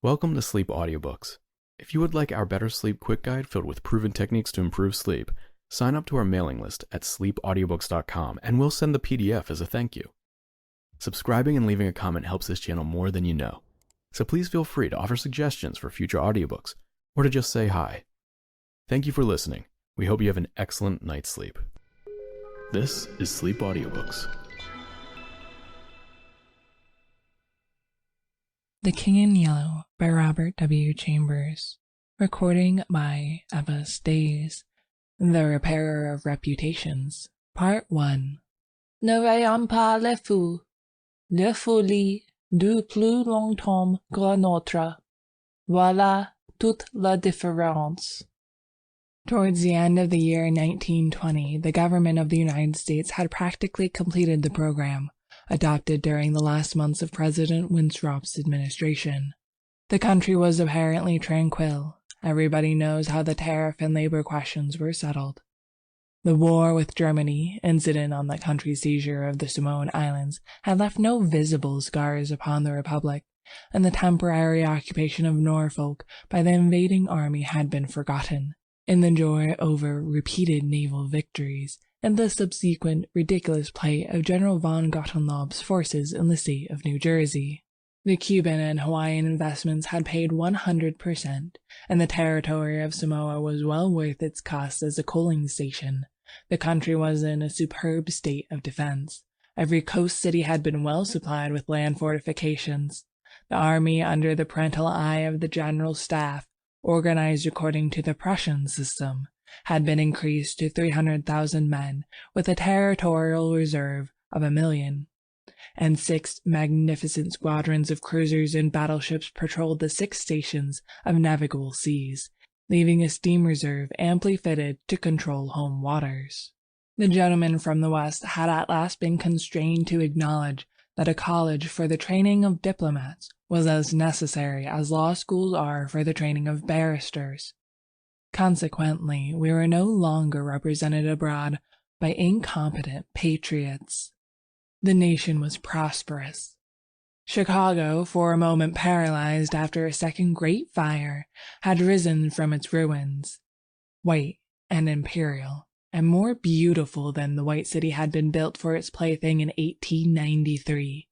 Welcome to Sleep Audiobooks. If you would like our Better Sleep Quick Guide filled with proven techniques to improve sleep, sign up to our mailing list at sleepaudiobooks.com and we'll send the PDF as a thank you. Subscribing and leaving a comment helps this channel more than you know, so please feel free to offer suggestions for future audiobooks or to just say hi. Thank you for listening. We hope you have an excellent night's sleep. This is Sleep Audiobooks. The King in Yellow by Robert W. Chambers. Recording by Eva Stays. The Repairer of Reputations. Part 1. Ne voyons pas les fous. La folie dure plus longtemps que la nôtre. Voilà toute la différence. Towards the end of the year 1920, the government of the United States had practically completed the program adopted during the last months of President Winthrop's administration. The country was apparently tranquil. Everybody knows how the tariff and labor questions were settled. The war with Germany, incident on the country's seizure of the Samoan Islands, had left no visible scars upon the Republic, and the temporary occupation of Norfolk by the invading army had been forgotten, in the joy over repeated naval victories and the subsequent ridiculous plight of General von Gottloeb's forces in the state of New Jersey. The Cuban and Hawaiian investments had paid 100%, and the territory of Samoa was well worth its cost as a coaling station. The country was in a superb state of defense. Every coast city had been well supplied with land fortifications. The army, under the parental eye of the General Staff, organized according to the Prussian system, had been increased to 300,000 men, with a territorial reserve of 1,000,000, and 6 magnificent squadrons of cruisers and battleships patrolled the 6 stations of navigable seas, leaving a steam reserve amply fitted to control home waters. The gentlemen from the West had at last been constrained to acknowledge that a college for the training of diplomats was as necessary as law schools are for the training of barristers. Consequently, we were no longer represented abroad by incompetent patriots. The nation was prosperous. Chicago, for a moment paralyzed after a second great fire, had risen from its ruins, white and imperial, and more beautiful than the white city had been built for its plaything in 1893.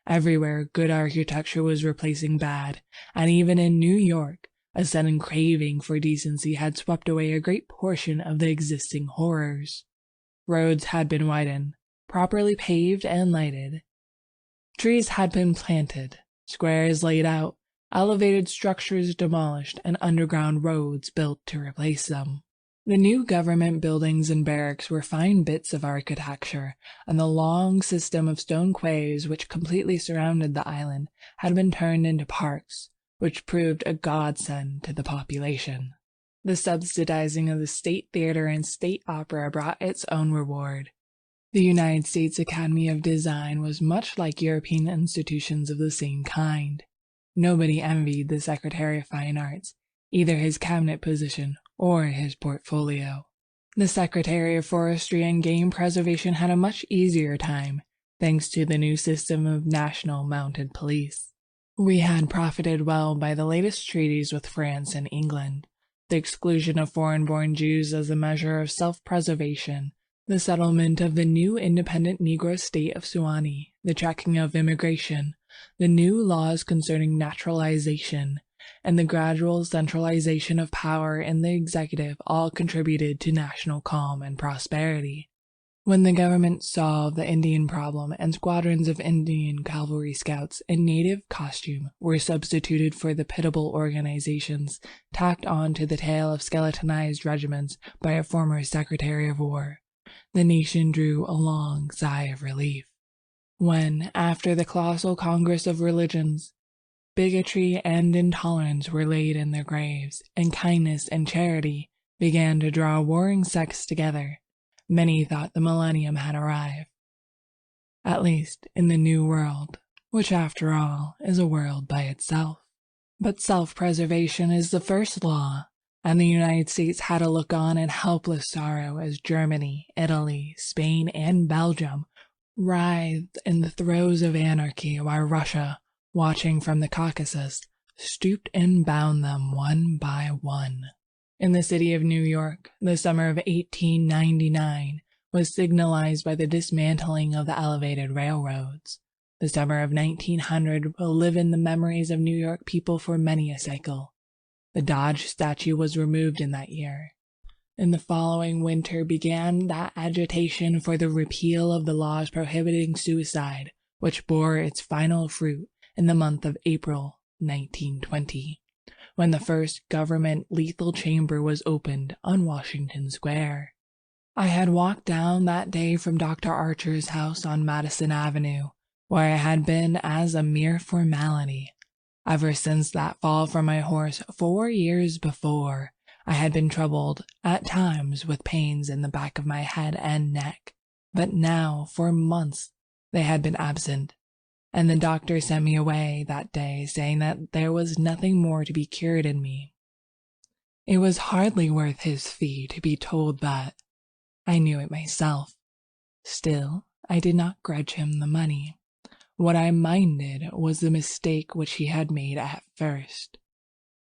Everywhere good architecture was replacing bad, and even in New York, a sudden craving for decency had swept away a great portion of the existing horrors. Roads had been widened, properly paved and lighted. Trees had been planted, squares laid out, elevated structures demolished, and underground roads built to replace them. The new government buildings and barracks were fine bits of architecture, and the long system of stone quays which completely surrounded the island had been turned into parks, which proved a godsend to the population. The subsidizing of the State Theater and State Opera brought its own reward. The United States Academy of Design was much like European institutions of the same kind. Nobody envied the Secretary of Fine Arts, either his cabinet position or his portfolio. The Secretary of Forestry and Game Preservation had a much easier time, thanks to the new system of national mounted police. We had profited well by the latest treaties with France and England, the exclusion of foreign-born Jews as a measure of self-preservation, the settlement of the new independent Negro state of Suwannee, the checking of immigration, the new laws concerning naturalization, and the gradual centralization of power in the executive all contributed to national calm and prosperity. When the government solved the Indian problem and squadrons of Indian cavalry scouts in native costume were substituted for the pitiable organizations tacked on to the tail of skeletonized regiments by a former Secretary of War, the nation drew a long sigh of relief. When, after the colossal Congress of Religions, bigotry and intolerance were laid in their graves, and kindness and charity began to draw warring sects together, many thought the millennium had arrived, at least in the New World, which after all is a world by itself. But self-preservation is the first law, and the United States had to look on in helpless sorrow as Germany, Italy, Spain, and Belgium writhed in the throes of anarchy, while Russia, watching from the Caucasus, stooped and bound them one by one. In the city of New York, the summer of 1899 was signalized by the dismantling of the elevated railroads. The summer of 1900 will live in the memories of New York people for many a cycle. The Dodge statue was removed in that year. In the following winter began that agitation for the repeal of the laws prohibiting suicide, which bore its final fruit in the month of April 1920, when the first government lethal chamber was opened on Washington Square. I had walked down that day from Dr. Archer's house on Madison Avenue, where I had been as a mere formality. Ever since that fall from my horse 4 years before, I had been troubled at times with pains in the back of my head and neck, but now for months they had been absent, and the doctor sent me away that day saying that there was nothing more to be cured in me. It was hardly worth his fee to be told that. I knew it myself. Still, I did not grudge him the money. What I minded was the mistake which he had made at first.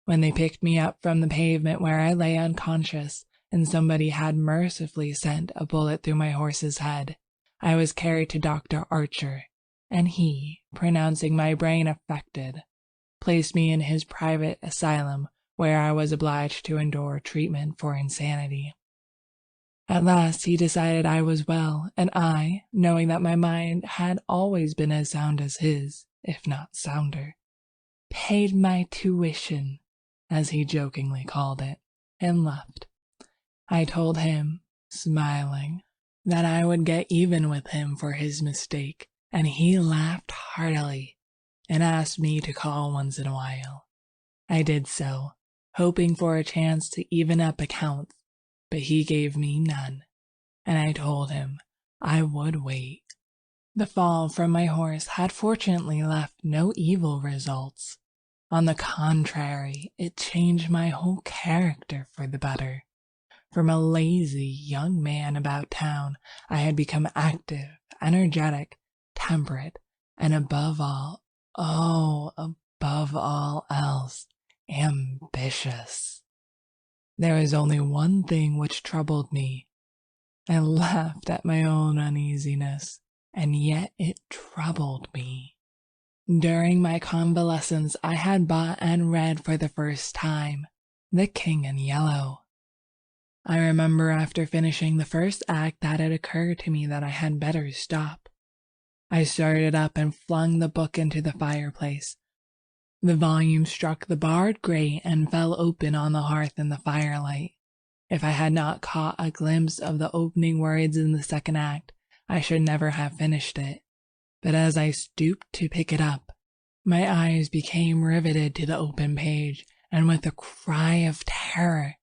When they picked me up from the pavement where I lay unconscious, and somebody had mercifully sent a bullet through my horse's head, I was carried to Dr. Archer, and he, pronouncing my brain affected, placed me in his private asylum, where I was obliged to endure treatment for insanity. At last he decided I was well, and I, knowing that my mind had always been as sound as his, if not sounder, paid my tuition, as he jokingly called it, and left. I told him, smiling, that I would get even with him for his mistake, and he laughed heartily and asked me to call once in a while. I did so, hoping for a chance to even up accounts, but he gave me none, and I told him I would wait. The fall from my horse had fortunately left no evil results. On the contrary, it changed my whole character for the better. From a lazy young man about town, I had become active, energetic, temperate, and above all else, ambitious. There was only one thing which troubled me. I laughed at my own uneasiness, and yet it troubled me. During my convalescence, I had bought and read for the first time The King in Yellow. I remember after finishing the first act that it occurred to me that I had better stop. I started up and flung the book into the fireplace. The volume struck the barred grate and fell open on the hearth in the firelight. If I had not caught a glimpse of the opening words in the second act, I should never have finished it. But as I stooped to pick it up, my eyes became riveted to the open page, and with a cry of terror,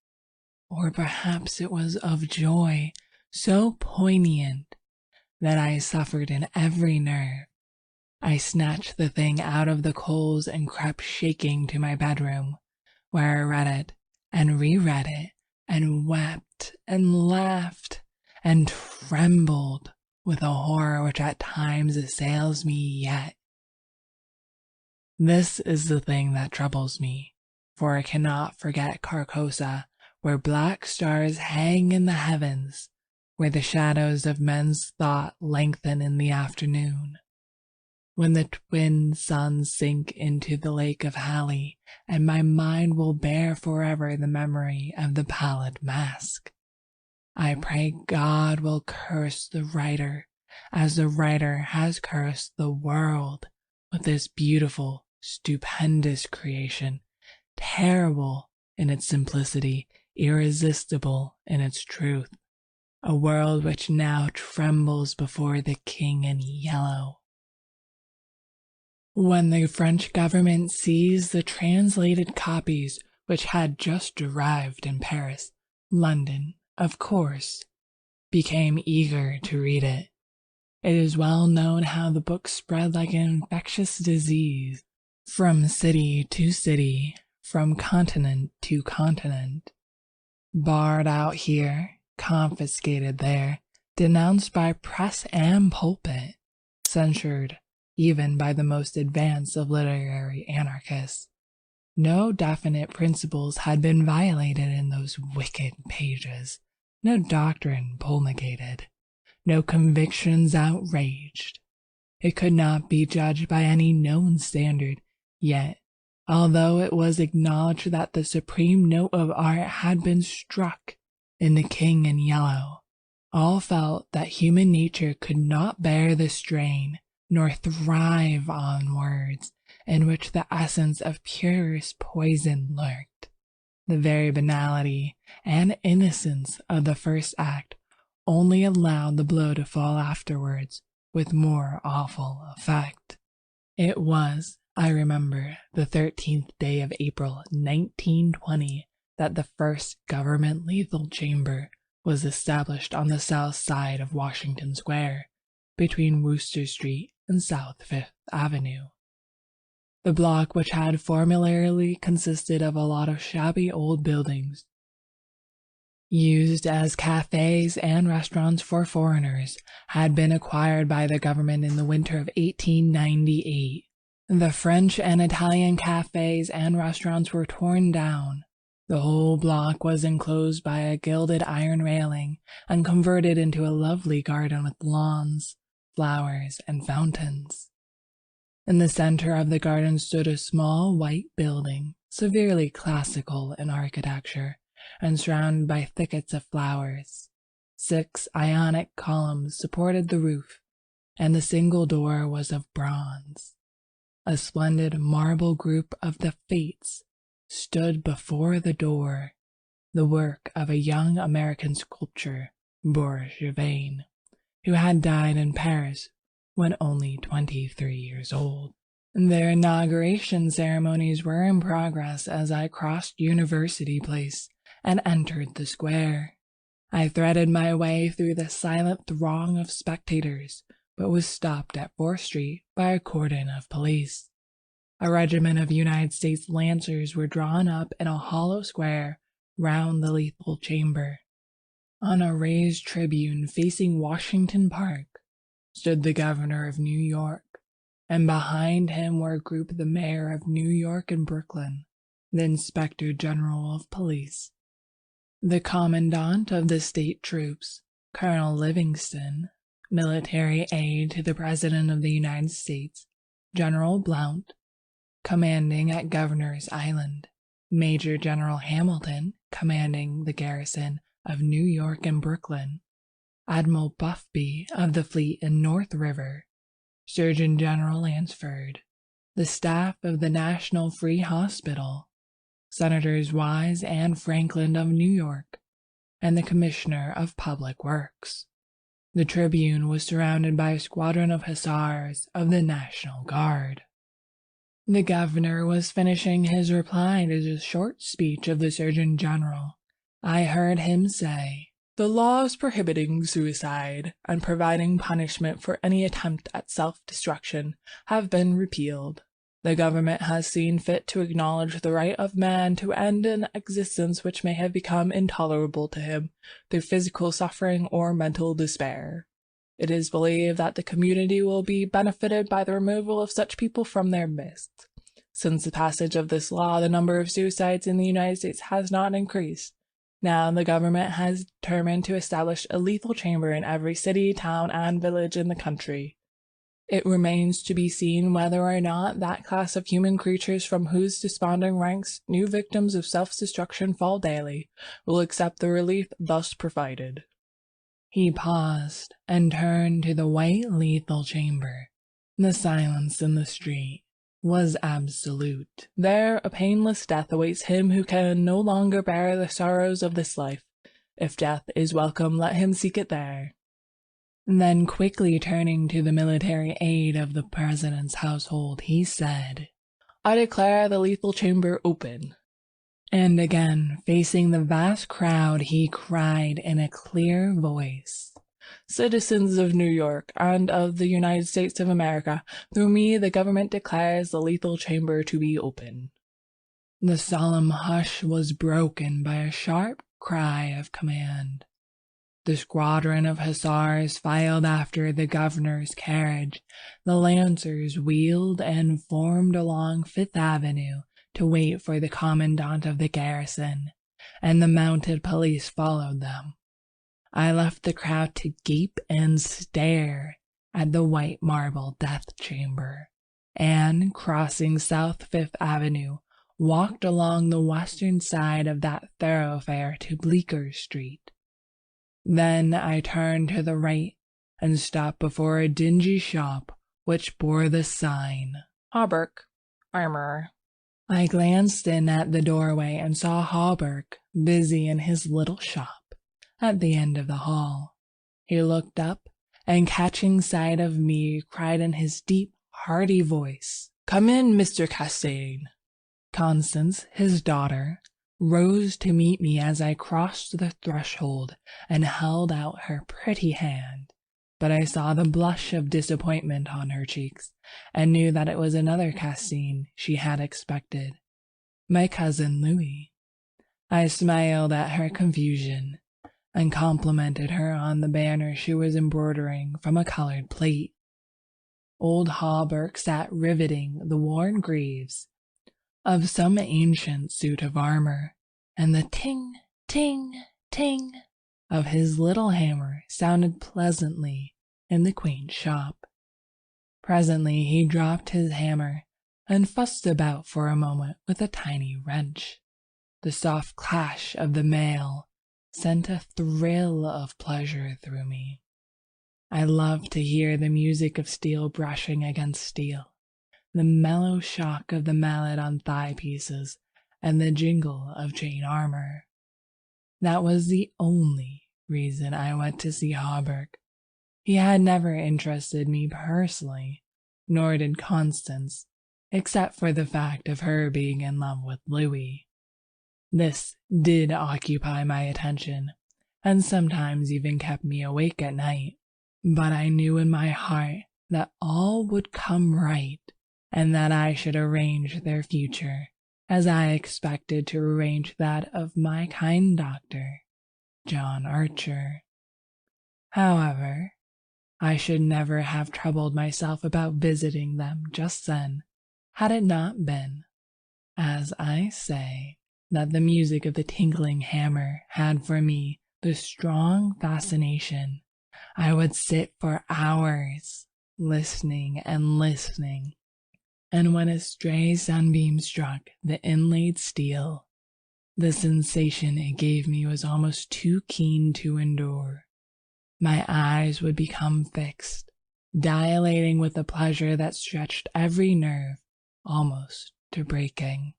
or perhaps it was of joy, so poignant that I suffered in every nerve, I snatched the thing out of the coals and crept shaking to my bedroom, where I read it and reread it and wept and laughed and trembled with a horror which at times assails me yet. This is the thing that troubles me, for I cannot forget Carcosa, where black stars hang in the heavens, where the shadows of men's thought lengthen in the afternoon, when the twin suns sink into the lake of Hali, and my mind will bear forever the memory of the pallid mask. I pray God will curse the writer, as the writer has cursed the world, with this beautiful, stupendous creation, terrible in its simplicity, irresistible in its truth, a world which now trembles before the King in Yellow. When the French government seized the translated copies which had just arrived in Paris, London, of course, became eager to read it. It is well known how the book spread like an infectious disease, from city to city, from continent to continent. Barred out here, confiscated there, denounced by press and pulpit, censured even by the most advanced of literary anarchists. No definite principles had been violated in those wicked pages, no doctrine promulgated, no convictions outraged. It could not be judged by any known standard, yet, although it was acknowledged that the supreme note of art had been struck in the King in Yellow, all felt that human nature could not bear the strain, nor thrive on words in which the essence of purest poison lurked. The very banality and innocence of the first act only allowed the blow to fall afterwards with more awful effect. It was, I remember, the 13th day of April, 1920, that the first government lethal chamber was established on the south side of Washington Square, between Wooster Street and South Fifth Avenue. The block, which had formerly consisted of a lot of shabby old buildings, used as cafes and restaurants for foreigners, had been acquired by the government in the winter of 1898. The French and Italian cafes and restaurants were torn down. The whole block was enclosed by a gilded iron railing and converted into a lovely garden with lawns, flowers, and fountains. In the center of the garden stood a small white building, severely classical in architecture, and surrounded by thickets of flowers. 6 Ionic columns supported the roof, and the single door was of bronze. A splendid marble group of the Fates stood before the door, the work of a young American sculptor, Boris Gervain, who had died in Paris when only 23 years old. Their inauguration ceremonies were in progress as I crossed University Place and entered the square. I threaded my way through the silent throng of spectators, but was stopped at 4th Street by a cordon of police. A regiment of United States Lancers were drawn up in a hollow square round the lethal chamber. On a raised tribune facing Washington Park stood the governor of New York, and behind him were grouped the mayor of New York and Brooklyn, the inspector general of police, the commandant of the state troops, Colonel Livingston, military aide to the President of the United States, General Blount, commanding at Governor's Island, Major General Hamilton, commanding the garrison of New York and Brooklyn, Admiral Buffby of the fleet in North River, Surgeon General Lansford, the staff of the National Free Hospital, Senators Wise and Franklin of New York, and the Commissioner of Public Works. The tribune was surrounded by a squadron of hussars of the National Guard. The governor was finishing his reply to the short speech of the Surgeon General. I heard him say, "The laws prohibiting suicide and providing punishment for any attempt at self-destruction have been repealed. The government has seen fit to acknowledge the right of man to end an existence which may have become intolerable to him through physical suffering or mental despair. It is believed that the community will be benefited by the removal of such people from their midst. Since the passage of this law, the number of suicides in the United States has not increased. Now the government has determined to establish a lethal chamber in every city, town, and village in the country. It remains to be seen whether or not that class of human creatures from whose desponding ranks new victims of self-destruction fall daily will accept the relief thus provided." He paused and turned to the white lethal chamber. The silence in the street was absolute. There a painless death awaits him who can no longer bear the sorrows of this life. If death is welcome, let him seek it there. Then quickly turning to the military aide of the president's household, he said, "I declare the lethal chamber open." And again, facing the vast crowd, he cried in a clear voice, "Citizens of New York and of the United States of America, through me the government declares the lethal chamber to be open." The solemn hush was broken by a sharp cry of command. The squadron of hussars filed after the governor's carriage. The lancers wheeled and formed along Fifth Avenue to wait for the commandant of the garrison, and the mounted police followed them. I left the crowd to gape and stare at the white marble death chamber, and, crossing South Fifth Avenue, walked along the western side of that thoroughfare to Bleecker Street. Then I turned to the right and stopped before a dingy shop which bore the sign, Hawberk, Armorer. I glanced in at the doorway and saw Hawberk busy in his little shop at the end of the hall. He looked up and, catching sight of me, cried in his deep, hearty voice, "Come in, Mr. Castaigne." Constance, his daughter, rose to meet me as I crossed the threshold and held out her pretty hand, but I saw the blush of disappointment on her cheeks and knew that it was another Castaigne she had expected, my cousin Louis. I smiled at her confusion and complimented her on the banner she was embroidering from a colored plate. Old Hawberk sat riveting the worn greaves of some ancient suit of armor, and the ting, ting, ting of his little hammer sounded pleasantly in the quaint shop. Presently he dropped his hammer and fussed about for a moment with a tiny wrench. The soft clash of the mail sent a thrill of pleasure through me. I loved to hear the music of steel brushing against steel, the mellow shock of the mallet on thigh pieces, and the jingle of chain armor. That was the only reason I went to see Hawberk. He had never interested me personally, nor did Constance, except for the fact of her being in love with Louis. This did occupy my attention, and sometimes even kept me awake at night, but I knew in my heart that all would come right, and that I should arrange their future as I expected to arrange that of my kind doctor, John Archer. However, I should never have troubled myself about visiting them just then, had it not been, as I say, that the music of the tinkling hammer had for me the strong fascination. I would sit for hours, listening and listening, and when a stray sunbeam struck the inlaid steel, the sensation it gave me was almost too keen to endure. My eyes would become fixed, dilating with a pleasure that stretched every nerve almost to breaking,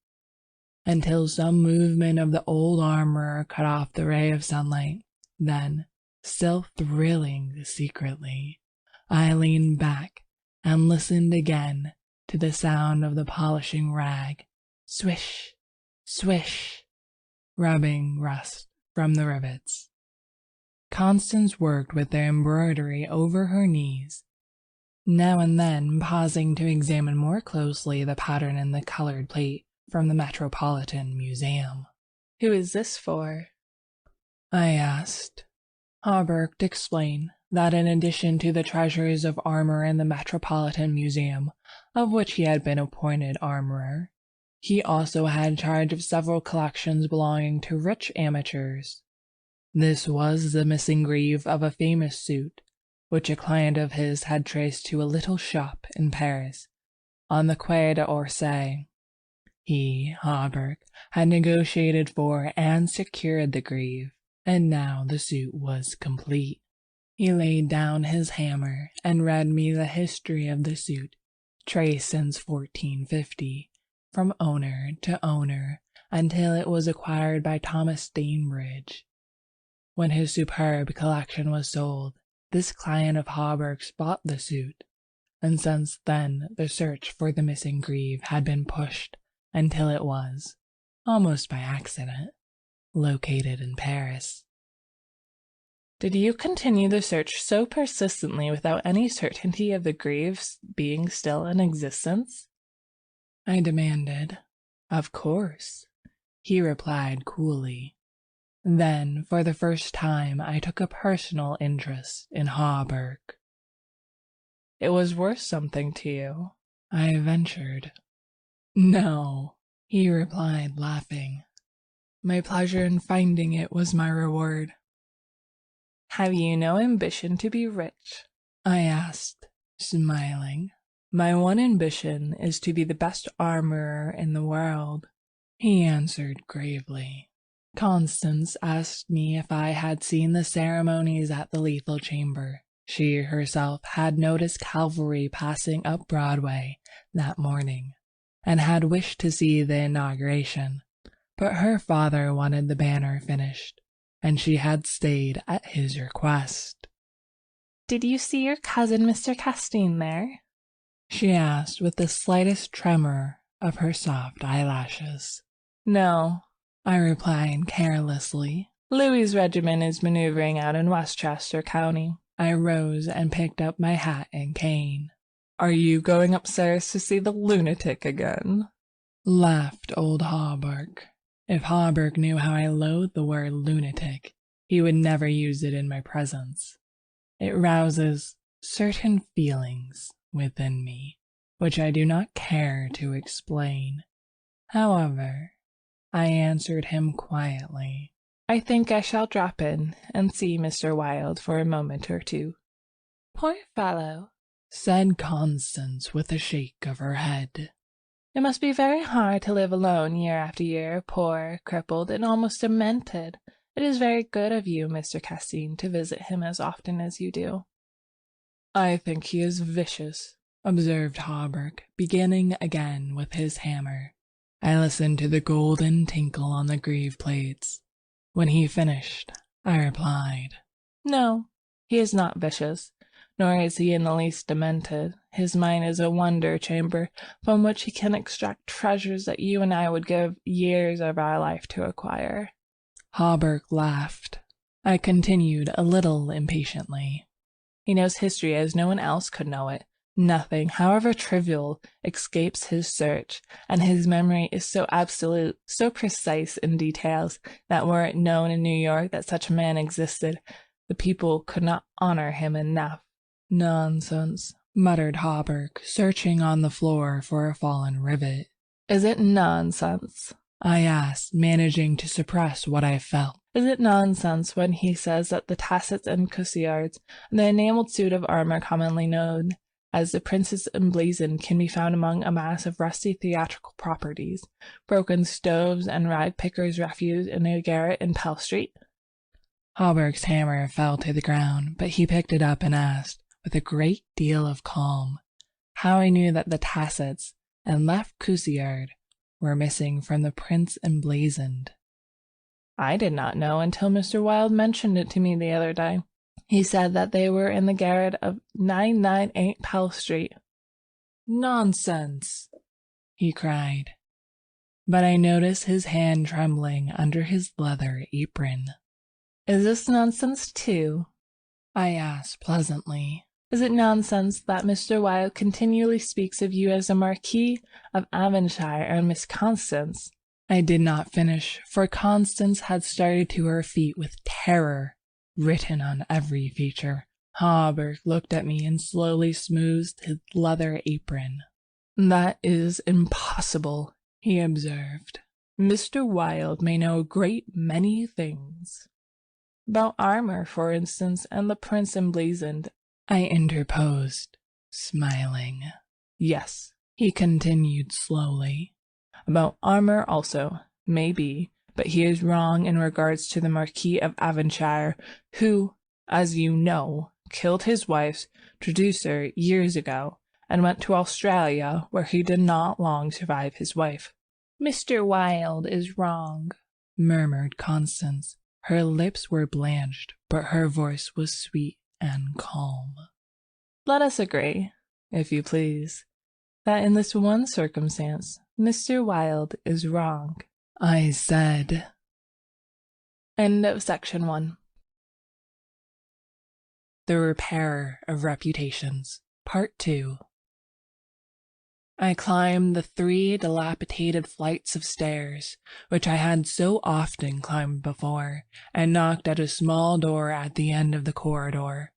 until some movement of the old armorer cut off the ray of sunlight. Then, still thrilling secretly, I leaned back and listened again to the sound of the polishing rag, swish, swish, rubbing rust from the rivets. Constance worked with the embroidery over her knees, now and then pausing to examine more closely the pattern in the colored plate from the Metropolitan Museum. "Who is this for?" I asked. Hawberk explained that in addition to the treasures of armor in the Metropolitan Museum, of which he had been appointed armorer, he also had charge of several collections belonging to rich amateurs. This was the missing greave of a famous suit, which a client of his had traced to a little shop in Paris, on the Quai d'Orsay. He, Hawberk, had negotiated for and secured the greave, and now the suit was complete. He laid down his hammer and read me the history of the suit, traced since 1450, from owner to owner, until it was acquired by Thomas Stainbridge. When his superb collection was sold, this client of Hawberk's bought the suit, and since then the search for the missing greave had been pushed until it was, almost by accident, located in Paris. "Did you continue the search so persistently without any certainty of the grieve's being still in existence?" I demanded. "Of course," he replied coolly. Then, for the first time, I took a personal interest in Hawberk. "It was worth something to you," I ventured. "No," he replied, laughing. My pleasure in finding it was my reward. Have you no ambition to be rich? I asked, smiling. My one ambition is to be the best armorer in the world, he answered gravely. Constance asked me if I had seen the ceremonies at the lethal chamber. She herself had noticed cavalry passing up Broadway that morning, and had wished to see the inauguration, but her father wanted the banner finished, and she had stayed at his request. Did you see your cousin Mr. Castine there? She asked with the slightest tremor of her soft eyelashes. No, I replied carelessly. Louis's regiment is maneuvering out in Westchester County. I rose and picked up my hat and cane. Are you going upstairs to see the lunatic again? Laughed old Hawberk. If Hawberk knew how I loathed the word lunatic, he would never use it in my presence. It rouses certain feelings within me, which I do not care to explain. However, I answered him quietly. I think I shall drop in and see Mr. Wilde for a moment or two. Poor fellow, said Constance with a shake of her head. It must be very hard to live alone year after year, poor, crippled, and almost demented. It is very good of you, Mr. Castine, to visit him as often as you do. I think he is vicious, observed Hawberk, beginning again with his hammer. I listened to the golden tinkle on the greave plates. When he finished, I replied, No, he is not vicious, nor is he in the least demented. His mind is a wonder chamber from which he can extract treasures that you and I would give years of our life to acquire. Hawberk laughed. I continued a little impatiently. He knows history as no one else could know it. Nothing, however trivial, escapes his search, and his memory is so absolute, so precise in details, that were it known in New York that such a man existed, the people could not honor him enough. Nonsense, muttered Hawberk, searching on the floor for a fallen rivet. Is it nonsense? I asked, managing to suppress what I felt. Is it nonsense when he says that the tassets and cuissards, and the enamelled suit of armor commonly known as the Prince's emblazoned, can be found among a mass of rusty theatrical properties, broken stoves and rag-pickers' refuse in a garret in Pell Street? Hawberk's hammer fell to the ground, but he picked it up and asked, with a great deal of calm, how I knew that the tassets and left cuissard were missing from the Prince emblazoned. I did not know until Mr. Wilde mentioned it to me the other day. He said that they were in the garret of 998 Pell Street. Nonsense, he cried. But I noticed his hand trembling under his leather apron. Is this nonsense too? I asked pleasantly. Is it nonsense that Mr. Wilde continually speaks of you as a Marquis of Avonshire and Miss Constance? I did not finish, for Constance had started to her feet with terror written on every feature. Hawberk looked at me and slowly smoothed his leather apron. That is impossible, he observed. Mr. Wilde may know a great many things. About armor, for instance, and the Prince emblazoned, I interposed, smiling. Yes, he continued slowly. About armor also, maybe, but he is wrong in regards to the Marquis of Avonshire, who, as you know, killed his wife's traducer years ago, and went to Australia, where he did not long survive his wife. Mr. Wilde is wrong, murmured Constance. Her lips were blanched, but her voice was sweet and calm. Let us agree, if you please, that in this one circumstance, Mr. Wilde is wrong, I said. End of section 1. The Repairer of Reputations, Part 2. I climbed the 3 dilapidated flights of stairs, which I had so often climbed before, and knocked at a small door at the end of the corridor.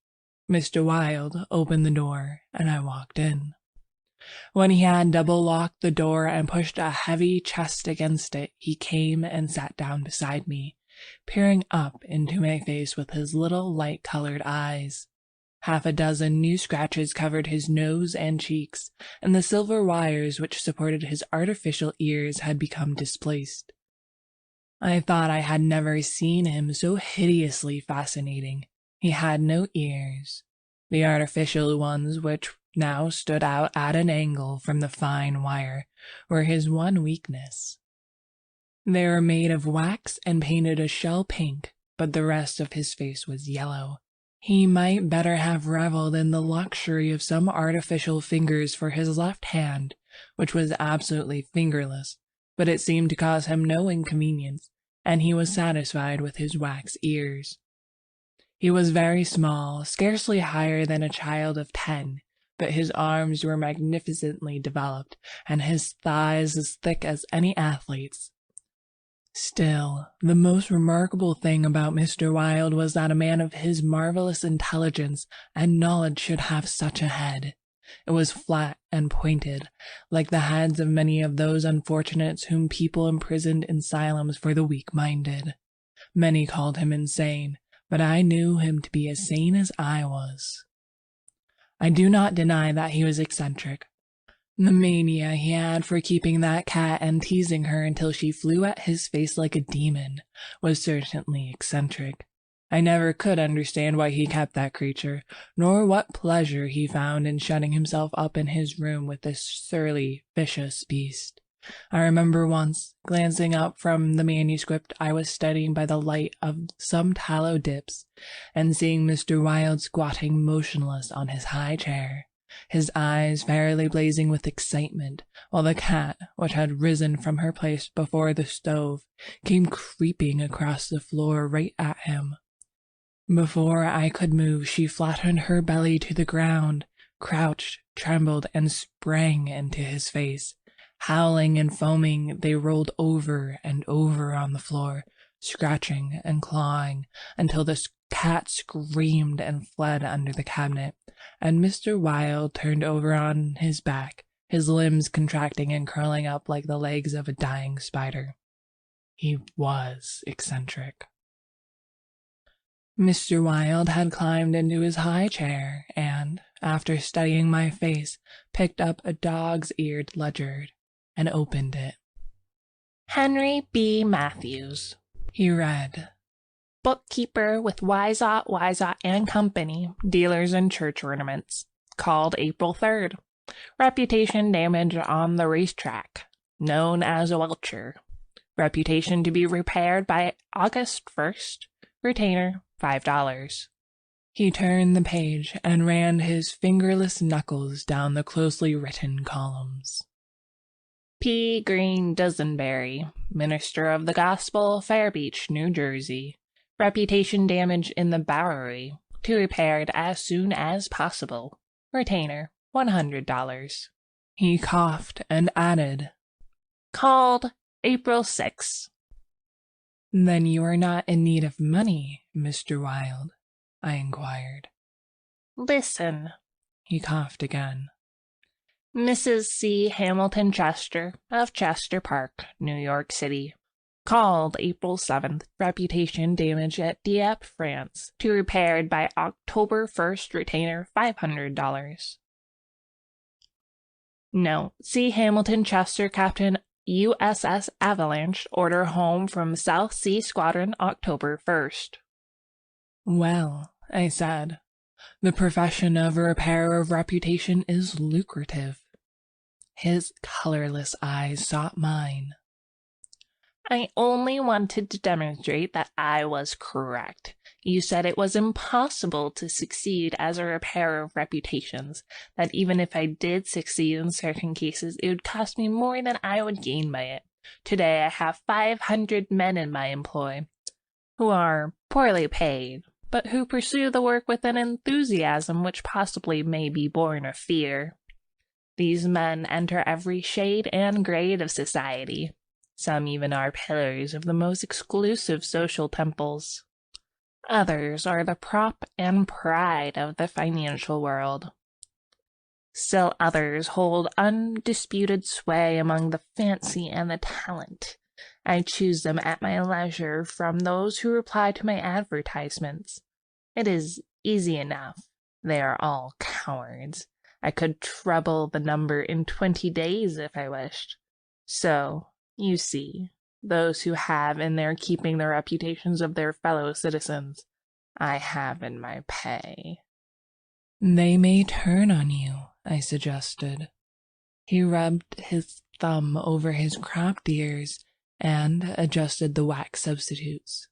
Mr. Wilde opened the door, and I walked in. When he had double-locked the door and pushed a heavy chest against it, he came and sat down beside me, peering up into my face with his little light-colored eyes. Half a dozen new scratches covered his nose and cheeks, and the silver wires which supported his artificial ears had become displaced. I thought I had never seen him so hideously fascinating. He had no ears. The artificial ones, which now stood out at an angle from the fine wire, were his one weakness. They were made of wax and painted a shell pink, but the rest of his face was yellow. He might better have reveled in the luxury of some artificial fingers for his left hand, which was absolutely fingerless, but it seemed to cause him no inconvenience, and he was satisfied with his wax ears. He was very small, scarcely higher than a child of 10, but his arms were magnificently developed, and his thighs as thick as any athlete's. Still, the most remarkable thing about Mr. Wilde was that a man of his marvelous intelligence and knowledge should have such a head. It was flat and pointed, like the heads of many of those unfortunates whom people imprisoned in asylums for the weak-minded. Many called him insane, but I knew him to be as sane as I was. I do not deny that he was eccentric. The mania he had for keeping that cat and teasing her until she flew at his face like a demon was certainly eccentric. I never could understand why he kept that creature, nor what pleasure he found in shutting himself up in his room with this surly, vicious beast. I remember once, glancing up from the manuscript I was studying by the light of some tallow dips, and seeing Mr. Wilde squatting motionless on his high chair, his eyes fairly blazing with excitement, while the cat, which had risen from her place before the stove, came creeping across the floor right at him. Before I could move, she flattened her belly to the ground, crouched, trembled, and sprang into his face. Howling and foaming, they rolled over and over on the floor, scratching and clawing, until the cat screamed and fled under the cabinet, and Mr. Wilde turned over on his back, his limbs contracting and curling up like the legs of a dying spider. He was eccentric. Mr. Wilde had climbed into his high chair and, after studying my face, picked up a dog's-eared ledger and opened it. Henry B. Matthews, He read, bookkeeper with Wysott and Company, dealers in church ornaments. Called April 3rd. Reputation damage on the racetrack. Known as a welcher. Reputation to be repaired by August 1st. Retainer, $5. He turned the page and ran his fingerless knuckles down the closely written columns. P. Green Dusenberry, minister of the gospel, Fair Beach, New Jersey. Reputation damage in the Bowery. To be repaired as soon as possible. Retainer, $100. He coughed and added, Called April 6th. Then you are not in need of money, Mr. Wilde? I inquired. Listen. He coughed again. Mrs. C. Hamilton Chester of Chester Park, New York City. Called April 7th. Reputation damage at Dieppe, France. To be repaired by October 1st. Retainer, $500. Note: C. Hamilton Chester, Captain, USS Avalanche. Order home from South Sea Squadron, October 1st. Well, I said, the profession of a repairer of reputation is lucrative. His colorless eyes sought mine. I only wanted to demonstrate that I was correct. You said it was impossible to succeed as a repairer of reputations, that even if I did succeed in certain cases, it would cost me more than I would gain by it. Today I have 500 men in my employ, who are poorly paid, but who pursue the work with an enthusiasm which possibly may be born of fear. These men enter every shade and grade of society. Some even are pillars of the most exclusive social temples. Others are the prop and pride of the financial world. Still others hold undisputed sway among the fancy and the talent. I choose them at my leisure from those who reply to my advertisements. It is easy enough. They are all cowards. I could treble the number in 20 days if I wished. So, you see, those who have in their keeping the reputations of their fellow citizens, I have in my pay. They may turn on you, I suggested. He rubbed his thumb over his cropped ears and adjusted the wax substitutes.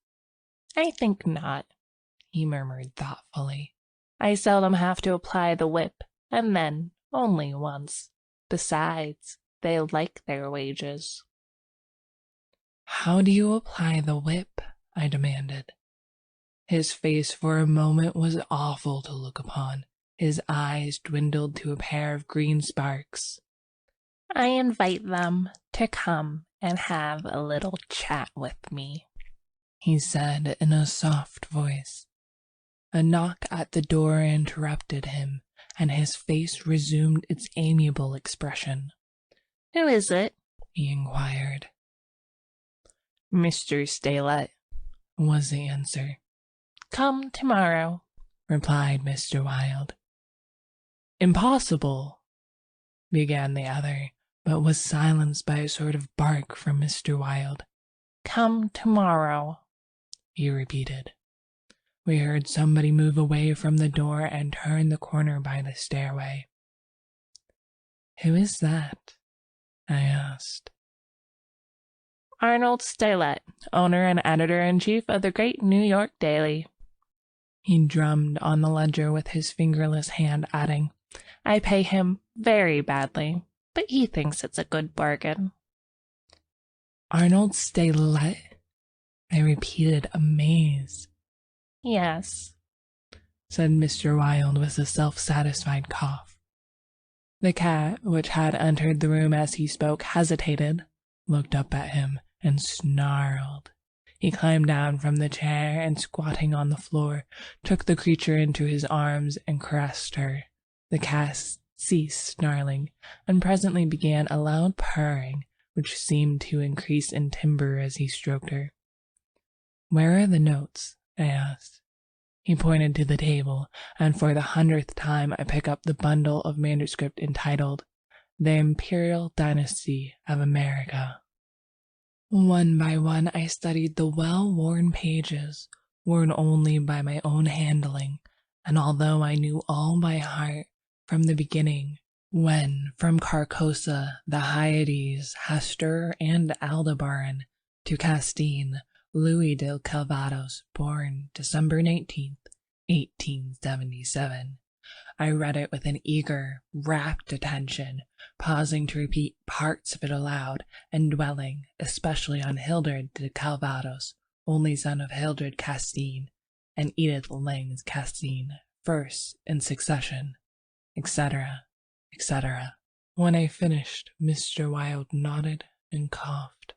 I think not, He murmured thoughtfully. I seldom have to apply the whip, and then only once. Besides, they like their wages. How do you apply the whip? I demanded. His face for a moment was awful to look upon. His eyes dwindled to a pair of green sparks. I invite them to come and have a little chat with me, he said in a soft voice. A knock at the door interrupted him, and his face resumed its amiable expression. Who is it? He inquired. Mr. Stelet, was the answer. Come tomorrow, replied Mr. Wilde. Impossible, began the other, but was silenced by a sort of bark from Mr. Wilde. Come tomorrow, he repeated. We heard somebody move away from the door and turn the corner by the stairway. Who is that? I asked. Arnold Stelet, owner and editor-in-chief of the great New York Daily. He drummed on the ledger with his fingerless hand, adding, I pay him very badly, but he thinks it's a good bargain. Arnold Stelet? I repeated, amazed. Yes, said Mr. Wilde with a self-satisfied cough. The cat, which had entered the room as he spoke, hesitated, looked up at him, and snarled. He climbed down from the chair and, squatting on the floor, took the creature into his arms and caressed her. The cat ceased snarling, and presently began a loud purring, which seemed to increase in timbre as he stroked her. Where are the notes? I asked. He pointed to the table, and for the 100th time I picked up the bundle of manuscript entitled The Imperial Dynasty of America. One by one I studied the well-worn pages, worn only by my own handling, and although I knew all by heart from the beginning, when from Carcosa, the Hyades, Hastur, and Aldebaran, to Castine, Louis de Calvados, born December 19th, 1877. I read it with an eager, rapt attention, pausing to repeat parts of it aloud, and dwelling especially on Hildred de Calvados, only son of Hildred Castine, and Edith Lang's Castine, first in succession, etc., etc. When I finished, Mr. Wilde nodded and coughed.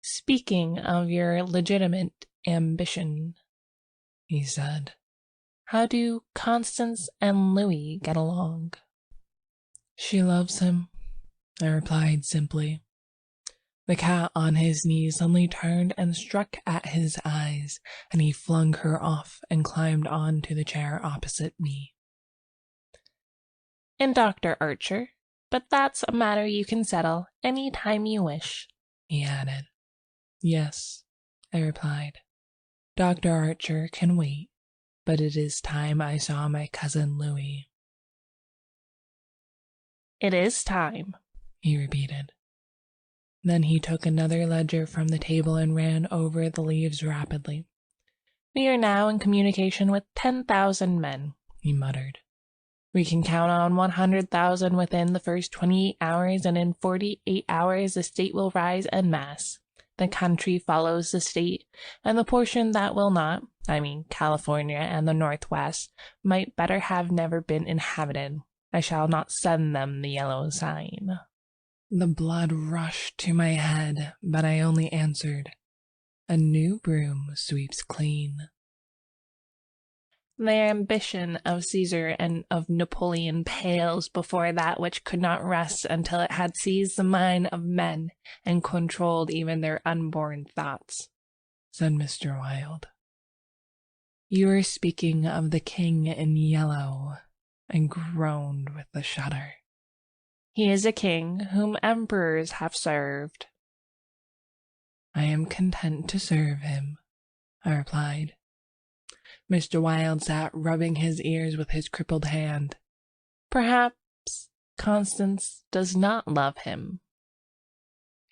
Speaking of your legitimate ambition, he said, how do Constance and Louis get along? She loves him, I replied simply. The cat on his knee suddenly turned and struck at his eyes, and he flung her off and climbed on to the chair opposite me. And Dr. Archer, but that's a matter you can settle any time you wish, he added. Yes, I replied. Dr. Archer can wait, but it is time I saw my cousin Louis. It is time, he repeated. Then he took another ledger from the table and ran over the leaves rapidly. We are now in communication with 10,000 men, he muttered. We can count on 100,000 within the first 28 hours, and in 48 hours the state will rise en masse. The country follows the state, and the portion that will not, I mean California and the Northwest, might better have never been inhabited. I shall not send them the yellow sign. The blood rushed to my head, but I only answered, A new broom sweeps clean. The ambition of Caesar and of Napoleon pales before that which could not rest until it had seized the mind of men and controlled even their unborn thoughts," said Mr. Wilde. "You are speaking of the king in yellow," I groaned with a shudder. "He is a king whom emperors have served." "I am content to serve him," I replied. Mr. Wilde sat rubbing his ears with his crippled hand. "Perhaps Constance does not love him,"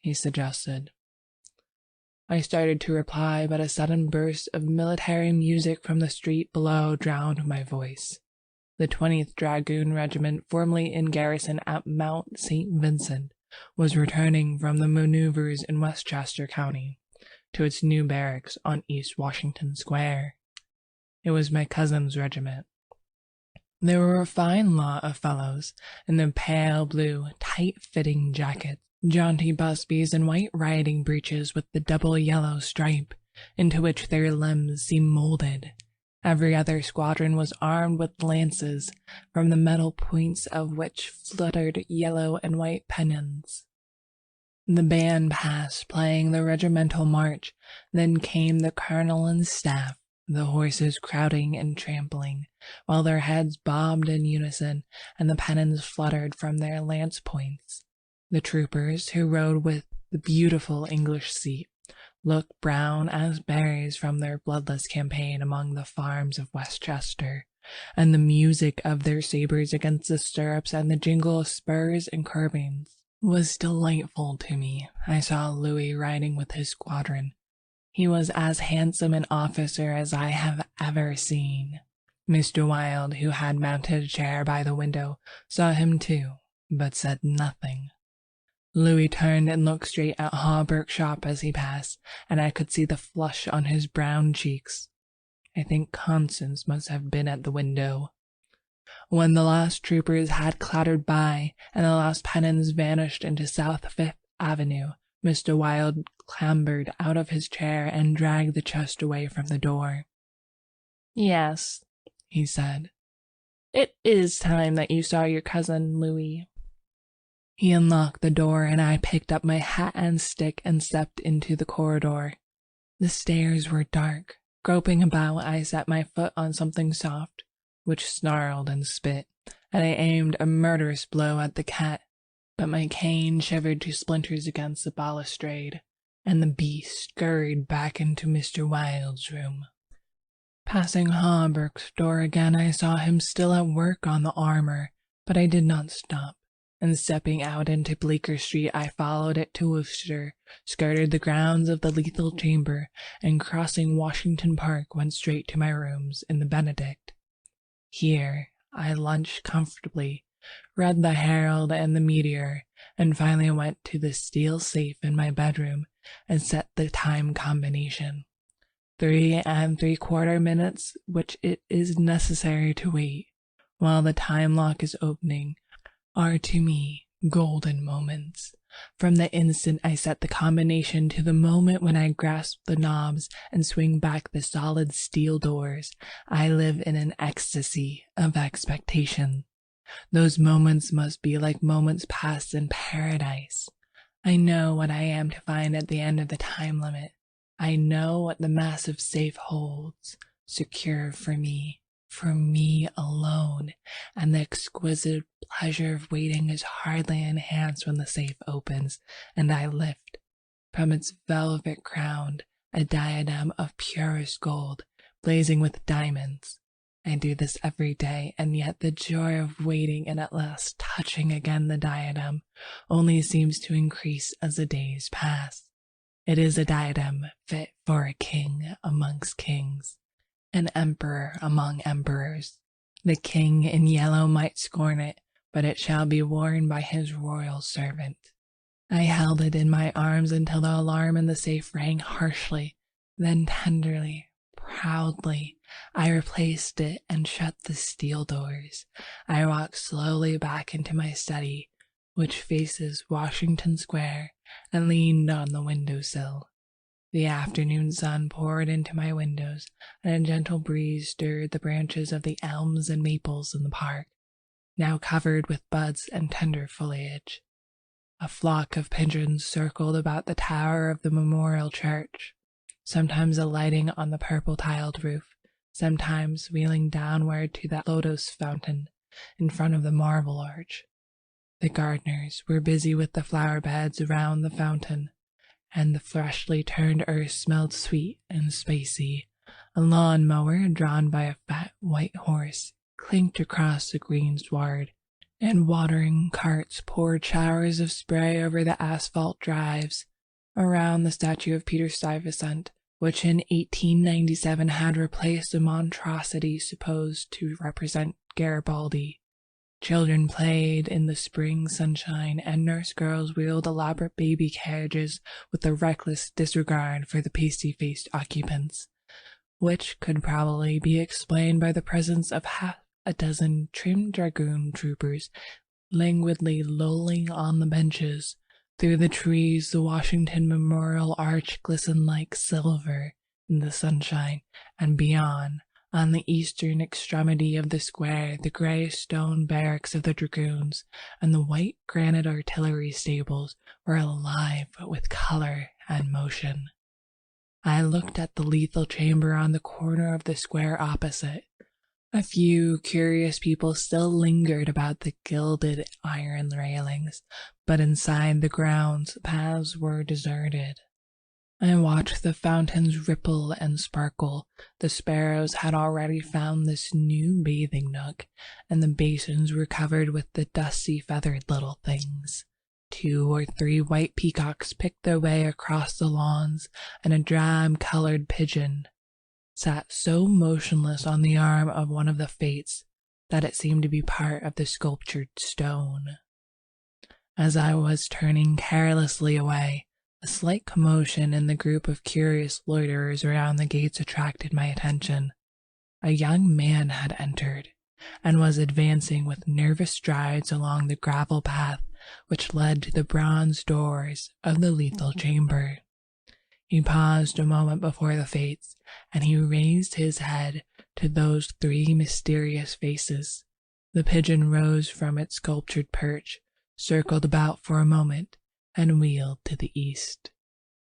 he suggested. I started to reply, but a sudden burst of military music from the street below drowned my voice. The 20th Dragoon Regiment, formerly in garrison at Mount St. Vincent, was returning from the maneuvers in Westchester County to its new barracks on East Washington Square. It was my cousin's regiment. They were a fine lot of fellows in their pale blue, tight-fitting jackets, jaunty busbies, and white riding breeches with the double yellow stripe, into which their limbs seemed molded. Every other squadron was armed with lances, from the metal points of which fluttered yellow and white pennons. The band passed, playing the regimental march. Then came the colonel and staff, the horses crowding and trampling, while their heads bobbed in unison, and the pennons fluttered from their lance points. The troopers, who rode with the beautiful English seat, looked brown as berries from their bloodless campaign among the farms of Westchester, and the music of their sabres against the stirrups and the jingle of spurs and curbings was delightful to me. I saw Louis riding with his squadron. He was as handsome an officer as I have ever seen. Mr. Wilde, who had mounted a chair by the window, saw him too, but said nothing. Louis turned and looked straight at Hawberk's shop as he passed, and I could see the flush on his brown cheeks. I think Constance must have been at the window. When the last troopers had clattered by, and the last pennons vanished into South Fifth Avenue, Mr. Wilde clambered out of his chair and dragged the chest away from the door. "Yes," he said. "It is time that you saw your cousin, Louis." He unlocked the door, and I picked up my hat and stick and stepped into the corridor. The stairs were dark. Groping about, I set my foot on something soft, which snarled and spit, and I aimed a murderous blow at the cat, but my cane shivered to splinters against the balustrade, and the beast scurried back into Mr. Wilde's room. Passing Hawberk's door again, I saw him still at work on the armor, but I did not stop, and stepping out into Bleecker Street, I followed it to Worcester, skirted the grounds of the lethal chamber, and crossing Washington Park, went straight to my rooms in the Benedict. Here I lunched comfortably, read the Herald and the Meteor, and finally went to the steel safe in my bedroom and set the time combination. 3 3/4 minutes, which it is necessary to wait while the time lock is opening, are to me golden moments. From the instant I set the combination to the moment when I grasp the knobs and swing back the solid steel doors, I live in an ecstasy of expectation. Those moments must be like moments passed in paradise. I know what I am to find at the end of the time limit. I know what the massive safe holds, secure for me alone, and the exquisite pleasure of waiting is hardly enhanced when the safe opens, and I lift from its velvet crown a diadem of purest gold, blazing with diamonds. I do this every day, and yet the joy of waiting and at last touching again the diadem only seems to increase as the days pass. It is a diadem fit for a king amongst kings, an emperor among emperors. The king in yellow might scorn it, but it shall be worn by his royal servant. I held it in my arms until the alarm in the safe rang harshly, then tenderly, proudly, I replaced it and shut the steel doors. I walked slowly back into my study, which faces Washington Square, and leaned on the windowsill. The afternoon sun poured into my windows, and a gentle breeze stirred the branches of the elms and maples in the park, now covered with buds and tender foliage. A flock of pigeons circled about the tower of the memorial church, sometimes alighting on the purple-tiled roof, sometimes wheeling downward to the lotus fountain in front of the marble arch. The gardeners were busy with the flower beds around the fountain, and the freshly turned earth smelled sweet and spicy. A lawn mower drawn by a fat white horse clinked across the green sward, and watering carts poured showers of spray over the asphalt drives around the statue of Peter Stuyvesant, which in 1897 had replaced a monstrosity supposed to represent Garibaldi. Children played in the spring sunshine, and nurse girls wheeled elaborate baby carriages with a reckless disregard for the pasty-faced occupants, which could probably be explained by the presence of half a dozen trim dragoon troopers languidly lolling on the benches. Through the trees, the Washington Memorial Arch glistened like silver in the sunshine, and beyond, on the eastern extremity of the square, the grey stone barracks of the dragoons and the white granite artillery stables were alive with color and motion. I looked at the lethal chamber on the corner of the square opposite. A few curious people still lingered about the gilded iron railings, but inside the grounds, paths were deserted. I watched the fountains ripple and sparkle. The sparrows had already found this new bathing nook, and the basins were covered with the dusty feathered little things. 2 or 3 white peacocks picked their way across the lawns, and a drab-colored pigeon sat so motionless on the arm of one of the fates that it seemed to be part of the sculptured stone. As I was turning carelessly away, a slight commotion in the group of curious loiterers around the gates attracted my attention. A young man had entered, and was advancing with nervous strides along the gravel path which led to the bronze doors of the lethal chamber. He paused a moment before the fates, and he raised his head to those 3 mysterious faces. The pigeon rose from its sculptured perch, circled about for a moment, and wheeled to the east.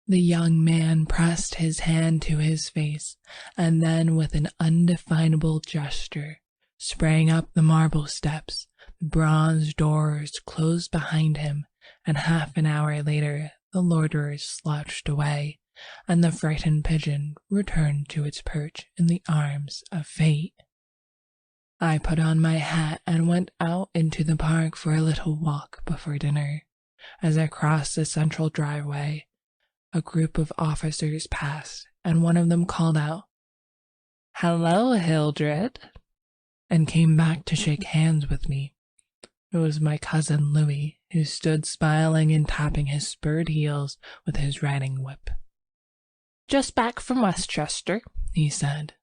The young man pressed his hand to his face, and then with an undefinable gesture sprang up the marble steps. The bronze doors closed behind him, and half an hour later the loiterers slouched away, and the frightened pigeon returned to its perch in the arms of fate. I put on my hat and went out into the park for a little walk before dinner. As I crossed the central driveway, a group of officers passed, and one of them called out, "Hello, Hildred," and came back to shake hands with me. It was my cousin Louis, who stood smiling and tapping his spurred heels with his riding whip. "Just back from Westchester," he said.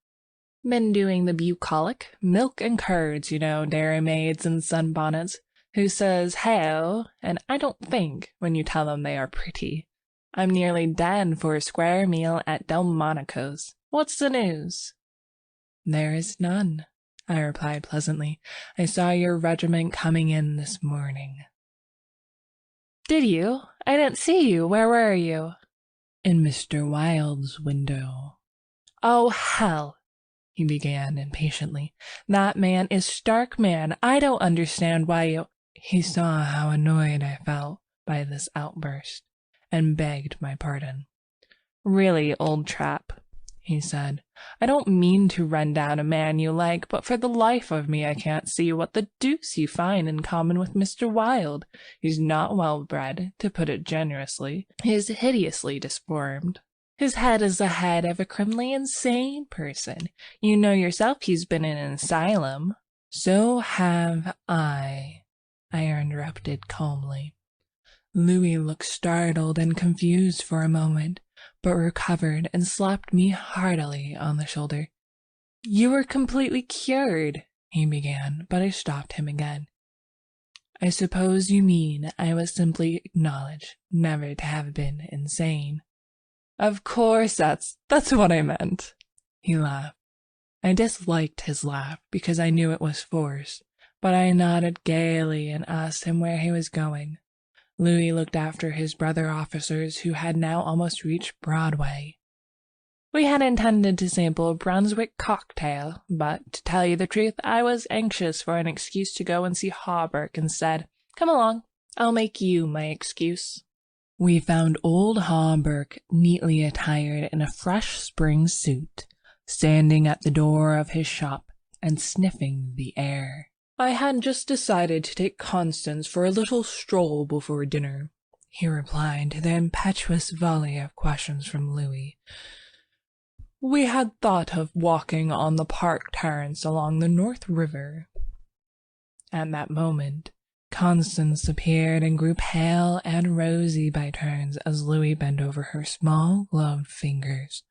"Been doing the bucolic, milk and curds, dairymaids and sunbonnets, who says how, and I don't think when you tell them they are pretty. I'm nearly dead for a square meal at Delmonico's. What's the news?" "There is none," I replied pleasantly. "I saw your regiment coming in this morning." "Did you? I didn't see you. Where were you?" "In Mr. Wilde's window." "Oh, hell," he began impatiently. "That man is stark mad. I don't understand why you—" He saw how annoyed I felt by this outburst, and begged my pardon. "Really, old chap," he said, "I don't mean to run down a man you like, but for the life of me I can't see what the deuce you find in common with Mr. Wilde. He's not well bred, to put it generously. He's hideously disformed. His head is the head of a criminally insane person. You know yourself he's been in an asylum." "So have I interrupted calmly. Louis looked startled and confused for a moment, but recovered and slapped me heartily on the shoulder. "You were completely cured," he began, but I stopped him again. "I suppose you mean I was simply acknowledged never to have been insane." Of course, that's what I meant. He laughed. I disliked his laugh because I knew it was forced, but I nodded gaily and asked him where he was going. Louis looked after his brother officers who had now almost reached Broadway. We had intended to sample a Brunswick cocktail, but to tell you the truth, I was anxious for an excuse to go and see Hawberk and said, "Come along, I'll make you my excuse." We found old Hawberk neatly attired in a fresh spring suit, standing at the door of his shop and sniffing the air. "I had just decided to take Constance for a little stroll before dinner," he replied to the impetuous volley of questions from Louis. "We had thought of walking on the park terrace along the North River." At that moment, Constance appeared and grew pale and rosy by turns as Louis bent over her small gloved fingers.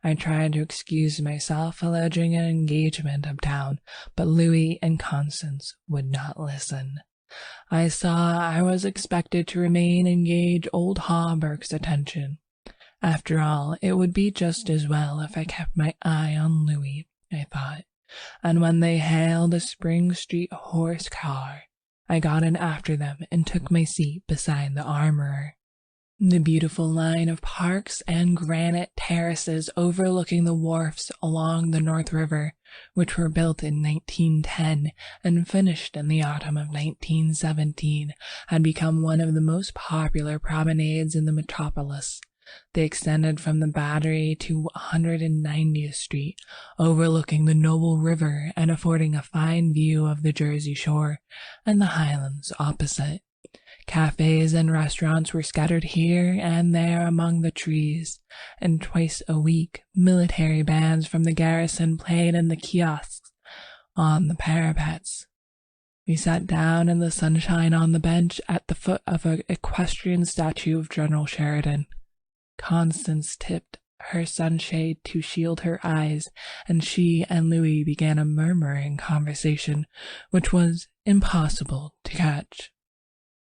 I tried to excuse myself, alleging an engagement uptown, but Louis and Constance would not listen. I saw I was expected to remain and engage old Hawberk's attention. After all, it would be just as well if I kept my eye on Louis, I thought, and when they hailed a Spring Street horse car, I got in after them and took my seat beside the armorer. The beautiful line of parks and granite terraces overlooking the wharfs along the North River, which were built in 1910 and finished in the autumn of 1917, had become one of the most popular promenades in the metropolis. They extended from the Battery to 190th Street, overlooking the noble river and affording a fine view of the Jersey Shore and the Highlands opposite. Cafes and restaurants were scattered here and there among the trees, and twice a week military bands from the garrison played in the kiosks on the parapets. We sat down in the sunshine on the bench at the foot of an equestrian statue of General Sheridan. Constance tipped her sunshade to shield her eyes, and she and Louis began a murmuring conversation which was impossible to catch.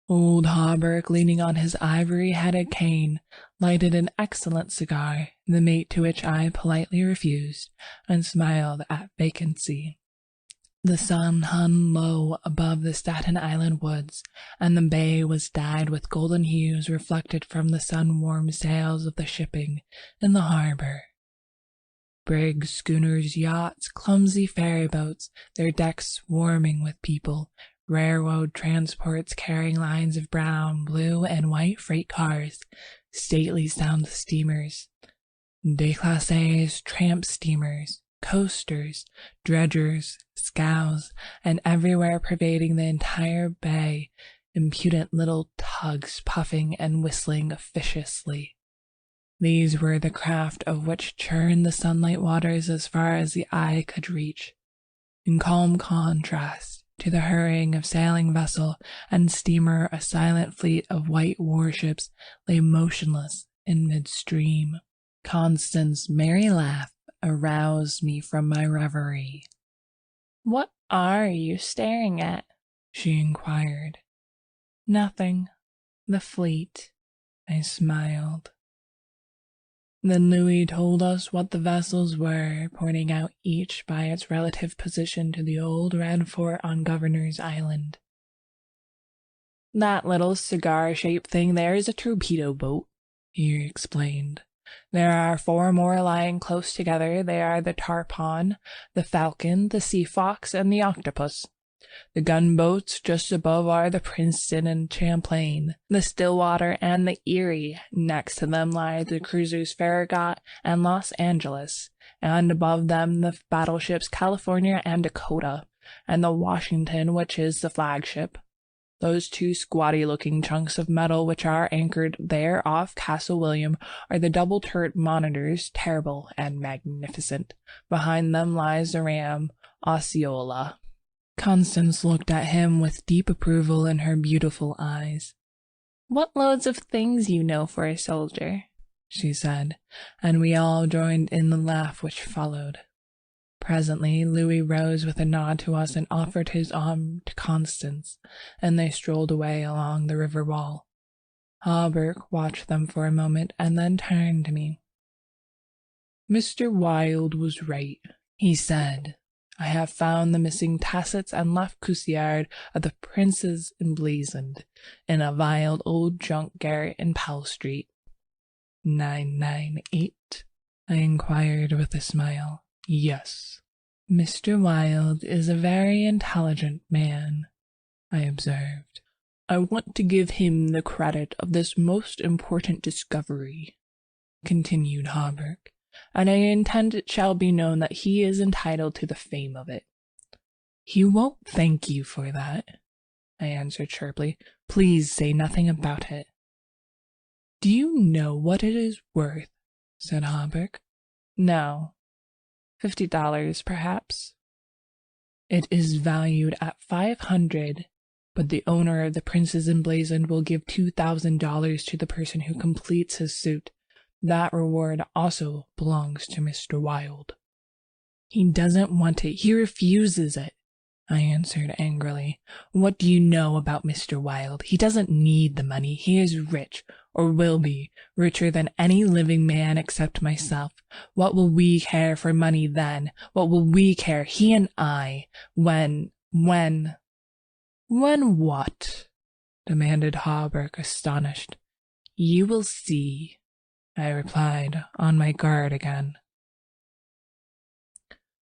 Old Hawberk, leaning on his ivory-headed cane, lighted an excellent cigar, the mate to which I politely refused, and smiled at vacancy. The sun hung low above the Staten Island woods, and the bay was dyed with golden hues reflected from the sun-warmed sails of the shipping in the harbor. Brigs, schooners, yachts, clumsy ferry-boats, their decks swarming with people, railroad transports carrying lines of brown, blue, and white freight cars, stately sound steamers, déclassés, tramp steamers, coasters, dredgers, scows, and everywhere pervading the entire bay, impudent little tugs puffing and whistling officiously. These were the craft of which churned the sunlight waters as far as the eye could reach. In calm contrast to the hurrying of sailing vessel and steamer, a silent fleet of white warships lay motionless in midstream. Constance's merry laugh aroused me from my reverie. "What are you staring at?" she inquired. "Nothing. The fleet," I smiled. Then Louis told us what the vessels were, pointing out each by its relative position to the old red fort on Governor's Island. "That little cigar-shaped thing there is a torpedo boat," he explained. "There are 4 more lying close together. They are the Tarpon, the Falcon, the Sea Fox, and the Octopus. The gunboats just above are the Princeton and Champlain, the Stillwater, and the Erie. Next to them lie the cruisers Farragut and Los Angeles, and above them the battleships California and Dakota, and the Washington, which is the flagship. Those 2 squatty-looking chunks of metal which are anchored there off Castle William are the double-turret monitors, terrible and magnificent. Behind them lies the ram Osceola." Constance looked at him with deep approval in her beautiful eyes. "What loads of things you know for a soldier," she said, and we all joined in the laugh which followed. Presently Louis rose with a nod to us and offered his arm to Constance, and they strolled away along the river wall. Hawberk watched them for a moment and then turned to me. Mr. Wilde was right, he said. I have found the missing tassets and left Cousiard of the Prince's Emblazoned in a vile old junk garret in Pell Street. 998? I inquired with a smile. Yes. Mr. Wilde is a very intelligent man, I observed. I want to give him the credit of this most important discovery, continued Hawberk, and I intend it shall be known that he is entitled to the fame of it. He won't thank you for that, I answered sharply. Please say nothing about it. Do you know what it is worth? Said Hawberk. No. $50, perhaps. It is valued at $500, but the owner of the Prince's Emblazoned will give $2,000 to the person who completes his suit. That reward also belongs to Mr. Wilde. He doesn't want it. He refuses it, I answered angrily. What do you know about Mr. Wilde? He doesn't need the money. He is rich, or will be, richer than any living man except myself. What will we care for money then? What will we care, he and I, when what? Demanded Hawberk, astonished. You will see, I replied, on my guard again.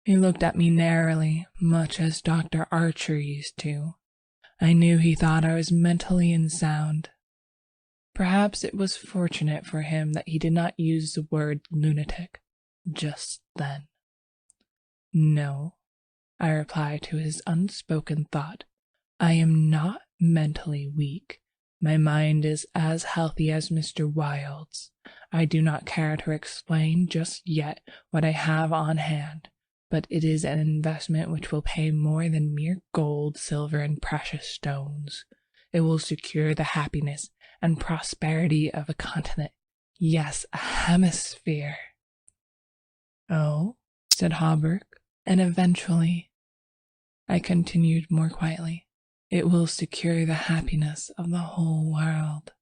He looked at me narrowly, much as Dr. Archer used to. I knew he thought I was mentally unsound. Perhaps it was fortunate for him that he did not use the word lunatic just then. No, I replied to his unspoken thought. I am not mentally weak. My mind is as healthy as Mr. Wilde's. I do not care to explain just yet what I have on hand, but it is an investment which will pay more than mere gold, silver, and precious stones. It will secure the happiness and prosperity of a continent, yes, a hemisphere. Oh, said Hawberk, and eventually, I continued more quietly, it will secure the happiness of the whole world.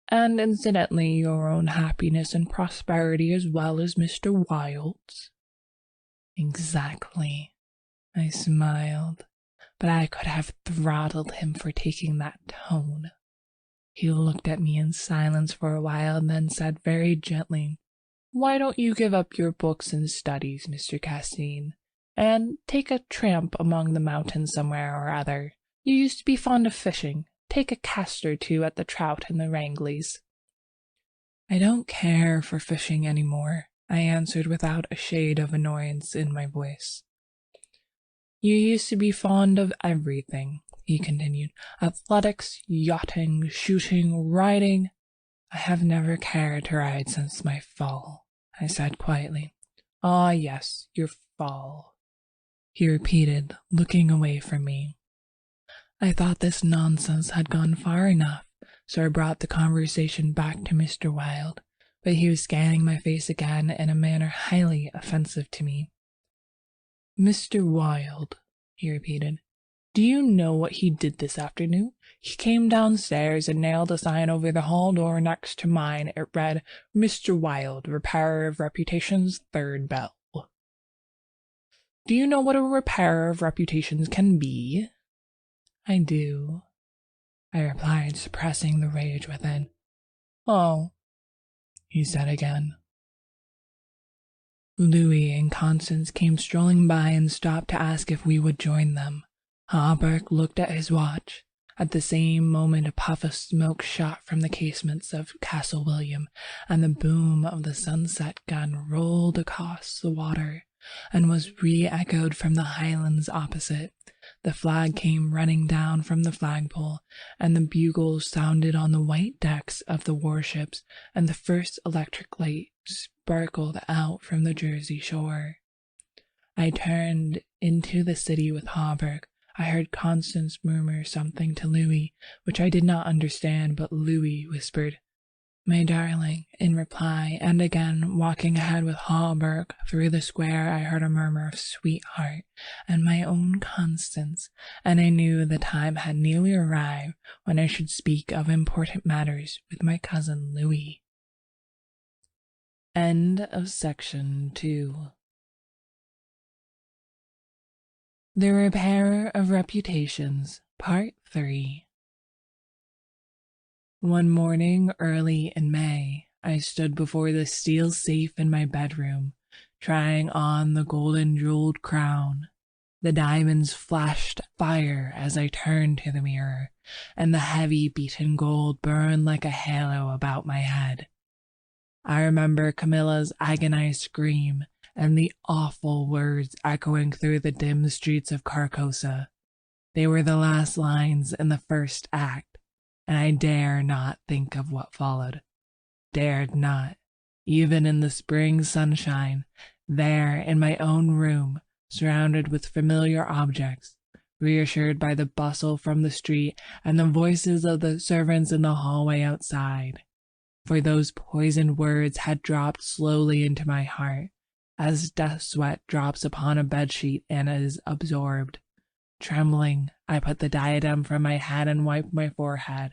And incidentally, your own happiness and prosperity as well as Mr. Wilde's. Exactly, I smiled, but I could have throttled him for taking that tone. He looked at me in silence for a while and then said very gently, Why don't you give up your books and studies, Mr. Cassine, and take a tramp among the mountains somewhere or other? You used to be fond of fishing. Take a cast or two at the trout and the wranglies. I don't care for fishing any more, I answered without a shade of annoyance in my voice. You used to be fond of everything, he continued. Athletics, yachting, shooting, riding. I have never cared to ride since my fall, I said quietly. Ah, yes, your fall, he repeated, looking away from me. I thought this nonsense had gone far enough, so I brought the conversation back to Mr. Wilde, but he was scanning my face again in a manner highly offensive to me. Mr. Wilde, he repeated, do you know what he did this afternoon? He came downstairs and nailed a sign over the hall door next to mine. It read, Mr. Wilde, repairer of reputations, third bell. Do you know what a repairer of reputations can be? I do, I replied, suppressing the rage within. Oh, he said again. Louis and Constance came strolling by and stopped to ask if we would join them. Hawberk looked at his watch. At the same moment a puff of smoke shot from the casements of Castle William, and the boom of the sunset gun rolled across the water, and was re-echoed from the highlands opposite. The flag came running down from the flagpole, and the bugles sounded on the white decks of the warships, and the first electric light sparkled out from the Jersey shore. I turned into the city with Hawberk. I heard Constance murmur something to Louis, which I did not understand, but Louis whispered, my darling, in reply, and again, walking ahead with Hallberg through the square, I heard a murmur of sweetheart and my own Constance, and I knew the time had nearly arrived when I should speak of important matters with my cousin Louis. End of section 2. The Repairer of Reputations, Part 3. One morning early in May, I stood before the steel safe in my bedroom, trying on the golden jeweled crown. The diamonds flashed fire as I turned to the mirror, and the heavy beaten gold burned like a halo about my head. I remember Camilla's agonized scream and the awful words echoing through the dim streets of Carcosa. They were the last lines in the first act, and I dare not think of what followed. Dared not, even in the spring sunshine, there in my own room, surrounded with familiar objects, reassured by the bustle from the street and the voices of the servants in the hallway outside. For those poisoned words had dropped slowly into my heart, as death sweat drops upon a bedsheet and is absorbed. Trembling, I put the diadem from my head and wiped my forehead,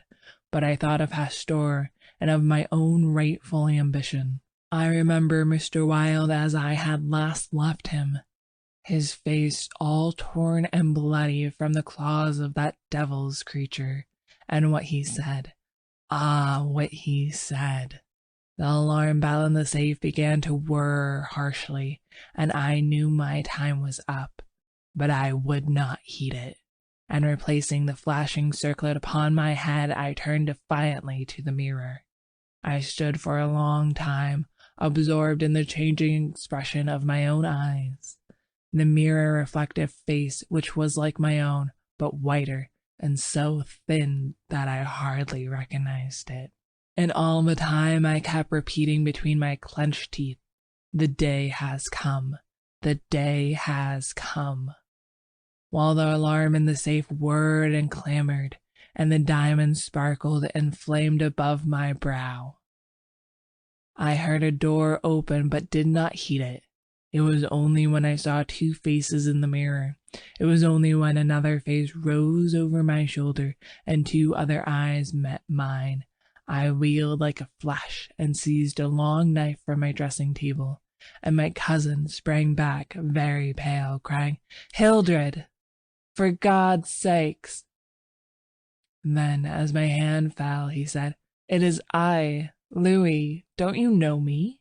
but I thought of Hastur and of my own rightful ambition. I remember Mr. Wilde as I had last left him, his face all torn and bloody from the claws of that devil's creature, and what he said. Ah, what he said. The alarm bell in the safe began to whir harshly, and I knew my time was up, but I would not heed it, and replacing the flashing circlet upon my head, I turned defiantly to the mirror. I stood for a long time, absorbed in the changing expression of my own eyes. The mirror reflective face, which was like my own, but whiter, and so thin that I hardly recognized it. And all the time I kept repeating between my clenched teeth, "The day has come. The day has come." While the alarm in the safe whirred and clamored, and the diamonds sparkled and flamed above my brow. I heard a door open but did not heed it. It was only when I saw two faces in the mirror. It was only when another face rose over my shoulder and two other eyes met mine. I wheeled like a flash and seized a long knife from my dressing table, and my cousin sprang back very pale, crying, "Hildred, for God's sakes!" Then, as my hand fell, he said, "It is I, Louis. Don't you know me?"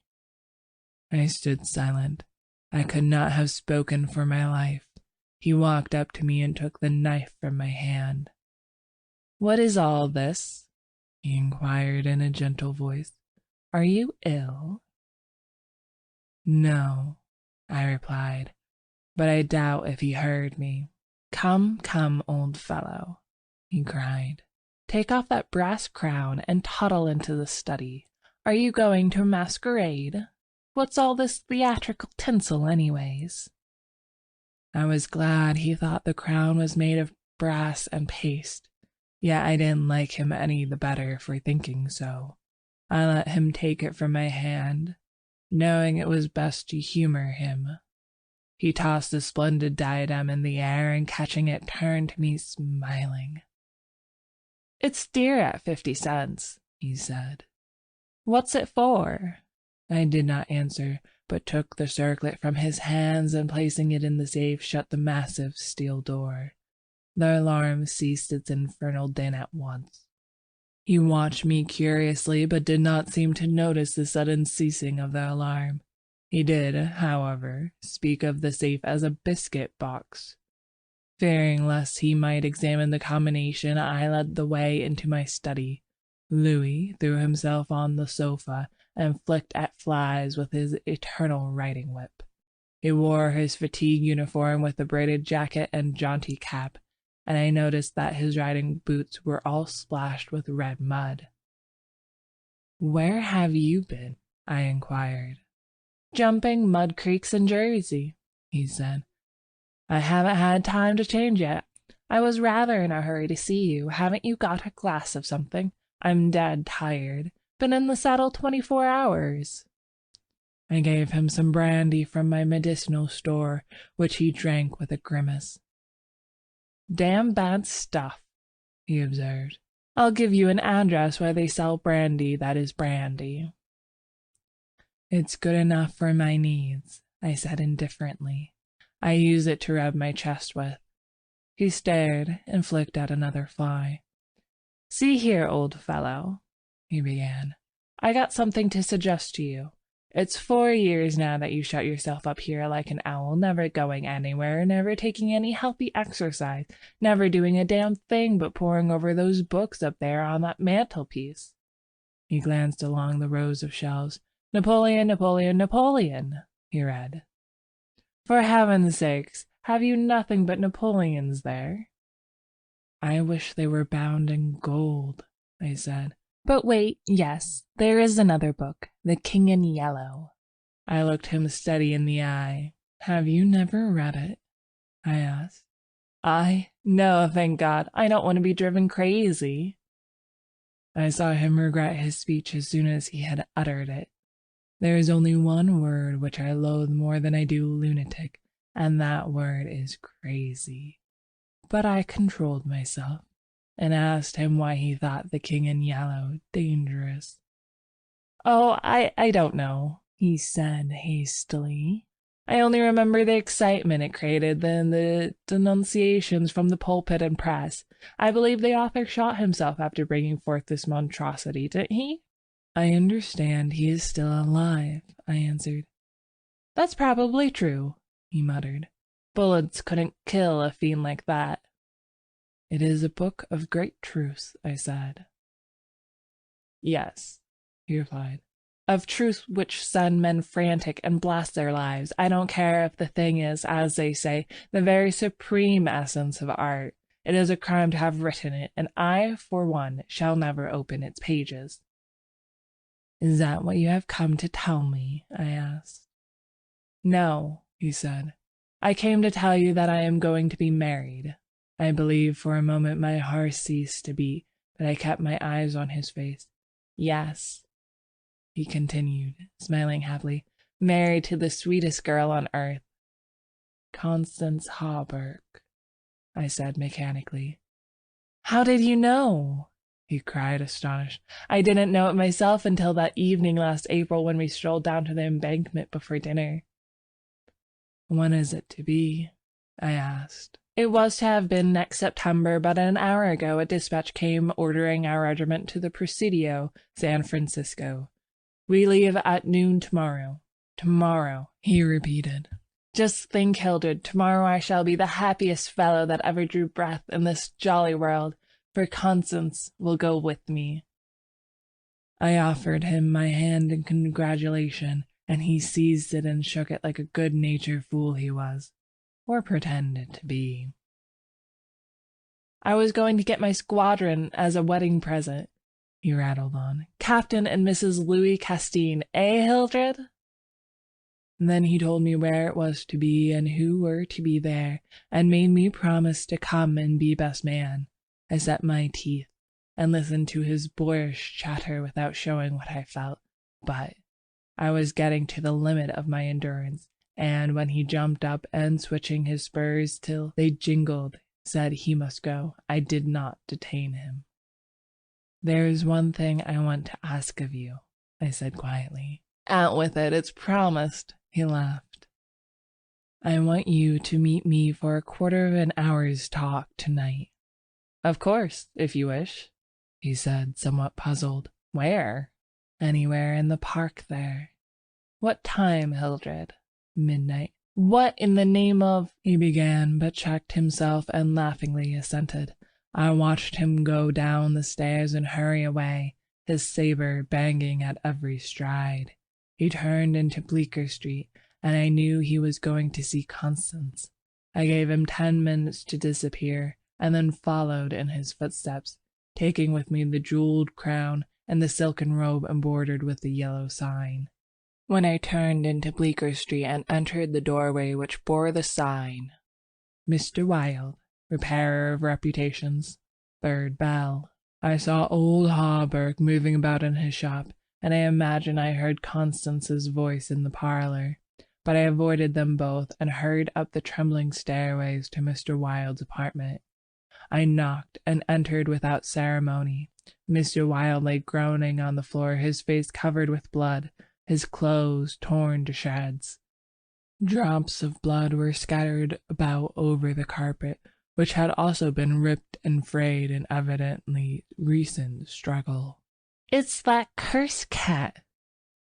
I stood silent. I could not have spoken for my life. He walked up to me and took the knife from my hand. "What is all this?" he inquired in a gentle voice. "Are you ill?" "No," I replied, but I doubt if he heard me. "Come, come, old fellow," he cried. "Take off that brass crown and toddle into the study. Are you going to a masquerade? What's all this theatrical tinsel, anyways?" I was glad he thought the crown was made of brass and paste, yet I didn't like him any the better for thinking so. I let him take it from my hand, knowing it was best to humor him. He tossed the splendid diadem in the air and catching it turned to me smiling. "It's dear at 50 cents, he said. "What's it for?" I did not answer, but took the circlet from his hands and placing it in the safe shut the massive steel door. The alarm ceased its infernal din at once. He watched me curiously but did not seem to notice the sudden ceasing of the alarm. He did, however, speak of the safe as a biscuit box. Fearing lest he might examine the combination, I led the way into my study. Louis threw himself on the sofa and flicked at flies with his eternal riding whip. He wore his fatigue uniform with a braided jacket and jaunty cap, and I noticed that his riding boots were all splashed with red mud. "Where have you been?" I inquired. "Jumping mud creeks in Jersey," he said. "I haven't had time to change yet. I was rather in a hurry to see you. Haven't you got a glass of something? I'm dead tired. Been in the saddle 24 hours. I gave him some brandy from my medicinal store, which he drank with a grimace. Damn bad stuff, he observed. I'll give you an address where they sell brandy that is brandy. It's good enough for my needs, I said indifferently. I use it to rub my chest with. He stared and flicked at another fly. See here, old fellow, he began. I got something to suggest to you. It's 4 years now that you shut yourself up here like an owl, never going anywhere, never taking any healthy exercise, never doing a damn thing but poring over those books up there on that mantelpiece. He glanced along the rows of shelves. Napoleon, Napoleon, Napoleon, he read. For heaven's sakes, have you nothing but Napoleons there? I wish they were bound in gold, I said. But wait, yes, there is another book, The King in Yellow. I looked him steady in the eye. Have you never read it? I asked. No, thank God. I don't want to be driven crazy. I saw him regret his speech as soon as he had uttered it. There is only one word which I loathe more than I do lunatic, and that word is crazy. But I controlled myself and asked him why he thought The King in Yellow dangerous. Oh, I don't know, he said hastily. I only remember the excitement it created, then the denunciations from the pulpit and press. I believe the author shot himself after bringing forth this monstrosity, didn't he? I understand he is still alive, I answered. That's probably true, he muttered. Bullets couldn't kill a fiend like that. It is a book of great truth, I said. Yes, he replied. Of truths which send men frantic and blast their lives. I don't care if the thing is, as they say, the very supreme essence of art. It is a crime to have written it, and I, for one, shall never open its pages. Is that what you have come to tell me? I asked. No, he said. I came to tell you that I am going to be married. I believe for a moment my heart ceased to beat, but I kept my eyes on his face. Yes, he continued, smiling happily, married to the sweetest girl on earth. Constance Hawberk, I said mechanically. How did you know? He cried, astonished. I didn't know it myself until that evening last April when we strolled down to the embankment before dinner. When is it to be? I asked. It was to have been next September, but an hour ago a dispatch came ordering our regiment to the Presidio, San Francisco. We leave at noon tomorrow. Tomorrow, he repeated. Just think, Hildred, tomorrow I shall be the happiest fellow that ever drew breath in this jolly world, for Constance will go with me. I offered him my hand in congratulation, and he seized it and shook it like a good-natured fool he was, or pretended to be. I was going to get my squadron as a wedding present, he rattled on. Captain and Mrs. Louis Castine, eh, Hildred? And then he told me where it was to be and who were to be there, and made me promise to come and be best man. I set my teeth and listened to his boyish chatter without showing what I felt, but I was getting to the limit of my endurance, and when he jumped up and, switching his spurs till they jingled, said he must go, I did not detain him. There is one thing I want to ask of you, I said quietly. Out with it, it's promised, he laughed. I want you to meet me for a quarter of an hour's talk tonight. Of course, if you wish, he said, somewhat puzzled. Where? Anywhere in the park there. What time, Hildred? Midnight. What in the name of... he began, but checked himself and laughingly assented. I watched him go down the stairs and hurry away, his saber banging at every stride. He turned into Bleecker Street, and I knew he was going to see Constance. I gave him 10 minutes to disappear, and then followed in his footsteps, taking with me the jeweled crown and the silken robe embroidered with the yellow sign. When I turned into Bleecker Street and entered the doorway which bore the sign, Mr. Wilde, repairer of reputations, third bell, I saw old Hawberk moving about in his shop, and I imagine I heard Constance's voice in the parlor. But I avoided them both and hurried up the trembling stairways to Mr. Wilde's apartment. I knocked and entered without ceremony. Mr. Wilde lay groaning on the floor, his face covered with blood, his clothes torn to shreds. Drops of blood were scattered about over the carpet, which had also been ripped and frayed in evidently recent struggle. "It's that cursed cat,"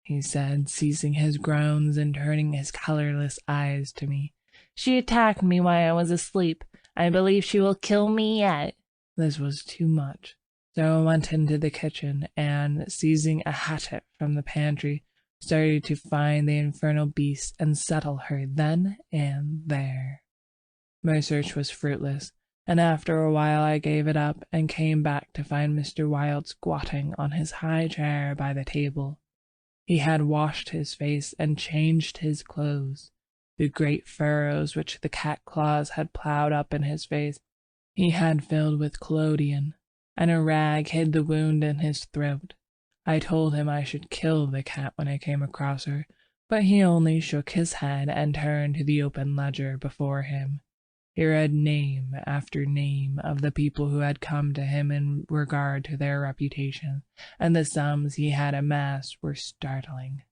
he said, ceasing his groans and turning his colorless eyes to me. "She attacked me while I was asleep. I believe she will kill me yet." This was too much, so I went into the kitchen and, seizing a hatchet from the pantry, started to find the infernal beast and settle her then and there. My search was fruitless, and after a while I gave it up and came back to find Mr. Wilde squatting on his high chair by the table. He had washed his face and changed his clothes. The great furrows which the cat claws had ploughed up in his face he had filled with collodion, and a rag hid the wound in his throat. I told him I should kill the cat when I came across her, but he only shook his head and turned to the open ledger before him. He read name after name of the people who had come to him in regard to their reputation, and the sums he had amassed were startling.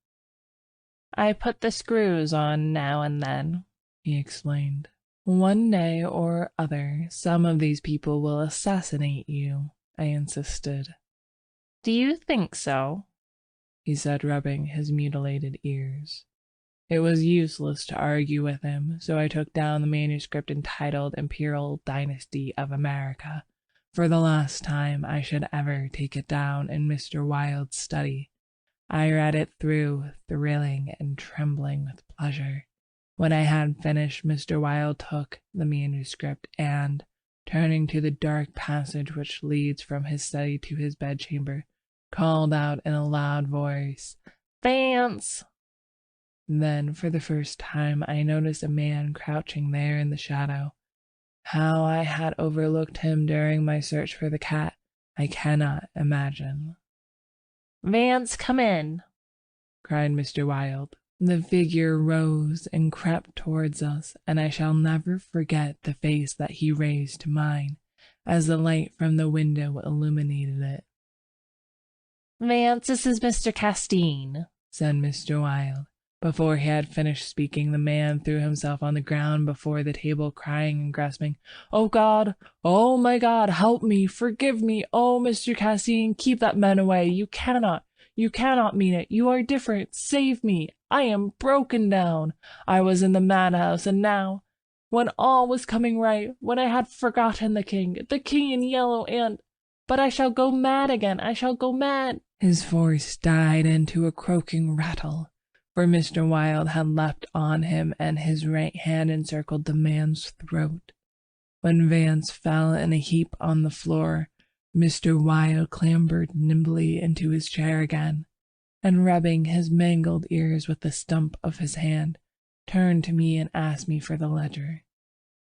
"I put the screws on now and then," he explained. "One day or other some of these people will assassinate you," I insisted. "Do you think so?" he said, rubbing his mutilated ears. It was useless to argue with him, so I took down the manuscript entitled Imperial Dynasty of America. For the last time I should ever take it down in Mr. Wilde's study. I read it through, thrilling and trembling with pleasure. When I had finished, Mr. Wilde took the manuscript and, turning to the dark passage which leads from his study to his bedchamber, called out in a loud voice, "Vance!" Then, for the first time, I noticed a man crouching there in the shadow. How I had overlooked him during my search for the cat, I cannot imagine. "Vance, come in!" cried Mr. Wilde. The figure rose and crept towards us, and I shall never forget the face that he raised to mine, as the light from the window illuminated it. "Vance, this is Mr. Castine," said Mr. Wilde. Before he had finished speaking, the man threw himself on the ground before the table, crying and grasping, "Oh God! Oh my God! Help me! Forgive me! Oh, Mr. Castine, keep that man away! You cannot mean it! You are different! Save me! I am broken down! I was in the madhouse, and now, when all was coming right, when I had forgotten the king in yellow, but I shall go mad again! I shall go mad!" His voice died into a croaking rattle, for Mr. Wilde had leapt on him and his right hand encircled the man's throat. When Vance fell in a heap on the floor, Mr. Wilde clambered nimbly into his chair again, and rubbing his mangled ears with the stump of his hand, turned to me and asked me for the ledger.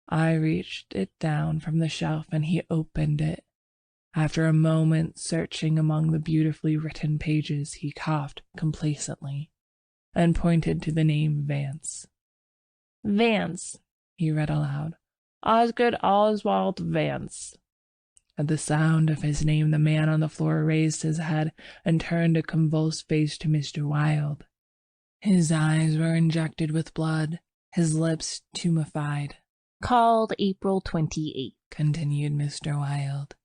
I reached it down from the shelf and he opened it. After a moment searching among the beautifully written pages, he coughed complacently and pointed to the name Vance. "Vance," he read aloud. "Osgood Oswald Vance." At the sound of his name, the man on the floor raised his head and turned a convulsed face to Mr. Wilde. His eyes were injected with blood, his lips tumefied. "Called April 28th," continued Mr. Wilde.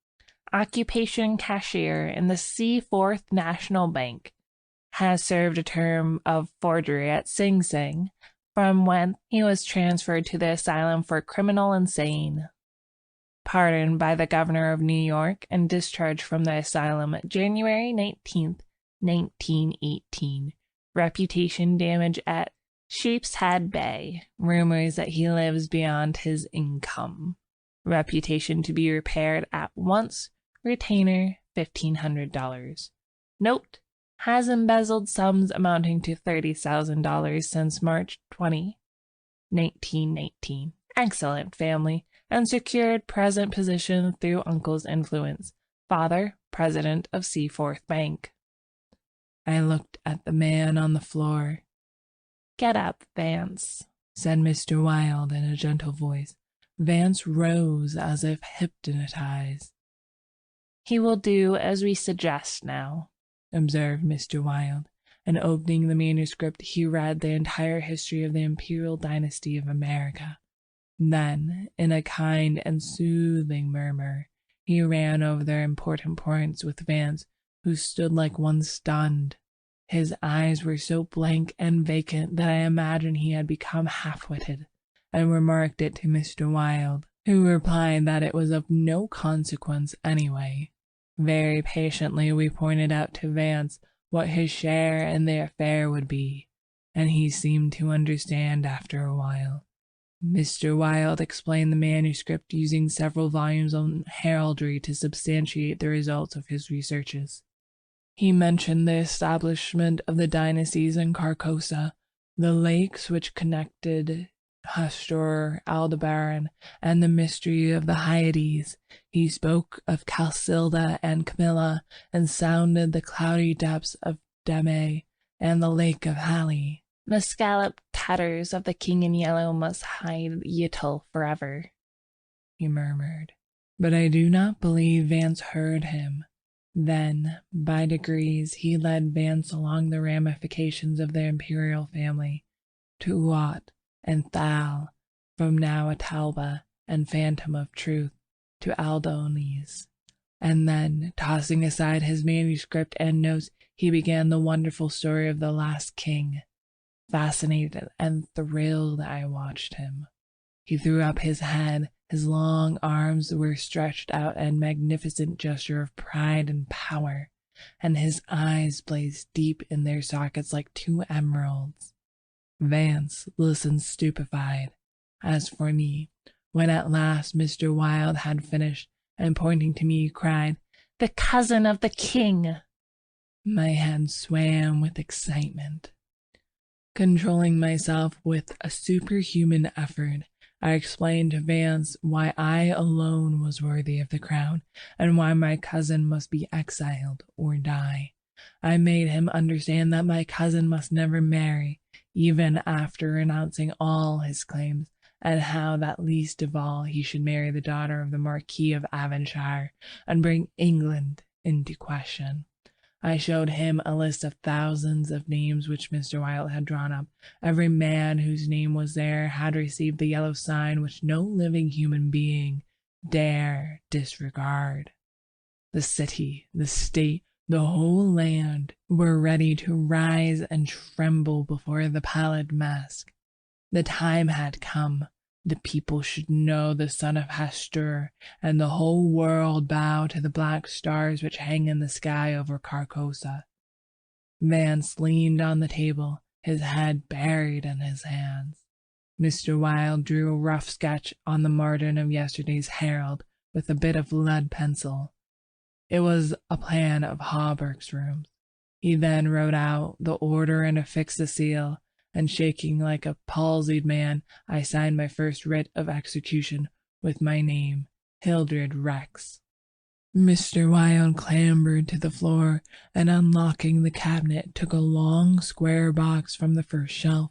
"Occupation cashier in the Seaforth National Bank. Has served a term of forgery at Sing Sing, from whence he was transferred to the asylum for criminal insane. Pardoned by the governor of New York and discharged from the asylum January 19th, 1918. Reputation damage at Sheepshead Bay. Rumors that he lives beyond his income. Reputation to be repaired at once. Retainer $1,500. Note: has embezzled sums amounting to $30,000 since March 20, 1919. Excellent family, and secured present position through uncle's influence. Father, president of Seaforth Bank. I looked at the man on the floor. Get up, Vance, said Mr. Wilde in a gentle voice. Vance rose as if hypnotized. He will do as we suggest now, observed Mr. Wilde, and opening the manuscript, he read the entire history of the imperial dynasty of America. Then, in a kind and soothing murmur, he ran over their important points with Vance, who stood like one stunned. His eyes were so blank and vacant that I imagined he had become half-witted, and remarked it to Mr. Wilde, who replied that it was of no consequence anyway. Very patiently we pointed out to Vance what his share in the affair would be, and he seemed to understand after a while. Mr. Wilde explained the manuscript using several volumes on heraldry to substantiate the results of his researches. He mentioned the establishment of the dynasties in Carcosa, the lakes which connected Hastur, Aldebaran, and the mystery of the Hyades. He spoke of Calcilda and Camilla, and sounded the cloudy depths of Deme and the lake of Hali. The scalloped tatters of the king in yellow must hide Yttel forever, he murmured. But I do not believe Vance heard him. Then, by degrees, he led Vance along the ramifications of the imperial family, to Uat and Thal, from now Atalba and Phantom of Truth, to Aldones. And then, tossing aside his manuscript and notes, he began the wonderful story of the last king. Fascinated and thrilled, I watched him. He threw up his head. His long arms were stretched out in magnificent gesture of pride and power, and his eyes blazed deep in their sockets like two emeralds. Vance listened stupefied. As for me, when at last Mr. Wilde had finished, and pointing to me, cried, "The cousin of the king!" my head swam with excitement. Controlling myself with a superhuman effort, I explained to Vance why I alone was worthy of the crown, and why my cousin must be exiled or die. I made him understand that my cousin must never marry, even after renouncing all his claims, and how that least of all he should marry the daughter of the Marquis of Avonshire, and bring England into question. I showed him a list of thousands of names which Mr. Wilde had drawn up. Every man whose name was there had received the yellow sign which no living human being dare disregard. The city, the state, the whole land were ready to rise and tremble before the pallid mask. The time had come. The people should know the son of Hastur, and the whole world bow to the black stars which hang in the sky over Carcosa. Vance leaned on the table, his head buried in his hands. Mr. Wilde drew a rough sketch on the margin of yesterday's Herald with a bit of lead pencil. It was a plan of Hawberk's rooms. He then wrote out the order and affixed the seal, and shaking like a palsied man, I signed my first writ of execution with my name, Hildred Rex. Mr. Wilde clambered to the floor, and unlocking the cabinet, took a long square box from the first shelf.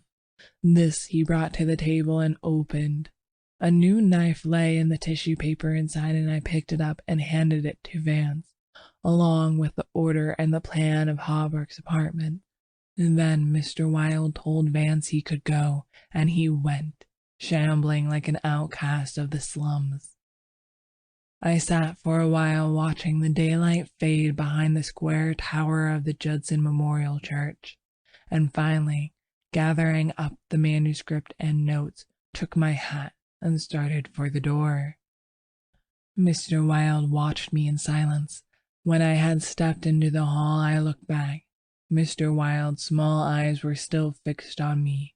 This he brought to the table and opened. A new knife lay in the tissue paper inside, and I picked it up and handed it to Vance, along with the order and the plan of Hawberk's apartment. And then Mr. Wilde told Vance he could go, and he went, shambling like an outcast of the slums. I sat for a while watching the daylight fade behind the square tower of the Judson Memorial Church, and finally, gathering up the manuscript and notes, took my hat and started for the door. Mr. Wilde watched me in silence. When I had stepped into the hall, I looked back. Mr. Wilde's small eyes were still fixed on me.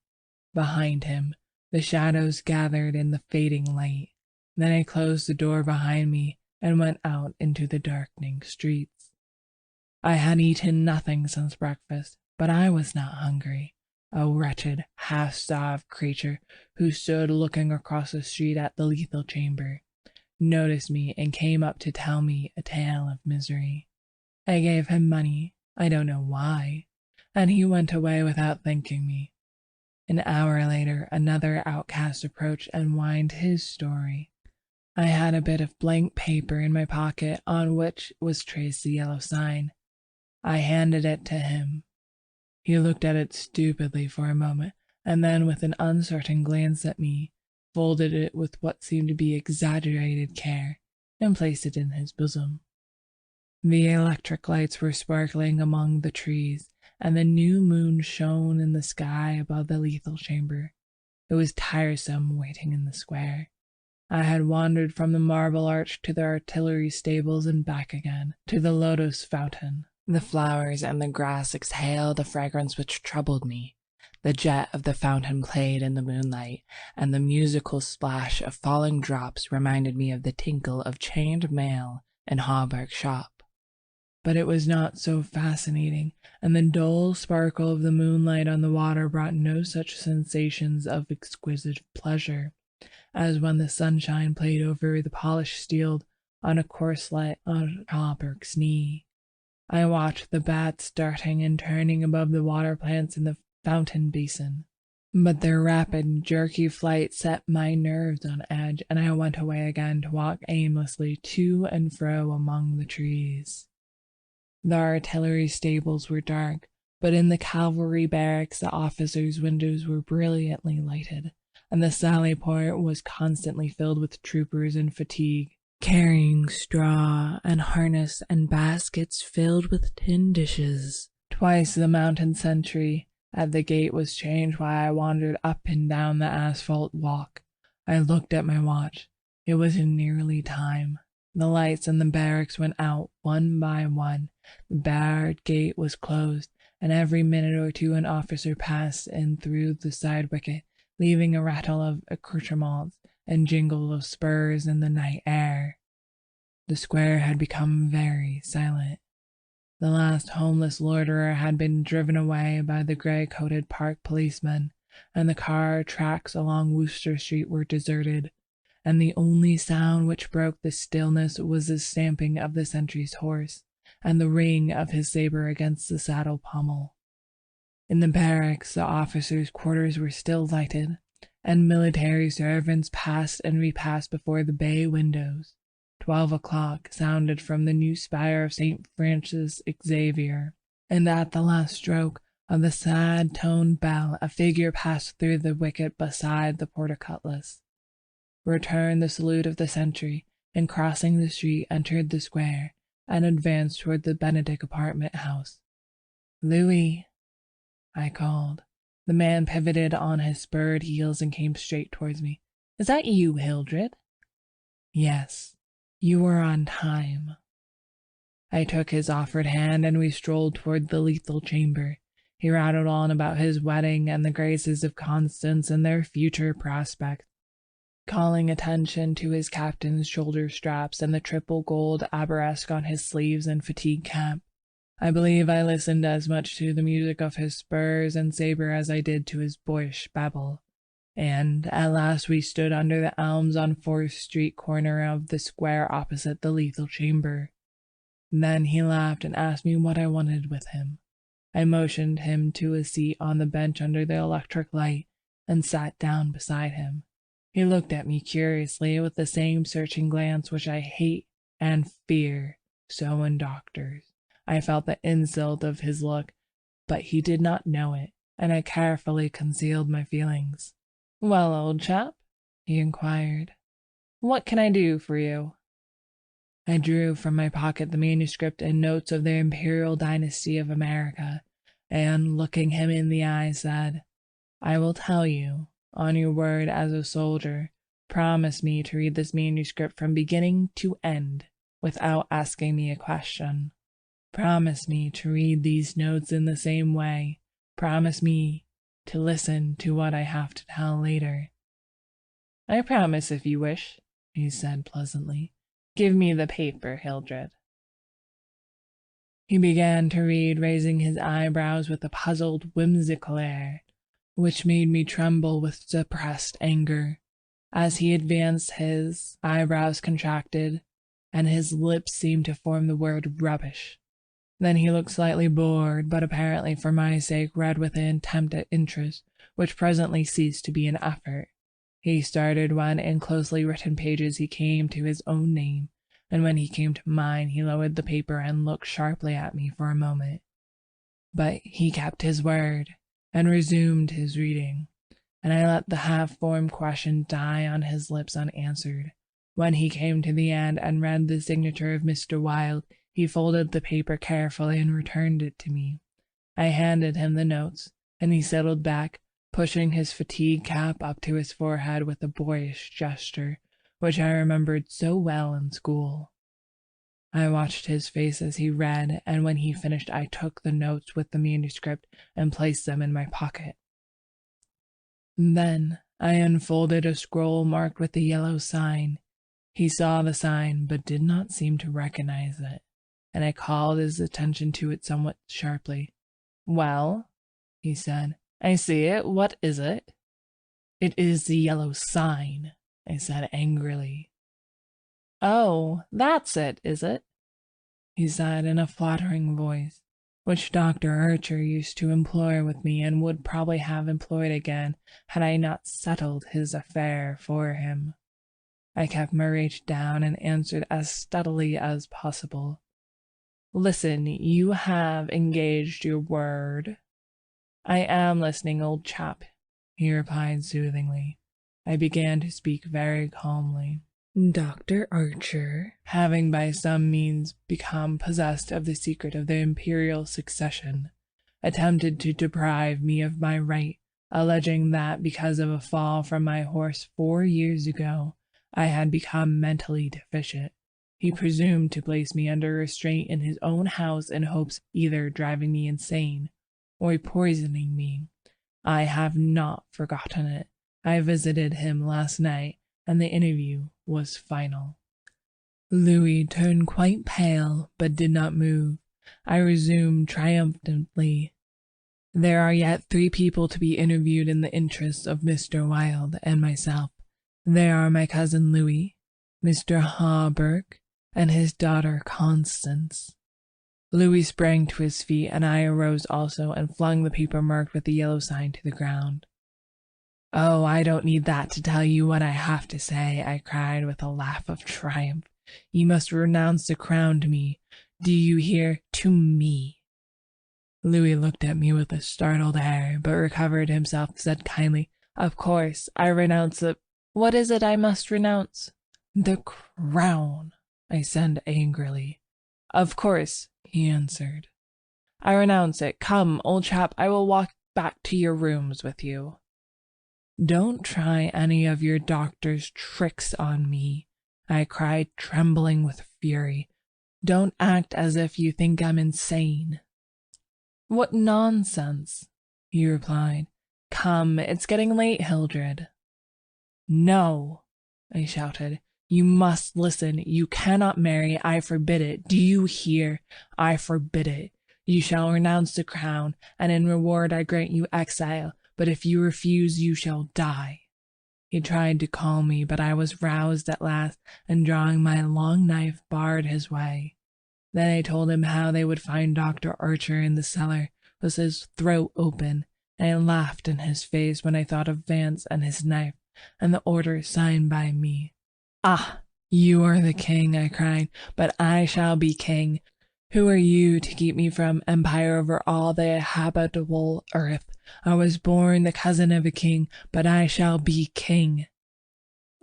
Behind him, the shadows gathered in the fading light. Then I closed the door behind me and went out into the darkening streets. I had eaten nothing since breakfast, but I was not hungry. A wretched, half-starved creature who stood looking across the street at the lethal chamber. noticed me and came up to tell me a tale of misery. I gave him money, I don't know why, and he went away without thanking me. An hour later, another outcast approached and whined his story. I had a bit of blank paper in my pocket on which was traced the yellow sign. I handed it to him. He looked at it stupidly for a moment, and then with an uncertain glance at me, folded it with what seemed to be exaggerated care, and placed it in his bosom. The electric lights were sparkling among the trees, and the new moon shone in the sky above the lethal chamber. It was tiresome waiting in the square. I had wandered from the Marble Arch to the artillery stables and back again, to the lotus fountain. The flowers and the grass exhaled a fragrance which troubled me. The jet of the fountain played in the moonlight, and the musical splash of falling drops reminded me of the tinkle of chained mail in Hawberk's shop. But it was not so fascinating, and the dull sparkle of the moonlight on the water brought no such sensations of exquisite pleasure as when the sunshine played over the polished steel on a corselet on Hawberk's knee. I watched the bats darting and turning above the water plants in the fountain basin, but their rapid, jerky flight set my nerves on edge, and I went away again to walk aimlessly to and fro among the trees. The artillery stables were dark, but in the cavalry barracks the officers' windows were brilliantly lighted, and the sally port was constantly filled with troopers in fatigue, carrying straw and harness and baskets filled with tin dishes. Twice the mounted sentry at the gate was changed while I wandered up and down the asphalt walk. I looked at my watch. It was nearly time. The lights in the barracks went out one by one. The barred gate was closed, and every minute or two an officer passed in through the side wicket, leaving a rattle of accoutrements and jingle of spurs in the night air. The square had become very silent. The last homeless loiterer had been driven away by the grey-coated park policeman, and the car tracks along Wooster Street were deserted, and the only sound which broke the stillness was the stamping of the sentry's horse, and the ring of his saber against the saddle pommel. In the barracks, the officers' quarters were still lighted, and military servants passed and repassed before the bay windows. 12 o'clock sounded from the new spire of St. Francis Xavier, and at the last stroke of the sad-toned bell a figure passed through the wicket beside the portcullis, returned the salute of the sentry, and crossing the street entered the square, and advanced toward the Benedict apartment house. "Louis," I called. The man pivoted on his spurred heels and came straight towards me. "Is that you, Hildred?" "Yes. You were on time." I took his offered hand, and we strolled toward the lethal chamber. He rattled on about his wedding and the graces of Constance and their future prospects, calling attention to his captain's shoulder straps and the triple gold arabesque on his sleeves and fatigue cap. I believe I listened as much to the music of his spurs and saber as I did to his boyish babble. And at last we stood under the elms on 4th Street corner of the square opposite the lethal chamber. Then he laughed and asked me what I wanted with him. I motioned him to a seat on the bench under the electric light and sat down beside him. He looked at me curiously with the same searching glance which I hate and fear so in doctors. I felt the insult of his look, but he did not know it, and I carefully concealed my feelings. "Well, old chap," he inquired, "what can I do for you?" I drew from my pocket the manuscript and notes of the Imperial Dynasty of America, and, looking him in the eye, said, "I will tell you, on your word as a soldier, promise me to read this manuscript from beginning to end without asking me a question. Promise me to read these notes in the same way. Promise me to listen to what I have to tell later." "I promise if you wish," he said pleasantly. "Give me the paper, Hildred." He began to read, raising his eyebrows with a puzzled, whimsical air, which made me tremble with suppressed anger. As he advanced, his eyebrows contracted, and his lips seemed to form the word rubbish. Then he looked slightly bored, but apparently for my sake read with an attempt at interest, which presently ceased to be an effort. He started when in closely written pages he came to his own name, and when he came to mine he lowered the paper and looked sharply at me for a moment. But he kept his word, and resumed his reading, and I let the half-formed question die on his lips unanswered. When he came to the end and read the signature of Mr. Wilde, he folded the paper carefully and returned it to me. I handed him the notes, and he settled back, pushing his fatigue cap up to his forehead with a boyish gesture, which I remembered so well in school. I watched his face as he read, and when he finished I took the notes with the manuscript and placed them in my pocket. Then I unfolded a scroll marked with the yellow sign. He saw the sign, but did not seem to recognize it, and I called his attention to it somewhat sharply. "Well," he said, "I see it. What is it?" "It is the yellow sign," I said angrily. "Oh, that's it, is it?" he said in a flattering voice, which Dr. Archer used to employ with me and would probably have employed again had I not settled his affair for him. I kept my rage down and answered as steadily as possible. "Listen, you have engaged your word." "I am listening, old chap," he replied soothingly. I began to speak very calmly. "Dr. Archer, having by some means become possessed of the secret of the imperial succession, attempted to deprive me of my right, alleging that because of a fall from my horse 4 years ago, I had become mentally deficient. He presumed to place me under restraint in his own house in hopes of either driving me insane or poisoning me. I have not forgotten it. I visited him last night, and the interview was final." Louis turned quite pale, but did not move. I resumed triumphantly. "There are yet 3 people to be interviewed in the interests of Mr. Wilde and myself. They are my cousin Louis, Mr. Hawberk, and his daughter Constance." Louis sprang to his feet, and I arose also and flung the paper marked with the yellow sign to the ground. "Oh, I don't need that to tell you what I have to say," I cried with a laugh of triumph. "You must renounce the crown to me. Do you hear? To me." Louis looked at me with a startled air, but recovered himself, said kindly, "Of course, I renounce it. What is it I must renounce?" "The crown," I said angrily. "Of course," he answered. "I renounce it. Come, old chap, I will walk back to your rooms with you." "Don't try any of your doctor's tricks on me," I cried, trembling with fury. "Don't act as if you think I'm insane." "What nonsense," he replied. "Come, it's getting late, Hildred." "No," I shouted. "You must listen. You cannot marry. I forbid it. Do you hear? I forbid it. You shall renounce the crown, and in reward I grant you exile, but if you refuse, you shall die." He tried to calm me, but I was roused at last, and drawing my long knife, barred his way. Then I told him how they would find Dr. Archer in the cellar, with his throat open, and I laughed in his face when I thought of Vance and his knife, and the order signed by me. "Ah, you are the king," I cried, "but I shall be king. Who are you to keep me from empire over all the habitable earth? I was born the cousin of a king, but I shall be king."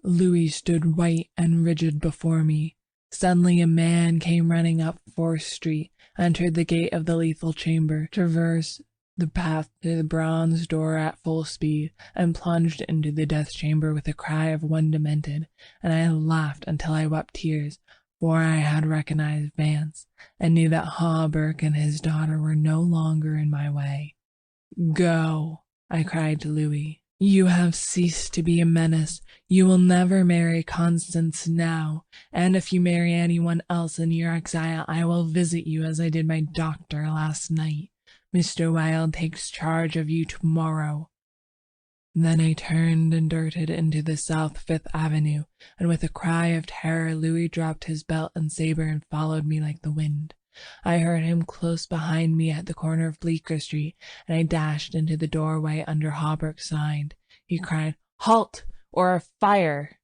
Louis stood white and rigid before me. Suddenly a man came running up 4th Street, entered the gate of the lethal chamber, traversed the path to the bronze door at full speed, and plunged into the death chamber with a cry of one demented, and I laughed until I wept tears, for I had recognized Vance, and knew that Hawberk and his daughter were no longer in my way. "Go," I cried to Louis. "You have ceased to be a menace. You will never marry Constance now, and if you marry anyone else in your exile, I will visit you as I did my doctor last night. Mr. Wilde takes charge of you tomorrow." Then I turned and darted into the South Fifth Avenue, and with a cry of terror, Louis dropped his belt and saber and followed me like the wind. I heard him close behind me at the corner of Bleecker Street, and I dashed into the doorway under Hawberk's sign. He cried, "Halt, or fire!"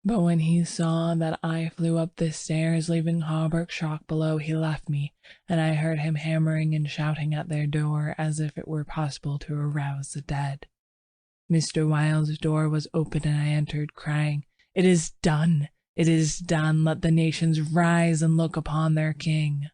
But when he saw that I flew up the stairs, leaving Hawberk shocked below, he left me, and I heard him hammering and shouting at their door as if it were possible to arouse the dead. Mr. Wilde's door was open, and I entered, crying, "It is done! It is done! Let the nations rise and look upon their king!"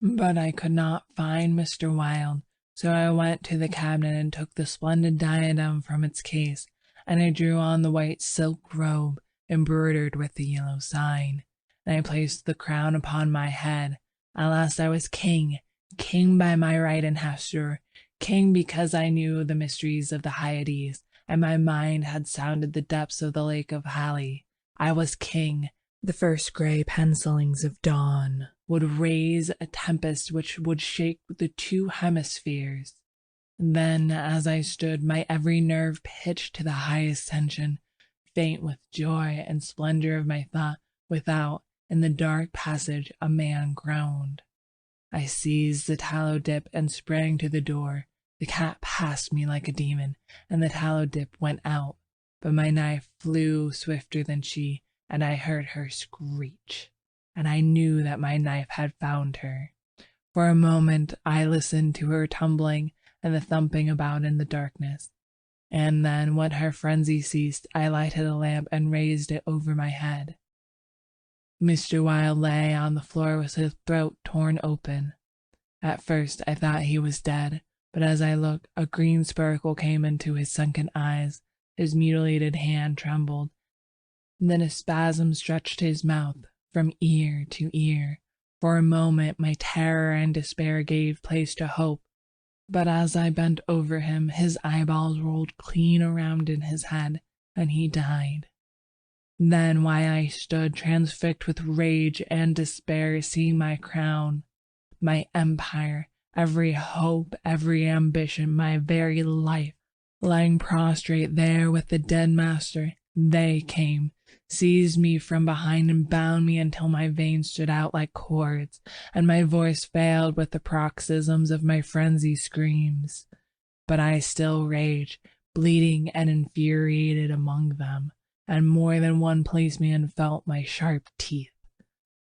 But I could not find Mr. Wilde, so I went to the cabinet and took the splendid diadem from its case, and I drew on the white silk robe embroidered with the yellow sign, and I placed the crown upon my head. At last I was king, king by my right and Hestur, king because I knew the mysteries of the Hyades, and my mind had sounded the depths of the lake of Hali. I was king. The first gray pencilings of dawn would raise a tempest which would shake the two hemispheres. Then, as I stood, my every nerve pitched to the highest tension, faint with joy and splendor of my thought, without, in the dark passage, a man groaned. I seized the tallow dip and sprang to the door. The cat passed me like a demon, and the tallow dip went out, but my knife flew swifter than she, and I heard her screech, and I knew that my knife had found her. For a moment I listened to her tumbling and the thumping about in the darkness, and then, when her frenzy ceased, I lighted a lamp and raised it over my head. Mr. Wilde lay on the floor with his throat torn open. At first I thought he was dead, but as I looked, a green sparkle came into his sunken eyes, his mutilated hand trembled, and then a spasm stretched his mouth from ear to ear. For a moment my terror and despair gave place to hope, but as I bent over him, his eyeballs rolled clean around in his head, and he died. Then, while I stood transfixed with rage and despair, seeing my crown, my empire, every hope, every ambition, my very life, lying prostrate there with the dead master, they came, seized me from behind and bound me until my veins stood out like cords, and my voice failed with the paroxysms of my frenzied screams. But I still raged, bleeding and infuriated among them, and more than one policeman felt my sharp teeth.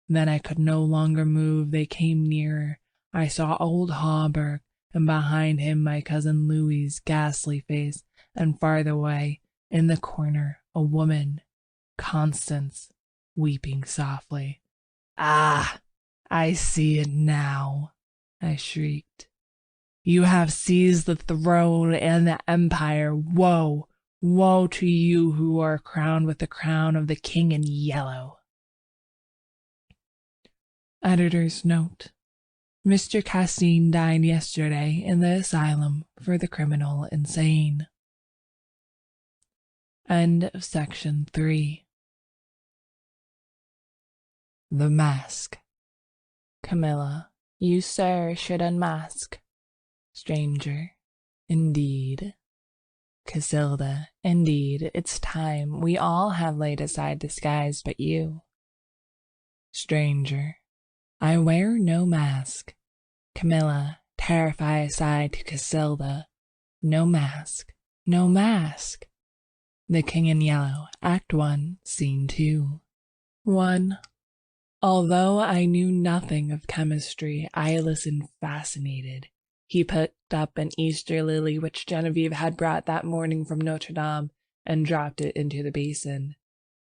Then I could no longer move. They came nearer. I saw old Hawberk, and behind him my cousin Louis's ghastly face, and farther away, in the corner, a woman, Constance, weeping softly. "Ah, I see it now," I shrieked. "You have seized the throne and the empire. Woe, woe to you who are crowned with the crown of the king in yellow." Editor's note: Mr. Castine died yesterday in the asylum for the criminal insane. End of section 3. The Mask. Camilla: "You, sir, should unmask." Stranger: "Indeed." Casilda: "Indeed, it's time. We all have laid aside disguise but you." Stranger: "I wear no mask." Camilla, terrified aside to Casilda: "No mask, no mask." The King in Yellow, Act 1, Scene 2. 1. Although I knew nothing of chemistry, I listened fascinated. He picked up an Easter lily which Genevieve had brought that morning from Notre Dame and dropped it into the basin.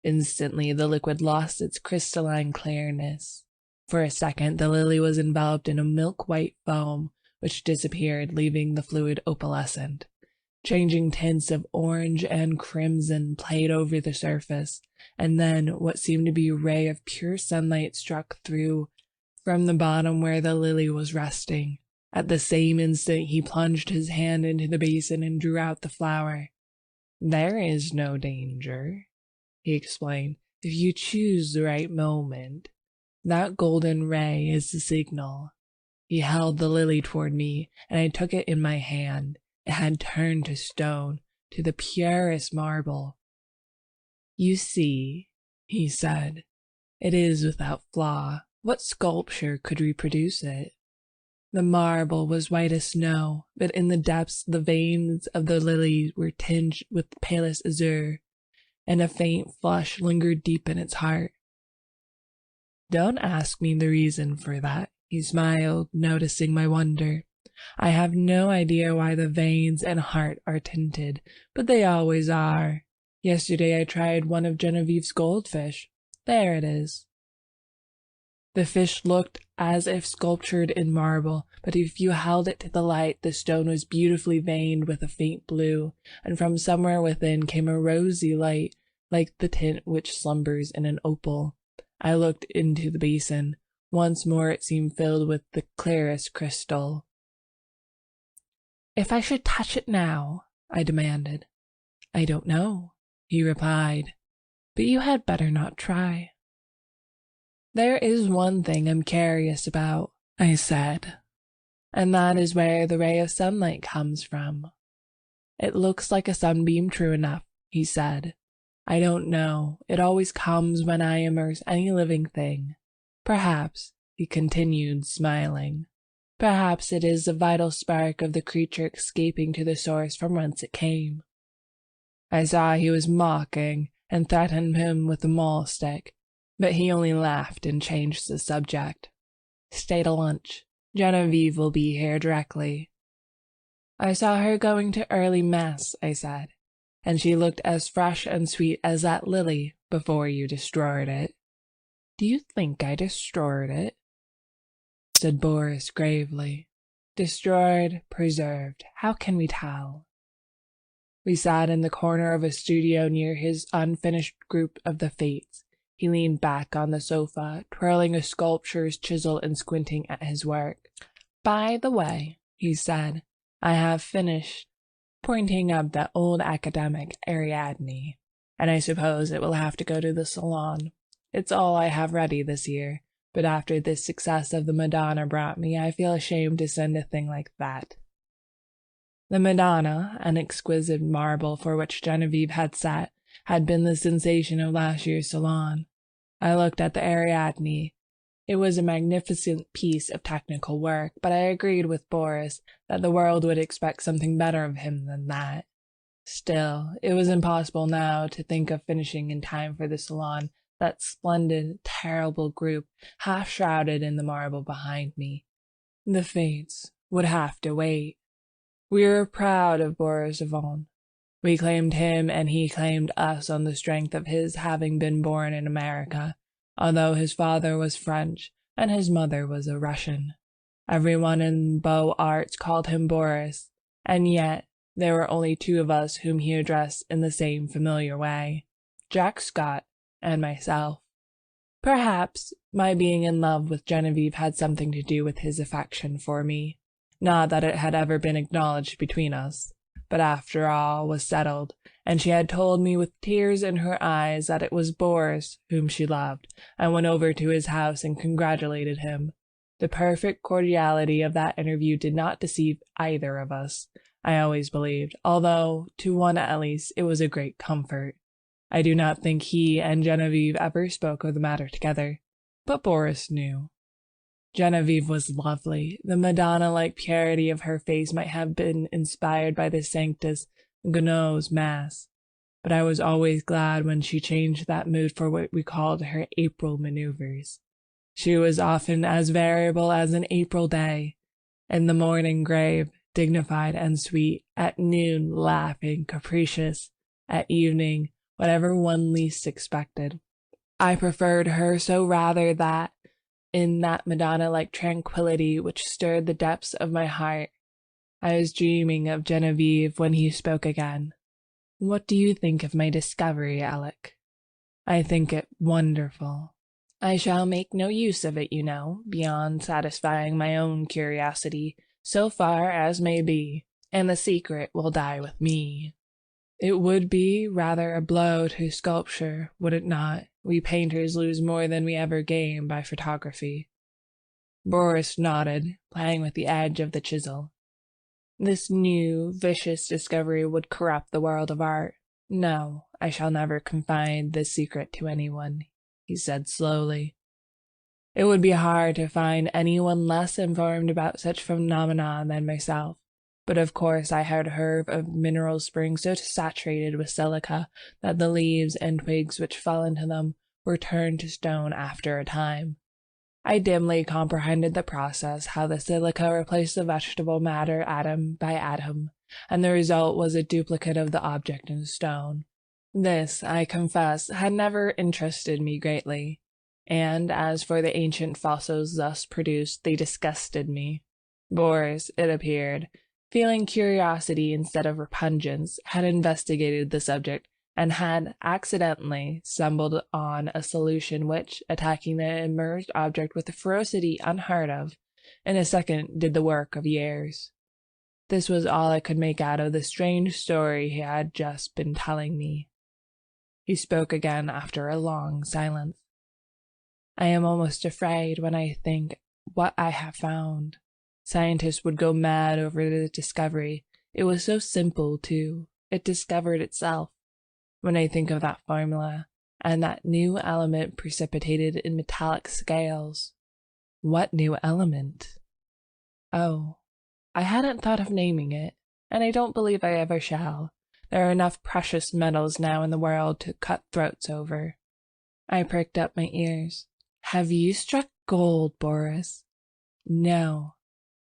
Instantly the liquid lost its crystalline clearness. For a second the lily was enveloped in a milk-white foam which disappeared, leaving the fluid opalescent. Changing tints of orange and crimson played over the surface, and then what seemed to be a ray of pure sunlight struck through from the bottom where the lily was resting. At the same instant he plunged his hand into the basin and drew out the flower. "There is no danger," he explained, "if you choose the right moment. That golden ray is the signal." He held the lily toward me, and I took it in my hand. It had turned to stone, to the purest marble. "You see," he said, "it is without flaw. What sculpture could reproduce it?" The marble was white as snow, but in the depths the veins of the lilies were tinged with palest azure, and a faint flush lingered deep in its heart. "Don't ask me the reason for that," he smiled, noticing my wonder. "I have no idea why the veins and heart are tinted, but they always are. Yesterday I tried one of Genevieve's goldfish. There it is." The fish looked as if sculptured in marble, but if you held it to the light, the stone was beautifully veined with a faint blue, and from somewhere within came a rosy light, like the tint which slumbers in an opal. I looked into the basin. Once more it seemed filled with the clearest crystal. "If I should touch it now?" I demanded. "I don't know," he replied, "but you had better not try." "There is one thing I'm curious about," I said, "and that is where the ray of sunlight comes from." "It looks like a sunbeam, true enough," he said. "I don't know. It always comes when I immerse any living thing. Perhaps," he continued, smiling, "perhaps it is the vital spark of the creature escaping to the source from whence it came." I saw he was mocking and threatened him with a maul stick, but he only laughed and changed the subject. "Stay to lunch. Genevieve will be here directly." "I saw her going to early mass," I said, "and she looked as fresh and sweet as that lily before you destroyed it." "Do you think I destroyed it?" said Boris gravely. "Destroyed, preserved, how can we tell?" We sat in the corner of a studio near his unfinished group of the Fates. He leaned back on the sofa, twirling a sculptor's chisel and squinting at his work. "By the way," he said, "I have finished," pointing up that old academic Ariadne, "and I suppose it will have to go to the salon. It's all I have ready this year, but after this success of the Madonna brought me, I feel ashamed to send a thing like that." The Madonna, an exquisite marble for which Genevieve had sat, had been the sensation of last year's salon. I looked at the Ariadne. It was a magnificent piece of technical work, but I agreed with Boris that the world would expect something better of him than that. Still, it was impossible now to think of finishing in time for the salon, that splendid, terrible group, half shrouded in the marble behind me. The Fates would have to wait. We were proud of Boris Yvonne. We claimed him and he claimed us on the strength of his having been born in America, although his father was French and his mother was a Russian. Everyone in Beaux Arts called him Boris, and yet there were only two of us whom he addressed in the same familiar way, Jack Scott and myself. Perhaps my being in love with Genevieve had something to do with his affection for me. Not that it had ever been acknowledged between us, but after all was settled, and she had told me with tears in her eyes that it was Boris whom she loved, I went over to his house and congratulated him. The perfect cordiality of that interview did not deceive either of us, I always believed, although to one at least it was a great comfort. I do not think he and Genevieve ever spoke of the matter together, but Boris knew. Genevieve was lovely. The Madonna-like purity of her face might have been inspired by the Sanctus Gounod's Mass, but I was always glad when she changed that mood for what we called her April maneuvers. She was often as variable as an April day, in the morning grave, dignified and sweet, at noon laughing, capricious, at evening whatever one least expected. I preferred her so rather that, in that Madonna-like tranquillity which stirred the depths of my heart, I was dreaming of Genevieve when he spoke again. "What do you think of my discovery, Alec?" "I think it wonderful. I shall make no use of it, you know, beyond satisfying my own curiosity, so far as may be, and the secret will die with me." "It would be rather a blow to sculpture, would it not? We painters lose more than we ever gain by photography." Boris nodded, playing with the edge of the chisel. This new, vicious discovery would corrupt the world of art. No, I shall never confide this secret to anyone, he said slowly. It would be hard to find anyone less informed about such phenomena than myself. But of course I had heard of mineral springs so saturated with silica that the leaves and twigs which fell into them were turned to stone after a time. I dimly comprehended the process, how the silica replaced the vegetable matter atom by atom, and the result was a duplicate of the object in stone. This, I confess, had never interested me greatly, and as for the ancient fossils thus produced, they disgusted me. Boris, it appeared, feeling curiosity instead of repugnance, had investigated the subject, and had accidentally stumbled on a solution which, attacking the immersed object with a ferocity unheard of, in a second did the work of years. This was all I could make out of the strange story he had just been telling me. He spoke again after a long silence. I am almost afraid when I think what I have found. Scientists would go mad over the discovery. It was so simple, too. It discovered itself. When I think of that formula, and that new element precipitated in metallic scales. What new element? Oh, I hadn't thought of naming it, and I don't believe I ever shall. There are enough precious metals now in the world to cut throats over. I pricked up my ears. Have you struck gold, Boris? No.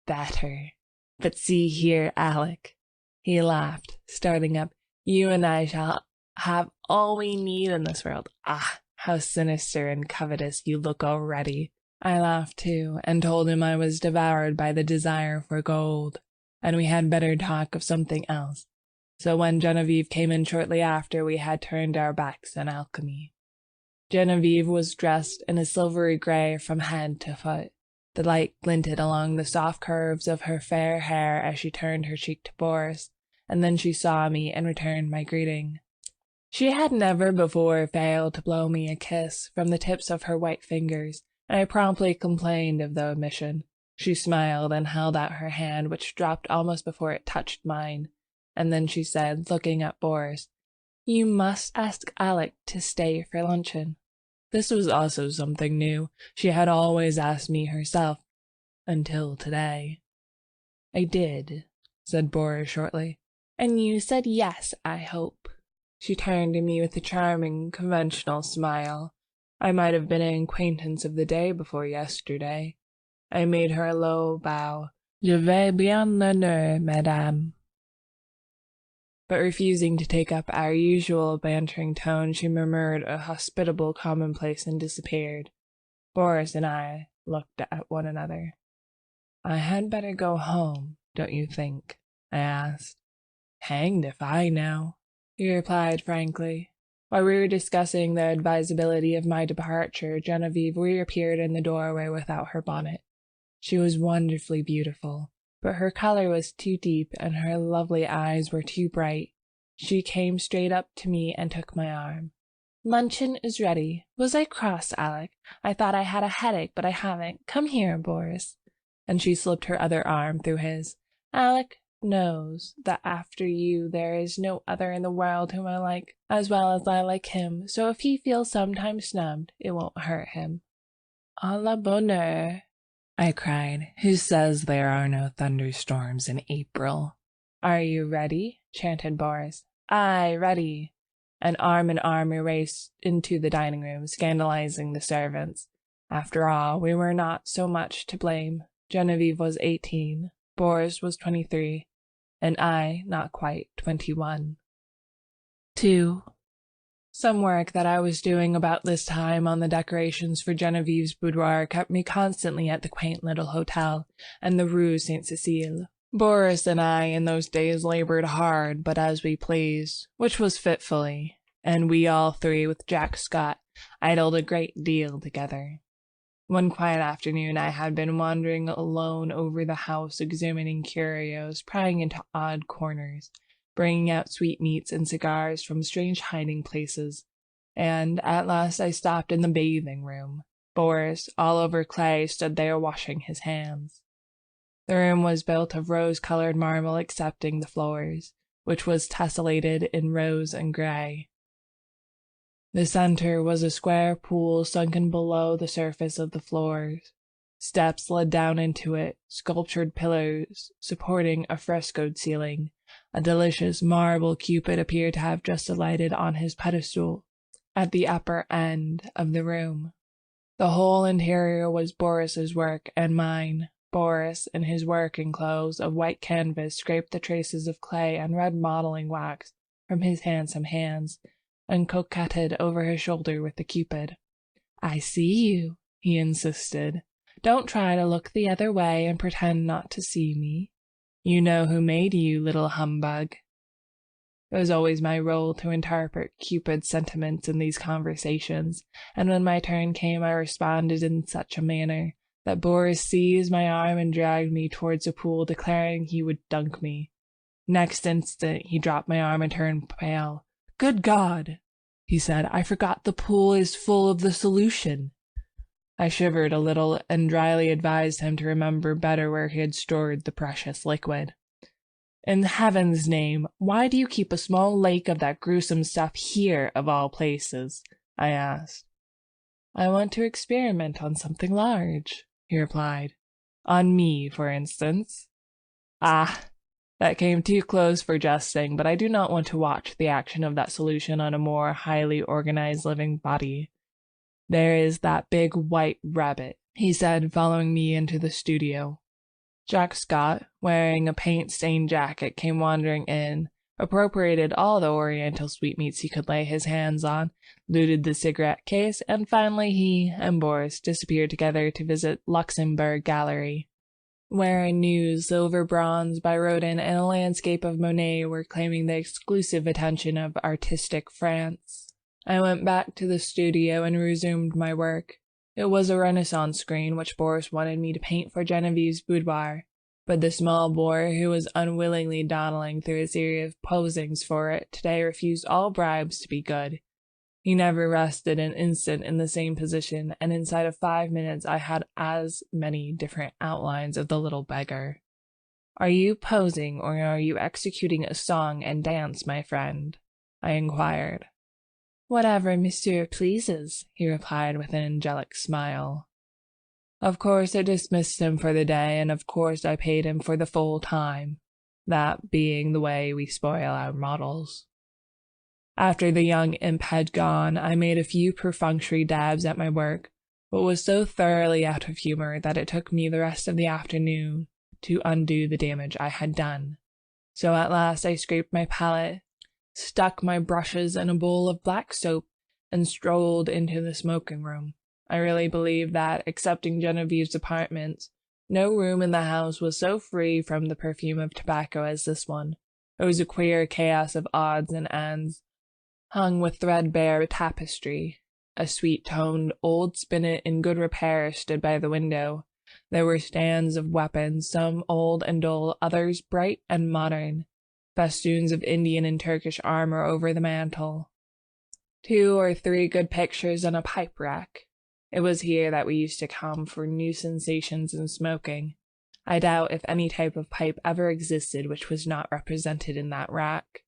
Better. But see here, Alec. He laughed, starting up. You and I shall have all we need in this world. Ah, how sinister and covetous you look already. I laughed too, and told him I was devoured by the desire for gold, and we had better talk of something else. So when Genevieve came in shortly after, we had turned our backs on alchemy. Genevieve was dressed in a silvery gray from head to foot. The light glinted along the soft curves of her fair hair as she turned her cheek to Boris, and then she saw me and returned my greeting. She had never before failed to blow me a kiss from the tips of her white fingers, and I promptly complained of the omission. She smiled and held out her hand, which dropped almost before it touched mine, and then she said, looking at Boris, "You must ask Alec to stay for luncheon." This was also something new. She had always asked me herself, until today. "I did," said Boris shortly. "And you said yes, I hope." She turned to me with a charming, conventional smile. I might have been an acquaintance of the day before yesterday. I made her a low bow. "Je vais bien l'honneur, madame." But refusing to take up our usual bantering tone, she murmured a hospitable commonplace and disappeared. Boris and I looked at one another. "I had better go home, don't you think?" I asked. "Hanged if I know," he replied frankly. While we were discussing the advisability of my departure, Genevieve reappeared in the doorway without her bonnet. She was wonderfully beautiful, but her color was too deep and her lovely eyes were too bright. She came straight up to me and took my arm. "Luncheon is ready. Was I cross, Alec? I thought I had a headache, but I haven't. Come here, Boris." And she slipped her other arm through his. "Alec knows that after you there is no other in the world whom I like as well as I like him, so if he feels sometimes snubbed, it won't hurt him." "A la bonne heure," I cried. "Who says there are no thunderstorms in April?" "Are you ready?" chanted Boris. "Aye, ready." And arm in arm we raced into the dining room, scandalizing the servants. After all, we were not so much to blame. Genevieve was 18, Boris was 23, and I not quite 21. 2. Some work that I was doing about this time on the decorations for Genevieve's boudoir kept me constantly at the quaint little hotel and the Rue Saint-Cécile. Boris and I in those days labored hard, but as we pleased, which was fitfully, and we all three, with Jack Scott, idled a great deal together. One quiet afternoon I had been wandering alone over the house, examining curios, prying into odd corners, bringing out sweetmeats and cigars from strange hiding places, and at last I stopped in the bathing room. Boris, all over clay, stood there washing his hands. The room was built of rose-colored marble excepting the floors, which was tessellated in rose and gray. The center was a square pool sunken below the surface of the floors. Steps led down into it, sculptured pillars supporting a frescoed ceiling. A delicious marble Cupid appeared to have just alighted on his pedestal at the upper end of the room. The whole interior was Boris's work and mine. Boris, in his working clothes of white canvas, scraped the traces of clay and red modeling wax from his handsome hands, and coquetted over his shoulder with the Cupid. "I see you," he insisted. "Don't try to look the other way and pretend not to see me. You know who made you, little humbug." It was always my role to interpret Cupid's sentiments in these conversations, and when my turn came I responded in such a manner that Boris seized my arm and dragged me towards the pool, declaring he would dunk me. Next instant he dropped my arm and turned pale. "Good God," he said, "I forgot the pool is full of the solution." I shivered a little and dryly advised him to remember better where he had stored the precious liquid. "In heaven's name, why do you keep a small lake of that gruesome stuff here, of all places?" I asked. "I want to experiment on something large," he replied. "On me, for instance." "Ah, that came too close for jesting, but I do not want to watch the action of that solution on a more highly organized living body. There is that big white rabbit," he said, following me into the studio. Jack Scott, wearing a paint-stained jacket, came wandering in, appropriated all the oriental sweetmeats he could lay his hands on, looted the cigarette case, and finally he and Boris disappeared together to visit Luxembourg Gallery, where a new silver bronze by Rodin and a landscape of Monet were claiming the exclusive attention of artistic France. I went back to the studio and resumed my work. It was a Renaissance screen which Boris wanted me to paint for Genevieve's boudoir, but the small boy who was unwillingly dawdling through a series of posings for it today refused all bribes to be good. He never rested an instant in the same position, and inside of 5 minutes I had as many different outlines of the little beggar. "Are you posing, or are you executing a song and dance, my friend?" I inquired. "Whatever monsieur pleases," he replied with an angelic smile. Of course I dismissed him for the day, and of course I paid him for the full time, that being the way we spoil our models. After the young imp had gone, I made a few perfunctory dabs at my work, but was so thoroughly out of humor that it took me the rest of the afternoon to undo the damage I had done. So at last I scraped my palette, stuck my brushes in a bowl of black soap, and strolled into the smoking room. I really believe that, excepting Genevieve's apartments, no room in the house was so free from the perfume of tobacco as this one. It was a queer chaos of odds and ends, hung with threadbare tapestry. A sweet-toned old spinet in good repair stood by the window. There were stands of weapons, some old and dull, others bright and modern. Festoons of Indian and Turkish armor over the mantel. 2 or 3 good pictures and a pipe rack. It was here that we used to come for new sensations in smoking. I doubt if any type of pipe ever existed which was not represented in that rack.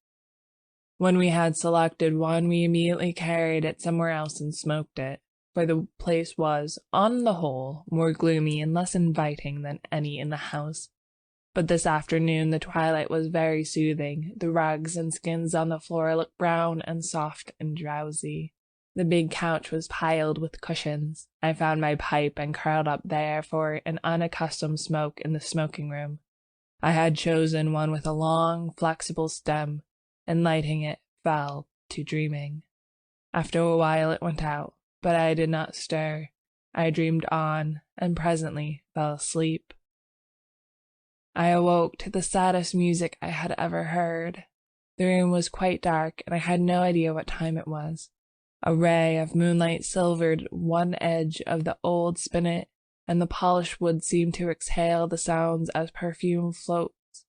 When we had selected one, we immediately carried it somewhere else and smoked it, for the place was, on the whole, more gloomy and less inviting than any in the house. But this afternoon the twilight was very soothing. The rugs and skins on the floor looked brown and soft and drowsy. The big couch was piled with cushions. I found my pipe and curled up there for an unaccustomed smoke in the smoking room. I had chosen one with a long, flexible stem, and lighting it fell to dreaming. After a while it went out, but I did not stir. I dreamed on, and presently fell asleep. I awoke to the saddest music I had ever heard. The room was quite dark, and I had no idea what time it was. A ray of moonlight silvered one edge of the old spinet, and the polished wood seemed to exhale the sounds as perfume floats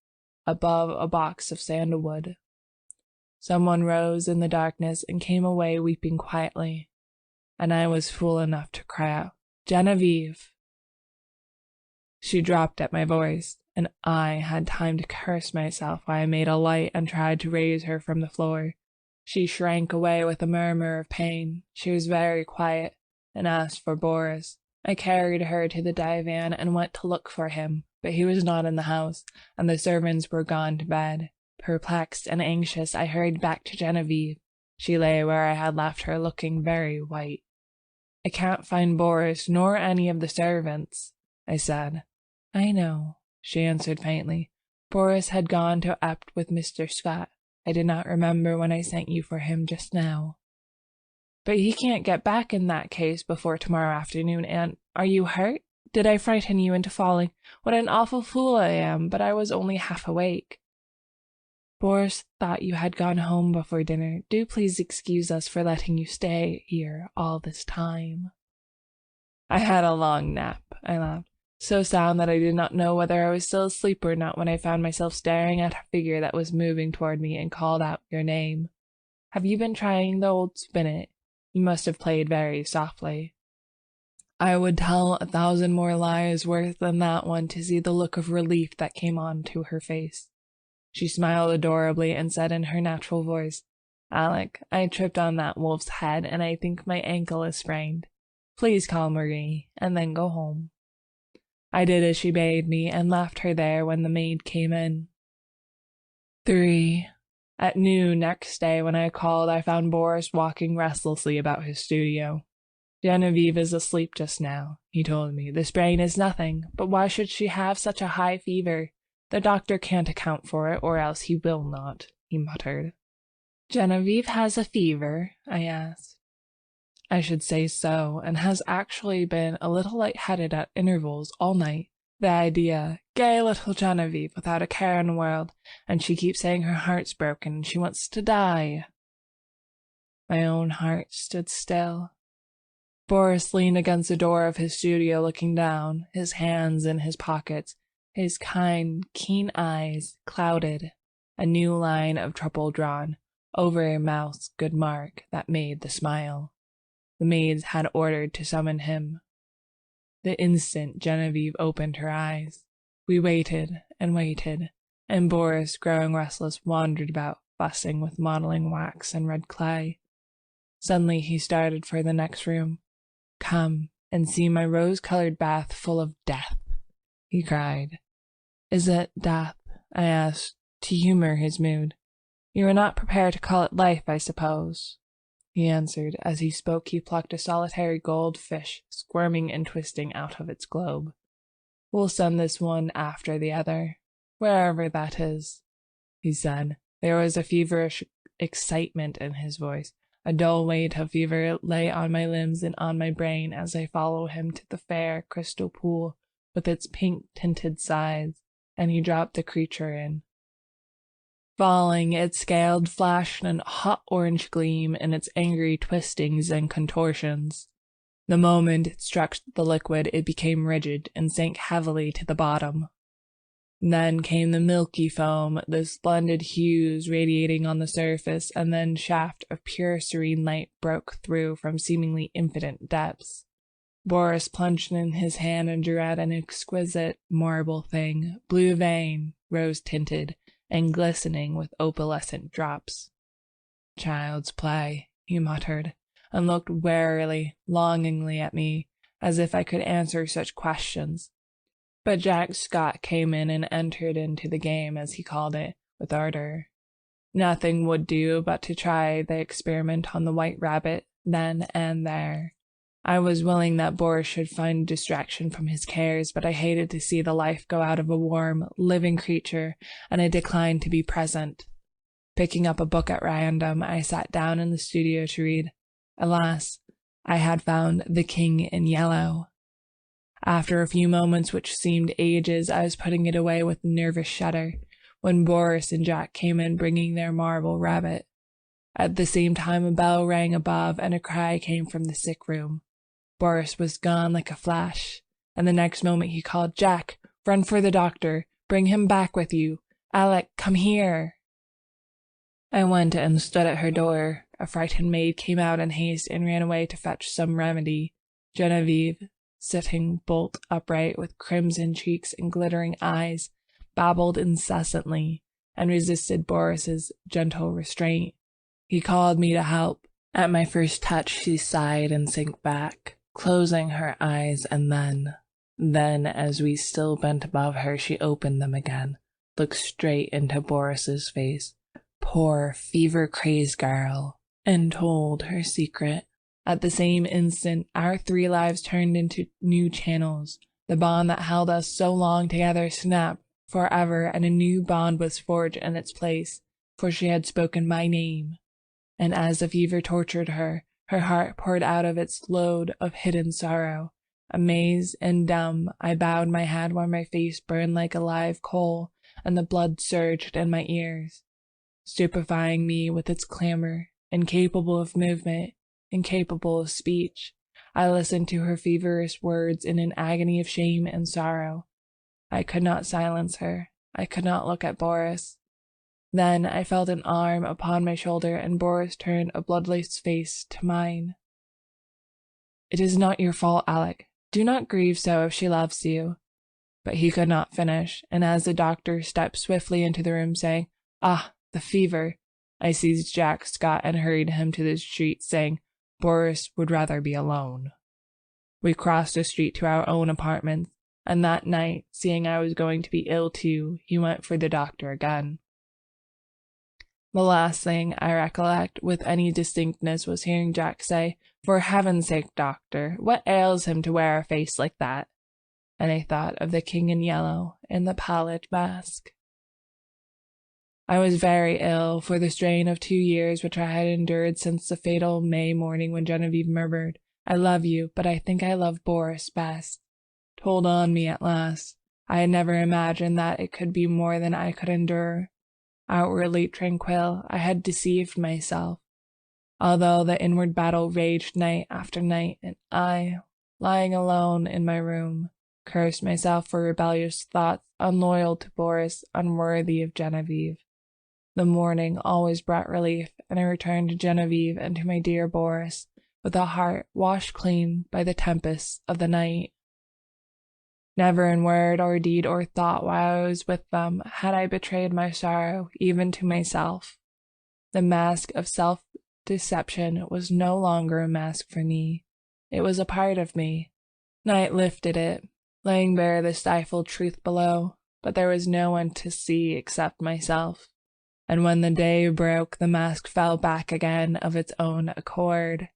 above a box of sandalwood. Someone rose in the darkness and came away weeping quietly, and I was fool enough to cry out, "Genevieve!" She dropped at my voice, and I had time to curse myself while I made a light and tried to raise her from the floor. She shrank away with a murmur of pain. She was very quiet and asked for Boris. I carried her to the divan and went to look for him, but he was not in the house, and the servants were gone to bed. Perplexed and anxious, I hurried back to Genevieve. She lay where I had left her, looking very white. "I can't find Boris, nor any of the servants," I said. "I know," she answered faintly. "Boris had gone to Ept with Mr. Scott. I did not remember when I sent you for him just now." "But he can't get back in that case before tomorrow afternoon, and are you hurt? Did I frighten you into falling? What an awful fool I am, but I was only half awake." "Boris thought you had gone home before dinner. Do please excuse us for letting you stay here all this time." "I had a long nap," I laughed, "so sound that I did not know whether I was still asleep or not when I found myself staring at a figure that was moving toward me and called out your name. Have you been trying the old spinet? You must have played very softly." I would tell 1,000 more lies worse than that one to see the look of relief that came onto her face. She smiled adorably and said in her natural voice, "Alec, I tripped on that wolf's head and I think my ankle is sprained. Please call Marie and then go home." I did as she bade me and left her there when the maid came in. 3. At noon next day when I called, I found Boris walking restlessly about his studio. "Genevieve is asleep just now," he told me. "The sprain is nothing, but why should she have such a high fever? The doctor can't account for it, or else he will not," he muttered. "Genevieve has a fever?" I asked. "I should say so, and has actually been a little light-headed at intervals all night. The idea, gay little Genevieve without a care in the world, and she keeps saying her heart's broken and she wants to die." My own heart stood still. Boris leaned against the door of his studio looking down, his hands in his pockets, his kind, keen eyes clouded, a new line of trouble drawn over a mouth's good mark that made the smile. The maids had ordered to summon him. The instant Genevieve opened her eyes, we waited, and Boris, growing restless, wandered about, fussing with modeling wax and red clay. Suddenly he started for the next room. "Come and see my rose-colored bath full of death," he cried. "Is it death?" I asked, to humor his mood. "You are not prepared to call it life, I suppose," he answered. As he spoke, he plucked a solitary goldfish, squirming and twisting out of its globe. "We'll send this one after the other, wherever that is," he said. There was a feverish excitement in his voice. A dull weight of fever lay on my limbs and on my brain as I followed him to the fair crystal pool with its pink-tinted sides, and he dropped the creature in. Falling, its scaled flashed a hot orange gleam in its angry twistings and contortions. The moment it struck the liquid, it became rigid and sank heavily to the bottom. Then came the milky foam, the splendid hues radiating on the surface, and then shaft of pure serene light broke through from seemingly infinite depths. Boris plunged in his hand and drew out an exquisite marble thing, blue-veined, rose-tinted, and glistening with opalescent drops. "Child's play," he muttered, and looked warily, longingly at me, as if I could answer such questions. But Jack Scott came in and entered into the game, as he called it, with ardor. Nothing would do but to try the experiment on the white rabbit, then and there. I was willing that Boris should find distraction from his cares, but I hated to see the life go out of a warm, living creature, and I declined to be present. Picking up a book at random, I sat down in the studio to read. Alas, I had found The King in Yellow. After a few moments, which seemed ages, I was putting it away with a nervous shudder, when Boris and Jack came in bringing their marble rabbit. At the same time a bell rang above, and a cry came from the sick room. Boris was gone like a flash, and the next moment he called, "Jack, run for the doctor. Bring him back with you. Alec, come here." I went and stood at her door. A frightened maid came out in haste and ran away to fetch some remedy. Genevieve, sitting bolt upright with crimson cheeks and glittering eyes, babbled incessantly and resisted Boris's gentle restraint. He called me to help. At my first touch, she sighed and sank back, closing her eyes, and then, as we still bent above her, she opened them again, looked straight into Boris's face, poor fever-crazed girl, and told her secret. At the same instant, our 3 lives turned into new channels. The bond that held us so long together snapped forever, and a new bond was forged in its place, for she had spoken my name. And as the fever tortured her, her heart poured out of its load of hidden sorrow. Amazed and dumb, I bowed my head while my face burned like a live coal, and the blood surged in my ears, stupefying me with its clamor. Incapable of movement, incapable of speech, I listened to her feverish words in an agony of shame and sorrow. I could not silence her. I could not look at Boris. Then I felt an arm upon my shoulder, and Boris turned a bloodless face to mine. "It is not your fault, Alec. Do not grieve so if she loves you." But he could not finish, and as the doctor stepped swiftly into the room saying, "Ah, the fever," I seized Jack Scott and hurried him to the street, saying, "Boris would rather be alone." We crossed the street to our own apartments, and that night, seeing I was going to be ill too, he went for the doctor again. The last thing I recollect with any distinctness was hearing Jack say, "For heaven's sake, doctor, what ails him to wear a face like that?" And I thought of the king in yellow and the pallid mask. I was very ill for the strain of 2 years which I had endured since the fatal May morning when Genevieve murmured, "I love you, but I think I love Boris best," told on me at last. I had never imagined that it could be more than I could endure. Outwardly tranquil, I had deceived myself, although the inward battle raged night after night, and I, lying alone in my room, cursed myself for rebellious thoughts, unloyal to Boris, unworthy of Genevieve. The morning always brought relief, and I returned to Genevieve and to my dear Boris, with a heart washed clean by the tempests of the night. Never in word or deed or thought while I was with them had I betrayed my sorrow, even to myself. The mask of self-deception was no longer a mask for me. It was a part of me. Night lifted it, laying bare the stifled truth below, but there was no one to see except myself. And when the day broke, the mask fell back again of its own accord.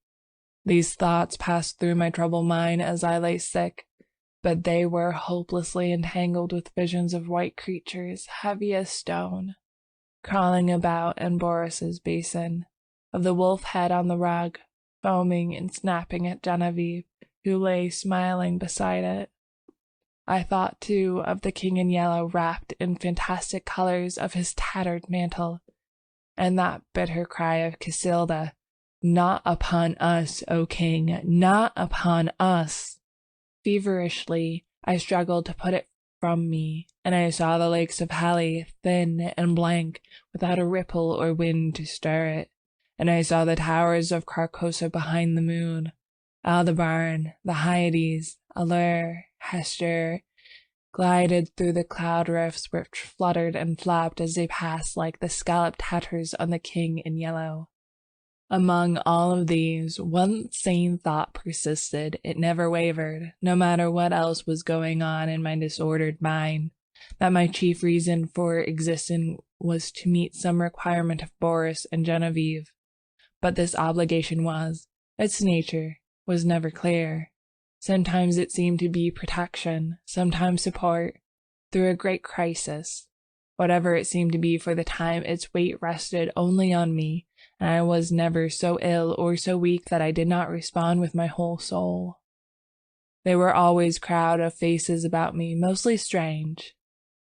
These thoughts passed through my troubled mind as I lay sick, but they were hopelessly entangled with visions of white creatures, heavy as stone, crawling about in Boris's basin, of the wolf head on the rug, foaming and snapping at Genevieve, who lay smiling beside it. I thought, too, of the king in yellow wrapped in fantastic colors of his tattered mantle, and that bitter cry of Casilda, "Not upon us, O king, not upon us!" Feverishly, I struggled to put it from me, and I saw the lakes of Hali, thin and blank, without a ripple or wind to stir it, and I saw the towers of Carcosa behind the moon, Aldebaran, the Hyades, Allure, Hester, glided through the cloud rifts which fluttered and flapped as they passed like the scalloped tatters on the king in yellow. Among all of these, one sane thought persisted. It never wavered, no matter what else was going on in my disordered mind, that my chief reason for existing was to meet some requirement of Boris and Genevieve. But this obligation its nature was never clear. Sometimes it seemed to be protection, sometimes support, through a great crisis. Whatever it seemed to be for the time, its weight rested only on me, and I was never so ill or so weak that I did not respond with my whole soul. There were always a crowd of faces about me, mostly strange,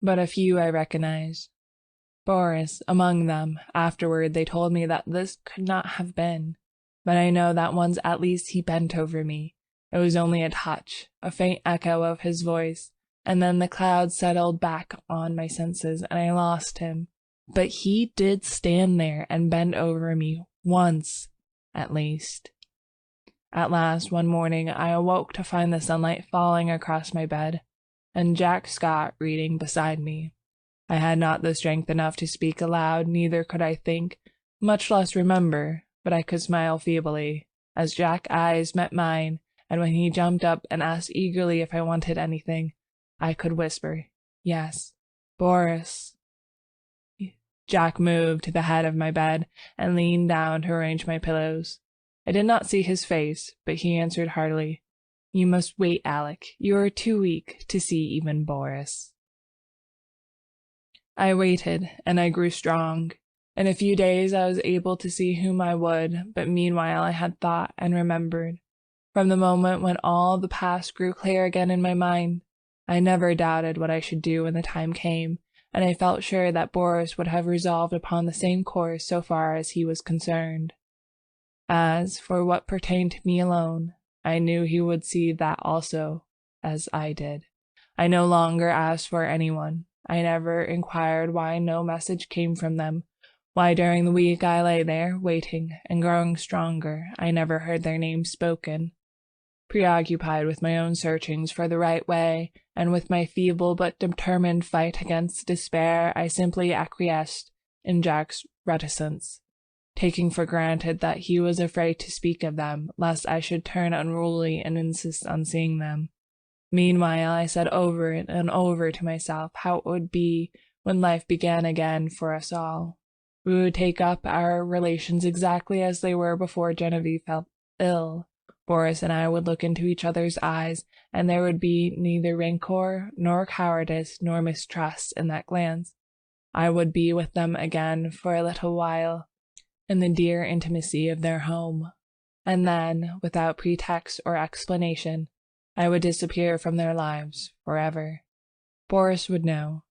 but a few I recognized. Boris among them. Afterward they told me that this could not have been, but I know that once at least he bent over me. It was only a touch, a faint echo of his voice, and then the cloud settled back on my senses and I lost him. But he did stand there and bend over me once, at least. At last, one morning, I awoke to find the sunlight falling across my bed, and Jack Scott reading beside me. I had not the strength enough to speak aloud, neither could I think, much less remember, but I could smile feebly, as Jack's eyes met mine, and when he jumped up and asked eagerly if I wanted anything, I could whisper, "Yes, Boris." Jack moved to the head of my bed and leaned down to arrange my pillows. I did not see his face, but he answered heartily, "You must wait, Alec. You are too weak to see even Boris." I waited, and I grew strong. In a few days I was able to see whom I would, but meanwhile I had thought and remembered. From the moment when all the past grew clear again in my mind, I never doubted what I should do when the time came, and I felt sure that Boris would have resolved upon the same course so far as he was concerned. As for what pertained to me alone, I knew he would see that also, as I did. I no longer asked for anyone. I never inquired why no message came from them, why during the week I lay there, waiting and growing stronger, I never heard their names spoken. Preoccupied with my own searchings for the right way, and with my feeble but determined fight against despair, I simply acquiesced in Jack's reticence, taking for granted that he was afraid to speak of them, lest I should turn unruly and insist on seeing them. Meanwhile, I said over and over to myself how it would be when life began again for us all. We would take up our relations exactly as they were before Genevieve fell ill. Boris and I would look into each other's eyes, and there would be neither rancor, nor cowardice, nor mistrust in that glance. I would be with them again for a little while, in the dear intimacy of their home, and then, without pretext or explanation, I would disappear from their lives forever. Boris would know.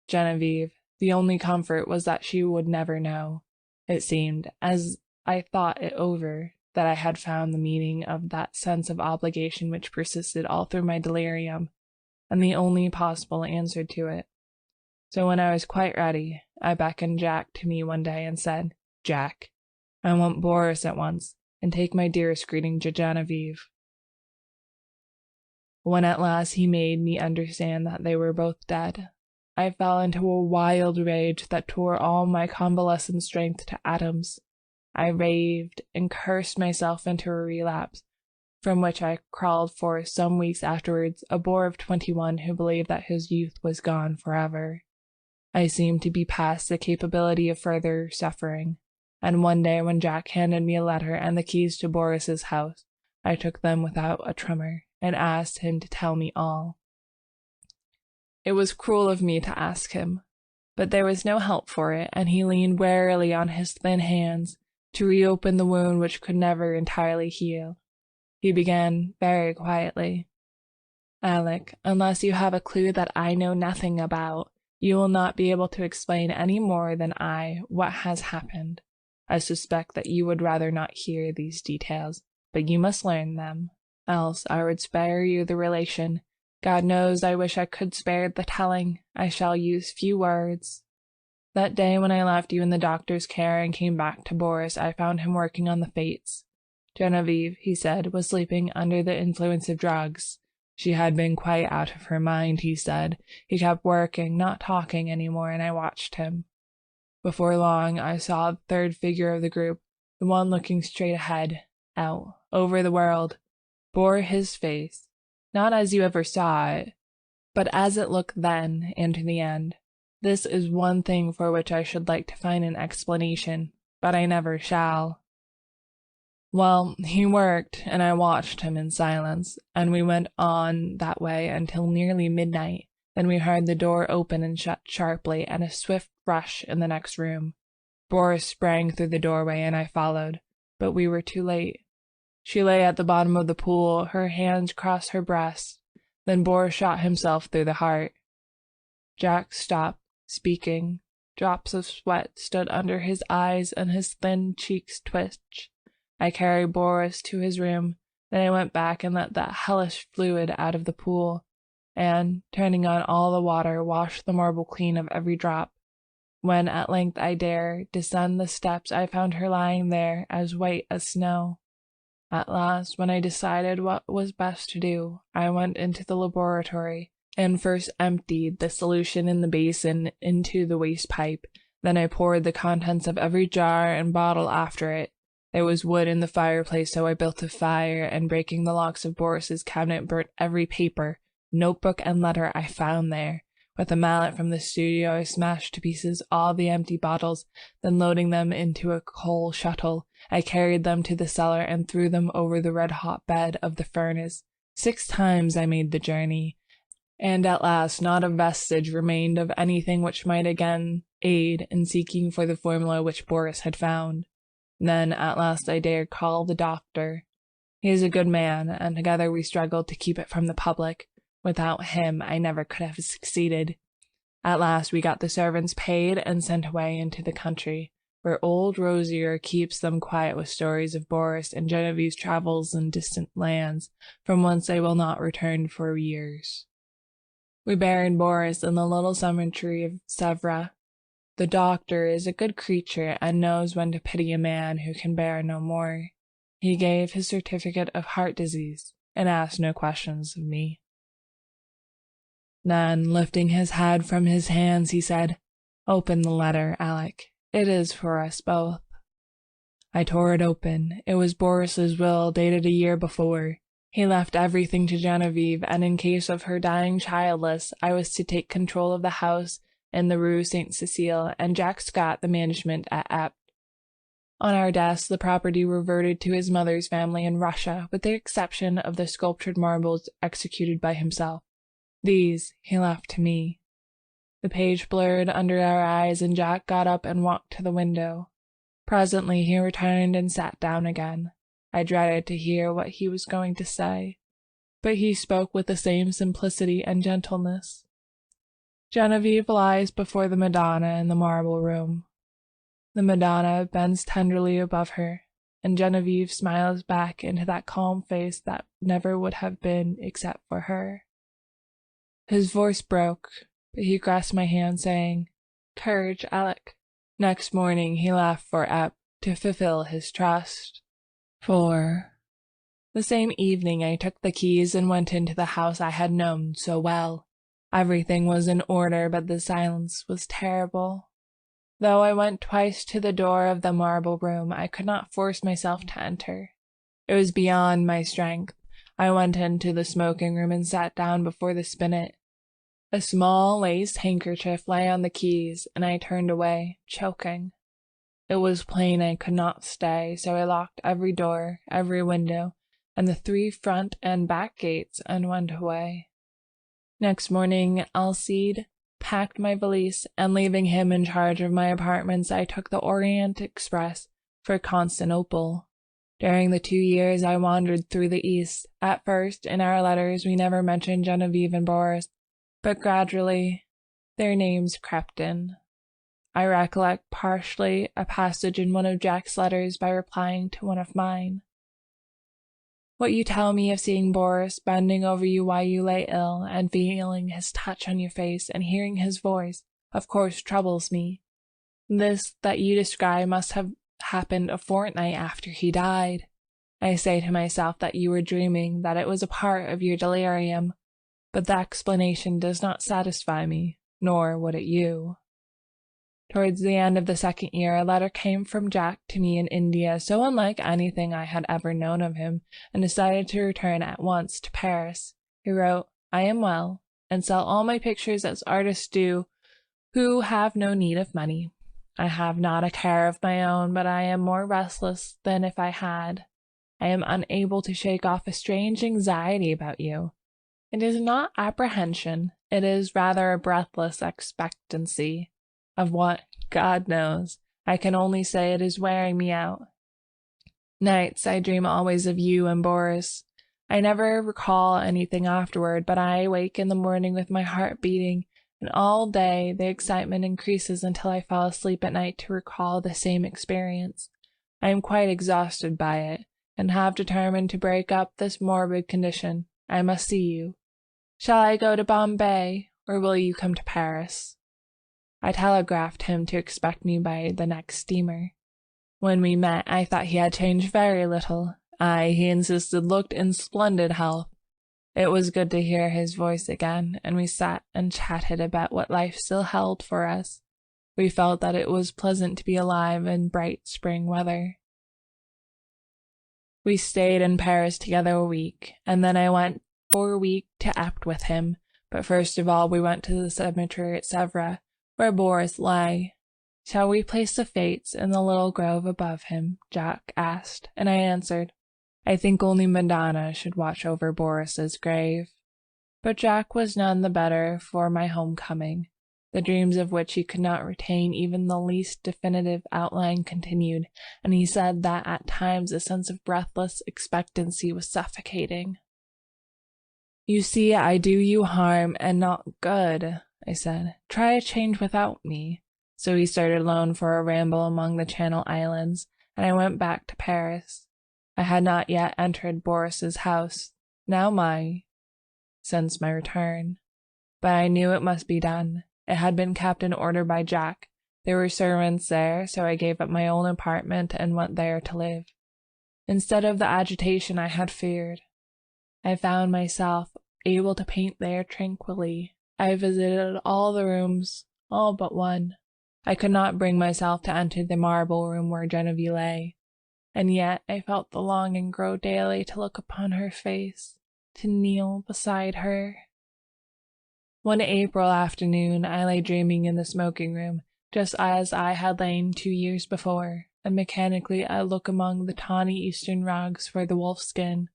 Genevieve, the only comfort was that she would never know. It seemed, as I thought it over, that I had found the meaning of that sense of obligation which persisted all through my delirium, and the only possible answer to it. So when I was quite ready, I beckoned Jack to me one day and said, "Jack, I want Boris at once, and take my dearest greeting to Genevieve." When at last he made me understand that they were both dead, I fell into a wild rage that tore all my convalescent strength to atoms. I raved and cursed myself into a relapse, from which I crawled forth some weeks afterwards, a boor of 21 who believed that his youth was gone forever. I seemed to be past the capability of further suffering, and one day when Jack handed me a letter and the keys to Boris's house, I took them without a tremor, and asked him to tell me all. It was cruel of me to ask him, but there was no help for it, and he leaned wearily on his thin hands to reopen the wound which could never entirely heal. He began very quietly, "Alec, unless you have a clue that I know nothing about, you will not be able to explain any more than I what has happened. I suspect that you would rather not hear these details, but you must learn them, else I would spare you the relation. God knows I wish I could spare the telling. I shall use few words. That day when I left you in the doctor's care and came back to Boris, I found him working on the fates. Genevieve, he said, was sleeping under the influence of drugs. She had been quite out of her mind, he said. He kept working, not talking any more, and I watched him. Before long, I saw the third figure of the group, the one looking straight ahead, out, over the world, bore his face, not as you ever saw it, but as it looked then and to the end. This is one thing for which I should like to find an explanation, but I never shall. Well, he worked, and I watched him in silence, and we went on that way until nearly midnight. Then we heard the door open and shut sharply, and a swift rush in the next room. Boris sprang through the doorway, and I followed, but we were too late. She lay at the bottom of the pool, her hands crossed her breast. Then Boris shot himself through the heart. Jack stopped speaking. Drops of sweat stood under his eyes, and his thin cheeks twitched. I carried Boris to his room. Then I went back and let that hellish fluid out of the pool, and, turning on all the water, washed the marble clean of every drop. When at length I dare descend the steps, I found her lying there, as white as snow. At last, when I decided what was best to do, I went into the laboratory and first emptied the solution in the basin into the waste pipe. Then I poured the contents of every jar and bottle after it. There was wood in the fireplace, so I built a fire, and breaking the locks of Boris's cabinet, burnt every paper, notebook, and letter I found there. With a mallet from the studio, I smashed to pieces all the empty bottles, then loading them into a coal shuttle, I carried them to the cellar and threw them over the red-hot bed of the furnace. 6 times I made the journey, and at last not a vestige remained of anything which might again aid in seeking for the formula which Boris had found. Then at last I dared call the doctor. He is a good man, and together we struggled to keep it from the public. Without him, I never could have succeeded. At last we got the servants paid and sent away into the country, where old Rosier keeps them quiet with stories of Boris and Genevieve's travels in distant lands, from whence they will not return for years. We buried Boris in the little cemetery of Sèvres. The doctor is a good creature and knows when to pity a man who can bear no more. He gave his certificate of heart disease and asked no questions of me. Then, lifting his head from his hands, he said, "Open the letter, Alec. It is for us both." I tore it open. It was Boris's will, dated a year before. He left everything to Genevieve, and in case of her dying childless, I was to take control of the house in the Rue Saint-Cécile, and Jack Scott the management at Epte. On our deaths, the property reverted to his mother's family in Russia, with the exception of the sculptured marbles executed by himself. These he left to me. The page blurred under our eyes, and Jack got up and walked to the window. Presently he returned and sat down again. I dreaded to hear what he was going to say, but he spoke with the same simplicity and gentleness. Genevieve lies before the Madonna in the marble room. The Madonna bends tenderly above her, and Genevieve smiles back into that calm face that never would have been except for her. His voice broke, but he grasped my hand, saying, "Courage, Alec." Next morning he left for Epte to fulfill his trust. 4. The same evening I took the keys and went into the house I had known so well. Everything was in order, but the silence was terrible. Though I went twice to the door of the marble room, I could not force myself to enter. It was beyond my strength. I went into the smoking room and sat down before the spinet. A small lace handkerchief lay on the keys, and I turned away, choking. It was plain I could not stay, so I locked every door, every window, and the 3 front and back gates, and went away. Next morning, Alcide packed my valise, and leaving him in charge of my apartments, I took the Orient Express for Constantinople. During the 2 years I wandered through the East. At first, in our letters, we never mentioned Genevieve and Boris, but gradually their names crept in. I recollect partially a passage in one of Jack's letters by replying to one of mine. "What you tell me of seeing Boris bending over you while you lay ill, and feeling his touch on your face, and hearing his voice, of course troubles me. This that you describe must have happened a fortnight after he died. I say to myself that you were dreaming, that it was a part of your delirium, but the explanation does not satisfy me, nor would it you." Towards the end of the 2nd year, a letter came from Jack to me in India, so unlike anything I had ever known of him, and decided to return at once to Paris. He wrote, "I am well, and sell all my pictures as artists do who have no need of money. I have not a care of my own, but I am more restless than if I had. I am unable to shake off a strange anxiety about you. It is not apprehension, it is rather a breathless expectancy. Of what, God knows. I can only say it is wearing me out. Nights I dream always of you and Boris. I never recall anything afterward, but I wake in the morning with my heart beating, and all day the excitement increases until I fall asleep at night to recall the same experience. I am quite exhausted by it, and have determined to break up this morbid condition. I must see you. Shall I go to Bombay, or will you come to Paris?" I telegraphed him to expect me by the next steamer. When we met, I thought he had changed very little. He insisted, looked in splendid health. It was good to hear his voice again, and we sat and chatted about what life still held for us. We felt that it was pleasant to be alive in bright spring weather. We stayed in Paris together a week, and then I went for a week to Apt with him. But first of all, we went to the cemetery at Sèvres, where Boris lay. "Shall we place the fates in the little grove above him?" Jack asked, and I answered, "I think only Madonna should watch over Boris's grave." But Jack was none the better for my homecoming. The dreams of which he could not retain even the least definitive outline continued, and he said that at times a sense of breathless expectancy was suffocating. "You see, I do you harm and not good," I said. "Try a change without me." So he started alone for a ramble among the Channel Islands, and I went back to Paris. I had not yet entered Boris's house, now mine, since my return, but I knew it must be done. It had been kept in order by Jack. There were servants there, so I gave up my own apartment and went there to live. Instead of the agitation I had feared, I found myself able to paint there tranquilly. I visited all the rooms, all but one. I could not bring myself to enter the marble room where Genevieve lay, and yet I felt the longing grow daily to look upon her face, to kneel beside her. One April afternoon I lay dreaming in the smoking room, just as I had lain 2 years before, and mechanically I looked among the tawny eastern rugs for the wolfskin.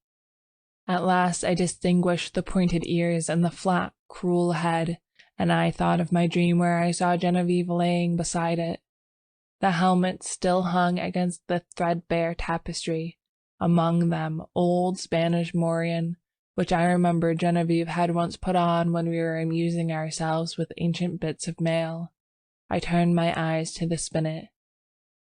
At last I distinguished the pointed ears and the flat, cruel head, and I thought of my dream where I saw Genevieve laying beside it. The helmets still hung against the threadbare tapestry, among them old Spanish morion, which I remembered Genevieve had once put on when we were amusing ourselves with ancient bits of mail. I turned my eyes to the spinet.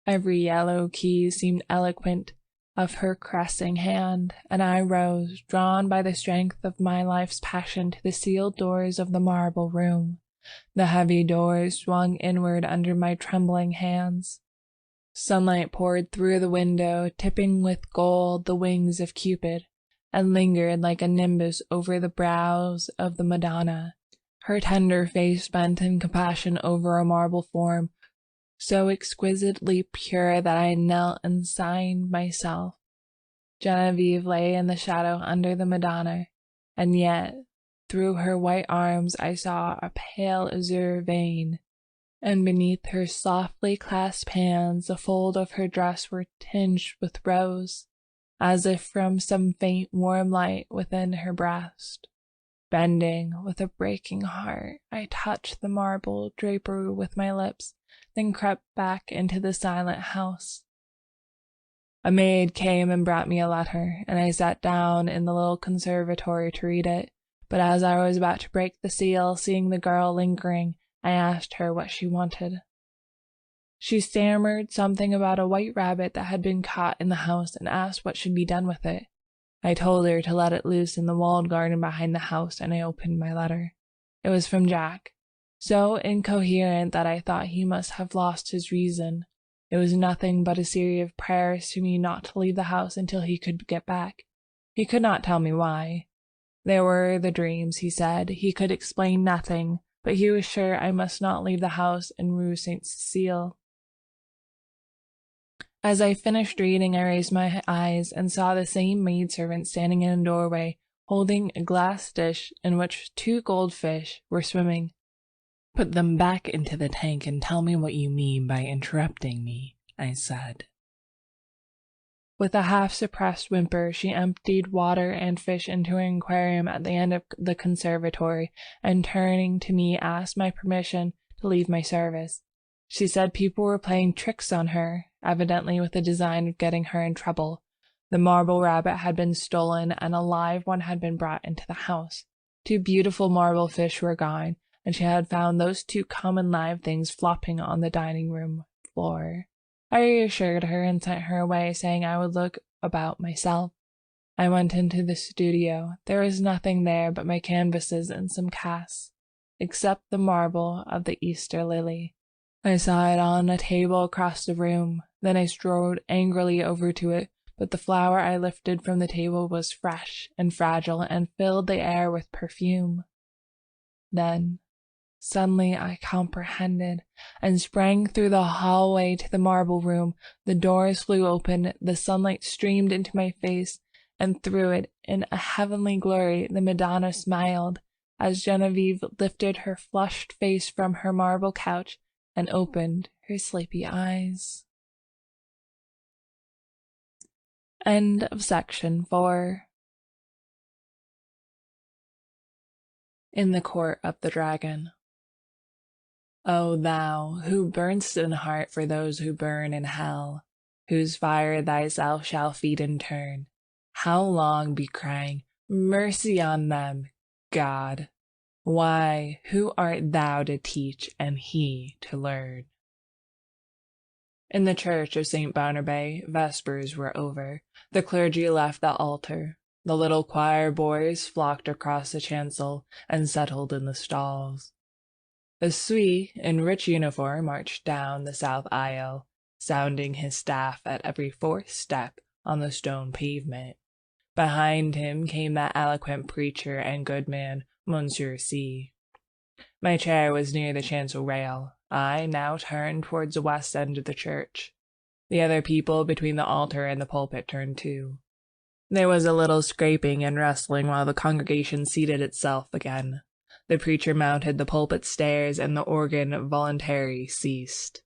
Every yellow key seemed eloquent of her caressing hand, and I rose, drawn by the strength of my life's passion, to the sealed doors of the marble room. The heavy doors swung inward under my trembling hands. Sunlight poured through the window, tipping with gold the wings of Cupid, and lingered like a nimbus over the brows of the Madonna, her tender face bent in compassion over a marble form so exquisitely pure that I knelt and signed myself. Genevieve lay in the shadow under the Madonna, and yet through her white arms I saw a pale azure vein, and beneath her softly clasped hands the folds of her dress were tinged with rose, as if from some faint warm light within her breast. Bending with a breaking heart, I touched the marble drapery with my lips, then crept back into the silent house. A maid came and brought me a letter, and I sat down in the little conservatory to read it. But as I was about to break the seal, seeing the girl lingering, I asked her what she wanted. She stammered something about a white rabbit that had been caught in the house and asked what should be done with it. I told her to let it loose in the walled garden behind the house, and I opened my letter. It was from Jack, so incoherent that I thought he must have lost his reason. It was nothing but a series of prayers to me not to leave the house until he could get back. He could not tell me why. There were the dreams, he said. He could explain nothing, but he was sure I must not leave the house in Rue Saint-Cécile. As I finished reading, I raised my eyes and saw the same maidservant standing in a doorway, holding a glass dish in which 2 goldfish were swimming. "Put them back into the tank and tell me what you mean by interrupting me," I said. With a half-suppressed whimper, she emptied water and fish into an aquarium at the end of the conservatory, and turning to me asked my permission to leave my service. She said people were playing tricks on her, evidently with the design of getting her in trouble. The marble rabbit had been stolen, and a live one had been brought into the house. 2 beautiful marble fish were gone, and she had found those 2 common live things flopping on the dining room floor. I reassured her and sent her away, saying I would look about myself. I went into the studio. There was nothing there but my canvases and some casts, except the marble of the Easter lily. I saw it on a table across the room. Then I strode angrily over to it, but the flower I lifted from the table was fresh and fragile and filled the air with perfume. Then, suddenly I comprehended and sprang through the hallway to the marble room. The doors flew open, the sunlight streamed into my face, and through it, in a heavenly glory, the Madonna smiled as Genevieve lifted her flushed face from her marble couch and opened her sleepy eyes. End of section 4. In the Court of the Dragon. O thou, who burn'st in heart for those who burn in hell, whose fire thyself shall feed in turn, how long be crying, mercy on them, God? Why, who art thou to teach and he to learn? In the church of St. Barnabé, vespers were over. The clergy left the altar. The little choir boys flocked across the chancel and settled in the stalls. The Suis, in rich uniform, marched down the south aisle, sounding his staff at every fourth step on the stone pavement. Behind him came that eloquent preacher and good man, Monsieur C. My chair was near the chancel rail. I now turned towards the west end of the church. The other people between the altar and the pulpit turned too. There was a little scraping and rustling while the congregation seated itself again. The preacher mounted the pulpit stairs and the organ voluntarily ceased.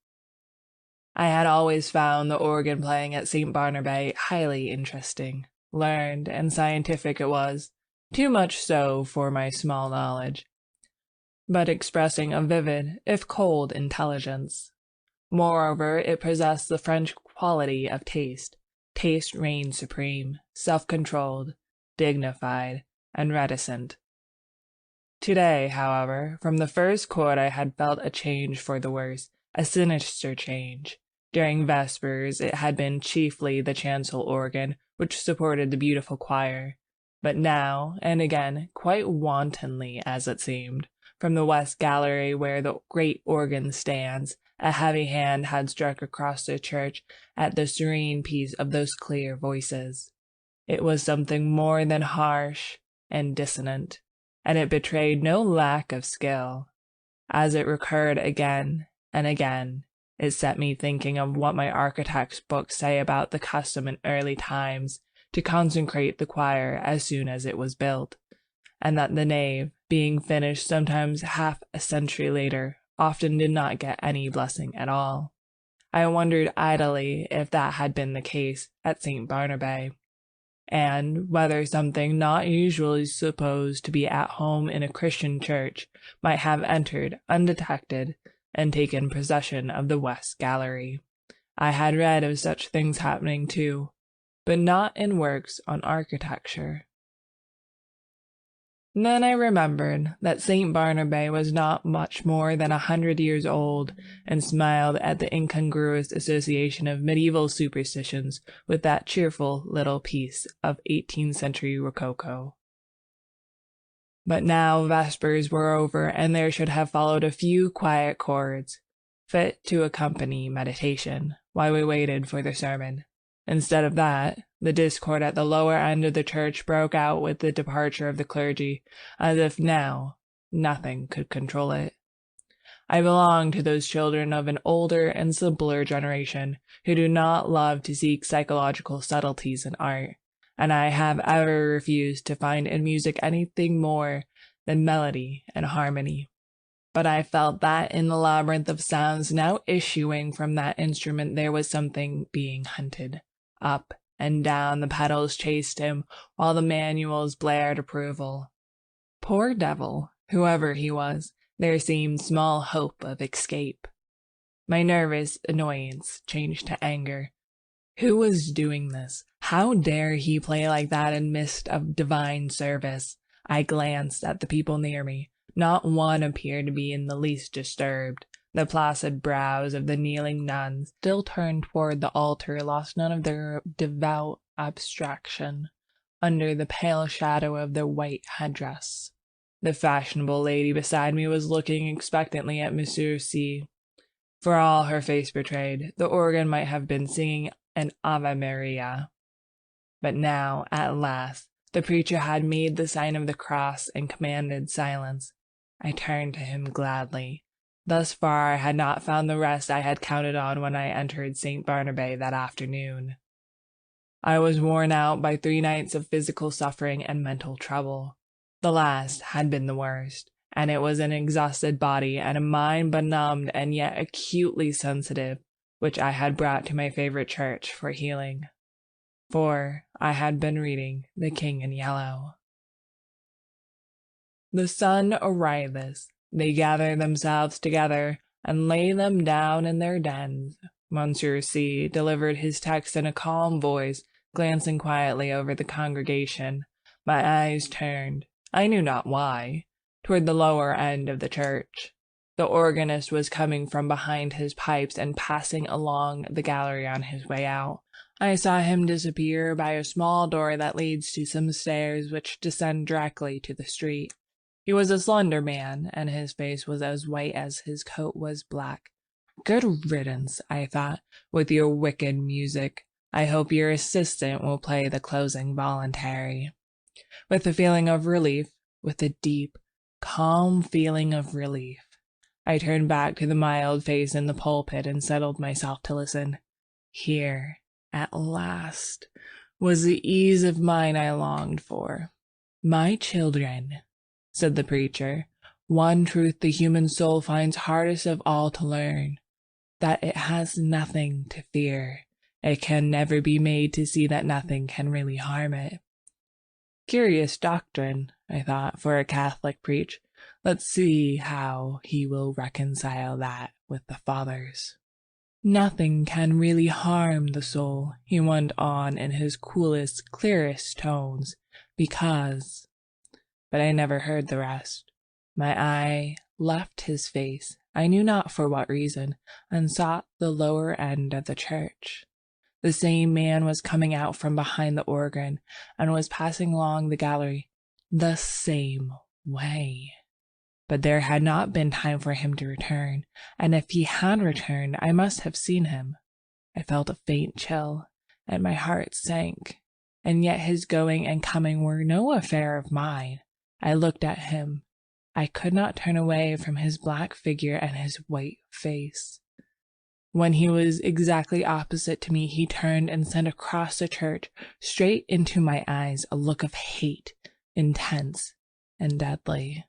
I had always found the organ playing at St. Barnabé highly interesting. Learned and scientific it was, too much so for my small knowledge, but expressing a vivid, if cold, intelligence. Moreover, it possessed the French quality of taste. Taste reigned supreme, self-controlled, dignified, and reticent. Today, however, from the first chord I had felt a change for the worse, a sinister change. During vespers it had been chiefly the chancel organ which supported the beautiful choir, but now, and again, quite wantonly as it seemed, from the west gallery where the great organ stands, a heavy hand had struck across the church at the serene peace of those clear voices. It was something more than harsh and dissonant, and it betrayed no lack of skill. As it recurred again and again, it set me thinking of what my architect's books say about the custom in early times to consecrate the choir as soon as it was built, and that the nave, being finished sometimes half a century later, often did not get any blessing at all. I wondered idly if that had been the case at St. Barnabé, and whether something not usually supposed to be at home in a Christian church might have entered undetected and taken possession of the west gallery. I had read of such things happening too, but not in works on architecture. Then I remembered that St. Barnabé was not much more than 100 years old, and smiled at the incongruous association of medieval superstitions with that cheerful little piece of 18th century rococo. But now vespers were over, and there should have followed a few quiet chords, fit to accompany meditation, while we waited for the sermon. Instead of that, the discord at the lower end of the church broke out with the departure of the clergy, as if now nothing could control it. I belong to those children of an older and simpler generation who do not love to seek psychological subtleties in art, and I have ever refused to find in music anything more than melody and harmony. But I felt that in the labyrinth of sounds now issuing from that instrument there was something being hunted. Up and down the pedals chased him, while the manuals blared approval. Poor devil, whoever he was, there seemed small hope of escape. My nervous annoyance changed to anger. Who was doing this? How dare he play like that in midst of divine service? I glanced at the people near me. Not one appeared to be in the least disturbed. The placid brows of the kneeling nuns, still turned toward the altar, lost none of their devout abstraction under the pale shadow of their white headdress. The fashionable lady beside me was looking expectantly at Monsieur C. For all her face betrayed, the organ might have been singing an Ave Maria. But now, at last, the preacher had made the sign of the cross and commanded silence. I turned to him gladly. Thus far I had not found the rest I had counted on when I entered St. Barnabé that afternoon. I was worn out by 3 nights of physical suffering and mental trouble. The last had been the worst, and it was an exhausted body and a mind benumbed and yet acutely sensitive, which I had brought to my favorite church for healing. For I had been reading The King in Yellow. The sun ariseth, they gather themselves together, and lay them down in their dens. Monsieur C. delivered his text in a calm voice, glancing quietly over the congregation. My eyes turned, I knew not why, toward the lower end of the church. The organist was coming from behind his pipes and passing along the gallery on his way out. I saw him disappear by a small door that leads to some stairs which descend directly to the street. He was a slender man, and his face was as white as his coat was black. Good riddance, I thought, with your wicked music. I hope your assistant will play the closing voluntary. With a feeling of relief, with a deep, calm feeling of relief, I turned back to the mild face in the pulpit and settled myself to listen. Here, at last, was the ease of mind I longed for. My children, said the preacher, one truth the human soul finds hardest of all to learn, that it has nothing to fear. It can never be made to see that nothing can really harm it. Curious doctrine, I thought, for a Catholic preach. Let's see how he will reconcile that with the Fathers. Nothing can really harm the soul, he went on in his coolest, clearest tones, because... But I never heard the rest. My eye left his face, I knew not for what reason, and sought the lower end of the church. The same man was coming out from behind the organ, and was passing along the gallery the same way. But there had not been time for him to return, and if he had returned, I must have seen him. I felt a faint chill, and my heart sank, and yet his going and coming were no affair of mine. I looked at him. I could not turn away from his black figure and his white face. When he was exactly opposite to me, he turned and sent across the church, straight into my eyes, a look of hate, intense and deadly.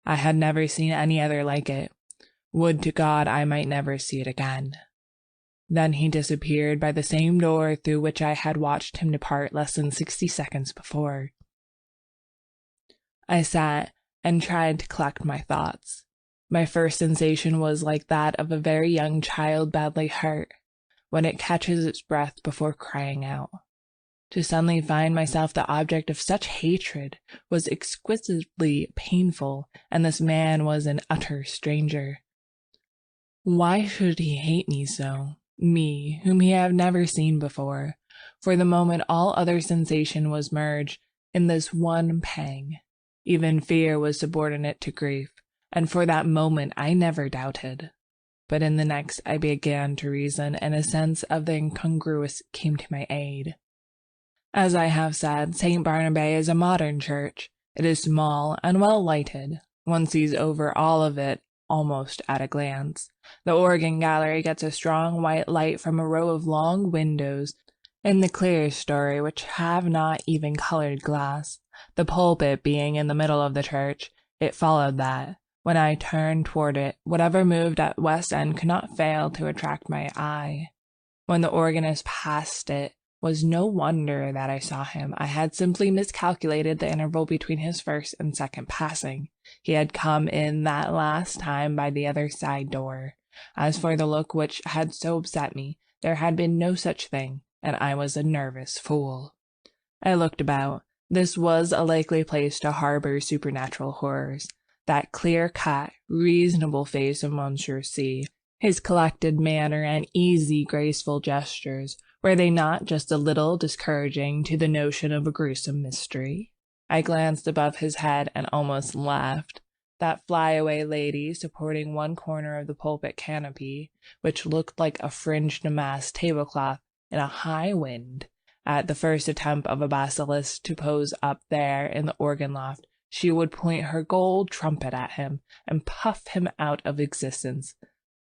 I had never seen any other like it. Would to God I might never see it again. Then he disappeared by the same door through which I had watched him depart less than 60 seconds before. I sat and tried to collect my thoughts. My first sensation was like that of a very young child badly hurt, when it catches its breath before crying out. To suddenly find myself the object of such hatred was exquisitely painful, and this man was an utter stranger. Why should he hate me so? Me, whom he had never seen before? For the moment all other sensation was merged in this one pang. Even fear was subordinate to grief, and for that moment I never doubted. But in the next I began to reason, and a sense of the incongruous came to my aid. As I have said, St. Barnabé is a modern church. It is small and well lighted. One sees over all of it almost at a glance. The organ gallery gets a strong white light from a row of long windows in the clerestory which have not even colored glass. The pulpit being in the middle of the church, it followed that. When I turned toward it, whatever moved at west end could not fail to attract my eye. When the organist passed it, was no wonder that I saw him. I had simply miscalculated the interval between his first and second passing. He had come in that last time by the other side door. As for the look which had so upset me, there had been no such thing, and I was a nervous fool. I looked about. This was a likely place to harbor supernatural horrors. That clear-cut, reasonable face of Monsieur C., his collected manner and easy, graceful gestures, were they not just a little discouraging to the notion of a gruesome mystery? I glanced above his head and almost laughed. That flyaway lady supporting one corner of the pulpit canopy, which looked like a fringed damask tablecloth in a high wind, At the first attempt of a basilisk to pose up there in the organ loft, she would point her gold trumpet at him and puff him out of existence.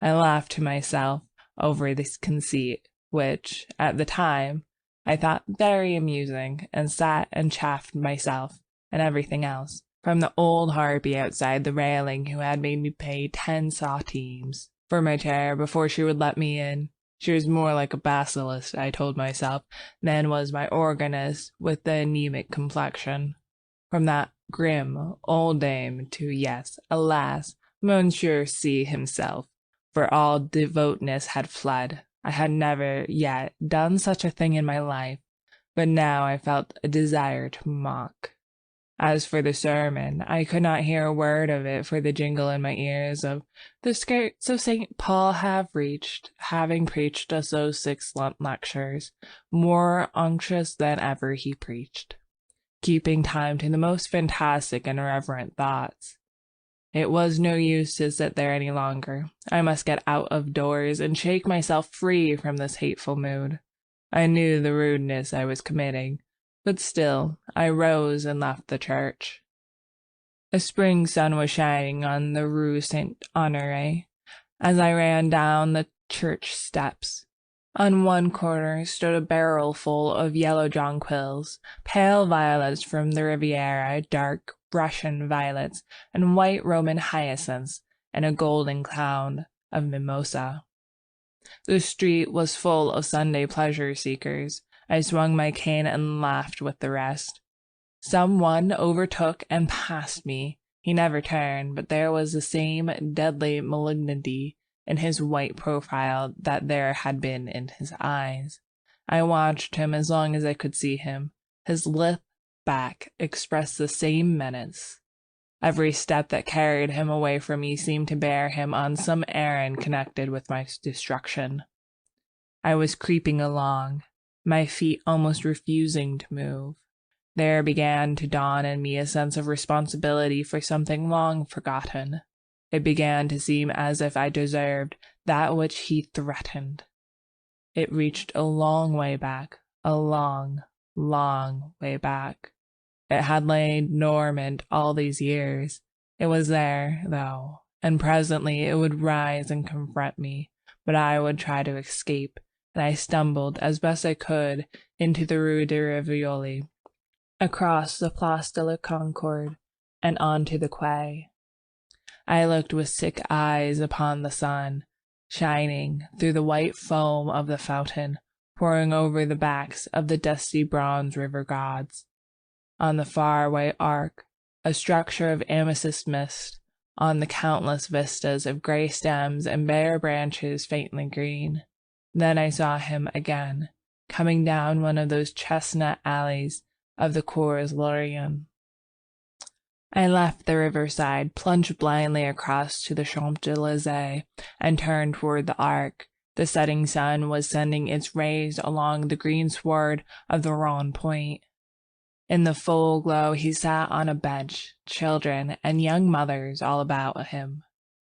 I laughed to myself over this conceit, which, at the time, I thought very amusing, and sat and chaffed myself and everything else, from the old harpy outside the railing who had made me pay 10 centimes for my chair before she would let me in. She was more like a basilisk, I told myself, than was my organist with the anemic complexion. From that grim old dame to, yes, alas, Monsieur C. himself, for all devoutness had fled. I had never yet done such a thing in my life, but now I felt a desire to mock. As for the sermon, I could not hear a word of it for the jingle in my ears of "The skirts of St. Paul have reached," having preached us those 6 lectures, more unctuous than ever he preached, keeping time to the most fantastic and irreverent thoughts. It was no use to sit there any longer. I must get out of doors and shake myself free from this hateful mood. I knew the rudeness I was committing, but still I rose and left the church. A spring sun was shining on the Rue Saint-Honoré as I ran down the church steps. On one corner stood a barrel full of yellow jonquils, pale violets from the Riviera, dark Russian violets, and white Roman hyacinths, and a golden cloud of mimosa. The street was full of Sunday pleasure seekers. I swung my cane and laughed with the rest. Someone overtook and passed me. He never turned, but there was the same deadly malignity in his white profile that there had been in his eyes. I watched him as long as I could see him. His lithe back expressed the same menace. Every step that carried him away from me seemed to bear him on some errand connected with my destruction. I was creeping along, my feet almost refusing to move. There began to dawn in me a sense of responsibility for something long forgotten. It began to seem as if I deserved that which he threatened. It reached a long way back, a long, long way back. It had lain dormant all these years. It was there, though, and presently it would rise and confront me, but I would try to escape, and I stumbled as best I could into the Rue de Rivoli, across the Place de la Concorde, and onto the quay. I looked with sick eyes upon the sun, shining through the white foam of the fountain, pouring over the backs of the dusty bronze river gods. On the far-away arc, a structure of amethyst mist, on the countless vistas of grey stems and bare branches faintly green. Then I saw him again, coming down one of those chestnut alleys of the Cours Lorraine. I left the riverside, plunged blindly across to the Champs-Élysées, and turned toward the Arc. The setting sun was sending its rays along the green sward of the Rond Point. In the full glow he sat on a bench, children and young mothers all about him.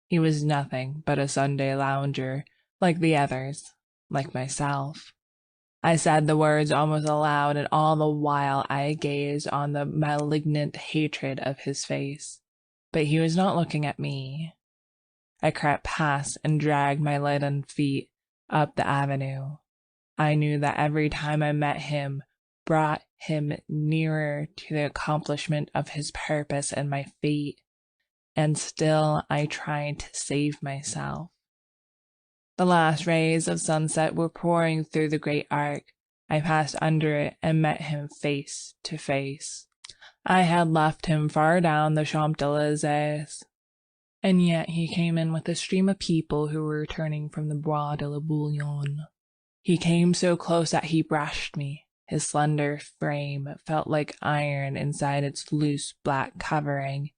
He was nothing but a Sunday lounger, like the others, like myself. I said the words almost aloud, and all the while I gazed on the malignant hatred of his face. But he was not looking at me. I crept past and dragged my leaden feet up the avenue. I knew that every time I met him brought him nearer to the accomplishment of his purpose and my fate, and still I tried to save myself. The last rays of sunset were pouring through the great arc. I passed under it and met him face to face. I had left him far down the Champs-Élysées, and yet he came in with a stream of people who were returning from the Bois de la Bouillon. He came so close that he brushed me. His slender frame felt like iron inside its loose black covering.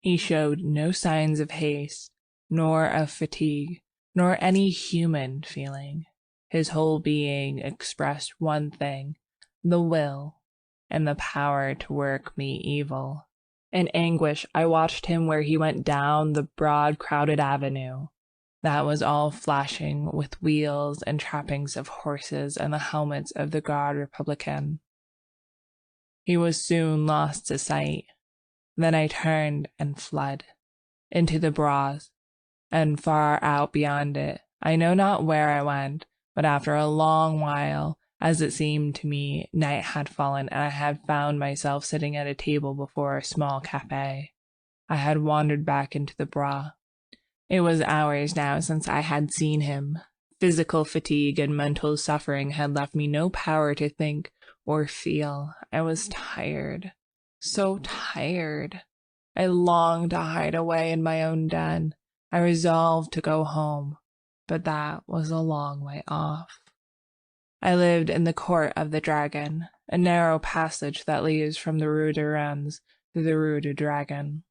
He showed no signs of haste, nor of fatigue, nor any human feeling. His whole being expressed one thing, the will and the power to work me evil. In anguish I watched him where he went down the broad crowded avenue. that was all flashing with wheels and trappings of horses and the helmets of the Guard Republican. He was soon lost to sight. Then I turned and fled into the Bras, and far out beyond it. I know not where I went, but after a long while, as it seemed to me, night had fallen, and I had found myself sitting at a table before a small cafe. I had wandered back into the Bras. It was hours now since I had seen him. Physical fatigue and mental suffering had left me no power to think or feel. I was tired, so tired. I longed to hide away in my own den. I resolved to go home, but that was a long way off. I lived in the Court of the Dragon, a narrow passage that leads from the Rue de Rennes to the Rue du Dragon.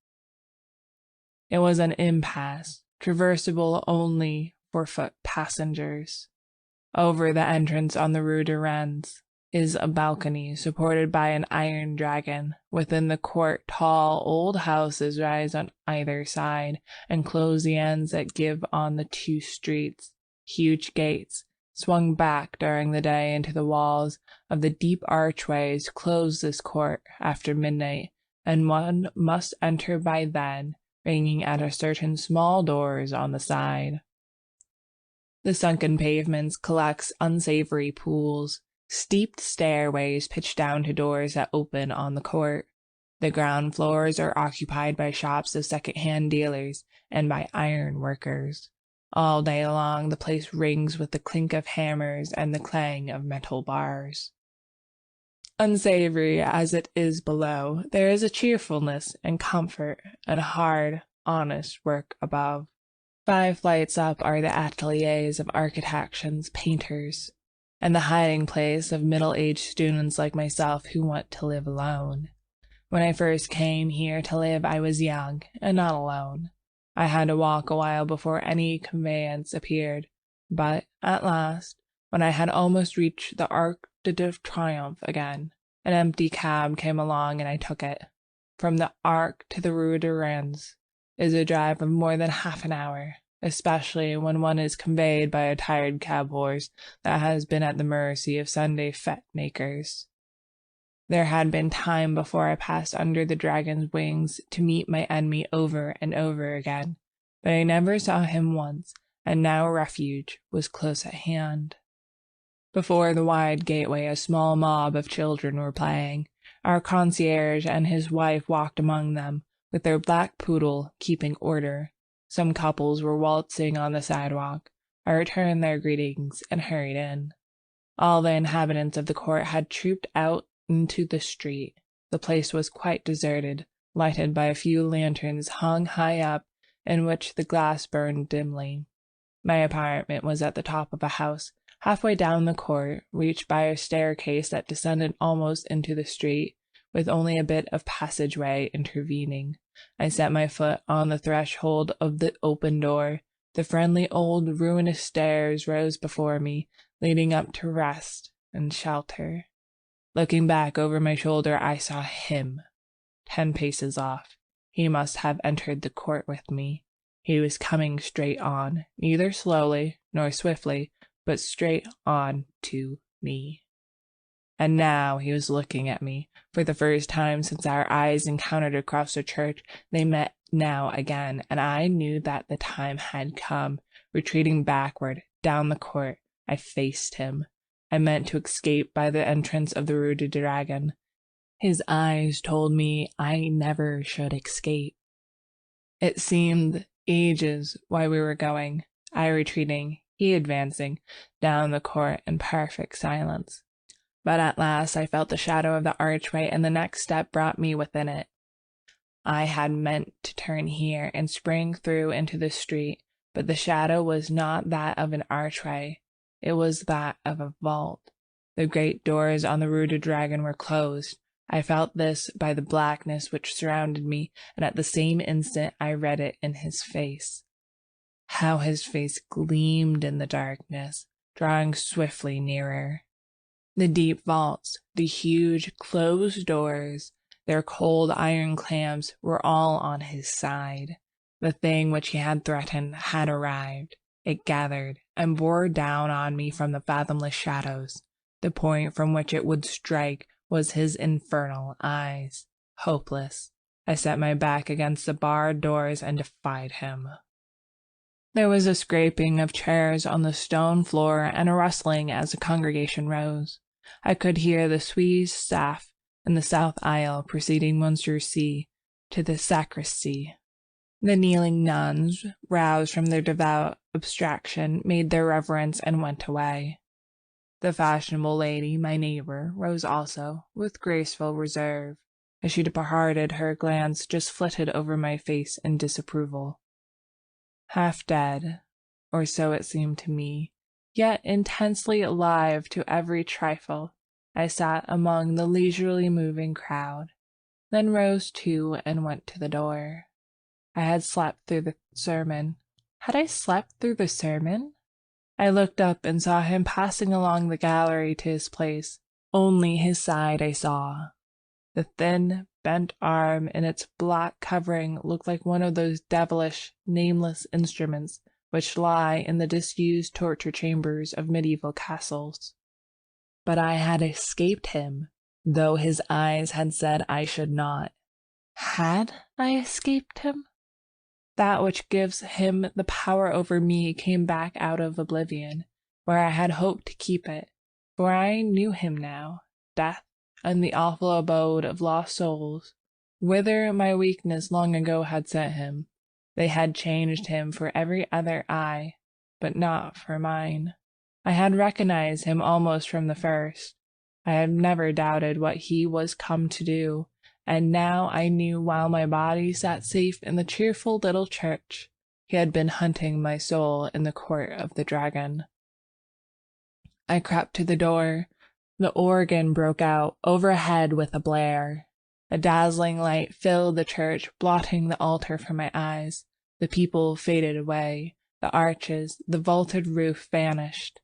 It was an impasse, traversable only for foot passengers. Over the entrance on the Rue de Rennes is a balcony supported by an iron dragon. Within the court, tall old houses rise on either side and close the ends that give on the two streets. Huge gates, swung back during the day into the walls of the deep archways, close this court after midnight, and one must enter by then, ringing at a certain small doors on the side. The sunken pavements collects unsavory pools. Steeped stairways pitch down to doors that open on the court. The ground floors are occupied by shops of second-hand dealers and by iron workers. All day long the place rings with the clink of hammers and the clang of metal bars. Unsavory as it is below, there is a cheerfulness and comfort and hard, honest work above. 5 flights up are the ateliers of architects, painters, and the hiding place of middle-aged students like myself who want to live alone. When I first came here to live, I was young and not alone. I had to walk a while before any conveyance appeared, but at last, when I had almost reached the Arc de Triomphe again, an empty cab came along and I took it. From the Arc to the Rue de Rennes is a drive of more than half an hour, especially when one is conveyed by a tired cab horse that has been at the mercy of Sunday fete makers. There had been time before I passed under the dragon's wings to meet my enemy over and over again, but I never saw him once, and now refuge was close at hand. Before the wide gateway a small mob of children were playing. Our concierge and his wife walked among them, with their black poodle keeping order. Some couples were waltzing on the sidewalk. I returned their greetings and hurried in. All the inhabitants of the court had trooped out into the street. The place was quite deserted, lighted by a few lanterns hung high up, in which the glass burned dimly. My apartment was at the top of a house, halfway down the court, reached by a staircase that descended almost into the street, with only a bit of passageway intervening. I set my foot on the threshold of the open door. The friendly old ruinous stairs rose before me, leading up to rest and shelter. Looking back over my shoulder, I saw him, 10 paces off. He must have entered the court with me. He was coming straight on, neither slowly nor swiftly, but straight on to me. And now he was looking at me. For the first time since our eyes encountered across the church, they met now again, and I knew that the time had come. Retreating backward, down the court, I faced him. I meant to escape by the entrance of the Rue du Dragon. His eyes told me I never should escape. It seemed ages while we were going, I retreating, he advancing, down the court in perfect silence. But at last I felt the shadow of the archway, and the next step brought me within it. I had meant to turn here and spring through into the street, but the shadow was not that of an archway. It was that of a vault. The great doors on the Rue du Dragon were closed. I felt this by the blackness which surrounded me, and at the same instant I read it in his face. How his face gleamed in the darkness, drawing swiftly nearer. The deep vaults, the huge closed doors, their cold iron clamps were all on his side. The thing which he had threatened had arrived. It gathered and bore down on me from the fathomless shadows. The point from which it would strike was his infernal eyes. Hopeless, I set my back against the barred doors and defied him. There was a scraping of chairs on the stone floor and a rustling as the congregation rose. I could hear the Swiss staff in the south aisle preceding Monsieur C. to the sacristy. The kneeling nuns, roused from their devout abstraction, made their reverence and went away. The fashionable lady, my neighbor, rose also, with graceful reserve. As she departed, her glance just flitted over my face in disapproval. Half dead, or so it seemed to me, yet intensely alive to every trifle, I sat among the leisurely moving crowd, then rose too and went to the door. I had slept through the sermon. Had I slept through the sermon? I looked up and saw him passing along the gallery to his place. Only his side I saw. The thin, bent arm in its black covering looked like one of those devilish, nameless instruments which lie in the disused torture chambers of medieval castles. But I had escaped him, though his eyes had said I should not. Had I escaped him? That which gives him the power over me came back out of oblivion, where I had hoped to keep it, for I knew him now, death and the awful abode of lost souls, whither my weakness long ago had sent him. They had changed him for every other eye, but not for mine. I had recognized him almost from the first. I had never doubted what he was come to do, and now I knew while my body sat safe in the cheerful little church, he had been hunting my soul in the court of the dragon. I crept to the door. The organ broke out overhead with a blare. A dazzling light filled the church, blotting the altar from my eyes. The people faded away. The arches, the vaulted roof vanished.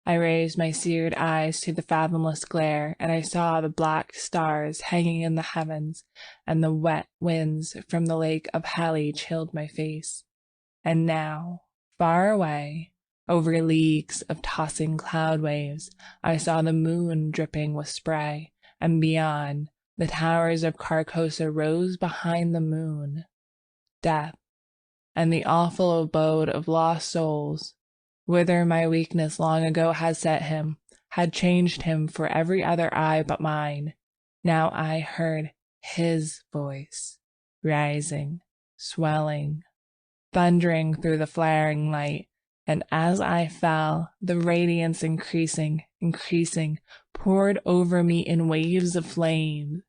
I raised my seared eyes to the fathomless glare, and I saw the black stars hanging in the heavens, and the wet winds from the lake of Hali chilled my face. And now, far away, over leagues of tossing cloud waves, I saw the moon dripping with spray, and beyond, the towers of Carcosa rose behind the moon. Death, and the awful abode of lost souls, whither my weakness long ago had set him, had changed him for every other eye but mine. Now I heard his voice, rising, swelling, thundering through the flaring light, and as I fell, the radiance increasing, poured over me in waves of flame.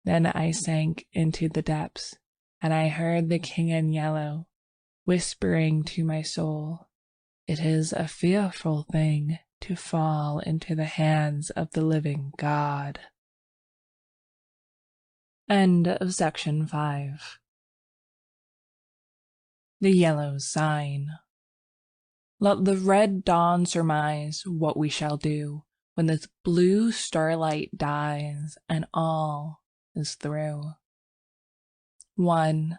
Then I sank into the depths, and I heard the King in Yellow whispering to my soul, "It is a fearful thing to fall into the hands of the living God." End of section 5. The Yellow Sign. Let the red dawn surmise what we shall do when this blue starlight dies and all is through. 1.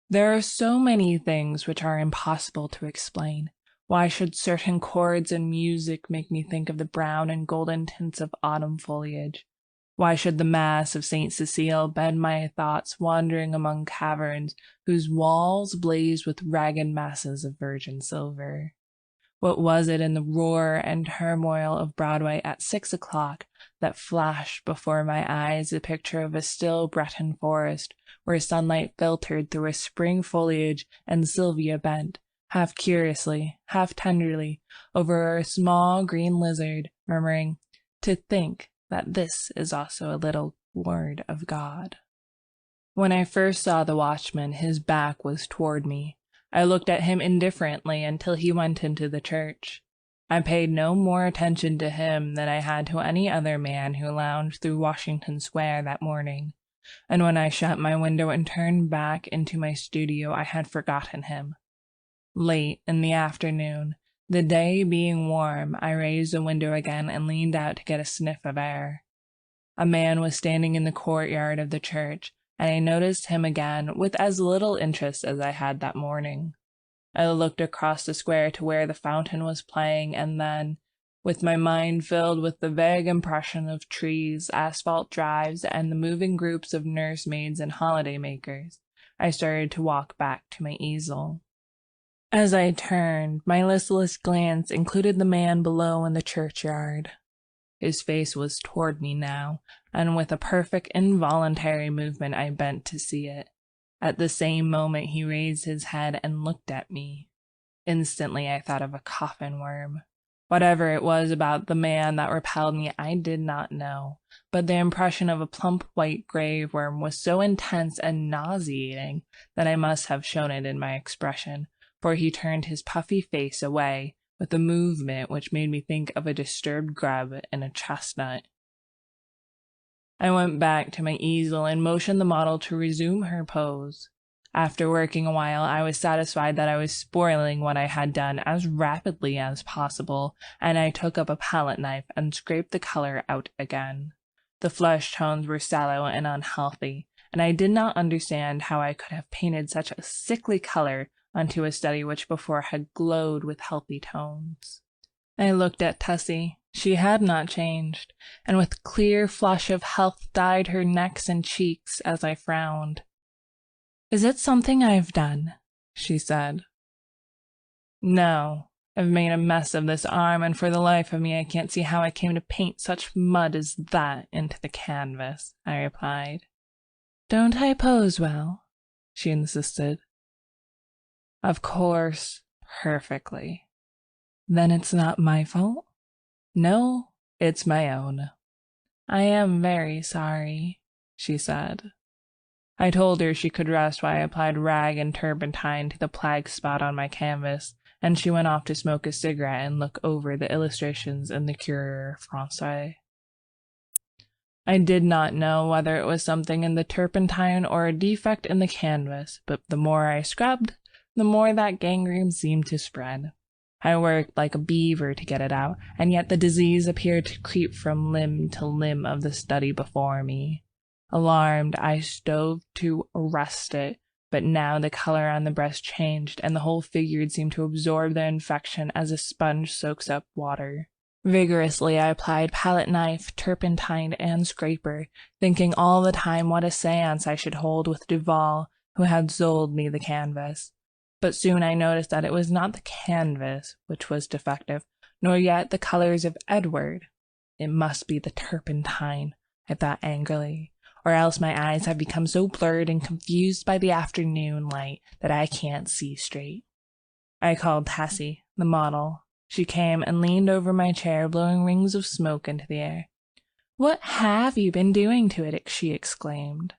There are so many things which are impossible to explain. Why should certain chords in music make me think of the brown and golden tints of autumn foliage? Why should the Mass of St. Cecile bend my thoughts wandering among caverns whose walls blaze with ragged masses of virgin silver? What was it in the roar and turmoil of Broadway at 6 o'clock that flashed before my eyes a picture of a still Breton forest where sunlight filtered through a spring foliage and Sylvia bent, half curiously, half tenderly, over a small green lizard, murmuring, "To think that this is also a little word of God." When I first saw the watchman, his back was toward me. I looked at him indifferently until he went into the church. I paid no more attention to him than I had to any other man who lounged through Washington Square that morning, and when I shut my window and turned back into my studio, I had forgotten him. Late in the afternoon, the day being warm, I raised the window again and leaned out to get a sniff of air. A man was standing in the courtyard of the church, and I noticed him again with as little interest as I had that morning. I looked across the square to where the fountain was playing, and then, with my mind filled with the vague impression of trees, asphalt drives, and the moving groups of nursemaids and holiday-makers, I started to walk back to my easel. As I turned, my listless glance included the man below in the churchyard. His face was toward me now, and with a perfect involuntary movement I bent to see it. At the same moment he raised his head and looked at me. Instantly I thought of a coffin worm. Whatever it was about the man that repelled me I did not know, but the impression of a plump white grave worm was so intense and nauseating that I must have shown it in my expression, for he turned his puffy face away with a movement which made me think of a disturbed grub in a chestnut. I went back to my easel and motioned the model to resume her pose. After working a while, I was satisfied that I was spoiling what I had done as rapidly as possible, and I took up a palette knife and scraped the color out again. The flesh tones were sallow and unhealthy, and I did not understand how I could have painted such a sickly color onto a study which before had glowed with healthy tones. I looked at Tessie. She had not changed, and with clear flush of health dyed her necks and cheeks as I frowned. "Is it something I've done?" she said. "No, I've made a mess of this arm, and for the life of me I can't see how I came to paint such mud as that into the canvas," I replied. "Don't I pose well?" she insisted. "Of course, perfectly." "Then it's not my fault?" "No, it's my own." "I am very sorry," she said. I told her she could rest while I applied rag and turpentine to the plague spot on my canvas, and she went off to smoke a cigarette and look over the illustrations in the Courrier Français. I did not know whether it was something in the turpentine or a defect in the canvas, but the more I scrubbed, the more that gangrene seemed to spread. I worked like a beaver to get it out, and yet the disease appeared to creep from limb to limb of the study before me. Alarmed, I strove to arrest it, but now the color on the breast changed, and the whole figure seemed to absorb the infection as a sponge soaks up water. Vigorously I applied palette knife, turpentine, and scraper, thinking all the time what a séance I should hold with Duval, who had sold me the canvas. But soon I noticed that it was not the canvas which was defective, nor yet the colors of Edward. It must be the turpentine, I thought angrily, or else my eyes have become so blurred and confused by the afternoon light that I can't see straight. I called Tessie, the model. She came and leaned over my chair, blowing rings of smoke into the air. "What have you been doing to it?" she exclaimed.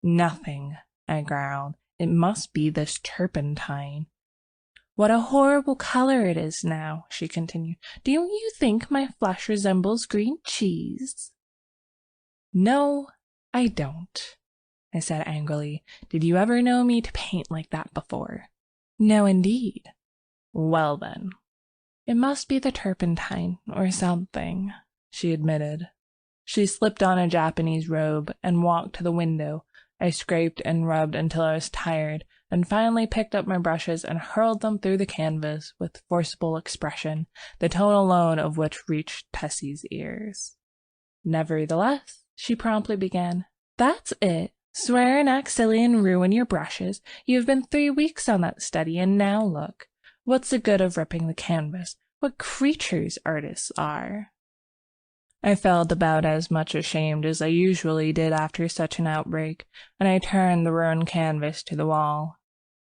"Nothing," I growled. "It must be this turpentine." "What a horrible color it is now," she continued. "Don't you think my flesh resembles green cheese?" "No, I don't," I said angrily. "Did you ever know me to paint like that before?" "No, indeed." "Well, then." "It must be the turpentine, or something," she admitted. She slipped on a Japanese robe and walked to the window. I scraped and rubbed until I was tired, and finally picked up my brushes and hurled them through the canvas with forcible expression, the tone alone of which reached Tessie's ears. "Nevertheless," she promptly began, "that's it. Swear and act silly and ruin your brushes. You have been 3 weeks on that study, and now look. What's the good of ripping the canvas? What creatures artists are!" I felt about as much ashamed as I usually did after such an outbreak, and I turned the ruined canvas to the wall.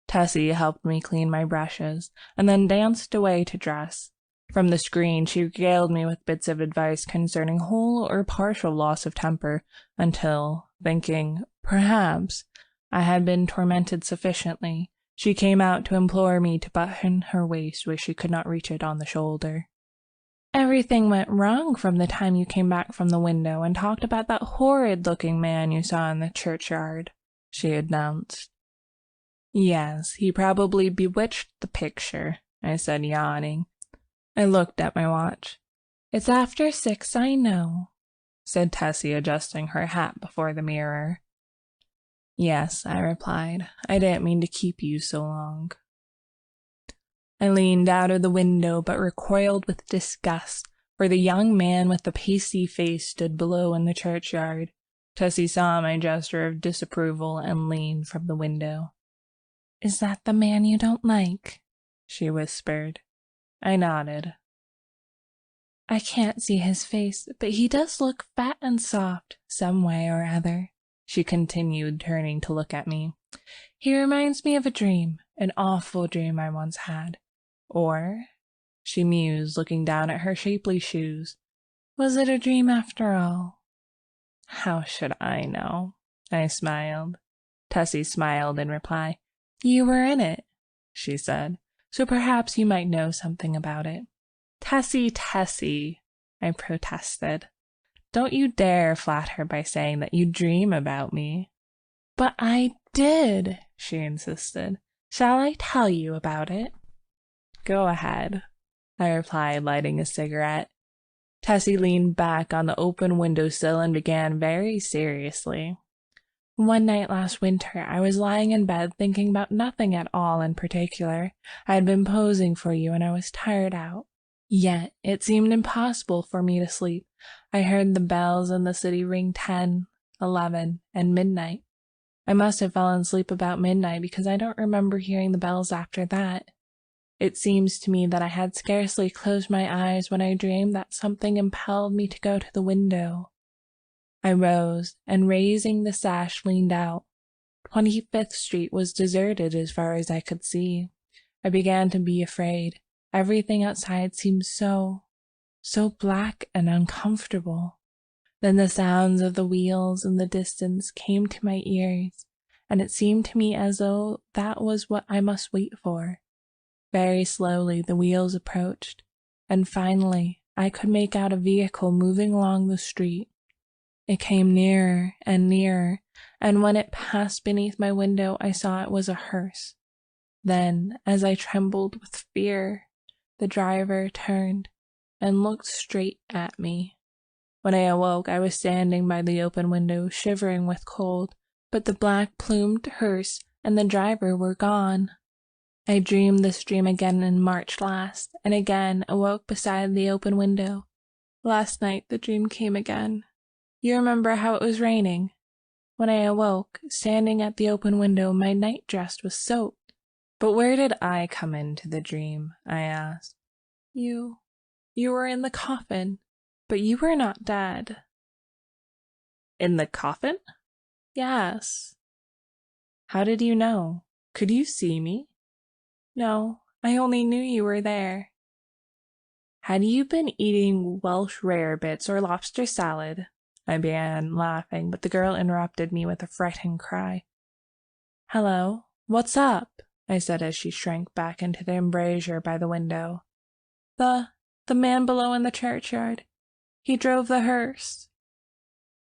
Tessie helped me clean my brushes, and then danced away to dress. From the screen she regaled me with bits of advice concerning whole or partial loss of temper, until, thinking, perhaps, I had been tormented sufficiently, she came out to implore me to button her waist where she could not reach it on the shoulder. "Everything went wrong from the time you came back from the window and talked about that horrid-looking man you saw in the churchyard," she announced. "Yes, he probably bewitched the picture," I said, yawning. I looked at my watch. "It's after 6, I know," said Tessie, adjusting her hat before the mirror. "Yes," I replied. "I didn't mean to keep you so long." I leaned out of the window but recoiled with disgust, for the young man with the pasty face stood below in the churchyard. Tessie saw my gesture of disapproval and leaned from the window. "Is that the man you don't like?" she whispered. I nodded. "I can't see his face, but he does look fat and soft, some way or other," she continued, turning to look at me. "He reminds me of a dream, an awful dream I once had. Or," she mused, looking down at her shapely shoes, "was it a dream after all?" "How should I know?" I smiled. Tessie smiled in reply. "You were in it," she said, "so perhaps you might know something about it." Tessie, I protested. "Don't you dare flatter by saying that you dream about me." "But I did," she insisted. "Shall I tell you about it?" "Go ahead," I replied, lighting a cigarette. Tessie leaned back on the open windowsill and began very seriously. "One night last winter, I was lying in bed thinking about nothing at all in particular. I had been posing for you and I was tired out. Yet it seemed impossible for me to sleep. I heard the bells in the city ring 10, 11, and midnight. I must have fallen asleep about midnight because I don't remember hearing the bells after that. It seems to me that I had scarcely closed my eyes when I dreamed that something impelled me to go to the window. I rose, and raising the sash leaned out. 25th Street was deserted as far as I could see. I began to be afraid. Everything outside seemed so black and uncomfortable. Then the sounds of the wheels in the distance came to my ears, and it seemed to me as though that was what I must wait for. Very slowly the wheels approached, and finally I could make out a vehicle moving along the street. It came nearer and nearer, and when it passed beneath my window I saw it was a hearse. Then, as I trembled with fear, the driver turned and looked straight at me. When I awoke, I was standing by the open window, shivering with cold, but the black-plumed hearse and the driver were gone. I dreamed this dream again in March last, and again awoke beside the open window. Last night the dream came again. You remember how it was raining? When I awoke, standing at the open window, my night dress was soaked. But where did I come into the dream? I asked. You were in the coffin, but you were not dead. In the coffin? Yes. How did you know? Could you see me? No, I only knew you were there. Had you been eating Welsh rarebits or lobster salad? I began laughing, but the girl interrupted me with a frightened cry. Hello, what's up? I said as she shrank back into the embrasure by the window. The man below in the churchyard. He drove the hearse.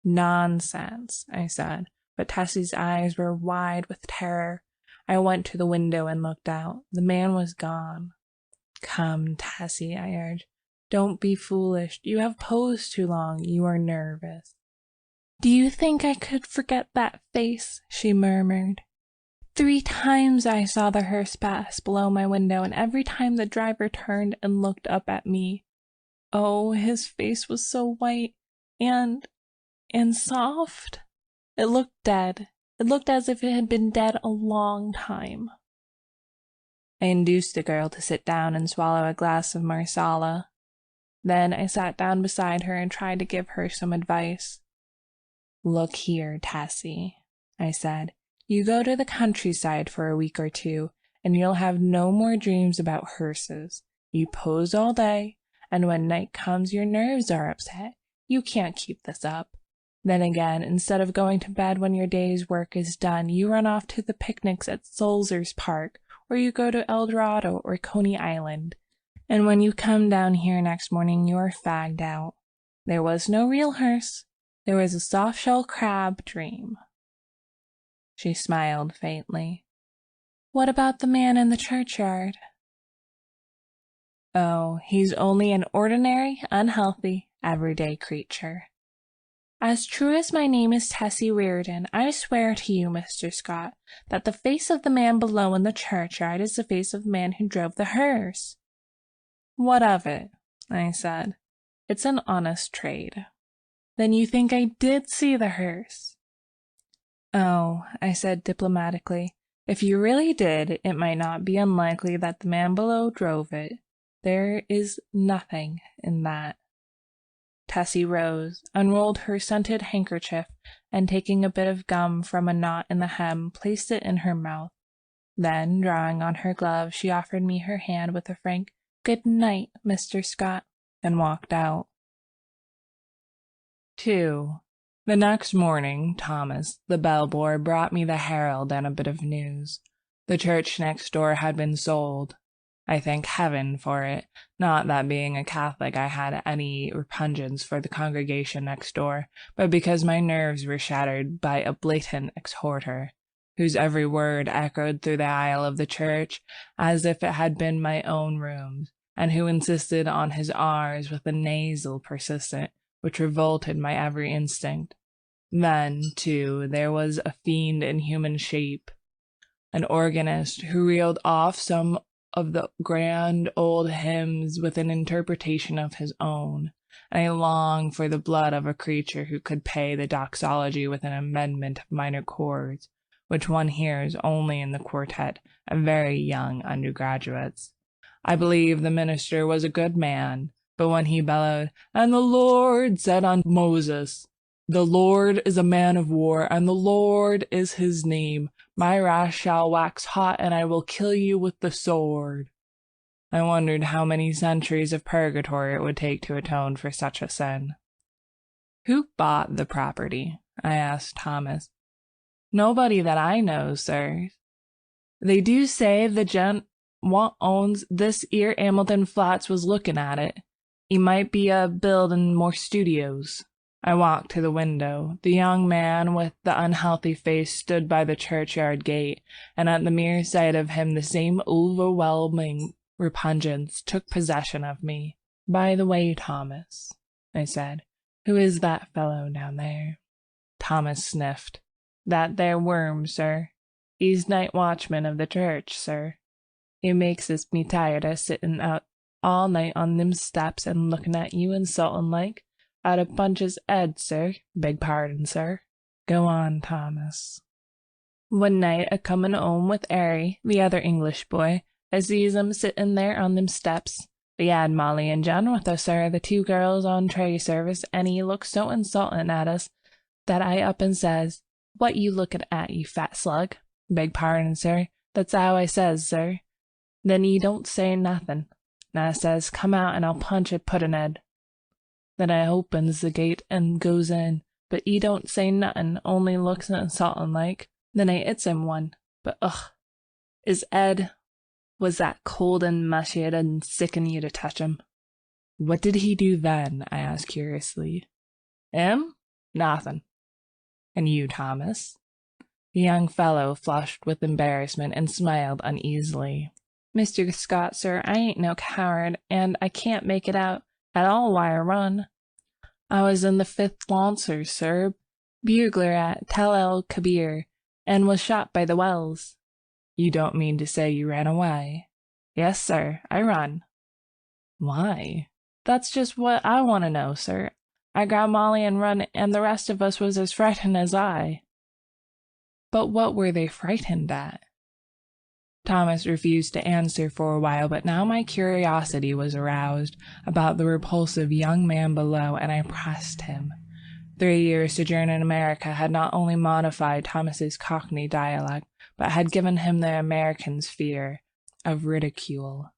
Nonsense, I said, but Tessie's eyes were wide with terror. I went to the window and looked out. The man was gone. Come, Tessie, I urged. Don't be foolish. You have posed too long. You are nervous. Do you think I could forget that face? She murmured. 3 times I saw the hearse pass below my window, and every time the driver turned and looked up at me. Oh, his face was so white and soft. It looked dead. It looked as if it had been dead a long time. I induced the girl to sit down and swallow a glass of marsala. Then I sat down beside her and tried to give her some advice. Look here, Tessie, I said. You go to the countryside for a week or 2, and you'll have no more dreams about hearses. You pose all day, and when night comes your nerves are upset. You can't keep this up. Then again, instead of going to bed when your day's work is done, you run off to the picnics at Sulzer's Park, or you go to El Dorado or Coney Island. And when you come down here next morning, you are fagged out. There was no real hearse. There was a soft-shell crab dream. She smiled faintly. What about the man in the churchyard? Oh, he's only an ordinary, unhealthy, everyday creature. As true as my name is Tessie Reardon, I swear to you, Mr. Scott, that the face of the man below in the churchyard is the face of the man who drove the hearse. What of it? I said. It's an honest trade. Then you think I did see the hearse? Oh, I said diplomatically, if you really did, it might not be unlikely that the man below drove it. There is nothing in that. Tessie rose, unrolled her scented handkerchief, and taking a bit of gum from a knot in the hem, placed it in her mouth. Then, drawing on her glove, she offered me her hand with a frank, "Good night, Mr. Scott," and walked out. 2. The next morning, Thomas, the bellboy, brought me the Herald and a bit of news. The church next door had been sold. I thank heaven for it, not that being a Catholic I had any repugnance for the congregation next door, but because my nerves were shattered by a blatant exhorter, whose every word echoed through the aisle of the church as if it had been my own rooms, and who insisted on his R's with a nasal persistent which revolted my every instinct. Then, too, there was a fiend in human shape, an organist who reeled off some of the grand old hymns with an interpretation of his own, and I longed for the blood of a creature who could pay the doxology with an amendment of minor chords, which one hears only in the quartet of very young undergraduates. I believe the minister was a good man, but when he bellowed, "And the Lord said unto Moses, the Lord is a man of war, and the Lord is his name. My wrath shall wax hot, and I will kill you with the sword," I wondered how many centuries of purgatory it would take to atone for such a sin. "Who bought the property?" I asked Thomas. "Nobody that I know, sir. They do say the gent what owns this 'ere Hamilton Flats was looking at it. He might be building more studios." I walked to the window. The young man with the unhealthy face stood by the churchyard gate, and at the mere sight of him the same overwhelming repugnance took possession of me. "By the way, Thomas," I said, "who is that fellow down there?" Thomas sniffed. "That there worm, sir. He's night watchman of the church, sir. He makes me tired of sitting out all night on them steps and looking at you insulting like. I'd a punch his head, sir. Beg pardon, sir." "Go on, Thomas." "One night, a comin' home with Harry, the other English boy, I sees 'em sittin' there on them steps. We had Molly and John with us, sir, the 2 girls on tray service, and he looked so insultin' at us that I up and says, 'What you looking at, you fat slug?' Beg pardon, sir. That's how I says, sir. Then he don't say nothin', and I says, 'Come out and I'll punch a puddin' Then I opens the gate and goes in, but he don't say nothin', only looks insultin' like. Then I hits him one, but his head was that cold and mushy it'd sicken you to touch him." "What did he do then?" I asked curiously. "Him? Nothin'." "And you, Thomas?" The young fellow flushed with embarrassment and smiled uneasily. "Mr. Scott, sir, I ain't no coward, and I can't make it out at all why I run. I was in the 5th Lancers, sir, bugler at Tel El Kabir, and was shot by the Wells." "You don't mean to say you ran away?" "Yes, sir, I run." "Why?" "That's just what I want to know, sir. I grabbed Molly and run, and the rest of us was as frightened as I." "But what were they frightened at?" Thomas refused to answer for a while, but now my curiosity was aroused about the repulsive young man below, and I pressed him. 3 years' sojourn in America had not only modified Thomas's Cockney dialect, but had given him the American's fear of ridicule.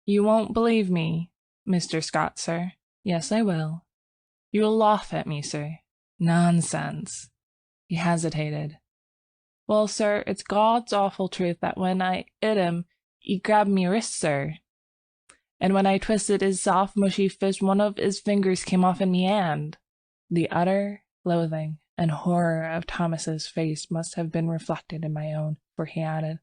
"You won't believe me, Mr. Scott, sir." "Yes, I will." "You'll laugh at me, sir." "Nonsense." He hesitated. "Well, sir, it's God's awful truth that when I hit him, he grabbed me wrist, sir. And when I twisted his soft, mushy fist, one of his fingers came off in me hand." The utter loathing and horror of Thomas's face must have been reflected in my own, for he added,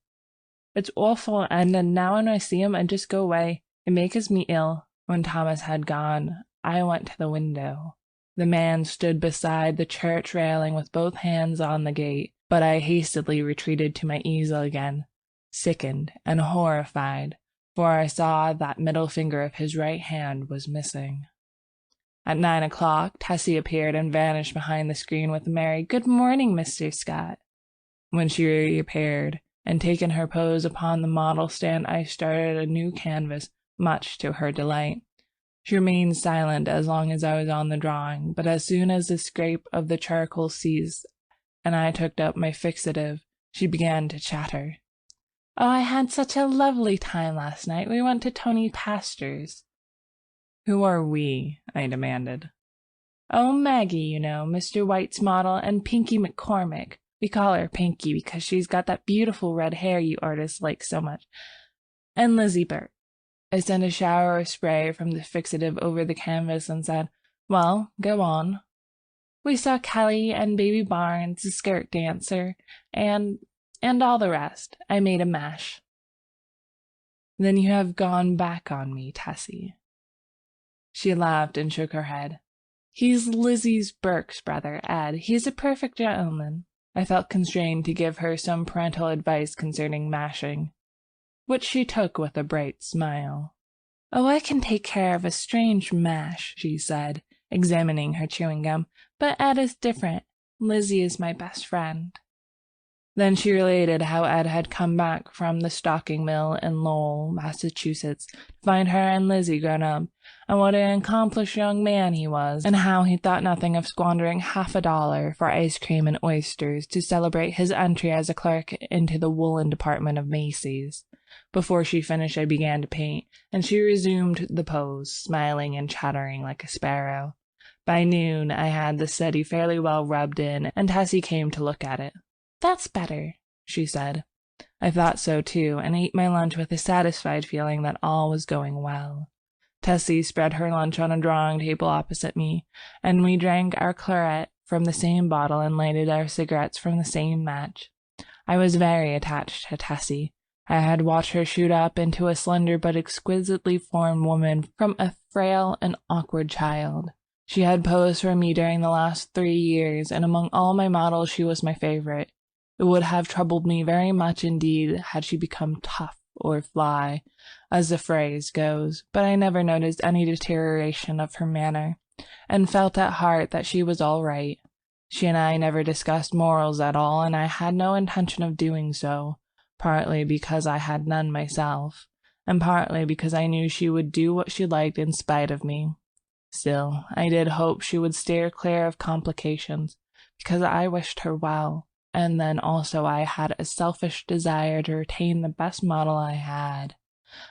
"It's awful, and then now when I see him, I just go away. It makes me ill." When Thomas had gone, I went to the window. The man stood beside the church railing with both hands on the gate, but I hastily retreated to my easel again, sickened and horrified, for I saw that middle finger of his right hand was missing. At 9 o'clock, Tessie appeared and vanished behind the screen with a merry "Good morning, Mr. Scott." When she reappeared and taken her pose upon the model stand, I started a new canvas, much to her delight. She remained silent as long as I was on the drawing, but as soon as the scrape of the charcoal ceased and I took up my fixative, she began to chatter. "Oh, I had such a lovely time last night. We went to Tony Pastor's." "Who are we?" I demanded. "Oh, Maggie, you know, Mr. White's model, and Pinky McCormick. We call her Pinky because she's got that beautiful red hair you artists like so much. And Lizzie Burt." I sent a shower of spray from the fixative over the canvas and said, "Well, go on." "We saw Kelly and Baby Barnes, the skirt dancer, and all the rest. I made a mash." "Then you have gone back on me, Tessie." She laughed and shook her head. "He's Lizzie's Burke's brother, Ed. He's a perfect gentleman." I felt constrained to give her some parental advice concerning mashing, which she took with a bright smile. "Oh, I can take care of a strange mash," she said, examining her chewing gum, "but Ed is different. Lizzie is my best friend." Then she related how Ed had come back from the stocking mill in Lowell, Massachusetts, to find her and Lizzie grown up, and what an accomplished young man he was, and how he thought nothing of squandering $50 for ice cream and oysters to celebrate his entry as a clerk into the woolen department of Macy's. Before she finished, I began to paint, and she resumed the pose, smiling and chattering like a sparrow. By noon, I had the study fairly well rubbed in, and Tessie came to look at it. "That's better," she said. I thought so too, and ate my lunch with a satisfied feeling that all was going well. Tessie spread her lunch on a drawing table opposite me, and we drank our claret from the same bottle and lighted our cigarettes from the same match. I was very attached to Tessie. I had watched her shoot up into a slender but exquisitely formed woman from a frail and awkward child. She had posed for me during the last 3 years, and among all my models she was my favorite. It would have troubled me very much indeed had she become tough or fly, as the phrase goes, but I never noticed any deterioration of her manner, and felt at heart that she was all right. She and I never discussed morals at all, and I had no intention of doing so, partly because I had none myself, and partly because I knew she would do what she liked in spite of me. Still, I did hope she would steer clear of complications, because I wished her well. And then also I had a selfish desire to retain the best model I had.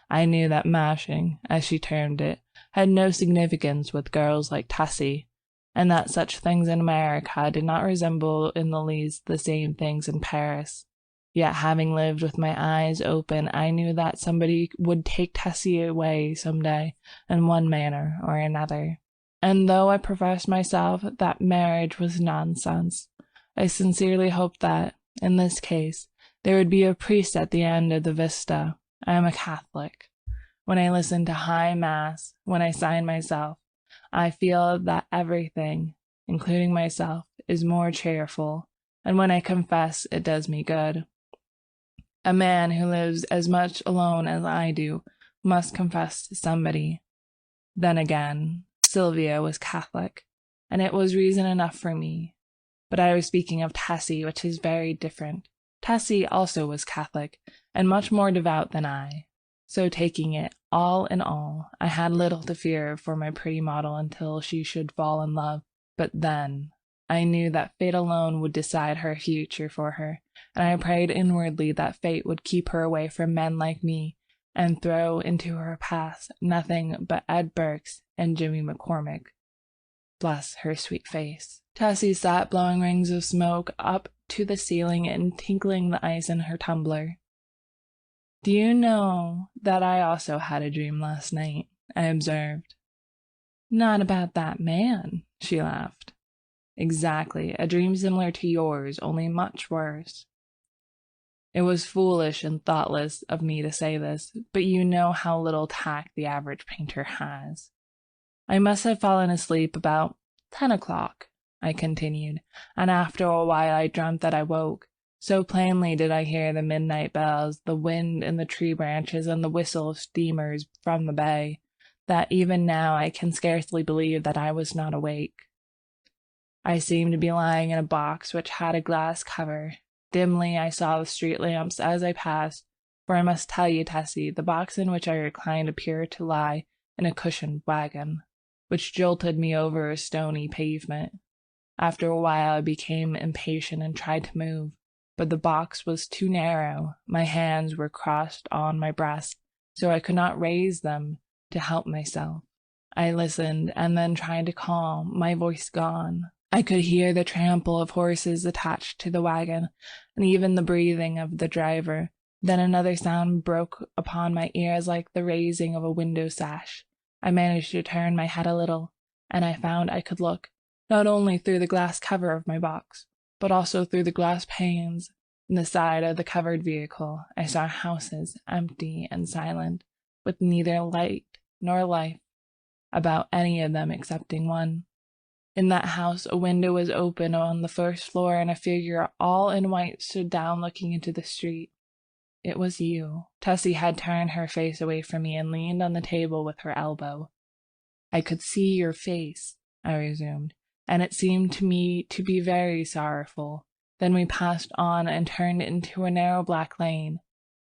I knew that mashing, as she termed it, had no significance with girls like Tessie, and that such things in America did not resemble in the least the same things in Paris. Yet having lived with my eyes open, I knew that somebody would take Tessie away some day in one manner or another. And though I professed myself that marriage was nonsense, I sincerely hoped that, in this case, there would be a priest at the end of the vista. I am a Catholic. When I listen to High Mass, when I sign myself, I feel that everything, including myself, is more cheerful, and when I confess, it does me good. A man who lives as much alone as I do must confess to somebody. Then again, Sylvia was Catholic, and it was reason enough for me. But I was speaking of Tessie, which is very different. Tessie also was Catholic, and much more devout than I. So taking it all in all, I had little to fear for my pretty model until she should fall in love. But then, I knew that fate alone would decide her future for her, and I prayed inwardly that fate would keep her away from men like me, and throw into her path nothing but Ed Burks and Jimmy McCormick. Bless her sweet face. Tessie sat blowing rings of smoke up to the ceiling and tinkling the ice in her tumbler. "Do you know that I also had a dream last night?" I observed. "Not about that man," she laughed. "Exactly, a dream similar to yours, only much worse." It was foolish and thoughtless of me to say this, but you know how little tact the average painter has. I must have fallen asleep about 10 o'clock, I continued, and after a while I dreamt that I woke. So plainly did I hear the midnight bells, the wind in the tree branches, and the whistle of steamers from the bay, that even now I can scarcely believe that I was not awake. I seemed to be lying in a box which had a glass cover. Dimly I saw the street lamps as I passed, for I must tell you, Tessie, the box in which I reclined appeared to lie in a cushioned wagon, which jolted me over a stony pavement. After a while I became impatient and tried to move, but the box was too narrow. My hands were crossed on my breast, so I could not raise them to help myself. I listened, and then tried to calm, my voice gone. I could hear the trample of horses attached to the wagon, and even the breathing of the driver. Then another sound broke upon my ears like the raising of a window sash. I managed to turn my head a little, and I found I could look, not only through the glass cover of my box, but also through the glass panes in the side of the covered vehicle. I saw houses, empty and silent, with neither light nor life about any of them excepting one. In that house a window was open on the first floor, and a figure all in white stood down looking into the street. It was you. Tessie had turned her face away from me and leaned on the table with her elbow. I could see your face, I resumed, and it seemed to me to be very sorrowful. Then we passed on and turned into a narrow black lane.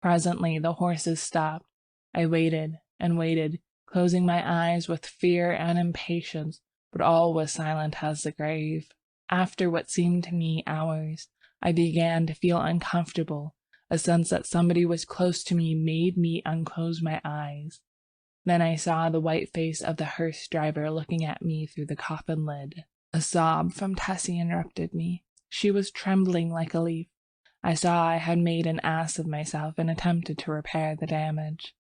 Presently the horses stopped. I waited and waited, closing my eyes with fear and impatience, but all was silent as the grave. After what seemed to me hours, I began to feel uncomfortable. A sense that somebody was close to me made me unclose my eyes. Then I saw the white face of the hearse driver looking at me through the coffin lid. A sob from Tessie interrupted me. She was trembling like a leaf. I saw I had made an ass of myself and attempted to repair the damage.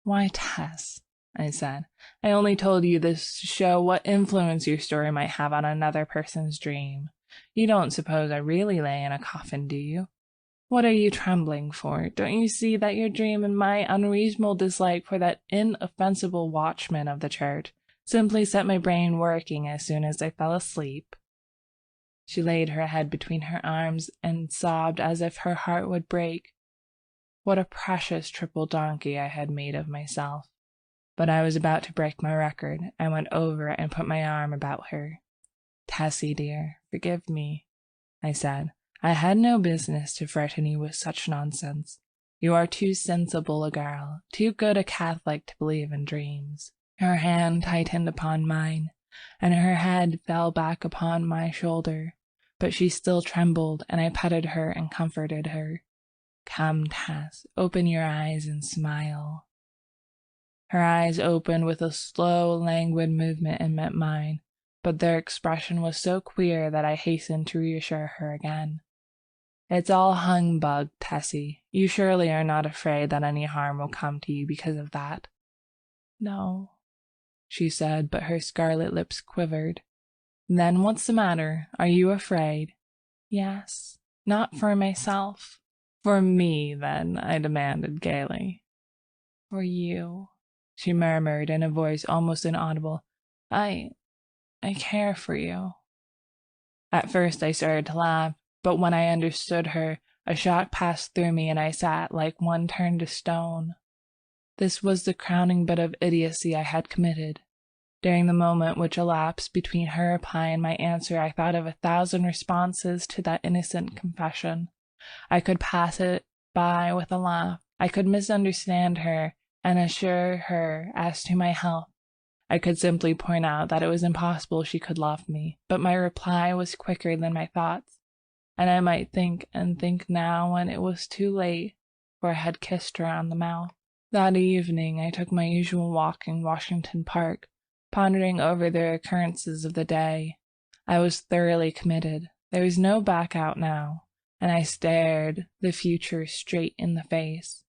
"Why, Tess," I said, "I only told you this to show what influence your story might have on another person's dream. You don't suppose I really lay in a coffin, do you? What are you trembling for? Don't you see that your dream and my unreasonable dislike for that inoffensible watchman of the church simply set my brain working as soon as I fell asleep?" She laid her head between her arms and sobbed as if her heart would break. What a precious triple donkey I had made of myself. But I was about to break my record. I went over and put my arm about her. "Tessie, dear, forgive me," I said. "I had no business to frighten you with such nonsense. You are too sensible a girl, too good a Catholic to believe in dreams." Her hand tightened upon mine, and her head fell back upon my shoulder, but she still trembled, and I petted her and comforted her. "Come, Tess, open your eyes and smile." Her eyes opened with a slow, languid movement and met mine, but their expression was so queer that I hastened to reassure her again. "It's all humbug, Tessie. You surely are not afraid that any harm will come to you because of that?" "No," she said, but her scarlet lips quivered. "Then what's the matter? Are you afraid?" "Yes, not for myself." "For me, then?" I demanded gaily. "For you," she murmured in a voice almost inaudible. I care for you." At first I started to laugh, but when I understood her, a shock passed through me and I sat like one turned to stone. This was the crowning bit of idiocy I had committed. During the moment which elapsed between her reply and my answer, I thought of 1,000 responses to that innocent confession. I could pass it by with a laugh. I could misunderstand her and assure her as to my health. I could simply point out that it was impossible she could love me, but my reply was quicker than my thoughts, and I might think and think now when it was too late, for I had kissed her on the mouth. That evening I took my usual walk in Washington Park, pondering over the occurrences of the day. I was thoroughly committed. There was no back out now, and I stared the future straight in the face.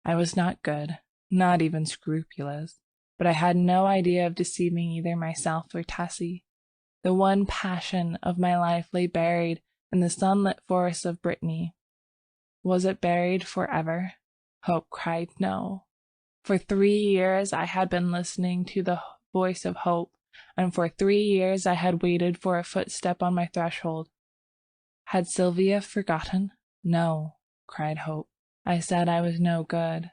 I was not good, not even scrupulous, but I had no idea of deceiving either myself or Tessie. The one passion of my life lay buried in the sunlit forests of Brittany. Was it buried forever? Hope cried no. For 3 years I had been listening to the voice of hope, and for 3 years I had waited for a footstep on my threshold. Had Sylvia forgotten? No, cried Hope. I said I was no good.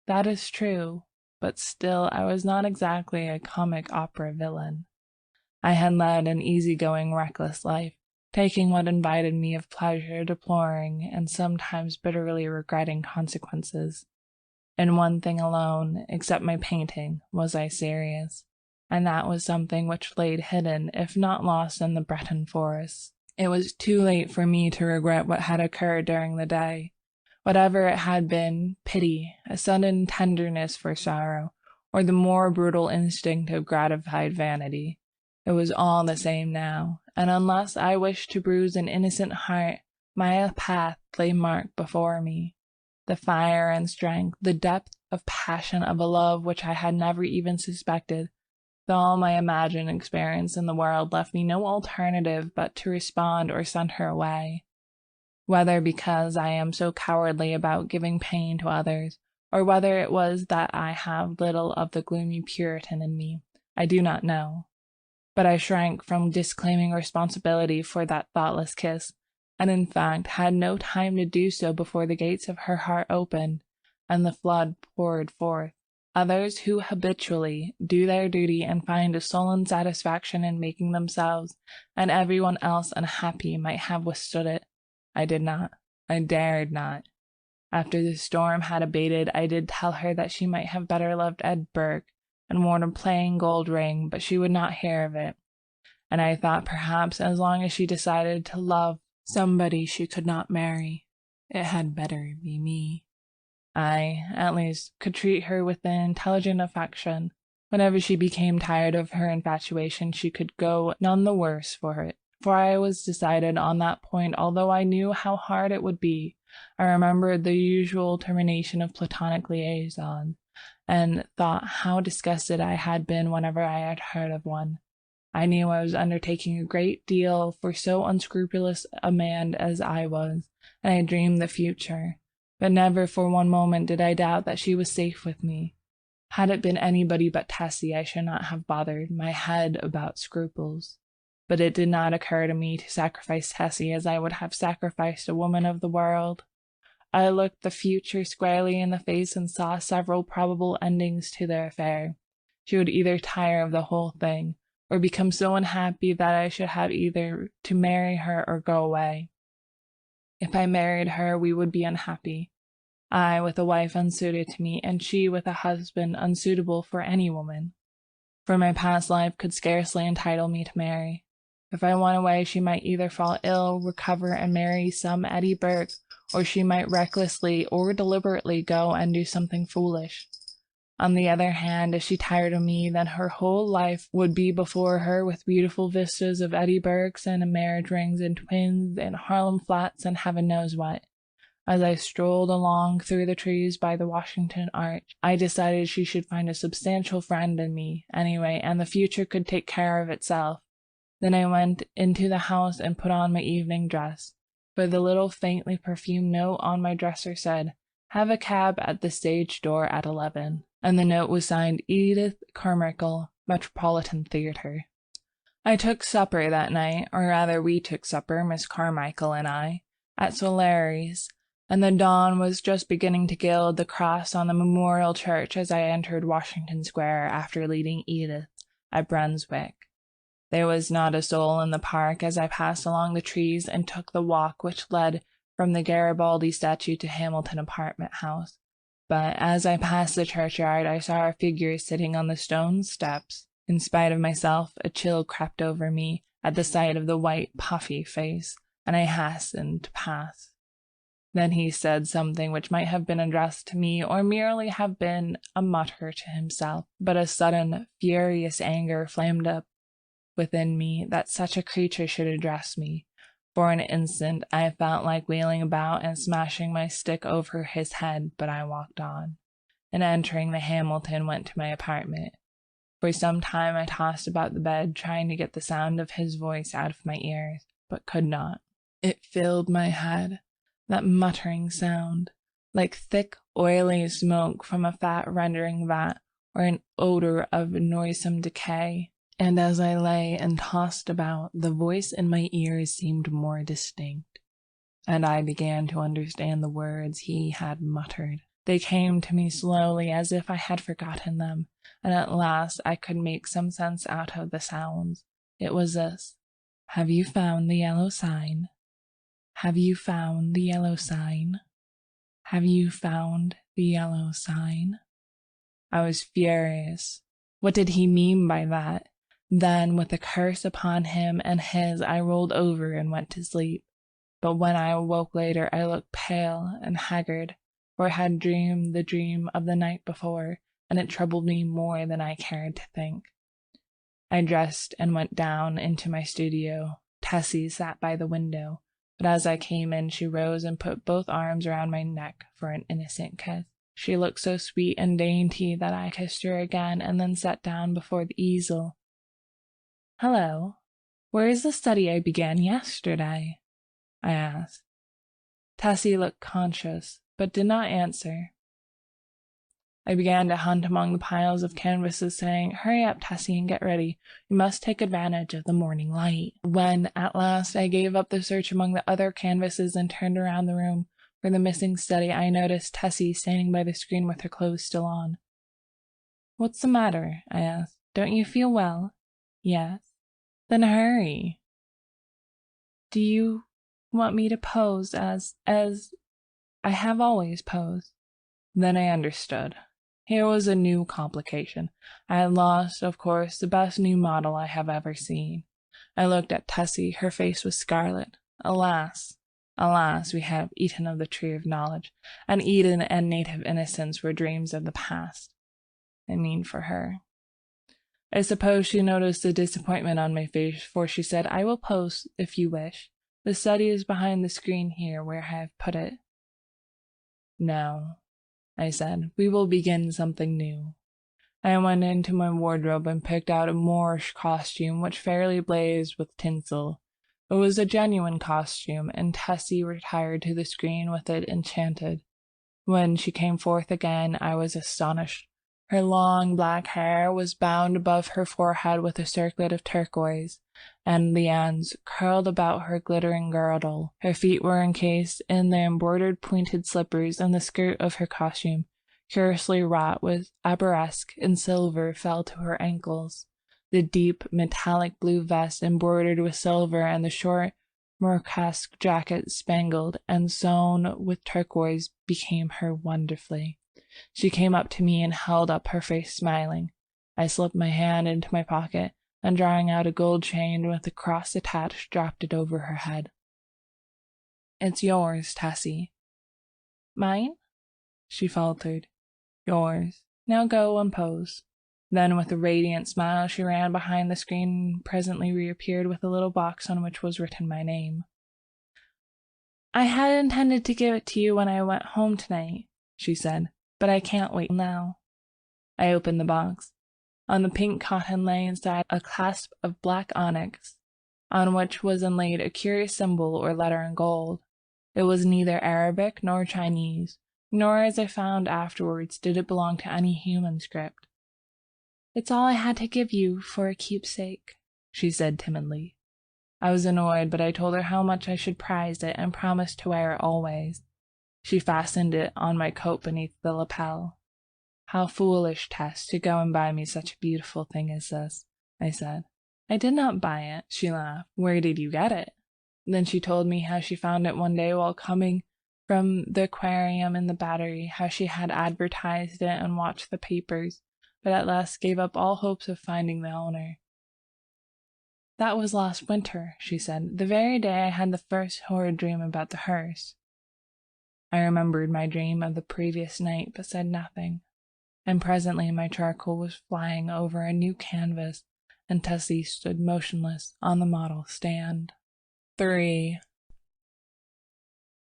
That is true, but still I was not exactly a comic opera villain. I had led an easygoing, reckless life, taking what invited me of pleasure, deploring and sometimes bitterly regretting consequences. In one thing alone, except my painting, was I serious, and that was something which lay hidden, if not lost, in the Breton forests. It was too late for me to regret what had occurred during the day. Whatever it had been, pity, a sudden tenderness for sorrow, or the more brutal instinct of gratified vanity, it was all the same now, and unless I wished to bruise an innocent heart, my path lay marked before me. The fire and strength, the depth of passion of a love which I had never even suspected, all my imagined experience in the world left me no alternative but to respond or send her away. Whether because I am so cowardly about giving pain to others, or whether it was that I have little of the gloomy Puritan in me, I do not know. But I shrank from disclaiming responsibility for that thoughtless kiss, and in fact had no time to do so before the gates of her heart opened, and the flood poured forth. Others who habitually do their duty and find a sullen satisfaction in making themselves and everyone else unhappy might have withstood it. I did not. I dared not. After the storm had abated, I did tell her that she might have better loved Ed Burke and worn a plain gold ring, but she would not hear of it. And I thought perhaps as long as she decided to love somebody she could not marry, it had better be me. I, at least, could treat her with an intelligent affection. Whenever she became tired of her infatuation, she could go none the worse for it. For I was decided on that point, although I knew how hard it would be. I remembered the usual termination of platonic liaisons, and thought how disgusted I had been whenever I had heard of one. I knew I was undertaking a great deal for so unscrupulous a man as I was, and I dreamed the future. But never for one moment did I doubt that she was safe with me. Had it been anybody but Tessie, I should not have bothered my head about scruples. But it did not occur to me to sacrifice Tessie as I would have sacrificed a woman of the world. I looked the future squarely in the face and saw several probable endings to their affair. She would either tire of the whole thing, or become so unhappy that I should have either to marry her or go away. If I married her, we would be unhappy. I with a wife unsuited to me, and she with a husband unsuitable for any woman. For my past life could scarcely entitle me to marry. If I went away, she might either fall ill, recover, and marry some Eddie Burke, or she might recklessly or deliberately go and do something foolish. On the other hand, if she tired of me, then her whole life would be before her with beautiful vistas of Eddie Burkes and marriage rings and twins and Harlem Flats and heaven knows what. As I strolled along through the trees by the Washington Arch, I decided she should find a substantial friend in me, anyway, and the future could take care of itself. Then I went into the house and put on my evening dress, for the little faintly perfumed note on my dresser said, "Have a cab at the stage door at 11." And the note was signed Edith Carmichael, Metropolitan Theatre. I took supper that night, or rather we took supper, Miss Carmichael and I, at Solari's, and the dawn was just beginning to gild the cross on the Memorial Church as I entered Washington Square after leading Edith at Brunswick. There was not a soul in the park as I passed along the trees and took the walk which led from the Garibaldi statue to Hamilton Apartment House. But as I passed the churchyard, I saw a figure sitting on the stone steps. In spite of myself, a chill crept over me at the sight of the white, puffy face, and I hastened to pass. Then he said something which might have been addressed to me, or merely have been a mutter to himself, but a sudden, furious anger flamed up within me that such a creature should address me. For an instant I felt like wheeling about and smashing my stick over his head, but I walked on, and entering the Hamilton went to my apartment. For some time I tossed about the bed, trying to get the sound of his voice out of my ears, but could not. It filled my head, that muttering sound, like thick, oily smoke from a fat rendering vat, or an odor of noisome decay. And as I lay and tossed about, the voice in my ears seemed more distinct, and I began to understand the words he had muttered. They came to me slowly as if I had forgotten them, and at last I could make some sense out of the sounds. It was this: "Have you found the yellow sign? Have you found the yellow sign? Have you found the yellow sign?" I was furious. What did he mean by that? Then, with a curse upon him and his, I rolled over and went to sleep. But when I awoke later, I looked pale and haggard, for I had dreamed the dream of the night before, and it troubled me more than I cared to think. I dressed and went down into my studio. Tessie sat by the window, but as I came in, she rose and put both arms around my neck for an innocent kiss. She looked so sweet and dainty that I kissed her again and then sat down before the easel. "Hello, where is the study I began yesterday?" I asked. Tessie looked conscious, but did not answer. I began to hunt among the piles of canvases, saying, "Hurry up, Tessie, and get ready. We must take advantage of the morning light." When, at last, I gave up the search among the other canvases and turned around the room for the missing study, I noticed Tessie standing by the screen with her clothes still on. "What's the matter?" I asked. "Don't you feel well?" "Yes." "Then hurry." "Do you want me to pose as I have always posed?" Then I understood. Here was a new complication. I had lost, of course, the best new model I have ever seen. I looked at Tessie. Her face was scarlet. Alas, alas, we have eaten of the tree of knowledge, and Eden and native innocence were dreams of the past. I mean for her. I suppose she noticed the disappointment on my face, for she said, "I will pose if you wish. The study is behind the screen here where I have put it." "No," I said, "we will begin something new." I went into my wardrobe and picked out a Moorish costume which fairly blazed with tinsel. It was a genuine costume, and Tessie retired to the screen with it enchanted. When she came forth again, I was astonished. Her long black hair was bound above her forehead with a circlet of turquoise, and lianes curled about her glittering girdle. Her feet were encased in the embroidered pointed slippers, and the skirt of her costume, curiously wrought with arabesque in silver, fell to her ankles. The deep metallic blue vest embroidered with silver, and the short Moresque jacket spangled and sewn with turquoise became her wonderfully. She came up to me and held up her face smiling. I slipped my hand into my pocket, and drawing out a gold chain with a cross attached, dropped it over her head. "It's yours, Tessie." "Mine?" she faltered. "Yours. Now go and pose." Then, with a radiant smile, she ran behind the screen and presently reappeared with a little box on which was written my name. "I had intended to give it to you when I went home tonight," she said, "but I can't wait now." I opened the box. On the pink cotton lay inside a clasp of black onyx, on which was inlaid a curious symbol or letter in gold. It was neither Arabic nor Chinese, nor, as I found afterwards, did it belong to any human script. "It's all I had to give you for a keepsake," she said timidly. I was annoyed, but I told her how much I should prize it and promised to wear it always. She fastened it on my coat beneath the lapel. "How foolish, Tess, to go and buy me such a beautiful thing as this," I said. "I did not buy it," she laughed. "Where did you get it?" Then she told me how she found it one day while coming from the aquarium in the Battery, how she had advertised it and watched the papers, but at last gave up all hopes of finding the owner. "That was last winter," she said, "the very day I had the first horrid dream about the hearse." I remembered my dream of the previous night, but said nothing. And presently my charcoal was flying over a new canvas, and Tessie stood motionless on the model stand. 3.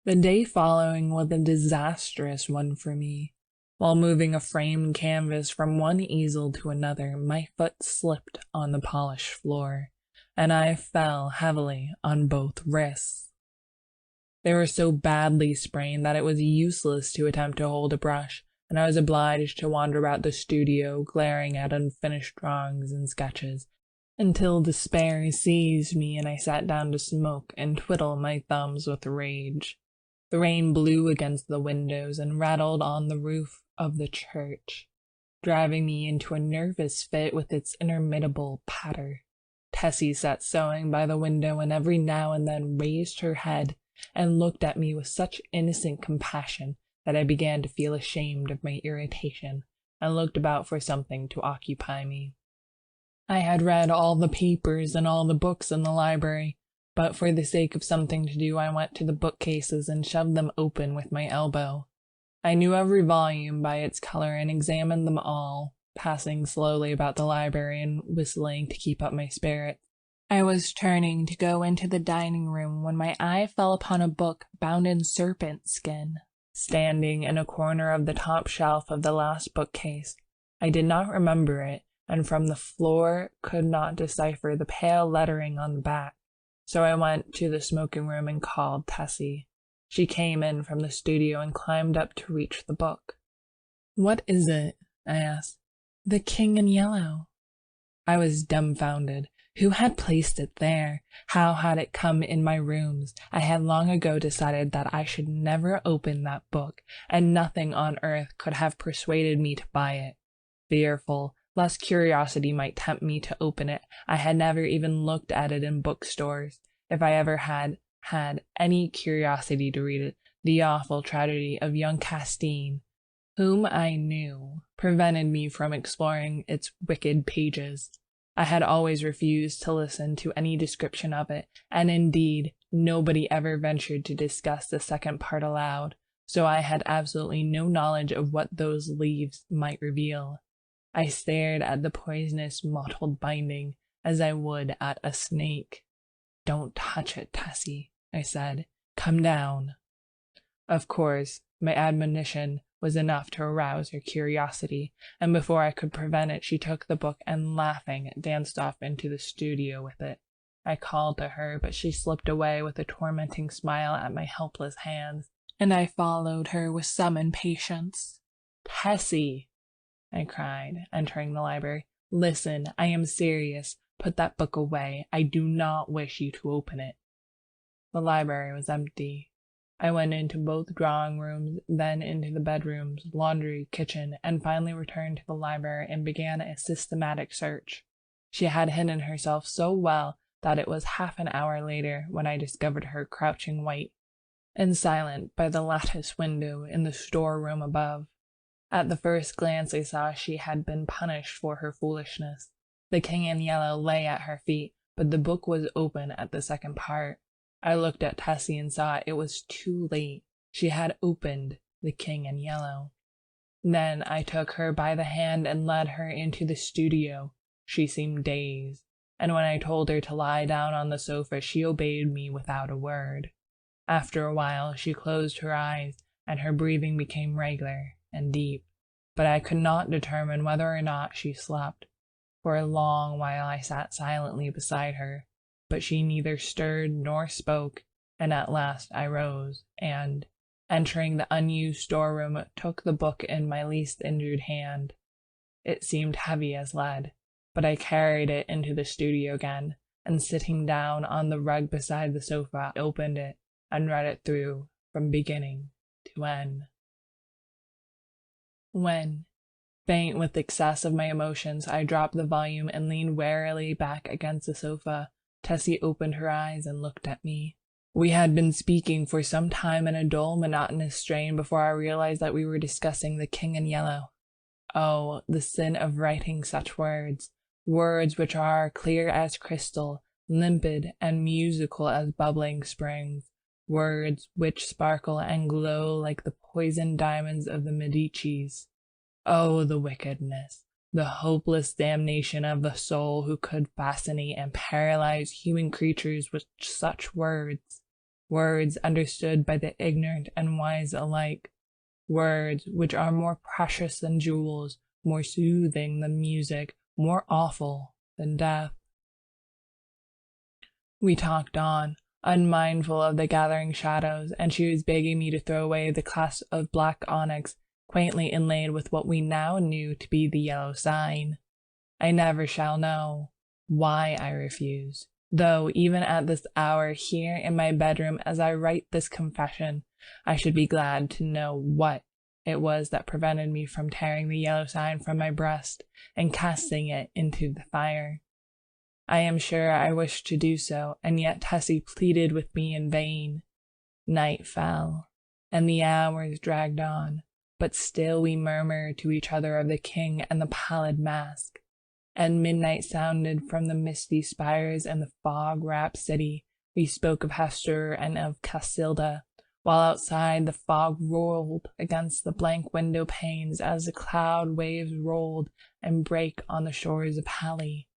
The day following was a disastrous one for me. While moving a framed canvas from one easel to another, my foot slipped on the polished floor, and I fell heavily on both wrists. They were so badly sprained that it was useless to attempt to hold a brush, and I was obliged to wander about the studio, glaring at unfinished drawings and sketches, until despair seized me and I sat down to smoke and twiddle my thumbs with rage. The rain blew against the windows and rattled on the roof of the church, driving me into a nervous fit with its interminable patter. Tessie sat sewing by the window and every now and then raised her head and looked at me with such innocent compassion that I began to feel ashamed of my irritation and looked about for something to occupy me. I had read all the papers and all the books in the library, but for the sake of something to do I went to the bookcases and shoved them open with my elbow. I knew every volume by its color and examined them all, passing slowly about the library and whistling to keep up my spirits. I was turning to go into the dining room when my eye fell upon a book bound in serpent skin, standing in a corner of the top shelf of the last bookcase. I did not remember it, and from the floor could not decipher the pale lettering on the back, so I went to the smoking room and called Tessie. She came in from the studio and climbed up to reach the book. "What is it?" I asked. "The King in Yellow." I was dumbfounded. Who had placed it there? How had it come in my rooms? I had long ago decided that I should never open that book, and nothing on earth could have persuaded me to buy it. Fearful lest curiosity might tempt me to open it, I had never even looked at it in bookstores. If I ever had any curiosity to read it, the awful tragedy of young Castine, whom I knew, prevented me from exploring its wicked pages. I had always refused to listen to any description of it, and indeed nobody ever ventured to discuss the second part aloud, so I had absolutely no knowledge of what those leaves might reveal. I stared at the poisonous mottled binding as I would at a snake. "Don't touch it, Tessie," I said. "Come down." Of course, my admonition was enough to arouse her curiosity, and before I could prevent it, she took the book and, laughing, danced off into the studio with it. I called to her, but she slipped away with a tormenting smile at my helpless hands, and I followed her with some impatience. "Tessie," I cried, entering the library, "listen, I am serious. Put that book away. I do not wish you to open it." The library was empty. I went into both drawing rooms, then into the bedrooms, laundry, kitchen, and finally returned to the library and began a systematic search. She had hidden herself so well that it was half an hour later when I discovered her crouching white and silent by the lattice window in the storeroom above. At the first glance I saw she had been punished for her foolishness. The King in Yellow lay at her feet, but the book was open at the second part. I looked at Tessie and saw it was too late. She had opened The King in Yellow. Then I took her by the hand and led her into the studio. She seemed dazed, and when I told her to lie down on the sofa, she obeyed me without a word. After a while, she closed her eyes, and her breathing became regular and deep, but I could not determine whether or not she slept. For a long while I sat silently beside her, but she neither stirred nor spoke, and at last I rose, and, entering the unused storeroom, took the book in my least injured hand. It seemed heavy as lead, but I carried it into the studio again, and sitting down on the rug beside the sofa, opened it and read it through from beginning to end. When, faint with excess of my emotions, I dropped the volume and leaned wearily back against the sofa, Tessie opened her eyes and looked at me. We had been speaking for some time in a dull, monotonous strain before I realized that we were discussing The King in Yellow. Oh, the sin of writing such words, words which are clear as crystal, limpid and musical as bubbling springs, words which sparkle and glow like the poisoned diamonds of the Medicis. Oh, the wickedness, the hopeless damnation of the soul who could fascinate and paralyze human creatures with such words, words understood by the ignorant and wise alike, words which are more precious than jewels, more soothing than music, more awful than death. We talked on, unmindful of the gathering shadows, and she was begging me to throw away the clasp of black onyx quaintly inlaid with what we now knew to be the yellow sign. I never shall know. why I refuse. Though even at this hour here in my bedroom as I write this confession, I should be glad to know what it was that prevented me from tearing the yellow sign from my breast and casting it into the fire. I am sure I wished to do so, and yet Tessie pleaded with me in vain. Night fell, and the hours dragged on, but still we murmured to each other of the king and the pallid mask. And midnight sounded from the misty spires and the fog-wrapped city. We spoke of Hester and of Casilda, while outside the fog rolled against the blank window panes as the cloud waves rolled and break on the shores of Halley.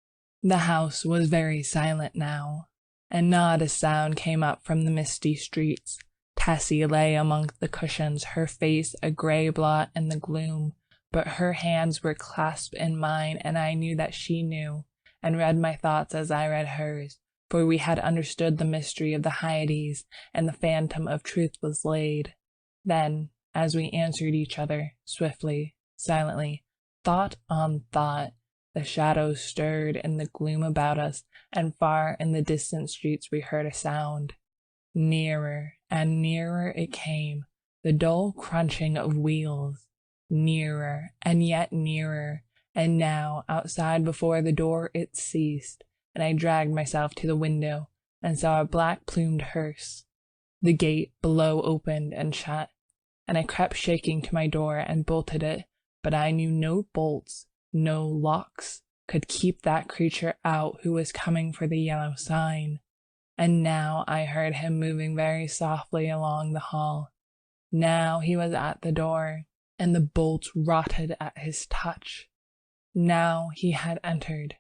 The house was very silent now, and not a sound came up from the misty streets. Tessie lay among the cushions, her face a grey blot in the gloom, but her hands were clasped in mine, and I knew that she knew, and read my thoughts as I read hers, for we had understood the mystery of the Hyades, and the phantom of truth was laid. Then, as we answered each other, swiftly, silently, thought on thought, the shadows stirred in the gloom about us, and far in the distant streets we heard a sound. Nearer and nearer it came, the dull crunching of wheels. Nearer and yet nearer, and now outside before the door it ceased, and I dragged myself to the window and saw a black-plumed hearse. The gate below opened and shut, and I crept shaking to my door and bolted it, but I knew no bolts, no locks could keep that creature out who was coming for the yellow sign. And now I heard him moving very softly along the hall. Now he was at the door, and the bolts rotted at his touch. Now he had entered.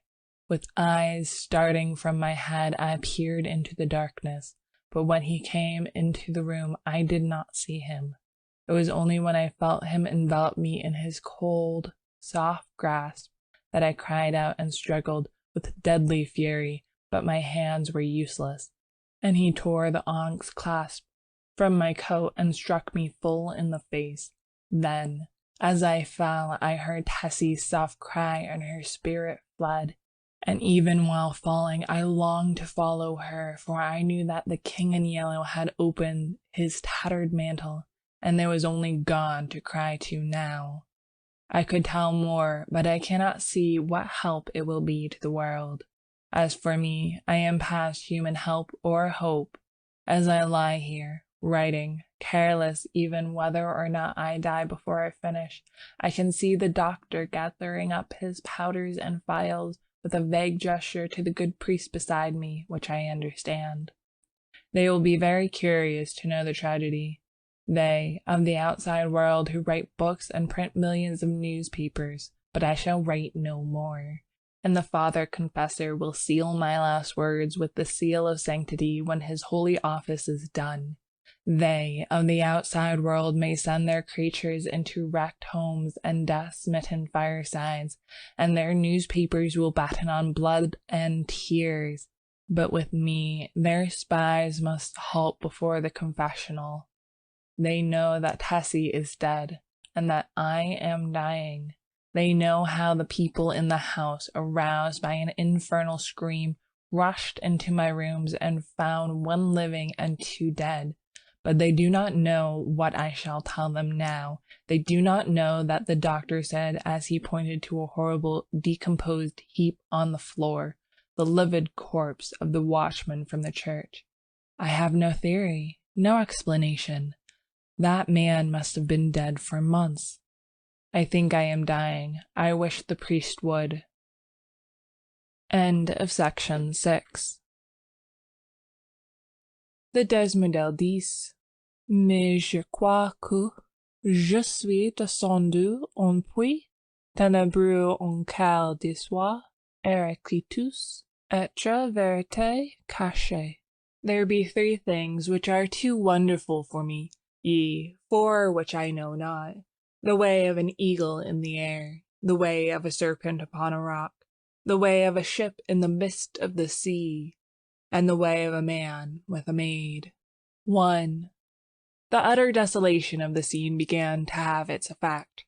With eyes starting from my head, I peered into the darkness, but when he came into the room, I did not see him. It was only when I felt him envelop me in his cold, soft grasp that I cried out and struggled with deadly fury, but my hands were useless, and he tore the onyx clasp from my coat and struck me full in the face. Then, as I fell, I heard Tessie's soft cry, and her spirit fled. And even while falling, I longed to follow her, for I knew that the king in yellow had opened his tattered mantle, and there was only God to cry to now. I could tell more, but I cannot see what help it will be to the world. As for me, I am past human help or hope. As I lie here, writing, careless even whether or not I die before I finish, I can see the doctor gathering up his powders and phials with a vague gesture to the good priest beside me, which I understand. They will be very curious to know the tragedy. They, of the outside world, who write books and print millions of newspapers, but I shall write no more. And the Father Confessor will seal my last words with the seal of sanctity when his holy office is done. They, of the outside world, may send their creatures into wrecked homes and death-smitten firesides, and their newspapers will batten on blood and tears. But with me, their spies must halt before the confessional. They know that Tessie is dead, and that I am dying. They know how the people in the house, aroused by an infernal scream, rushed into my rooms and found one living and two dead. But they do not know what I shall tell them now. They do not know that the doctor said, as he pointed to a horrible, decomposed heap on the floor, the livid corpse of the watchman from the church. I have no theory, no explanation. That man must have been dead for months. I think I am dying. I wish the priest would. End of section 6. The Desmodel 10. Mais je crois que je suis descendu en puits ténébreux en quel de soi, Heraclitus, etre vérité cachée. There be 3 things which are too wonderful for me, ye, 4 which I know not. The way of an eagle in the air, the way of a serpent upon a rock, the way of a ship in the midst of the sea, and the way of a man with a maid. 1. The utter desolation of the scene began to have its effect.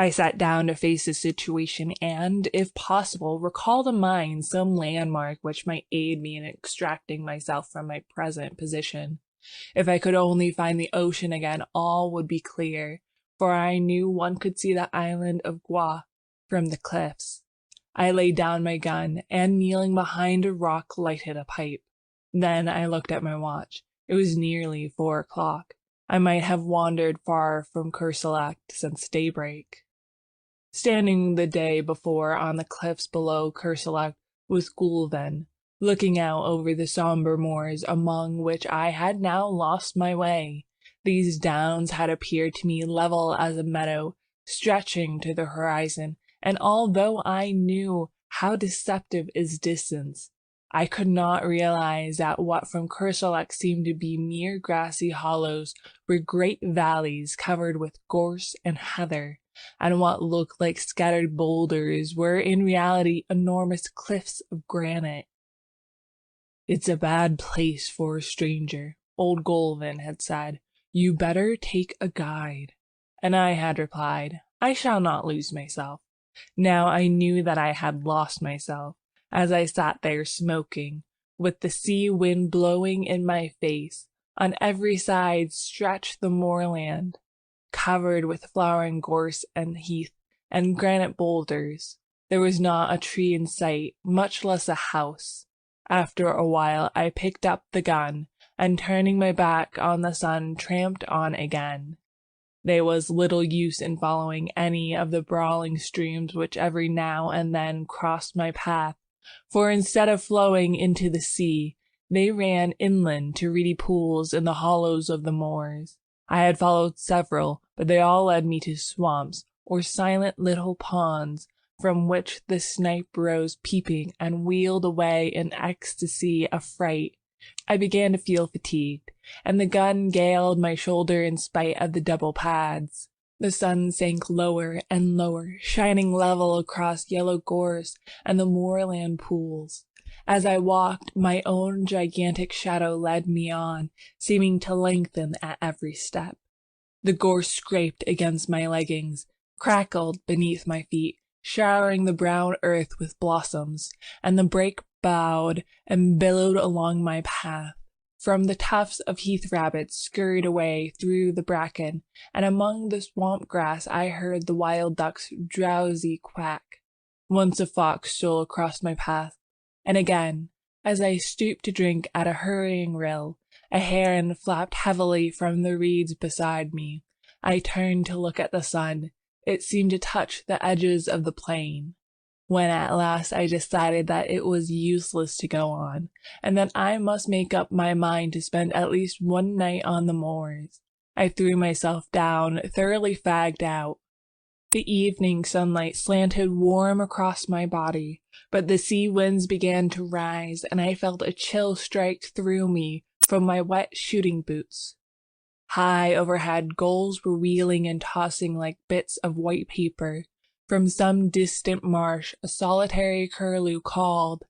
I sat down to face the situation and, if possible, recall to mind some landmark which might aid me in extracting myself from my present position. If I could only find the ocean again, all would be clear, for I knew one could see the island of Gua from the cliffs. I laid down my gun and, kneeling behind a rock, lighted a pipe. Then I looked at my watch. It was nearly 4 o'clock. I might have wandered far from Kerselec since daybreak. Standing the day before on the cliffs below Kerselec was Gulven, looking out over the somber moors among which I had now lost my way. These downs had appeared to me level as a meadow, stretching to the horizon, and although I knew how deceptive is distance, I could not realize that what from Kerselec seemed to be mere grassy hollows were great valleys covered with gorse and heather, and what looked like scattered boulders were in reality enormous cliffs of granite. "It's a bad place for a stranger," old Golvin had said. "You better take a guide." And I had replied, "I shall not lose myself." Now I knew that I had lost myself, as I sat there smoking, with the sea wind blowing in my face. On every side stretched the moorland, covered with flowering gorse and heath and granite boulders. There was not a tree in sight, much less a house. After a while I picked up the gun, and turning my back on the sun, tramped on again. There was little use in following any of the brawling streams which every now and then crossed my path, for instead of flowing into the sea, they ran inland to reedy pools in the hollows of the moors. I had followed several, but they all led me to swamps, or silent little ponds, from which the snipe rose peeping and wheeled away in ecstasy of fright. I began to feel fatigued, and the gun galled my shoulder in spite of the double pads. The sun sank lower and lower, shining level across yellow gorse and the moorland pools. As I walked, my own gigantic shadow led me on, seeming to lengthen at every step. The gorse scraped against my leggings, crackled beneath my feet, showering the brown earth with blossoms, and the brake bowed and billowed along my path. From the tufts of heath rabbits scurried away through the bracken, and among the swamp grass I heard the wild duck's drowsy quack. Once a fox stole across my path, and again, as I stooped to drink at a hurrying rill, a heron flapped heavily from the reeds beside me. I turned to look at the sun. It seemed to touch the edges of the plain. When at last I decided that it was useless to go on, and that I must make up my mind to spend at least one night on the moors, I threw myself down, thoroughly fagged out. The evening sunlight slanted warm across my body, but the sea winds began to rise, and I felt a chill strike through me from my wet shooting boots. High overhead, gulls were wheeling and tossing like bits of white paper. From some distant marsh, a solitary curlew called.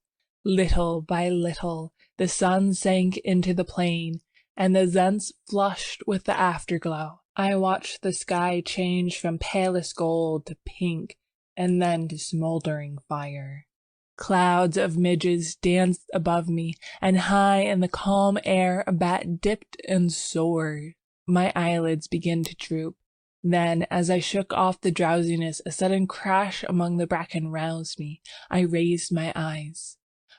Little by little, the sun sank into the plain, and the zents flushed with the afterglow. I watched the sky change from palest gold to pink, and then to smoldering fire. Clouds of midges danced above me, and high in the calm air a bat dipped and soared. My eyelids began to droop. Then, as I shook off the drowsiness, a sudden crash among the bracken roused me. I raised my eyes.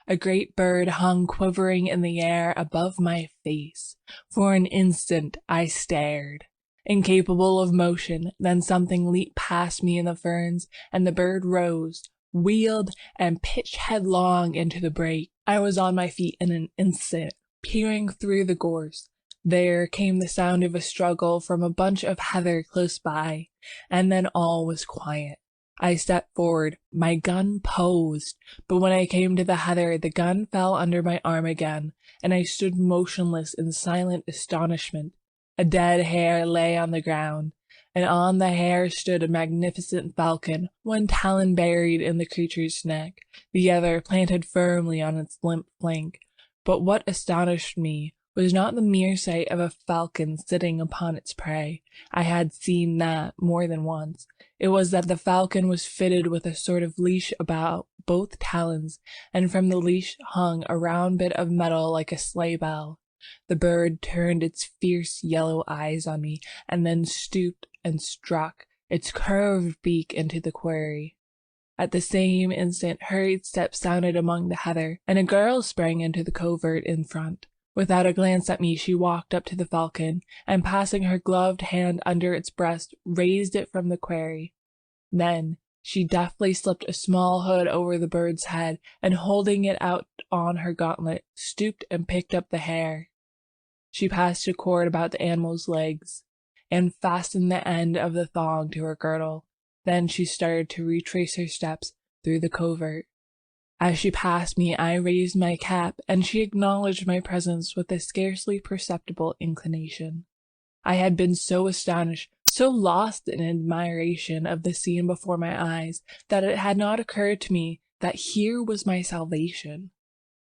A great bird hung quivering in the air above my face. For an instant I stared, incapable of motion. Then something leaped past me in the ferns, and the bird rose, wheeled, and pitched headlong into the brake. I was on my feet in an instant, peering through the gorse. There came the sound of a struggle from a bunch of heather close by, and then all was quiet. I stepped forward, my gun posed, but when I came to the heather, the gun fell under my arm again, and I stood motionless in silent astonishment. A dead hare lay on the ground, and on the hare stood a magnificent falcon, one talon buried in the creature's neck, the other planted firmly on its limp flank. But what astonished me was not the mere sight of a falcon sitting upon its prey. I had seen that more than once. It was that the falcon was fitted with a sort of leash about both talons, and from the leash hung a round bit of metal like a sleigh bell. The bird turned its fierce yellow eyes on me, and then stooped and struck its curved beak into the quarry. At the same instant, hurried steps sounded among the heather, and a girl sprang into the covert in front. Without a glance at me, she walked up to the falcon, and passing her gloved hand under its breast, raised it from the quarry. Then she deftly slipped a small hood over the bird's head, and holding it out on her gauntlet, stooped and picked up the hare. She passed a cord about the animal's legs, and fastened the end of the thong to her girdle. Then she started to retrace her steps through the covert. As she passed me, I raised my cap, and she acknowledged my presence with a scarcely perceptible inclination. I had been so astonished, so lost in admiration of the scene before my eyes, that it had not occurred to me that here was my salvation.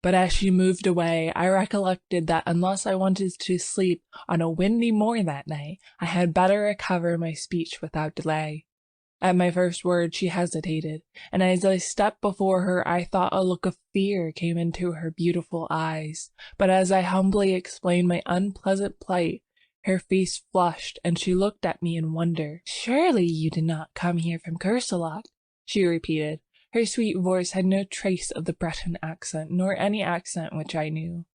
But as she moved away, I recollected that unless I wanted to sleep on a windy moor that night, I had better recover my speech without delay. At my first word she hesitated, and as I stepped before her I thought a look of fear came into her beautiful eyes. But as I humbly explained my unpleasant plight, her face flushed, and she looked at me in wonder. "Surely you did not come here from Cursalot?" she repeated. Her sweet voice had no trace of the Breton accent, nor any accent which I knew.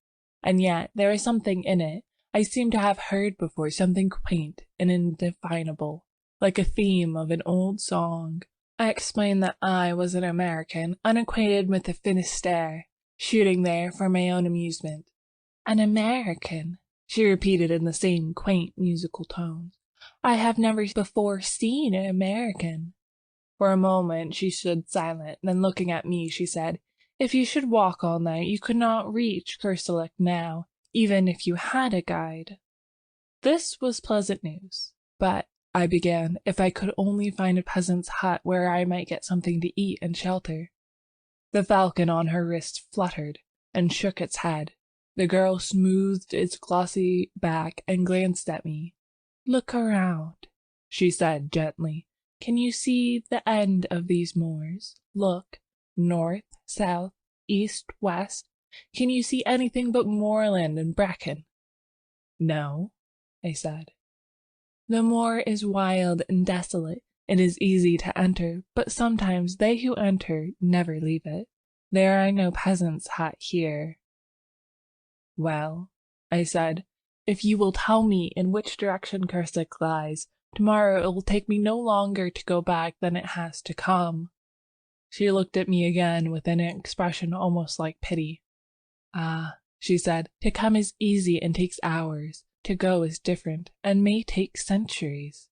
And yet there was something in it I seemed to have heard before, something quaint and indefinable, like a theme of an old song. I explained that I was an American, unacquainted with the Finistère, shooting there for my own amusement. "An American," she repeated in the same quaint musical tones. "I have never before seen an American." For a moment she stood silent, then looking at me she said, "If you should walk all night, you could not reach Kerselec now, even if you had a guide." This was pleasant news, but I began, if I could only find a peasant's hut where I might get something to eat and shelter. The falcon on her wrist fluttered and shook its head. The girl smoothed its glossy back and glanced at me. "Look around," she said gently. "Can you see the end of these moors? Look, north, south, east, west. Can you see anything but moorland and bracken?" "No," I said. "The moor is wild and desolate. It is easy to enter, but sometimes they who enter never leave it. There are no peasants' hut here." "Well," I said, "if you will tell me in which direction Kerselec lies, tomorrow it will take me no longer to go back than it has to come." She looked at me again with an expression almost like pity. "Ah," she said, "to come is easy and takes hours. To go is different, and may take centuries."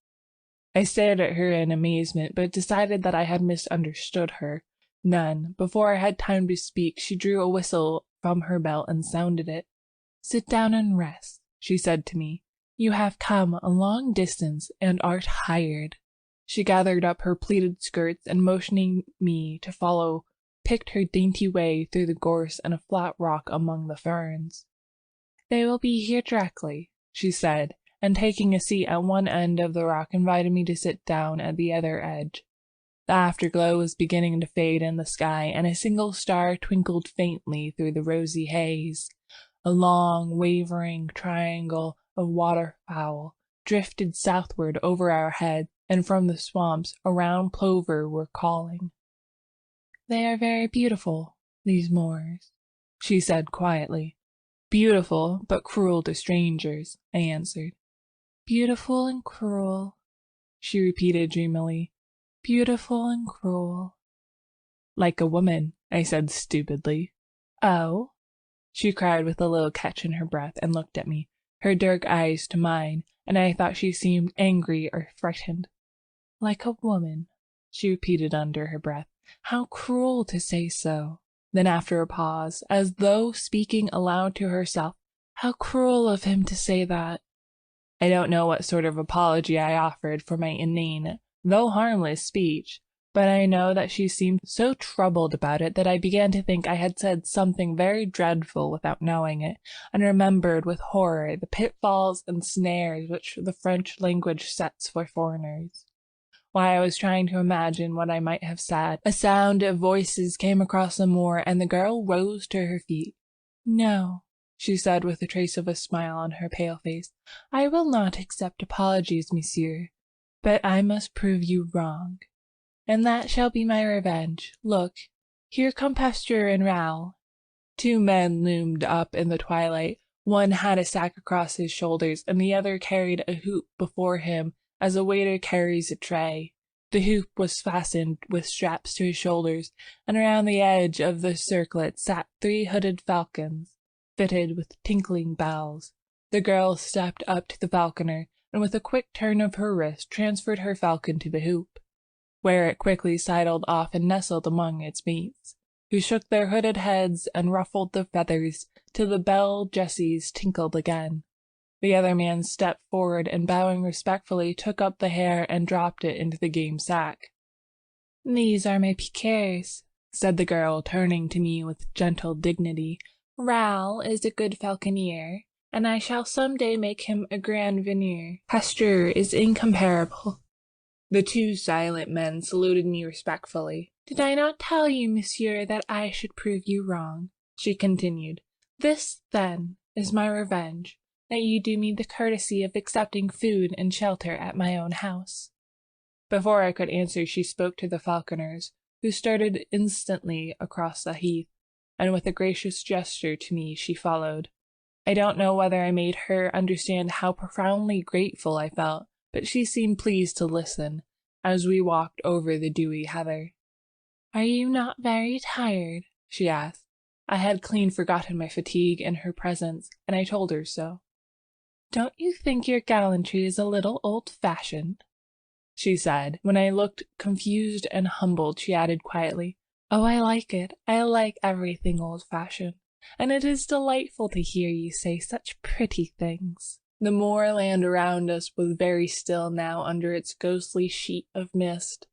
I stared at her in amazement, but decided that I had misunderstood her. Then, before I had time to speak, she drew a whistle from her belt and sounded it. "Sit down and rest," she said to me. "You have come a long distance and art tired." She gathered up her pleated skirts and motioning me to follow, picked her dainty way through the gorse and a flat rock among the ferns. "They will be here directly," she said, and taking a seat at one end of the rock invited me to sit down at the other edge. The afterglow was beginning to fade in the sky, and a single star twinkled faintly through the rosy haze. A long, wavering triangle of waterfowl drifted southward over our heads, and from the swamps a round plover were calling. "They are very beautiful, these moors," she said quietly. "Beautiful, but cruel to strangers," I answered. "Beautiful and cruel," she repeated dreamily. "Beautiful and cruel." "Like a woman," I said stupidly. "Oh?" she cried with a little catch in her breath, and looked at me, her dark eyes to mine, and I thought she seemed angry or frightened. "Like a woman," she repeated under her breath. "How cruel to say so." Then after a pause, as though speaking aloud to herself, "How cruel of him to say that." I don't know what sort of apology I offered for my inane, though harmless, speech, but I know that she seemed so troubled about it that I began to think I had said something very dreadful without knowing it, and remembered with horror the pitfalls and snares which the French language sets for foreigners. While I was trying to imagine what I might have said, a sound of voices came across the moor, and the girl rose to her feet. "No," she said with a trace of a smile on her pale face, "I will not accept apologies, monsieur, but I must prove you wrong. And that shall be my revenge. Look, here come Pasteur and Raoul." Two men loomed up in the twilight. One had a sack across his shoulders, and the other carried a hoop before him as a waiter carries a tray. The hoop was fastened with straps to his shoulders, and around the edge of the circlet sat 3 hooded falcons, fitted with tinkling bells. The girl stepped up to the falconer, and with a quick turn of her wrist transferred her falcon to the hoop, where it quickly sidled off and nestled among its mates, who shook their hooded heads and ruffled the feathers till the bell jesses tinkled again. The other man stepped forward and, bowing respectfully, took up the hare and dropped it into the game sack. "These are my piqueurs," said the girl, turning to me with gentle dignity. "Raoul is a good falconer, and I shall some day make him a grand veneur. Pasteur is incomparable." The 2 silent men saluted me respectfully. "Did I not tell you, monsieur, that I should prove you wrong?" she continued. "This, then, is my revenge, that you do me the courtesy of accepting food and shelter at my own house." Before I could answer, she spoke to the falconers, who started instantly across the heath, and with a gracious gesture to me she followed. I don't know whether I made her understand how profoundly grateful I felt, but she seemed pleased to listen, as we walked over the dewy heather. "Are you not very tired?" she asked. I had clean forgotten my fatigue in her presence, and I told her so. "Don't you think your gallantry is a little old-fashioned?" she said. When I looked confused and humbled, she added quietly, "Oh, I like it. I like everything old-fashioned, and it is delightful to hear you say such pretty things." The moorland around us was very still now under its ghostly sheet of mist.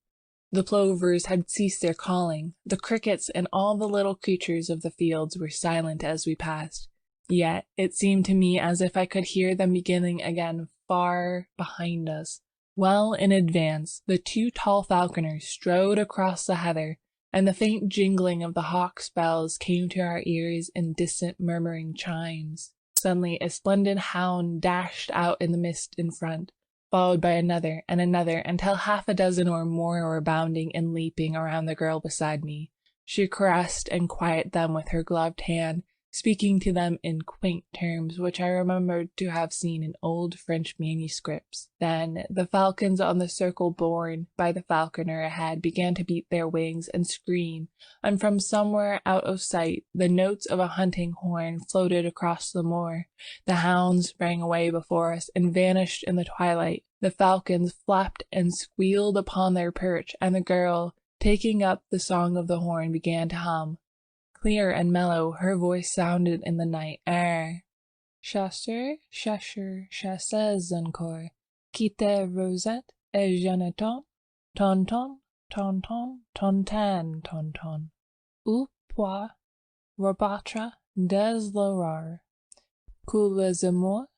The plovers had ceased their calling. The crickets and all the little creatures of the fields were silent as we passed. Yet it seemed to me as if I could hear them beginning again far behind us. Well in advance, the 2 tall falconers strode across the heather, and the faint jingling of the hawks' bells came to our ears in distant murmuring chimes. Suddenly a splendid hound dashed out in the mist in front, followed by another and another, until 6 or more were bounding and leaping around the girl beside me. She caressed and quieted them with her gloved hand, speaking to them in quaint terms which I remembered to have seen in old French manuscripts. Then the falcons on the circle borne by the falconer ahead began to beat their wings and scream, and from somewhere out of sight the notes of a hunting horn floated across the moor. The hounds sprang away before us and vanished in the twilight. The falcons flapped and squealed upon their perch, and the girl, taking up the song of the horn, began to hum. Clear and mellow, her voice sounded in the night air. Chasseur, chasseur, chasseuse encore, quitte rosette et jeanneton, tonton, tonton, tontan, tonton, ou pois, rebatra des l'aurore, que les amours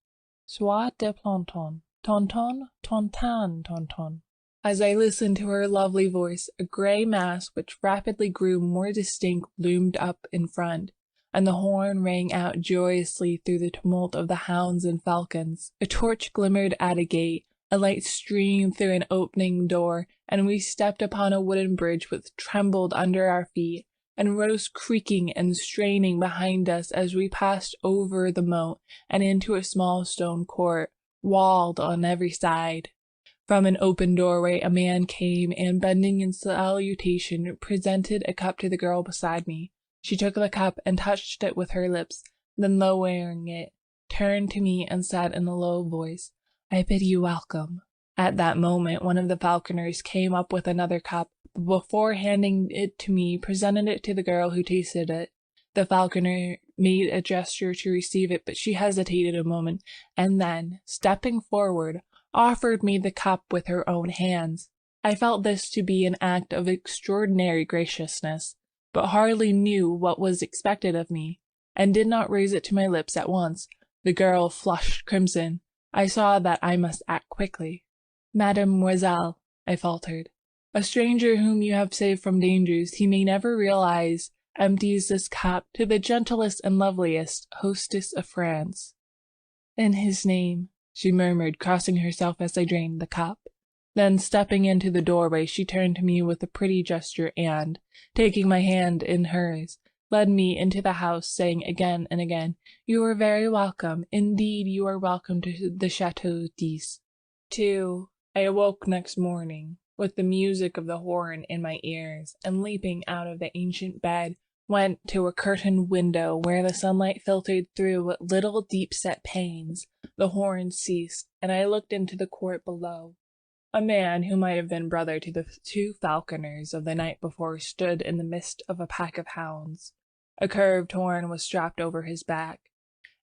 soient des plantons, tonton, tontan, tonton. As I listened to her lovely voice, a grey mass which rapidly grew more distinct loomed up in front, and the horn rang out joyously through the tumult of the hounds and falcons. A torch glimmered at a gate, a light streamed through an opening door, and we stepped upon a wooden bridge which trembled under our feet, and rose creaking and straining behind us as we passed over the moat and into a small stone court, walled on every side. From an open doorway a man came, and bending in salutation, presented a cup to the girl beside me. She took the cup and touched it with her lips, then lowering it, turned to me and said in a low voice, "I bid you welcome." At that moment one of the falconers came up with another cup, but before handing it to me, presented it to the girl, who tasted it. The falconer made a gesture to receive it, but she hesitated a moment, and then, stepping forward, offered me the cup with her own hands. I felt this to be an act of extraordinary graciousness, but hardly knew what was expected of me, and did not raise it to my lips at once. The girl flushed crimson. I saw that I must act quickly. "Mademoiselle," I faltered, "a stranger whom you have saved from dangers he may never realize empties this cup to the gentlest and loveliest hostess of France." "In his name," she murmured, crossing herself as I drained the cup. Then, stepping into the doorway, she turned to me with a pretty gesture and, taking my hand in hers, led me into the house, saying again and again, "You are very welcome. Indeed, you are welcome to the Chateau d'Is." 2. I awoke next morning, with the music of the horn in my ears, and leaping out of the ancient bed, went to a curtained window where the sunlight filtered through little deep-set panes. The horn ceased, and I looked into the court below. A man who might have been brother to the 2 falconers of the night before stood in the midst of a pack of hounds. A curved horn was strapped over his back,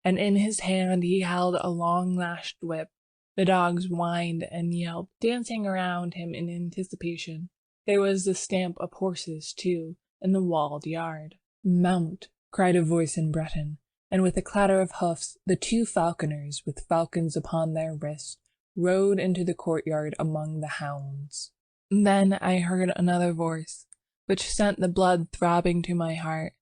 and in his hand he held a long-lashed whip. The dogs whined and yelped, dancing around him in anticipation. There was the stamp of horses, too, in the walled yard. "Mount!" cried a voice in Breton, and with a clatter of hoofs, the 2 falconers, with falcons upon their wrists, rode into the courtyard among the hounds. Then I heard another voice, which sent the blood throbbing to my heart.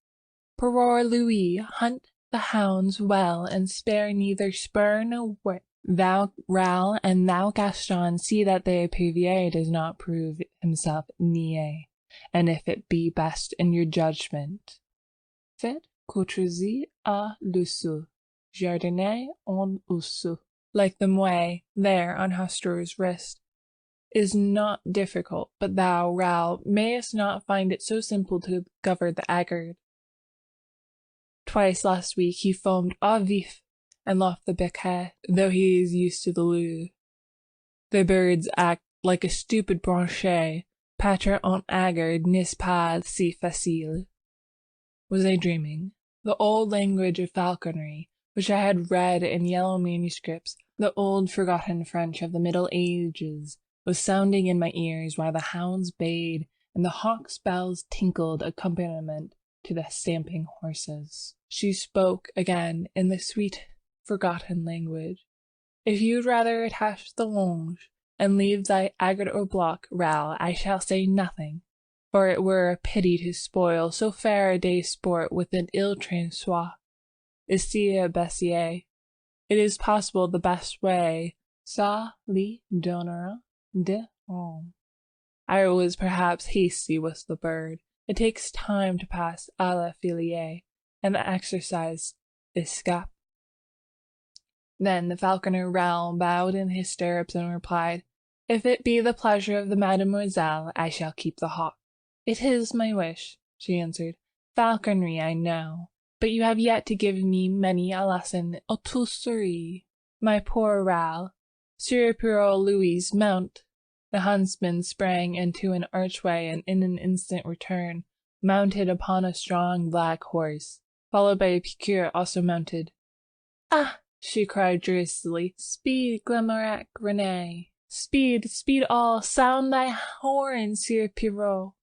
"Parole Louis, hunt the hounds well, and spare neither spur nor whip. Thou, Raoul, and thou, Gaston, see that the Epervier does not prove himself niais, and if it be best in your judgment, faites courtoisie à l'oiseau, jardiner en oiseau." Like the mouet there on Hastur's wrist, is not difficult, but thou, Raoul, mayest not find it so simple to govern the haggard. Twice last week he foamed au vif and left the bequet, though he is used to the lure. The birds act like a stupid branche. Patre en haggard n'est pas si facile. Was I dreaming? The old language of falconry, which I had read in yellow manuscripts, the old forgotten French of the Middle Ages, was sounding in my ears while the hounds bayed and the hawk's bells tinkled accompaniment to the stamping horses. She spoke again in the sweet, forgotten language. "If you'd rather attach the longe and leave thy agate au bloc, Raoul, I shall say nothing, for it were a pity to spoil so fair a day's sport with an ill trained soie. Ici à Bessier, it is possible the best way, ça lui donnera de homme." I was perhaps hasty with the bird. It takes time to pass à la filière, and the exercise escape. Then the falconer Raoul bowed in his stirrups and replied, "If it be the pleasure of the mademoiselle, I shall keep the hawk." "It is my wish," she answered. "Falconry I know, but you have yet to give me many a lesson en tousserie. My poor Raoul, Sir Pierrot Louis, mount." The huntsman sprang into an archway and in an instant returned, mounted upon a strong black horse, followed by a piqueur also mounted. "Ah!" she cried joyously. "Speed, Glamarac, Renee! Speed, speed all! Sound thy horn, Sir Pierrot!"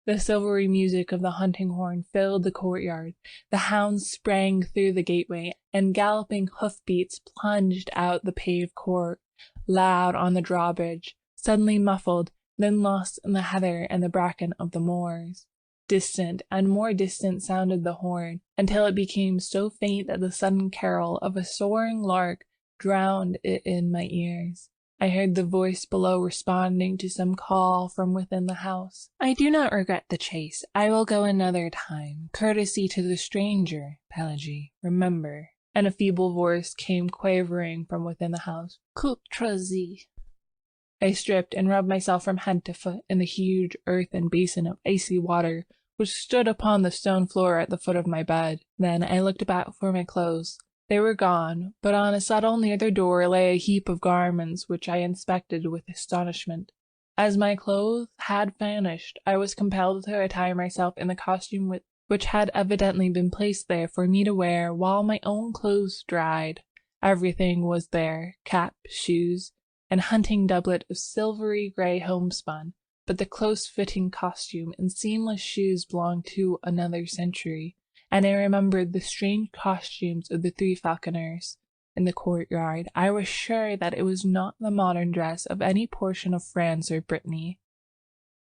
The silvery music of the hunting horn filled the courtyard. The hounds sprang through the gateway, and galloping hoofbeats plunged out the paved court, loud on the drawbridge, suddenly muffled, then lost in the heather and the bracken of the moors. Distant and more distant sounded the horn, until it became so faint that the sudden carol of a soaring lark drowned it in my ears. I heard the voice below responding to some call from within the house. "I do not regret the chase. I will go another time. Courtesy to the stranger, Pelagie, remember." And a feeble voice came quavering from within the house. "Courtoisie." I stripped and rubbed myself from head to foot in the huge earthen basin of icy water which stood upon the stone floor at the foot of my bed. Then I looked about for my clothes. They were gone, but on a settle near the door lay a heap of garments which I inspected with astonishment. As my clothes had vanished, I was compelled to attire myself in the costume which had evidently been placed there for me to wear while my own clothes dried. Everything was there: cap, shoes, and hunting doublet of silvery gray homespun, but the close-fitting costume and seamless shoes belonged to another century, and I remembered the strange costumes of the three falconers in the courtyard. I was sure that it was not the modern dress of any portion of France or Brittany.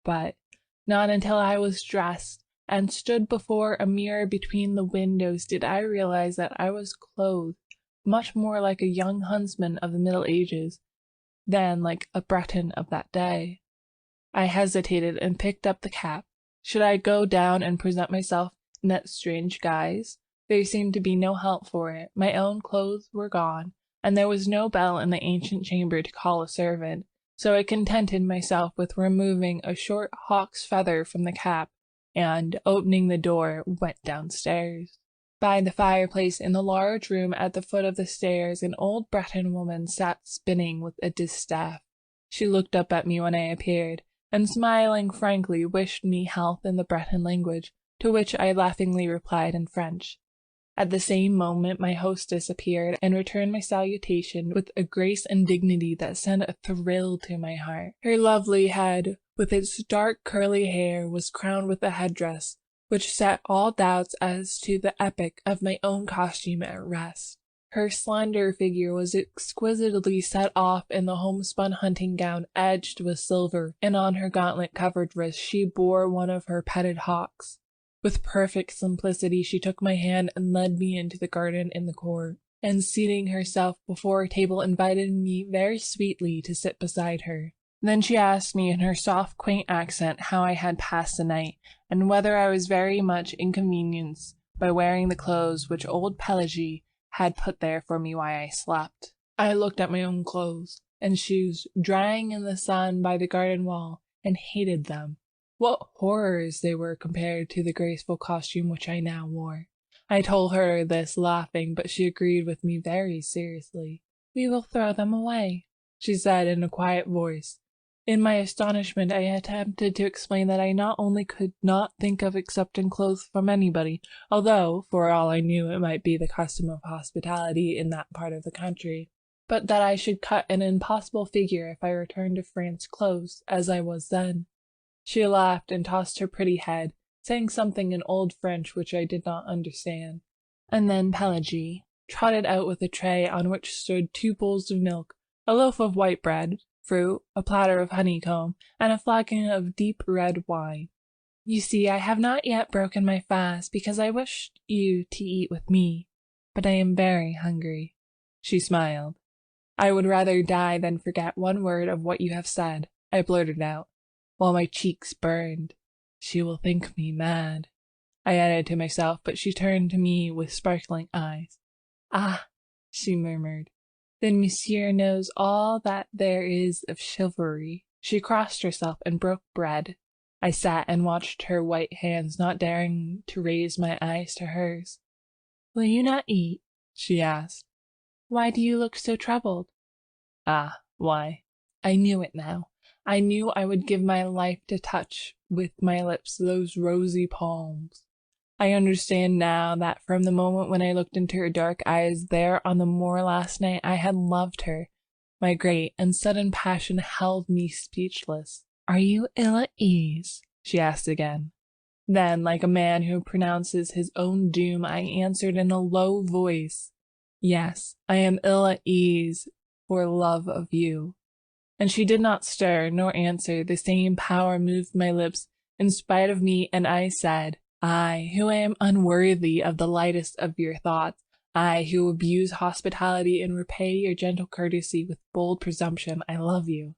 But not until I was dressed and stood before a mirror between the windows did I realize that I was clothed much more like a young huntsman of the Middle Ages than like a Breton of that day. I hesitated and picked up the cap. Should I go down and present myself in that strange guise? There seemed to be no help for it. My own clothes were gone, and there was no bell in the ancient chamber to call a servant, so I contented myself with removing a short hawk's feather from the cap, and, opening the door, went downstairs. By the fireplace in the large room at the foot of the stairs, an old Breton woman sat spinning with a distaff. She looked up at me when I appeared, and smiling frankly wished me health in the Breton language, to which I laughingly replied in French. At the same moment my hostess appeared and returned my salutation with a grace and dignity that sent a thrill to my heart. Her lovely head, with its dark curly hair, was crowned with a headdress which set all doubts as to the epoch of my own costume at rest. Her slender figure was exquisitely set off in the homespun hunting gown edged with silver, and on her gauntlet-covered wrist she bore one of her petted hawks. With perfect simplicity she took my hand and led me into the garden in the court, and seating herself before a table invited me very sweetly to sit beside her. Then she asked me in her soft, quaint accent how I had passed the night, and whether I was very much inconvenienced by wearing the clothes which old Pelagie had put there for me while I slept. I looked at my own clothes and shoes drying in the sun by the garden wall, and hated them. What horrors they were compared to the graceful costume which I now wore. I told her this laughing, but she agreed with me very seriously. "We will throw them away," she said in a quiet voice. In my astonishment, I attempted to explain that I not only could not think of accepting clothes from anybody, although, for all I knew, it might be the custom of hospitality in that part of the country, but that I should cut an impossible figure if I returned to France clothes, as I was then. She laughed and tossed her pretty head, saying something in old French which I did not understand. And then Pelagie trotted out with a tray on which stood 2 bowls of milk, a loaf of white bread, fruit, a platter of honeycomb, and a flagon of deep red wine. "You see, I have not yet broken my fast, because I wished you to eat with me, but I am very hungry." She smiled. "I would rather die than forget one word of what you have said," I blurted out, while my cheeks burned. "She will think me mad," I added to myself, but she turned to me with sparkling eyes. "Ah," she murmured, "then monsieur knows all that there is of chivalry." She crossed herself and broke bread. I sat and watched her white hands, not daring to raise my eyes to hers. "Will you not eat?" she asked. "Why do you look so troubled?" "Ah, why?" I knew it now. I knew I would give my life to touch with my lips those rosy palms. I understand now that from the moment when I looked into her dark eyes there on the moor last night, I had loved her. My great and sudden passion held me speechless. "Are you ill at ease?" she asked again. Then, like a man who pronounces his own doom, I answered in a low voice, "Yes, I am ill at ease for love of you." And she did not stir nor answer. The same power moved my lips in spite of me, and I said, "I, who am unworthy of the lightest of your thoughts, I, who abuse hospitality and repay your gentle courtesy with bold presumption, I love you."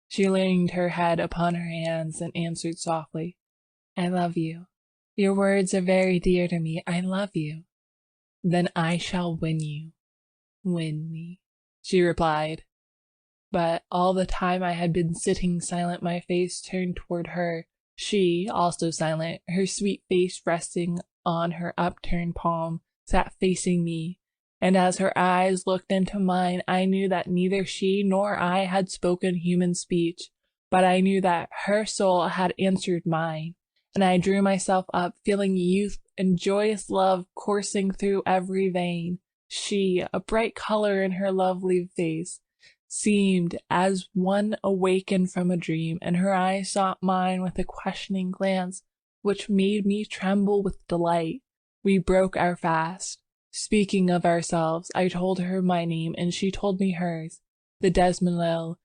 She leaned her head upon her hands and answered softly, "I love you. Your words are very dear to me. I love you." "Then I shall win you." "Win me," she replied. But all the time I had been sitting silent, my face turned toward her. She, also silent, her sweet face resting on her upturned palm, sat facing me, and as her eyes looked into mine, I knew that neither she nor I had spoken human speech, but I knew that her soul had answered mine, and I drew myself up, feeling youth and joyous love coursing through every vein. She, a bright color in her lovely face, seemed as one awakened from a dream, and her eyes sought mine with a questioning glance which made me tremble with delight. We broke our fast. Speaking of ourselves, I told her my name, and she told me hers, the Desmondel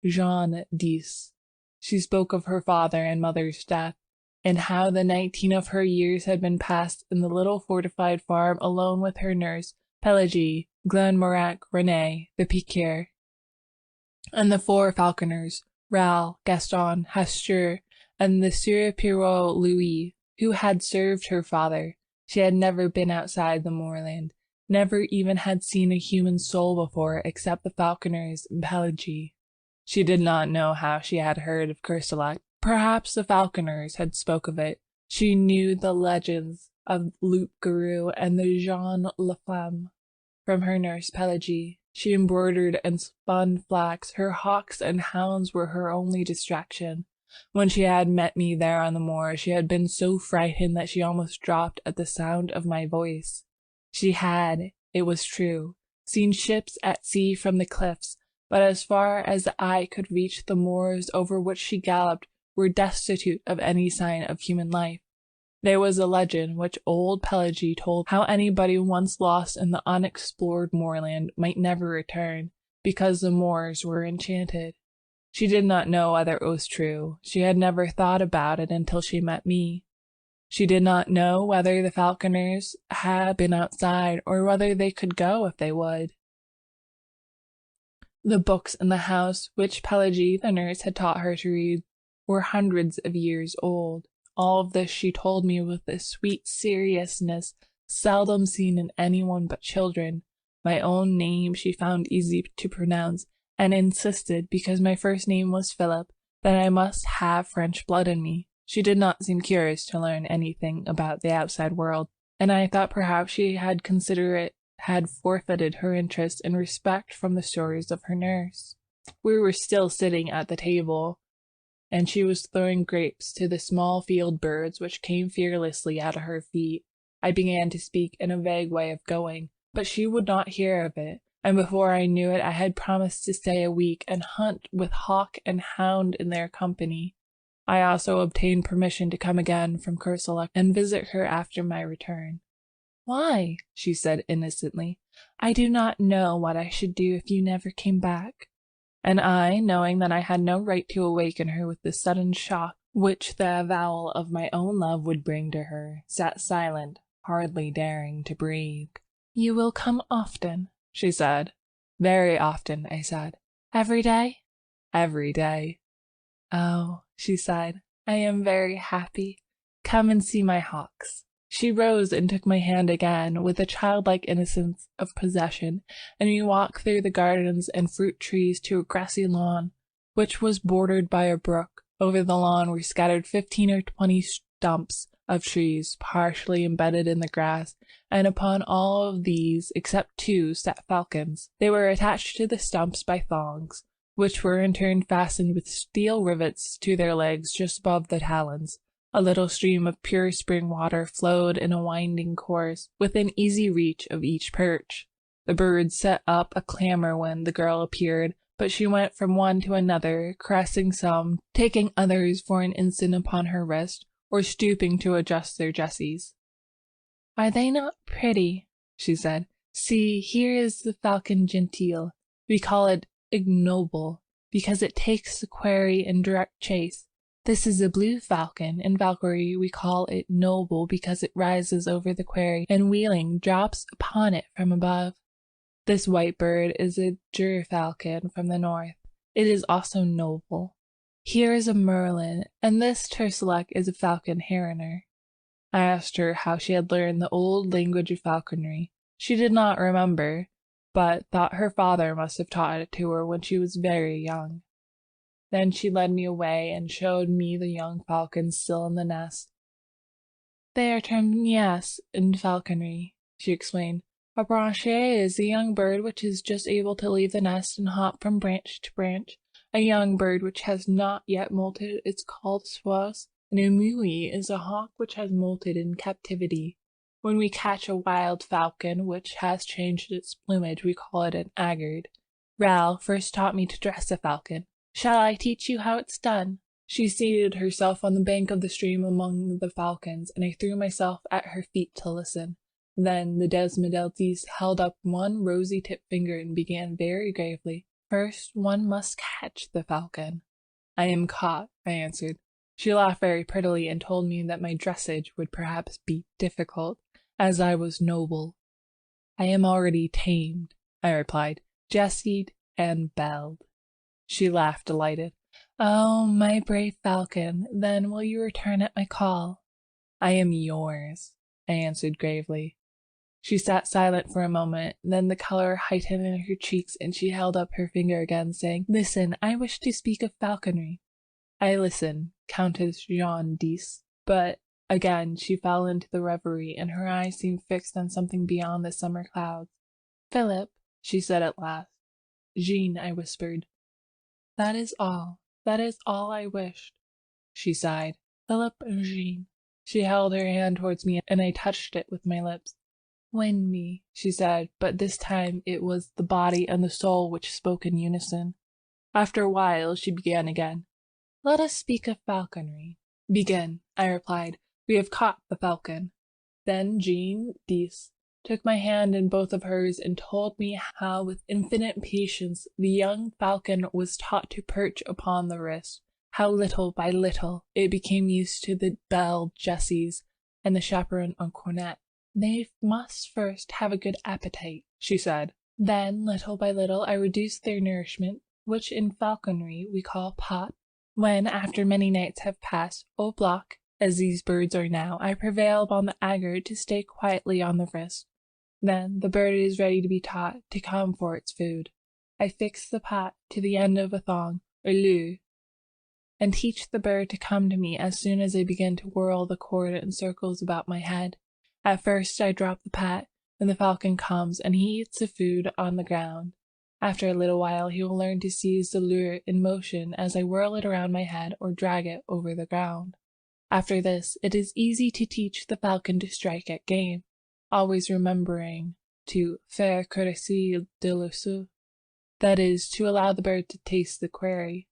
Jean d'Is. She spoke of her father and mother's death, and how the 19 of her years had been passed in the little fortified farm alone with her nurse, Pelagie, Glenmorac, Renee, the piqueur, and the 4 falconers, Ral, Gaston, Hastur, and the Sieur Pirot Louis, who had served her father. She had never been outside the moorland, never even had seen a human soul before except the falconers and Pelagie. She did not know how she had heard of Courcellec. Perhaps the falconers had spoke of it. She knew the legends of Loup Garou and the Jean Laflamme from her nurse Pelagie. She embroidered and spun flax. Her hawks and hounds were her only distraction. When she had met me there on the moor, she had been so frightened that she almost dropped at the sound of my voice. She had, it was true, seen ships at sea from the cliffs, but as far as the eye could reach, the moors over which she galloped were destitute of any sign of human life. There was a legend which old Pelagie told how anybody once lost in the unexplored moorland might never return, because the moors were enchanted. She did not know whether it was true. She had never thought about it until she met me. She did not know whether the falconers had been outside, or whether they could go if they would. The books in the house, which Pelagie, the nurse, had taught her to read, were hundreds of years old. All of this she told me with a sweet seriousness seldom seen in anyone but children. My own name she found easy to pronounce, and insisted, because my first name was Philip, that I must have French blood in me. She did not seem curious to learn anything about the outside world, and I thought perhaps she had forfeited her interest and respect from the stories of her nurse. We were still sitting at the table, and she was throwing grapes to the small field birds which came fearlessly at her feet. I began to speak in a vague way of going, but she would not hear of it, and before I knew it I had promised to stay a week and hunt with hawk and hound in their company. I also obtained permission to come again from Courcellec and visit her after my return. "Why?" she said innocently. "I do not know what I should do if you never came back." And I, knowing that I had no right to awaken her with the sudden shock which the avowal of my own love would bring to her, sat silent, hardly daring to breathe. "You will come often," she said. "Very often," I said. "Every day?" "Every day." "Oh," she sighed, "I am very happy. Come and see my hawks." She rose and took my hand again, with a childlike innocence of possession, and we walked through the gardens and fruit trees to a grassy lawn, which was bordered by a brook. Over the lawn were scattered 15 or 20 stumps of trees, partially embedded in the grass, and upon all of these, except 2, sat falcons. They were attached to the stumps by thongs, which were in turn fastened with steel rivets to their legs just above the talons. A little stream of pure spring water flowed in a winding course, within easy reach of each perch. The birds set up a clamor when the girl appeared, but she went from one to another, caressing some, taking others for an instant upon her wrist, or stooping to adjust their jesses. "Are they not pretty?" she said. "See, here is the falcon genteel. We call it ignoble, because it takes the quarry in direct chase. This is a blue falcon. In Valkyrie we call it noble because it rises over the quarry and wheeling drops upon it from above. This white bird is a gerfalcon from the north. It is also noble. Here is a merlin, and this Courcellec is a falcon heroner." I asked her how she had learned the old language of falconry. She did not remember, but thought her father must have taught it to her when she was very young. Then she led me away and showed me the young falcons still in the nest. "They are termed niais in falconry," she explained. "A branchier is a young bird which is just able to leave the nest and hop from branch to branch. A young bird which has not yet molted is called soise, and a muie is a hawk which has molted in captivity. When we catch a wild falcon which has changed its plumage, we call it an haggard. Ral first taught me to dress a falcon. Shall I teach you how it's done? She seated herself on the bank of the stream among the falcons, and I threw myself at her feet to listen. Then the Desmodeltes held up one rosy-tipped finger and began very gravely. First, one must catch the falcon. I am caught, I answered. She laughed very prettily and told me that my dressage would perhaps be difficult, as I was noble. I am already tamed, I replied, jessied and belled. She laughed delighted. Oh, my brave falcon, then will you return at my call? I am yours, I answered gravely. She sat silent for a moment, then the color heightened in her cheeks and she held up her finger again, saying, Listen, I wish to speak of falconry. I listened, Countess Jean d'Ys, but again she fell into the reverie and her eyes seemed fixed on something beyond the summer clouds. Philip, she said at last. Jean, I whispered. That is all I wished. She sighed. Philip and Jean. She held her hand towards me and I touched it with my lips. Win me, she said, but this time it was the body and the soul which spoke in unison. After a while she began again. Let us speak of falconry. Begin, I replied. We have caught the falcon. Then Jean d'Ys took my hand in both of hers and told me how with infinite patience the young falcon was taught to perch upon the wrist, how little by little it became used to the belled jesses and the chaperon en cornet. They must first have a good appetite, she said. Then, little by little, I reduced their nourishment, which in falconry we call pot. When, after many nights have passed, au bloc, as these birds are now, I prevail upon the agate to stay quietly on the wrist. Then the bird is ready to be taught to come for its food. I fix the pot to the end of a thong, or lure, and teach the bird to come to me as soon as I begin to whirl the cord in circles about my head. At first I drop the pot, and the falcon comes, and he eats the food on the ground. After a little while he will learn to seize the lure in motion as I whirl it around my head or drag it over the ground. After this, it is easy to teach the falcon to strike at game, always remembering to faire caresser de l'oiseau, that is, to allow the bird to taste the quarry.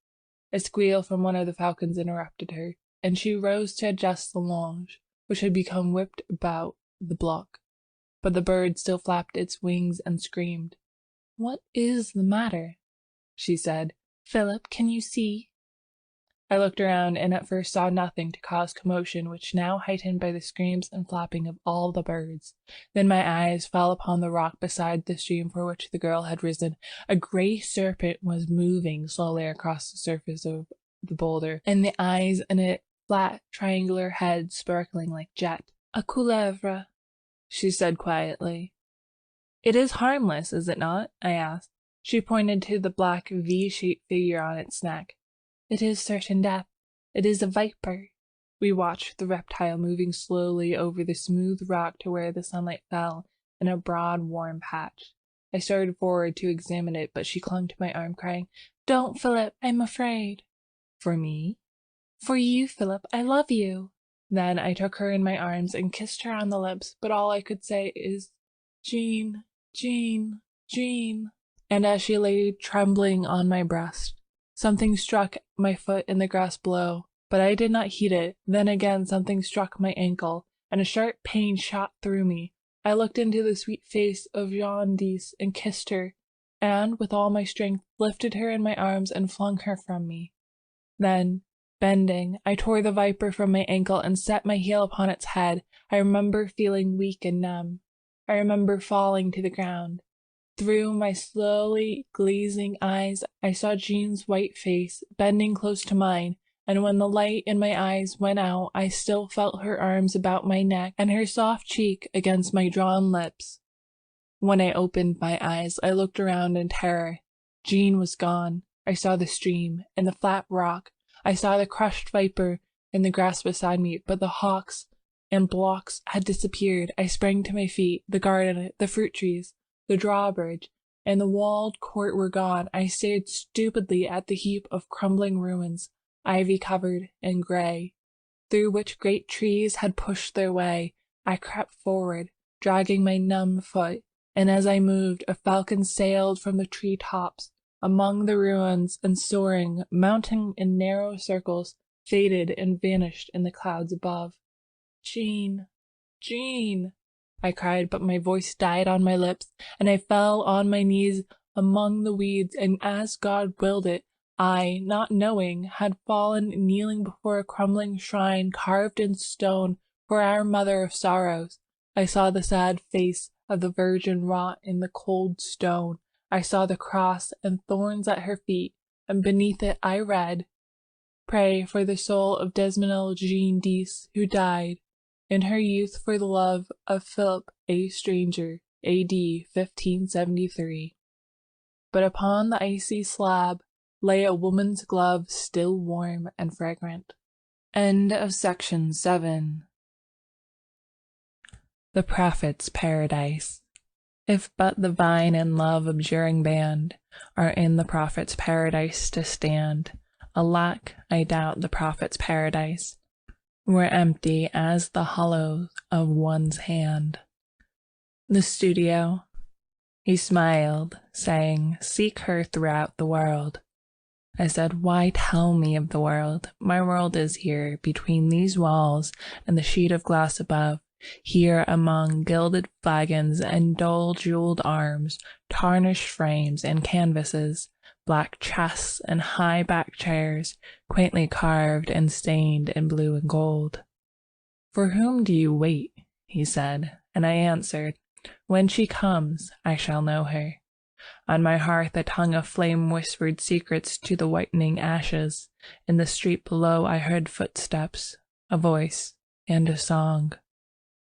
A squeal from one of the falcons interrupted her, and she rose to adjust the longe, which had become whipped about the block. But the bird still flapped its wings and screamed. What is the matter? She said. Philip, can you see? I looked around and at first saw nothing to cause commotion, which now heightened by the screams and flapping of all the birds. Then my eyes fell upon the rock beside the stream for which the girl had risen. A grey serpent was moving slowly across the surface of the boulder, and the eyes in it flat, triangular head sparkling like jet. A couleuvre, she said quietly. It is harmless, is it not? I asked. She pointed to the black V-shaped figure on its neck. It is certain death. It is a viper. We watched the reptile moving slowly over the smooth rock to where the sunlight fell in a broad, warm patch. I started forward to examine it, but she clung to my arm, crying, Don't, Philip, I'm afraid. For me? For you, Philip, I love you. Then I took her in my arms and kissed her on the lips, but all I could say is, Jean, Jean, Jean. And as she lay trembling on my breast, something struck my foot in the grass below, but I did not heed it. Then again something struck my ankle, and a sharp pain shot through me. I looked into the sweet face of Jean d'Ys and kissed her, and, with all my strength, lifted her in my arms and flung her from me. Then, bending, I tore the viper from my ankle and set my heel upon its head. I remember feeling weak and numb. I remember falling to the ground. Through my slowly glazing eyes, I saw Jean's white face bending close to mine, and when the light in my eyes went out, I still felt her arms about my neck and her soft cheek against my drawn lips. When I opened my eyes, I looked around in terror. Jean was gone. I saw the stream and the flat rock. I saw the crushed viper in the grass beside me, but the hawks and blocks had disappeared. I sprang to my feet. The garden, the fruit trees, the drawbridge, and the walled court were gone. I stared stupidly at the heap of crumbling ruins, ivy-covered and grey, through which great trees had pushed their way. I crept forward, dragging my numb foot, and as I moved, a falcon sailed from the tree tops. among the ruins, and soaring, mounting in narrow circles, faded and vanished in the clouds above. Jean, Jean, I cried, but my voice died on my lips, and I fell on my knees among the weeds, and as God willed it, I, not knowing, had fallen kneeling before a crumbling shrine carved in stone for our Mother of Sorrows. I saw the sad face of the Virgin wrought in the cold stone. I saw the cross and thorns at her feet, and beneath it I read, "Pray for the soul of Desmoselle Jean Dees, who died in her youth for the love of Philip a stranger, A.D. 1573. But upon the icy slab lay a woman's glove still warm and fragrant. End of section 7. The Prophet's Paradise. If but the vine and love abjuring band are in the Prophet's paradise to stand, alack, I doubt the Prophet's paradise were empty as the hollow of one's hand. The studio. He smiled, saying, "Seek her throughout the world." I said, "Why tell me of the world? My world is here, between these walls and the sheet of glass above, here among gilded flagons and dull jeweled arms, tarnished frames and canvases, black chests and high backed chairs, quaintly carved and stained in blue and gold." "For whom do you wait?" he said, and I answered, "When she comes, I shall know her." On my hearth a tongue of flame whispered secrets to the whitening ashes. In the street below I heard footsteps, a voice, and a song.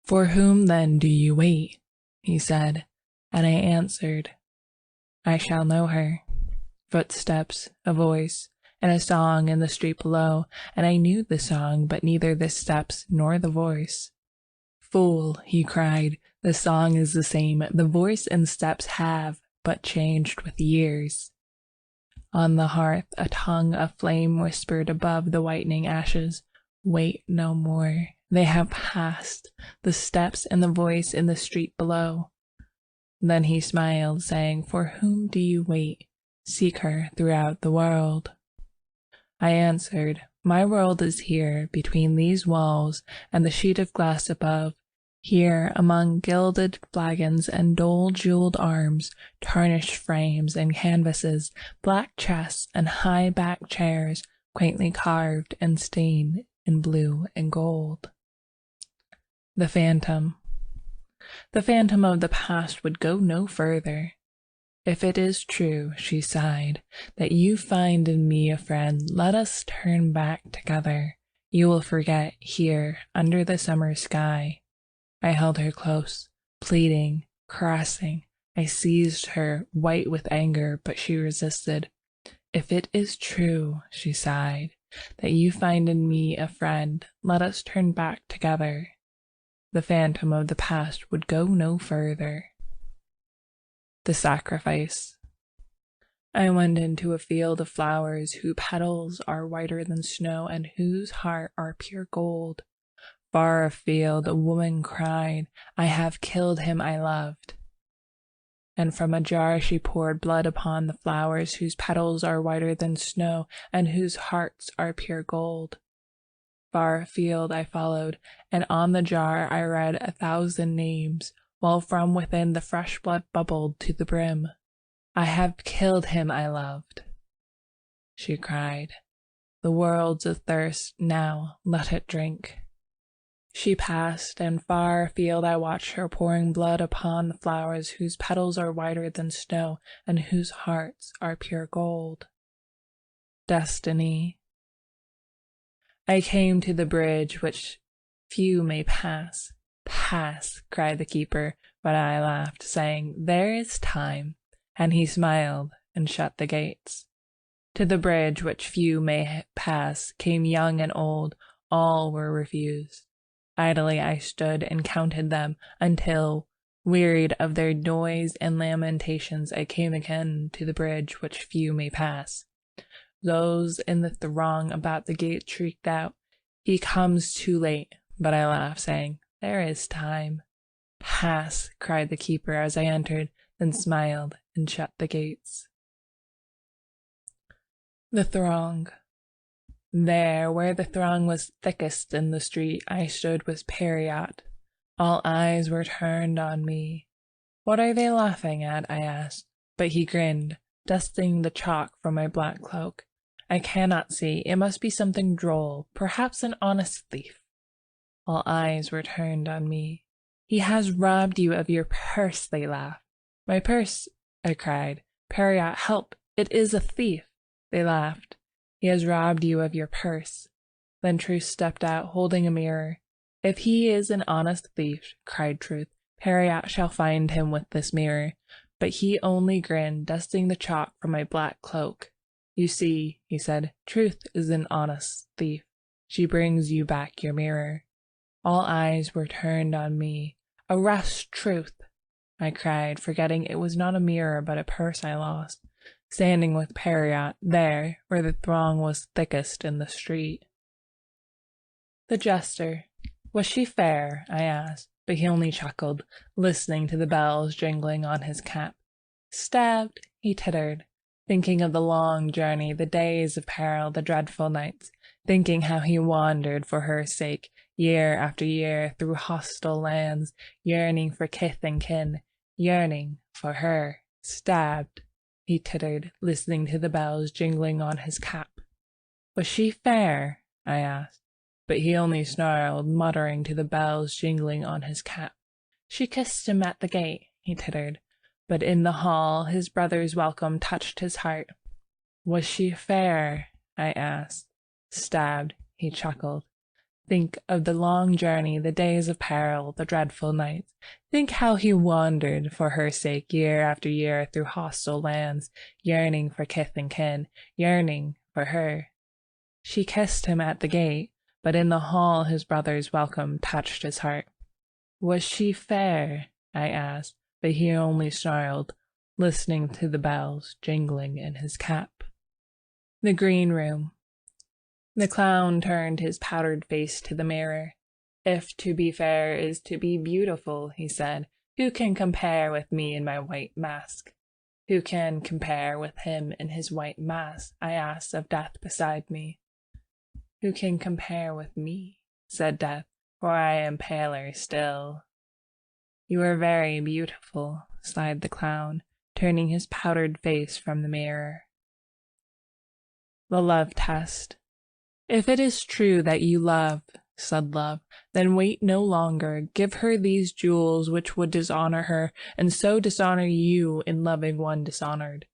"For whom then do you wait?" he said, and I answered, "I shall know her." Footsteps, a voice, and a song in the street below, and I knew the song, but neither the steps nor the voice. "Fool," he cried, "the song is the same, the voice and steps have but changed with years." On the hearth a tongue of flame whispered above the whitening ashes, "Wait no more. They have passed, the steps and the voice in the street below." Then he smiled, saying, "For whom do you wait? Seek her throughout the world." I answered, "My world is here, between these walls and the sheet of glass above, here among gilded flagons and dull jeweled arms, tarnished frames and canvases, black chests and high backed chairs, quaintly carved and stained in blue and gold." The Phantom. The phantom of the past would go no further. "If it is true," she sighed, "that you find in me a friend, let us turn back together. You will forget, here, under the summer sky." I held her close, pleading, caressing. I seized her, white with anger, but she resisted. "If it is true," she sighed, "that you find in me a friend, let us turn back together." The phantom of the past would go no further. The Sacrifice. I went into a field of flowers whose petals are whiter than snow and whose heart are pure gold. Far afield a woman cried, "I have killed him I loved." And from a jar she poured blood upon the flowers whose petals are whiter than snow and whose hearts are pure gold. Far afield I followed, and on the jar I read 1,000 names, while from within the fresh blood bubbled to the brim. "I have killed him I loved." She cried, "The world's athirst, now let it drink." She passed, and far afield I watched her pouring blood upon the flowers whose petals are whiter than snow and whose hearts are pure gold. Destiny. I came to the bridge which few may pass. "Pass," cried the keeper, but I laughed, saying, "There is time," and he smiled and shut the gates. To the bridge which few may pass came young and old, all were refused. Idly I stood and counted them until, wearied of their noise and lamentations, I came again to the bridge which few may pass. Those in the throng about the gate shrieked out, "He comes too late," but I laughed, saying, "There is time." "Pass," cried the keeper as I entered, then smiled and shut the gates. The throng. There, where the throng was thickest in the street, I stood with Periot. All eyes were turned on me. "What are they laughing at?" I asked, but he grinned, dusting the chalk from my black cloak. "I cannot see. It must be something droll, perhaps an honest thief." All eyes were turned on me. "He has robbed you of your purse," they laughed. "My purse," I cried. "Periot, help! It is a thief!" They laughed. "He has robbed you of your purse." Then Truth stepped out, holding a mirror. "If he is an honest thief," cried Truth, "Periot shall find him with this mirror." But he only grinned, dusting the chalk from my black cloak. "You see," he said, "Truth is an honest thief. She brings you back your mirror." All eyes were turned on me. "Arrest Truth!" I cried, forgetting it was not a mirror but a purse I lost, standing with Periot there where the throng was thickest in the street. The Jester. Was she fair? I asked, but he only chuckled, listening to the bells jingling on his cap. "Stabbed," he tittered, thinking of the long journey, the days of peril, the dreadful nights, thinking how he wandered for her sake, year after year, through hostile lands, yearning for kith and kin, yearning for her. "Stabbed," he tittered, listening to the bells jingling on his cap. "Was she fair?" I asked, but he only snarled, muttering to the bells jingling on his cap. "She kissed him at the gate," he tittered, but in the hall his brother's welcome touched his heart. "Was she fair?" I asked. "Stabbed," he chuckled. Think of the long journey, the days of peril, the dreadful nights. Think how he wandered for her sake year after year through hostile lands, yearning for kith and kin, yearning for her. She kissed him at the gate, but in the hall his brother's welcome touched his heart. "Was she fair?" I asked, but he only snarled, listening to the bells jingling in his cap. The Green Room. The clown turned his powdered face to the mirror. "If to be fair is to be beautiful," he said, "who can compare with me in my white mask?" "Who can compare with him in his white mask?" I asked of Death beside me. "Who can compare with me?" said Death, "for I am paler still." "You are very beautiful," sighed the clown, turning his powdered face from the mirror. The Love Test. "If it is true that you love," said Love, "then wait no longer. Give her these jewels which would dishonor her, and so dishonor you in loving one dishonored."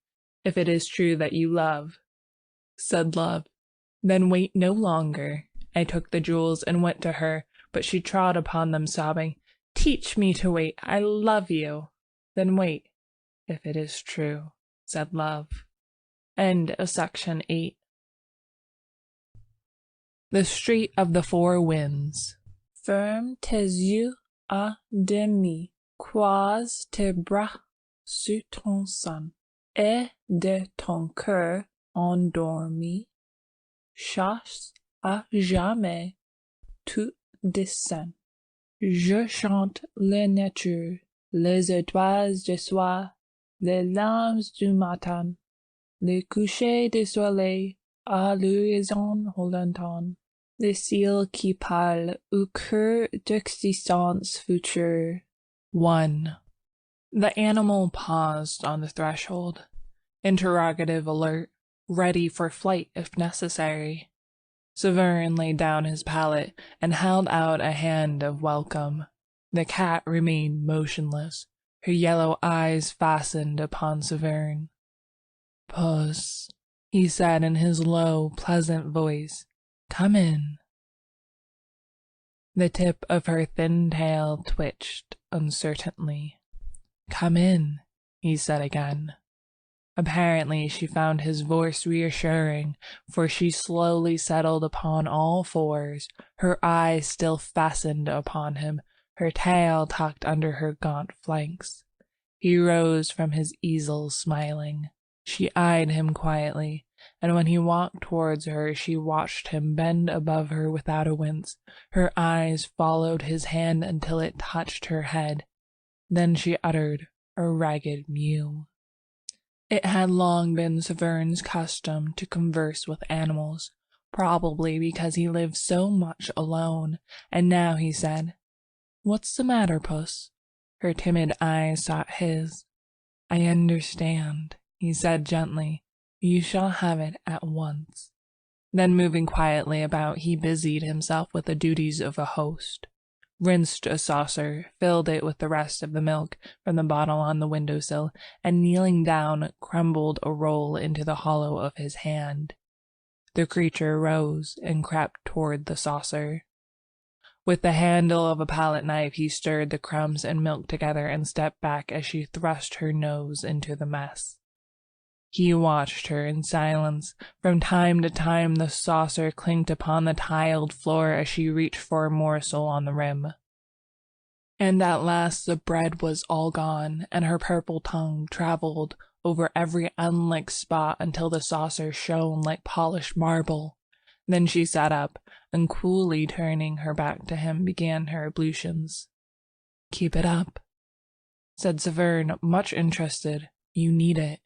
"If it is true that you love," said Love, "then wait no longer." I took the jewels and went to her, but she trod upon them, sobbing, "Teach me to wait. I love you." "Then wait, if it is true," said Love. End of section 8. The Street of the Four Winds. Ferme tes yeux à demi, croise tes bras sur ton sein, et de ton cœur endormi, chasse à jamais tout dessein. Je chante la nature, les étoiles du soir, les larmes du matin, les couchers du soleil à l'horizon lointain, les cils qui parlent au cœur d'existence future. 1. The animal paused on the threshold, interrogative alert, ready for flight if necessary. Severin laid down his palette and held out a hand of welcome. The cat remained motionless, her yellow eyes fastened upon Severin. "Puss," he said in his low, pleasant voice, "come in." The tip of her thin tail twitched uncertainly. "Come in," he said again. Apparently she found his voice reassuring, for she slowly settled upon all fours, her eyes still fastened upon him, her tail tucked under her gaunt flanks. He rose from his easel smiling. She eyed him quietly, and when he walked towards her, she watched him bend above her without a wince. Her eyes followed his hand until it touched her head. Then she uttered a ragged mew. It had long been Severn's custom to converse with animals, probably because he lived so much alone, and now he said, "What's the matter, Puss?" Her timid eyes sought his. "I understand," he said gently. "You shall have it at once." Then moving quietly about, he busied himself with the duties of a host. Rinsed a saucer, filled it with the rest of the milk from the bottle on the windowsill, and kneeling down, crumbled a roll into the hollow of his hand. The creature rose and crept toward the saucer. With the handle of a palette knife, he stirred the crumbs and milk together and stepped back as she thrust her nose into the mess. He watched her in silence. From time to time the saucer clinked upon the tiled floor as she reached for a morsel on the rim. And at last the bread was all gone, and her purple tongue traveled over every unlicked spot until the saucer shone like polished marble. Then she sat up, and coolly turning her back to him, began her ablutions. "Keep it up," said Severn, much interested. "You need it."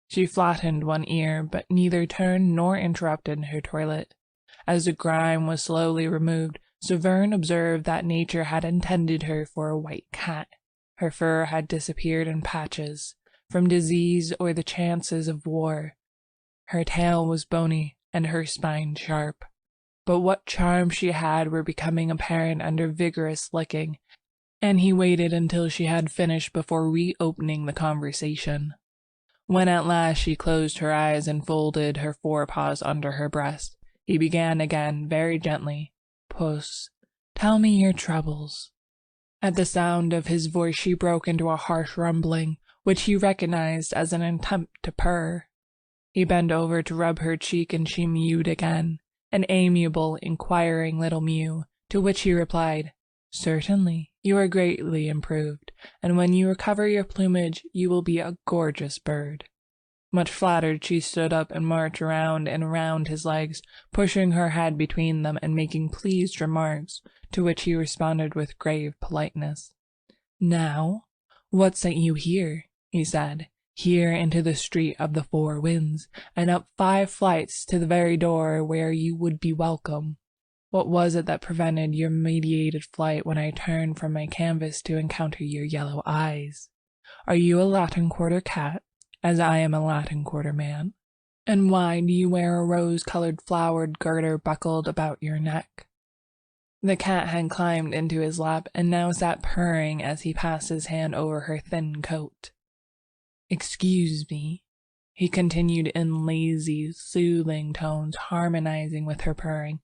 She flattened one ear, but neither turned nor interrupted her toilet. As the grime was slowly removed, Severn observed that nature had intended her for a white cat. Her fur had disappeared in patches, from disease or the chances of war. Her tail was bony, and her spine sharp. But what charms she had were becoming apparent under vigorous licking, and he waited until she had finished before reopening the conversation. When at last she closed her eyes and folded her forepaws under her breast, he began again very gently, "Puss, tell me your troubles." At the sound of his voice she broke into a harsh rumbling, which he recognized as an attempt to purr. He bent over to rub her cheek, and she mewed again, an amiable, inquiring little mew, to which he replied, "Certainly, you are greatly improved, and when you recover your plumage you will be a gorgeous bird." Much flattered, she stood up and marched round and round his legs, pushing her head between them and making pleased remarks, to which he responded with grave politeness. "Now, what sent you here?" he said. "Here into the street of the Four Winds, and up 5 flights to the very door where you would be welcome. What was it that prevented your meditated flight when I turned from my canvas to encounter your yellow eyes? Are you a Latin Quarter cat, as I am a Latin Quarter man? And why do you wear a rose-colored flowered garter buckled about your neck?" The cat had climbed into his lap, and now sat purring as he passed his hand over her thin coat. "Excuse me," he continued in lazy, soothing tones, harmonizing with her purring,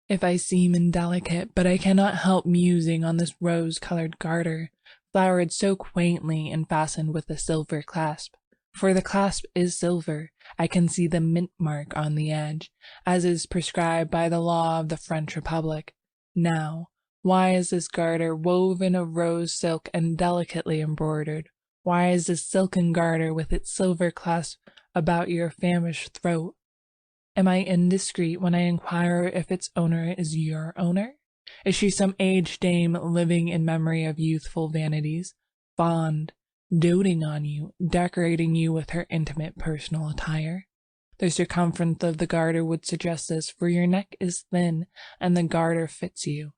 "if I seem indelicate, but I cannot help musing on this rose-colored garter, flowered so quaintly and fastened with a silver clasp. For the clasp is silver. I can see the mint mark on the edge, as is prescribed by the law of the French Republic. Now, why is this garter woven of rose silk and delicately embroidered? Why is this silken garter with its silver clasp about your famished throat? Am I indiscreet when I inquire if its owner is your owner? Is she some aged dame living in memory of youthful vanities, fond, doting on you, decorating you with her intimate personal attire? The circumference of the garter would suggest this, for your neck is thin, and the garter fits you.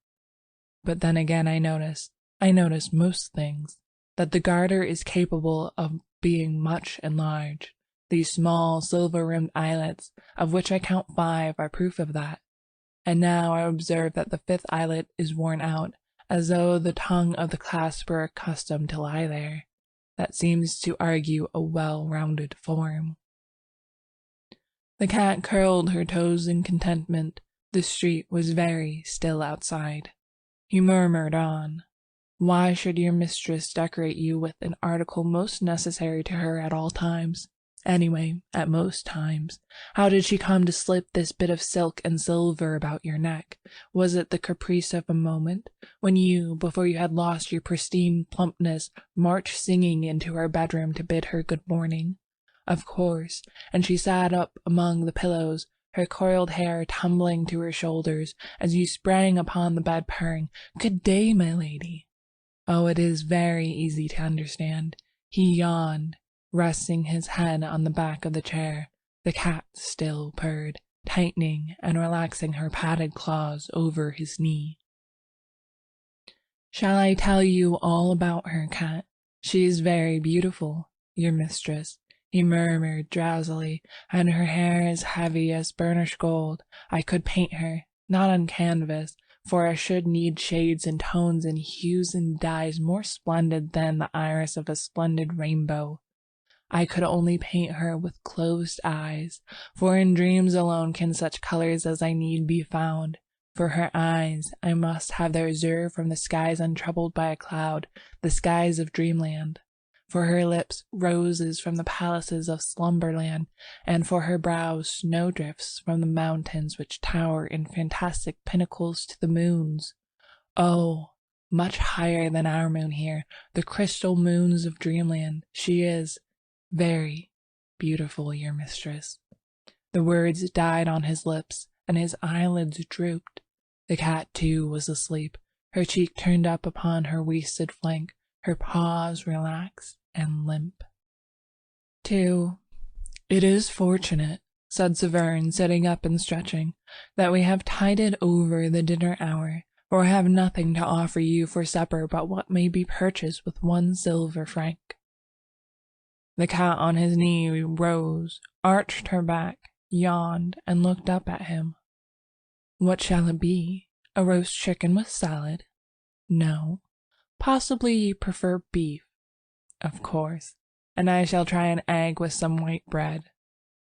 But then again I notice most things, that the garter is capable of being much enlarged. These small silver-rimmed eyelets, of which I count 5, are proof of that. And now I observe that the 5th eyelet is worn out, as though the tongue of the clasp were accustomed to lie there. That seems to argue a well-rounded form." The cat curled her toes in contentment. The street was very still outside. He murmured on. "Why should your mistress decorate you with an article most necessary to her at all times? Anyway, at most times. How did she come to slip this bit of silk and silver about your neck? Was it the caprice of a moment, when you, before you had lost your pristine plumpness, marched singing into her bedroom to bid her good morning? Of course, and she sat up among the pillows, her coiled hair tumbling to her shoulders, as you sprang upon the bed purring, 'Good day, my lady.' Oh, it is very easy to understand." He yawned. Resting his head on the back of the chair, the cat still purred, tightening and relaxing her padded claws over his knee. "Shall I tell you all about her, cat? She is very beautiful, your mistress," he murmured drowsily, "and her hair is heavy as burnished gold. I could paint her, not on canvas, for I should need shades and tones and hues and dyes more splendid than the iris of a splendid rainbow. I could only paint her with closed eyes, for in dreams alone can such colors as I need be found. For her eyes, I must have their azure from the skies untroubled by a cloud, the skies of dreamland. For her lips, roses from the palaces of slumberland, and for her brows, snowdrifts from the mountains which tower in fantastic pinnacles to the moons. Oh, much higher than our moon here, the crystal moons of dreamland. She is very beautiful, your mistress." The words died on his lips, and his eyelids drooped. The cat, too, was asleep, her cheek turned up upon her wasted flank, her paws relaxed and limp. "It is fortunate," said Severn, sitting up and stretching, "that we have tided over the dinner hour, for I have nothing to offer you for supper but what may be purchased with 1 silver franc." The cat on his knee rose, arched her back, yawned, and looked up at him. "What shall it be? A roast chicken with salad? No. Possibly you prefer beef? Of course. And I shall try an egg with some white bread.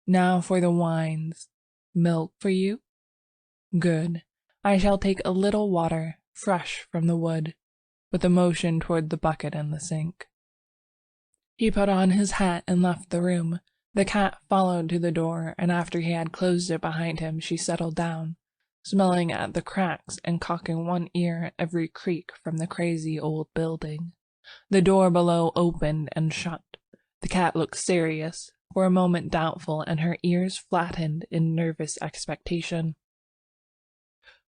Now for the wines. Milk for you? Good. I shall take a little water, fresh from the wood," with a motion toward the bucket in the sink. He put on his hat and left the room. The cat followed to the door, and after he had closed it behind him, she settled down, smelling at the cracks and cocking one ear at every creak from the crazy old building. The door below opened and shut. The cat looked serious, for a moment doubtful, and her ears flattened in nervous expectation.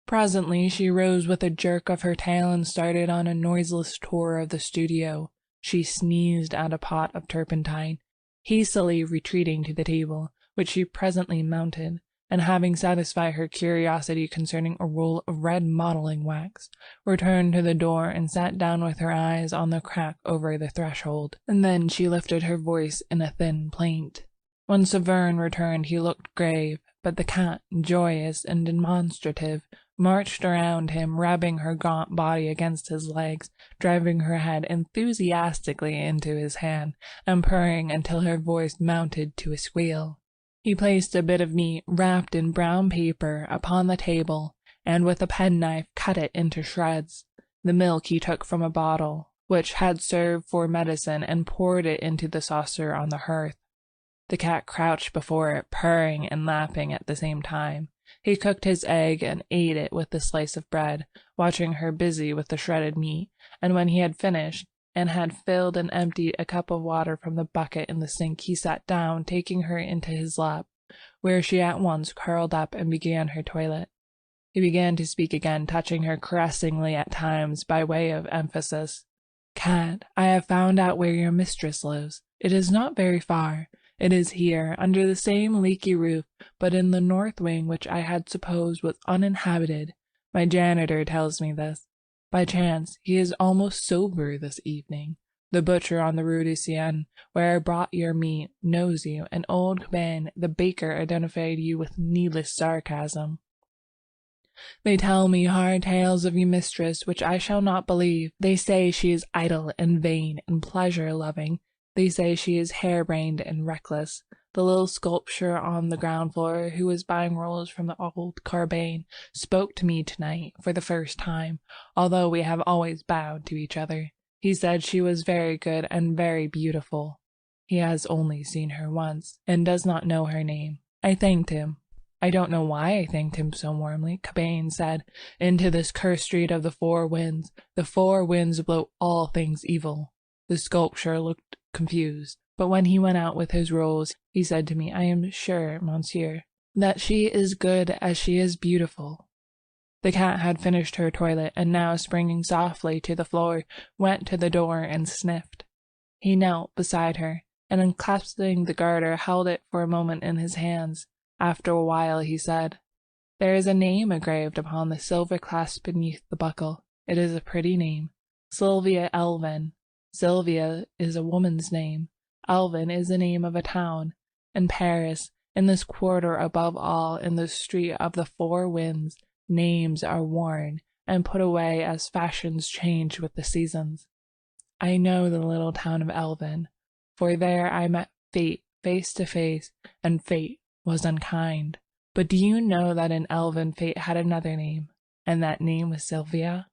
Presently she rose with a jerk of her tail and started on a noiseless tour of the studio. She sneezed at a pot of turpentine, hastily retreating to the table, which she presently mounted, and having satisfied her curiosity concerning a roll of red modeling wax, returned to the door and sat down with her eyes on the crack over the threshold, and then she lifted her voice in a thin plaint. When Severn returned he looked grave, but the cat, joyous and demonstrative, marched around him, rubbing her gaunt body against his legs, driving her head enthusiastically into his hand, and purring until her voice mounted to a squeal. He placed a bit of meat wrapped in brown paper upon the table, and with a penknife cut it into shreds. The milk he took from a bottle, which had served for medicine, and poured it into the saucer on the hearth. The cat crouched before it, purring and lapping at the same time. He cooked his egg and ate it with a slice of bread, watching her busy with the shredded meat, and when he had finished, and had filled and emptied a cup of water from the bucket in the sink, he sat down, taking her into his lap, where she at once curled up and began her toilet. He began to speak again, touching her caressingly at times by way of emphasis. "Cat, I have found out where your mistress lives. It is not very far. It is here, under the same leaky roof, but in the north wing which I had supposed was uninhabited. My janitor tells me this. By chance, he is almost sober this evening. The butcher on the Rue de Seine, where I brought your meat, knows you, and old Caban, the baker, identified you with needless sarcasm. They tell me hard tales of your mistress, which I shall not believe. They say she is idle and vain and pleasure-loving. They say she is harebrained and reckless. The little sculptor on the ground floor, who was buying rolls from the old Carbane, spoke to me tonight for the first time, although we have always bowed to each other. He said she was very good and very beautiful. He has only seen her once, and does not know her name. I thanked him. I don't know why I thanked him so warmly. Caban said, 'Into this cursed street of the four winds. The four winds blow all things evil.' The sculptor looked confused, but when he went out with his rolls, he said to me, 'I am sure, monsieur, that she is good as she is beautiful.'" The cat had finished her toilet, and now springing softly to the floor, went to the door and sniffed. He knelt beside her, and unclasping the garter, held it for a moment in his hands. After a while he said, "There is a name engraved upon the silver clasp beneath the buckle. It is a pretty name. Sylvia Elvin. Sylvia is a woman's name. Elvin is the name of a town. In Paris, in this quarter above all, in the street of the Four Winds, names are worn and put away as fashions change with the seasons. I know the little town of Elvin, for there I met fate face to face, and fate was unkind. But do you know that in Elvin fate had another name, and that name was Sylvia?"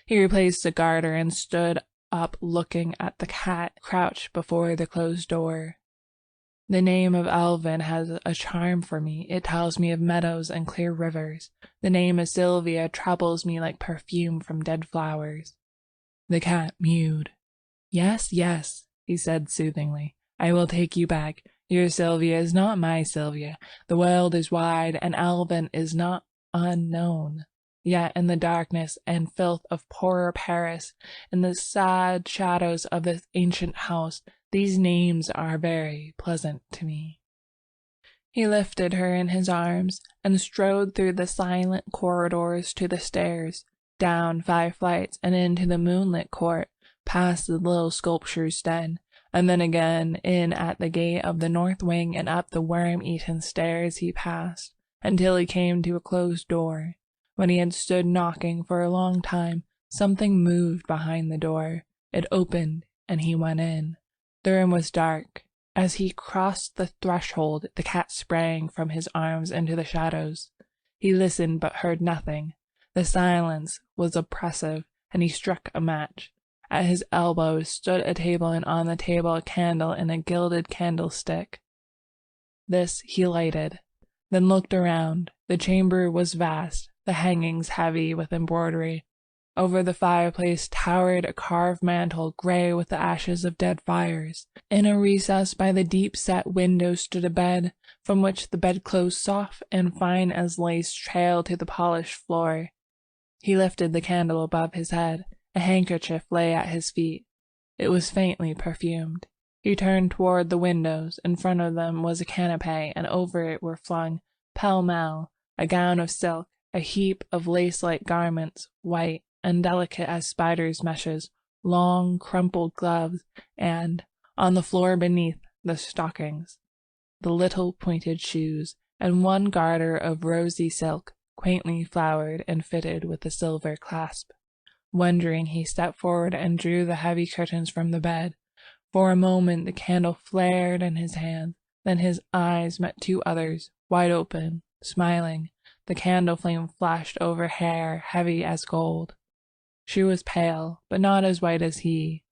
He replaced the garter and stood up looking at the cat crouched before the closed door. "The name of Elvin has a charm for me. It tells me of meadows and clear rivers. The name of Sylvia troubles me like perfume from dead flowers." The cat mewed. "Yes, yes," he said soothingly. "I will take you back. Your Sylvia is not my Sylvia. The world is wide, and Elvin is not unknown. Yet in the darkness and filth of poorer Paris, in the sad shadows of this ancient house, these names are very pleasant to me." He lifted her in his arms and strode through the silent corridors to the stairs, down 5 flights and into the moonlit court, past the little sculptor's den, and then again in at the gate of the north wing and up the worm-eaten stairs he passed, until he came to a closed door. When he had stood knocking for a long time, something moved behind the door. It opened, and he went in. The room was dark. As he crossed the threshold, the cat sprang from his arms into the shadows. He listened but heard nothing. The silence was oppressive, and he struck a match. At his elbow stood a table, and on the table a candle in a gilded candlestick. This he lighted, then looked around. The chamber was vast, the hangings heavy with embroidery. Over the fireplace towered a carved mantel gray with the ashes of dead fires. In a recess by the deep-set window stood a bed, from which the bedclothes, soft and fine as lace, trailed to the polished floor. He lifted the candle above his head. A handkerchief lay at his feet. It was faintly perfumed. He turned toward the windows. In front of them was a canapé, and over it were flung, pell-mell, a gown of silk, a heap of lace-like garments, white and delicate as spiders' meshes, long crumpled gloves, and, on the floor beneath, the stockings, the little pointed shoes, and one garter of rosy silk, quaintly flowered and fitted with a silver clasp. Wondering, he stepped forward and drew the heavy curtains from the bed. For a moment the candle flared in his hand, then his eyes met 2 others, wide open, smiling. The candle flame flashed over hair heavy as gold. She was pale, but not as white as he.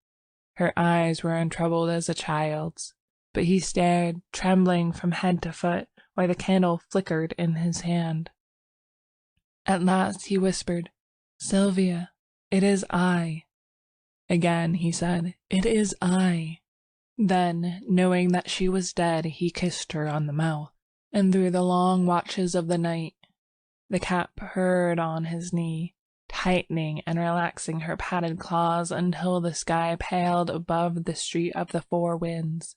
Her eyes were untroubled as a child's, but he stared, trembling from head to foot, while the candle flickered in his hand. At last he whispered, "Sylvia, it is I." Again he said, "It is I." Then, knowing that she was dead, he kissed her on the mouth. And through the long watches of the night, the cat purred on his knee, tightening and relaxing her padded claws until the sky paled above the street of the Four Winds.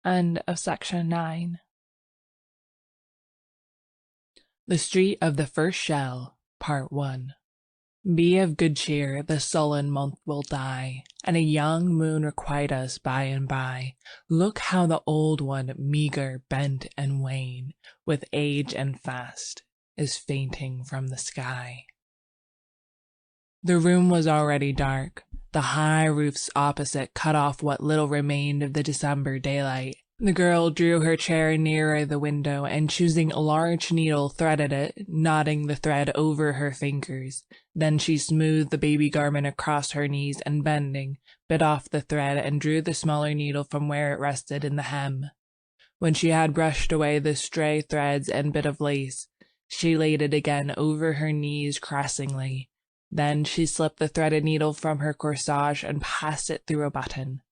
End of section 9. The Street of the First Shell, Part 1. Be of good cheer, the sullen month will die, and a young moon requite us by and by. Look how the old one, meagre, bent, and wan, with age and fast, is fainting from the sky. The room was already dark. The high roofs opposite cut off what little remained of the December daylight. The girl drew her chair nearer the window, and choosing a large needle, threaded it, knotting the thread over her fingers. Then she smoothed the baby garment across her knees, and bending, bit off the thread and drew the smaller needle from where it rested in the hem. When she had brushed away the stray threads and bit of lace, she laid it again over her knees caressingly. Then she slipped the threaded needle from her corsage and passed it through a button.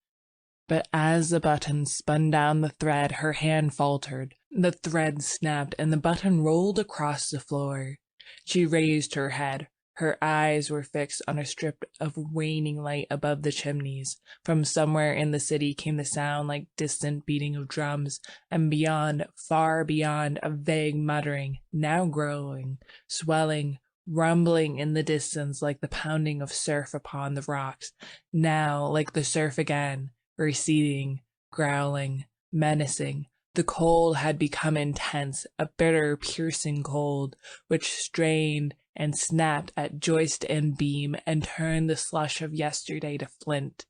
But as the button spun down the thread, her hand faltered. The thread snapped, and the button rolled across the floor. She raised her head. Her eyes were fixed on a strip of waning light above the chimneys. From somewhere in the city came the sound like distant beating of drums, and beyond, far beyond, a vague muttering, now growing, swelling, rumbling in the distance like the pounding of surf upon the rocks, now like the surf again, receding, growling, menacing. The cold had become intense, a bitter, piercing cold, which strained and snapped at joist and beam and turned the slush of yesterday to flint.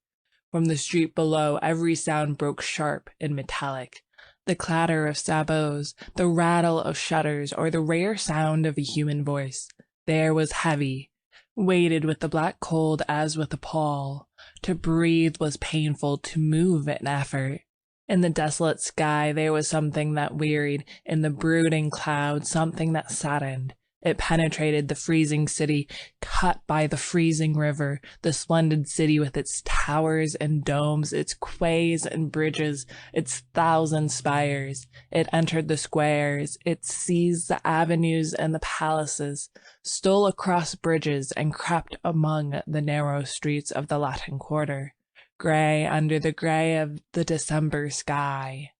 From the street below, every sound broke sharp and metallic. The clatter of sabots, the rattle of shutters, or the rare sound of a human voice. The air was heavy, weighted with the black cold as with a pall. To breathe was painful, to move an effort. In the desolate sky there was something that wearied, in the brooding cloud something that saddened. It penetrated the freezing city, cut by the freezing river, the splendid city with its towers and domes, its quays and bridges, its thousand spires. It entered the squares, it seized the avenues and the palaces, stole across bridges, and crept among the narrow streets of the Latin Quarter, gray under the gray of the December sky.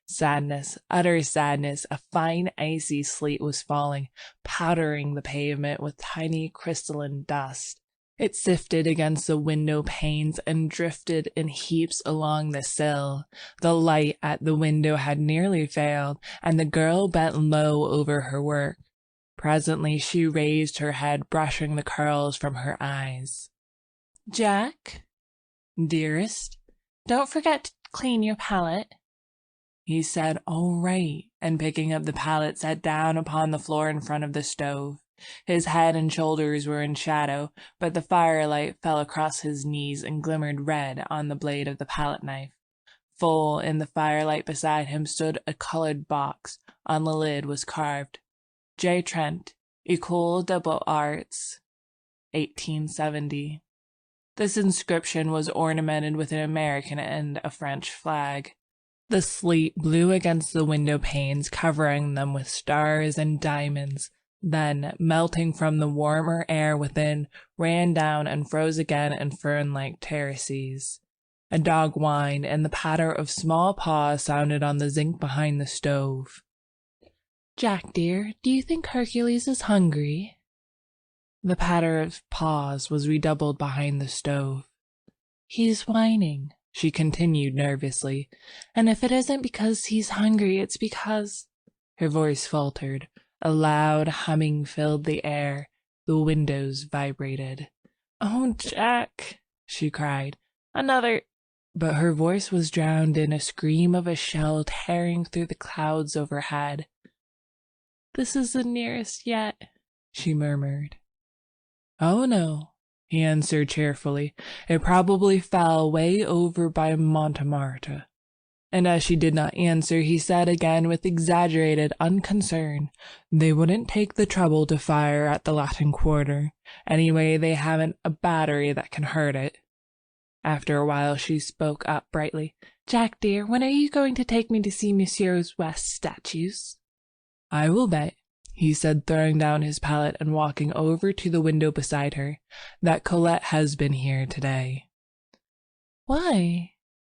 Sadness, utter sadness. A fine icy sleet was falling, powdering the pavement with tiny crystalline dust. It sifted against the window panes and drifted in heaps along the sill. The light at the window had nearly failed, and the girl bent low over her work. Presently she raised her head, brushing the curls from her eyes. "Jack, dearest, don't forget to clean your palette," he said, "All right," and picking up the palette sat down upon the floor in front of the stove. His head and shoulders were in shadow, but the firelight fell across his knees and glimmered red on the blade of the palette knife. Full in the firelight beside him stood a colored box. On the lid was carved, J. Trent, École des Beaux-Arts, 1870. This inscription was ornamented with an American and a French flag. The sleet blew against the window panes, covering them with stars and diamonds, then, melting from the warmer air within, ran down and froze again in fern-like terraces. A dog whined, and the patter of small paws sounded on the zinc behind the stove. "Jack, dear, do you think Hercules is hungry?" The patter of paws was redoubled behind the stove. "He's whining," she continued nervously. "and if it isn't because he's hungry, it's because—" Her voice faltered. A loud humming filled the air. The windows vibrated. "Oh, Jack," she cried. "Another—" But her voice was drowned in a scream of a shell tearing through the clouds overhead. "This is the nearest yet," she murmured. "Oh, no," he answered cheerfully. "It probably fell way over by Montmartre." And as she did not answer, he said again with exaggerated unconcern, "They wouldn't take the trouble to fire at the Latin Quarter. Anyway, they haven't a battery that can hurt it." After a while she spoke up brightly. "Jack, dear, when are you going to take me to see Monsieur West's statues?" "I will bet," he said, throwing down his palette and walking over to the window beside her, "that Colette has been here today." "Why?"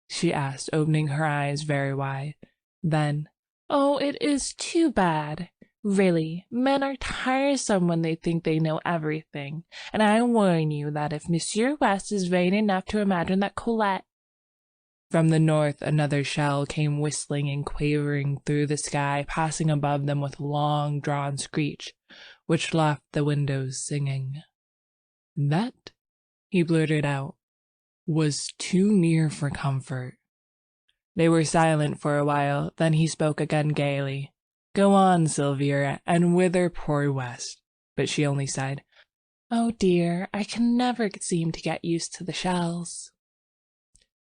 she asked, opening her eyes very wide. Then, "Oh, it is too bad. Really, men are tiresome when they think they know everything, and I warn you that if Monsieur West is vain enough to imagine that Colette—" From the north another shell came whistling and quavering through the sky, passing above them with a long-drawn screech, which left the windows singing. "That," he blurted out, "was too near for comfort." They were silent for a while, then he spoke again gaily. "Go on, Sylvia, and whither poor West?" But she only sighed. "Oh dear, I can never seem to get used to the shells."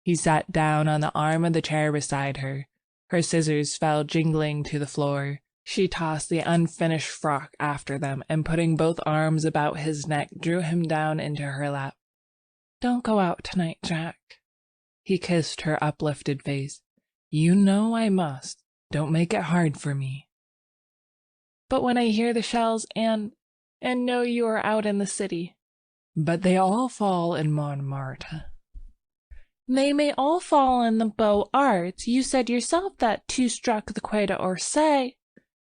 He sat down on the arm of the chair beside her. Her scissors fell jingling to the floor. She tossed the unfinished frock after them, and putting both arms about his neck, drew him down into her lap. "Don't go out tonight, Jack." He kissed her uplifted face. "You know I must. Don't make it hard for me." "But when I hear the shells and—" and know you are out in the city. But they all fall in Montmartre. They may all fall in the Beaux Arts. You said yourself that two struck the Quai d'Orsay.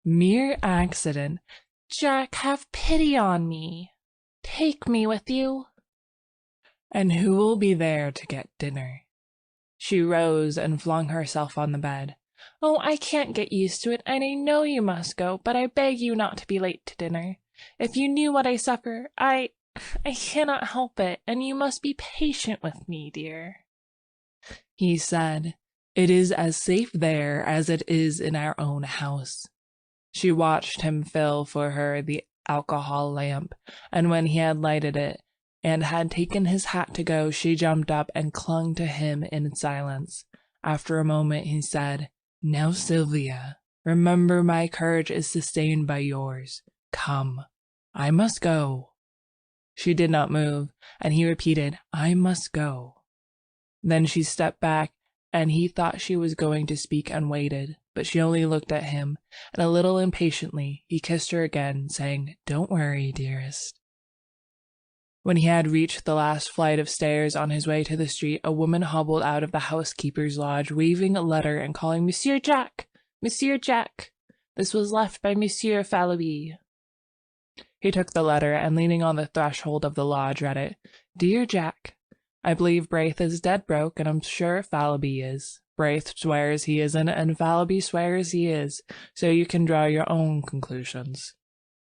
Mere accident. Jack, have pity on me. Take me with you. And who will be there to get dinner? She rose and flung herself on the bed. Oh, I can't get used to it, and I know you must go, but I beg you not to be late to dinner. If you knew what I suffer, I cannot help it, and you must be patient with me, dear. He said, "It is as safe there as it is in our own house." She watched him fill for her the alcohol lamp, and when he had lighted it and had taken his hat to go, she jumped up and clung to him in silence. After a moment he said, "Now, Sylvia, remember my courage is sustained by yours. Come, I must go." She did not move, and he repeated, "I must go." Then she stepped back, and he thought she was going to speak and waited, but she only looked at him, and a little impatiently he kissed her again, saying, "Don't worry, dearest." When he had reached the last flight of stairs on his way to the street, a woman hobbled out of the housekeeper's lodge, waving a letter and calling, "Monsieur Jack! Monsieur Jack! This was left by Monsieur Fallowby." He took the letter, and leaning on the threshold of the lodge, read it. "Dear Jack, I believe Braith is dead broke, and I'm sure Fallowby is. Braith swears he isn't, and Fallowby swears he is, so you can draw your own conclusions.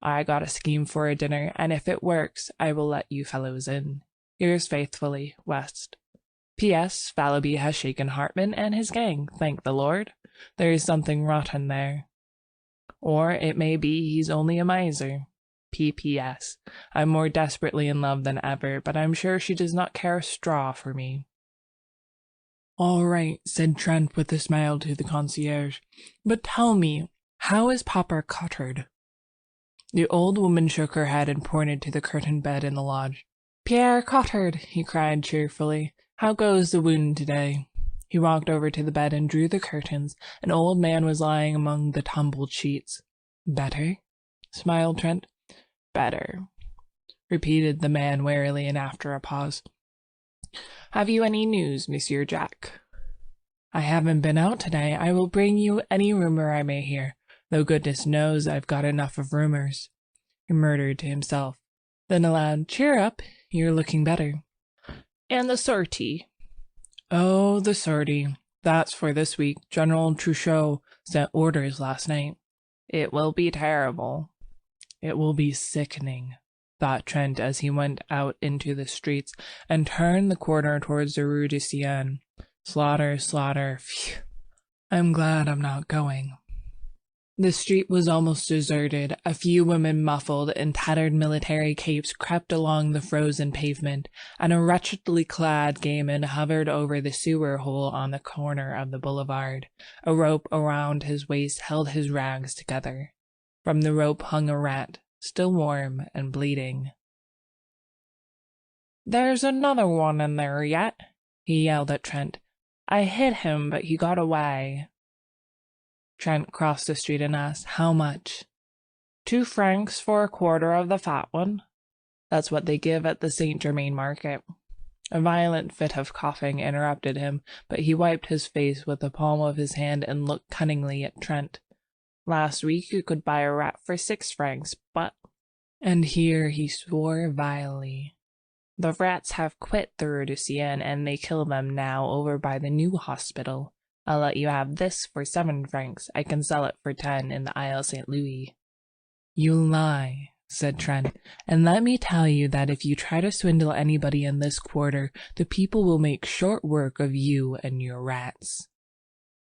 I got a scheme for a dinner, and if it works, I will let you fellows in. Yours faithfully, West. P.S. Fallowby has shaken Hartman and his gang, thank the Lord. There is something rotten there. Or it may be he's only a miser. P.P.S. I'm more desperately in love than ever, but I'm sure she does not care a straw for me." "All right," said Trent with a smile to the concierge. "But tell me, how is Papa Cottard?" The old woman shook her head and pointed to the curtained bed in the lodge. "Pierre Cottard," he cried cheerfully. "How goes the wound today?" He walked over to the bed and drew the curtains. An old man was lying among the tumbled sheets. "Better?" smiled Trent. "Better," repeated the man wearily, and after a pause, "Have you any news, Monsieur Jack?" "I haven't been out today. I will bring you any rumor I may hear, though goodness knows I've got enough of rumors," he murmured to himself. Then aloud, "Cheer up, you're looking better." "And the sortie?" "Oh, the sortie. That's for this week. General Truchot sent orders last night." "It will be terrible." "It will be sickening," thought Trent as he went out into the streets and turned the corner towards the Rue de Seine. Slaughter, slaughter, phew. I'm glad I'm not going. The street was almost deserted. A few women muffled in tattered military capes crept along the frozen pavement, and a wretchedly clad gayman hovered over the sewer hole on the corner of the boulevard. A rope around his waist held his rags together. From the rope hung a rat, still warm and bleeding. "There's another one in there yet," he yelled at Trent. "I hit him, but he got away." Trent crossed the street and asked, "How much?" 2 francs for a quarter of the fat one. That's what they give at the Saint Germain market. A violent fit of coughing interrupted him, but he wiped his face with the palm of his hand and looked cunningly at Trent. "Last week you could buy a rat for 6 francs, but—" And here he swore vilely. "The rats have quit the Rue de Seine, and they kill them now over by the new hospital. I'll let you have this for 7 francs. I can sell it for 10 in the Isle St. Louis." "You lie," said Trent, "and let me tell you that if you try to swindle anybody in this quarter, the people will make short work of you and your rats."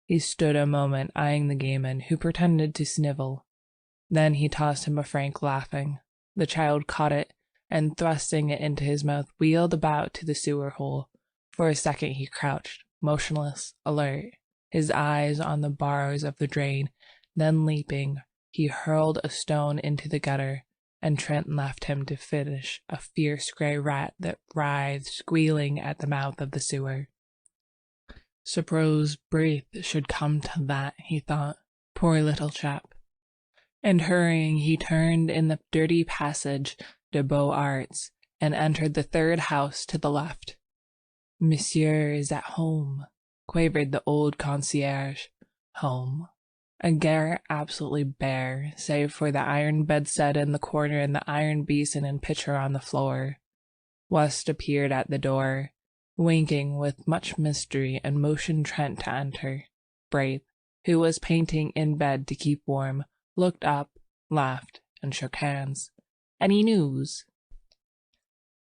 He stood a moment eyeing the gayman, who pretended to snivel. Then he tossed him a franc, laughing. The child caught it, and thrusting it into his mouth, wheeled about to the sewer hole. For a second he crouched, motionless, alert, his eyes on the bars of the drain. Then leaping, he hurled a stone into the gutter, and Trent left him to finish a fierce grey rat that writhed squealing at the mouth of the sewer. Suppose Braith should come to that, he thought. Poor little chap. And hurrying, he turned in the dirty passage de Beaux Arts and entered the third house to the left. "Monsieur is at home," quavered the old concierge. Home. A garret absolutely bare, save for the iron bedstead in the corner and the iron basin and pitcher on the floor. West appeared at the door, winking with much mystery, and motioned Trent to enter. Braith, who was painting in bed to keep warm, looked up, laughed, and shook hands. "Any news?"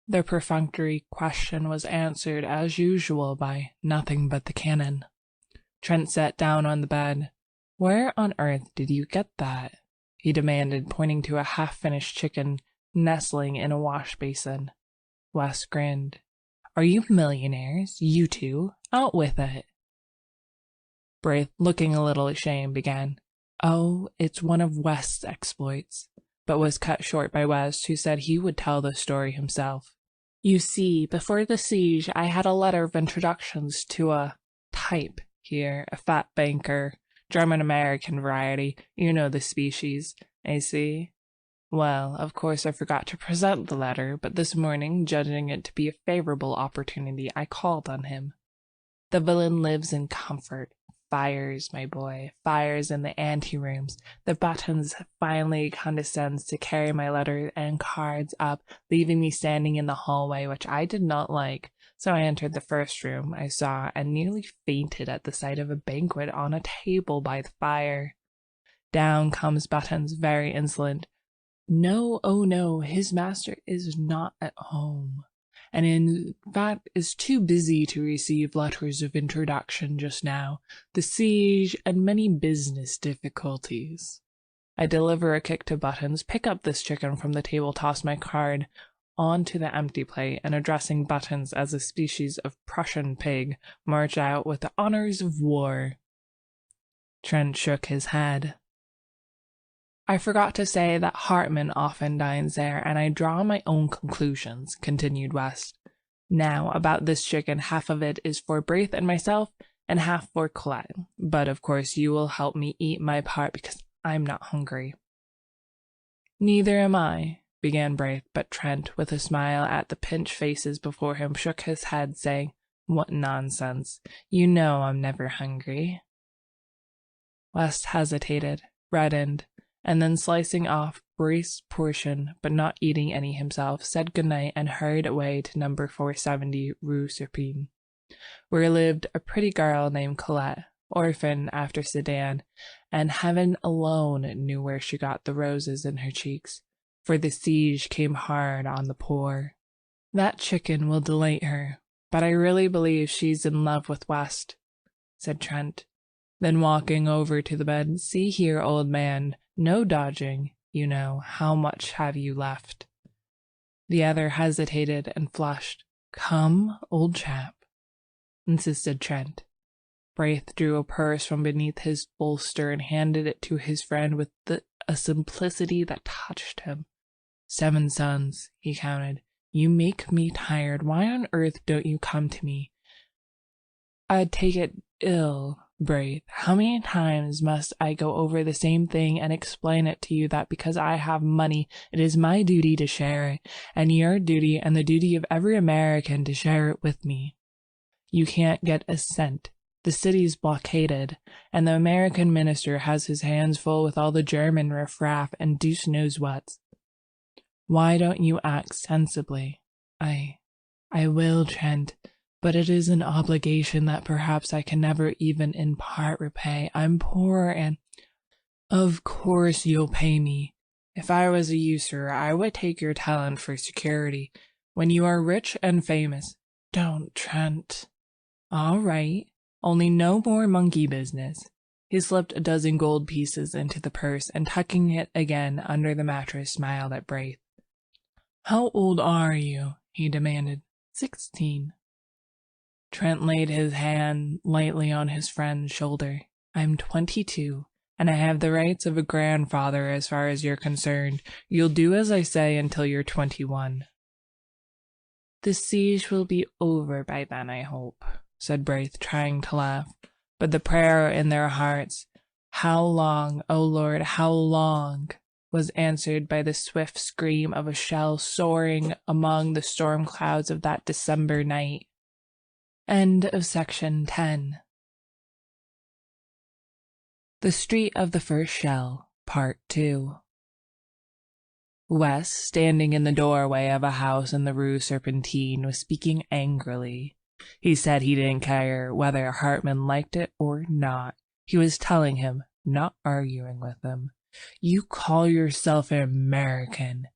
The perfunctory question was answered as usual by "nothing but the cannon." Trent sat down on the bed. "Where on earth did you get that?" he demanded, pointing to a half-finished chicken nestling in a wash basin. West grinned. "Are you millionaires, you two? Out with it." Braith, looking a little ashamed, began, "Oh, it's one of West's exploits," but was cut short by West, who said he would tell the story himself. "You see, before the siege, I had a letter of introductions to a type here, a fat banker, German-American variety, you know the species, I see. Well, of course I forgot to present the letter, but this morning, judging it to be a favorable opportunity, I called on him. The villain lives in comfort. Fires, my boy, fires in the anterooms. The Buttons finally condescends to carry my letter and cards up, leaving me standing in the hallway, which I did not like. So I entered the first room I saw and nearly fainted at the sight of a banquet on a table by the fire. Down comes Buttons, very insolent. No, oh no, his master is not at home, and in fact is too busy to receive letters of introduction just now, the siege and many business difficulties. I deliver a kick to Buttons, pick up this chicken from the table, toss my card onto the empty plate, and addressing Buttons as a species of Prussian pig, march out with the honors of war. Trent shook his head. "I forgot to say that Hartman often dines there, and I draw my own conclusions," continued West. "Now, about this chicken, half of it is for Braith and myself, and half for Colette. But, of course, you will help me eat my part, because I'm not hungry." "Neither am I," began Braith, but Trent, with a smile at the pinched faces before him, shook his head, saying, "What nonsense. You know I'm never hungry." West hesitated, reddened, and then slicing off Braith's portion, but not eating any himself, said goodnight and hurried away to number 470 Rue Serpine, where lived a pretty girl named Colette, orphan after Sedan, and heaven alone knew where she got the roses in her cheeks, for the siege came hard on the poor. "That chicken will delight her, but I really believe she's in love with West," said Trent. Then walking over to the bed, "See here, old man, no dodging, you know. How much have you left?" The other hesitated and flushed. "Come, old chap," insisted Trent. Braith drew a purse from beneath his bolster and handed it to his friend with a simplicity that touched him. "7 sons," he counted. "You make me tired. Why on earth don't you come to me? I'd take it ill, Braith. How many times must I go over the same thing and explain it to you that because I have money, it is my duty to share it, and your duty and the duty of every American to share it with me? You can't get a cent. The city's blockaded, and the American minister has his hands full with all the German riffraff and deuce knows what. Why don't you act sensibly?" I will, Trent. But it is an obligation that perhaps I can never even in part repay. I'm poor and—" "Of course you'll pay me. If I was a usurer, I would take your talent for security. When you are rich and famous—" "Don't, Trent." "All right. Only no more monkey business." He slipped a dozen gold pieces into the purse and tucking it again under the mattress smiled at Braith. "How old are you?" he demanded. 16. Trent laid his hand lightly on his friend's shoulder. "I'm 22, and I have the rights of a grandfather as far as you're concerned. You'll do as I say until you're 21. "The siege will be over by then, I hope," said Braith, trying to laugh. But the prayer in their hearts, How long, O Lord, how long? Was answered by the swift scream of a shell soaring among the storm clouds of that December night. End of section 10. The Street of the First Shell, Part 2. Wes, standing in the doorway of a house in the Rue Serpentine, was speaking angrily. He said he didn't care whether Hartman liked it or not. He was telling him, not arguing with him. You call yourself an American,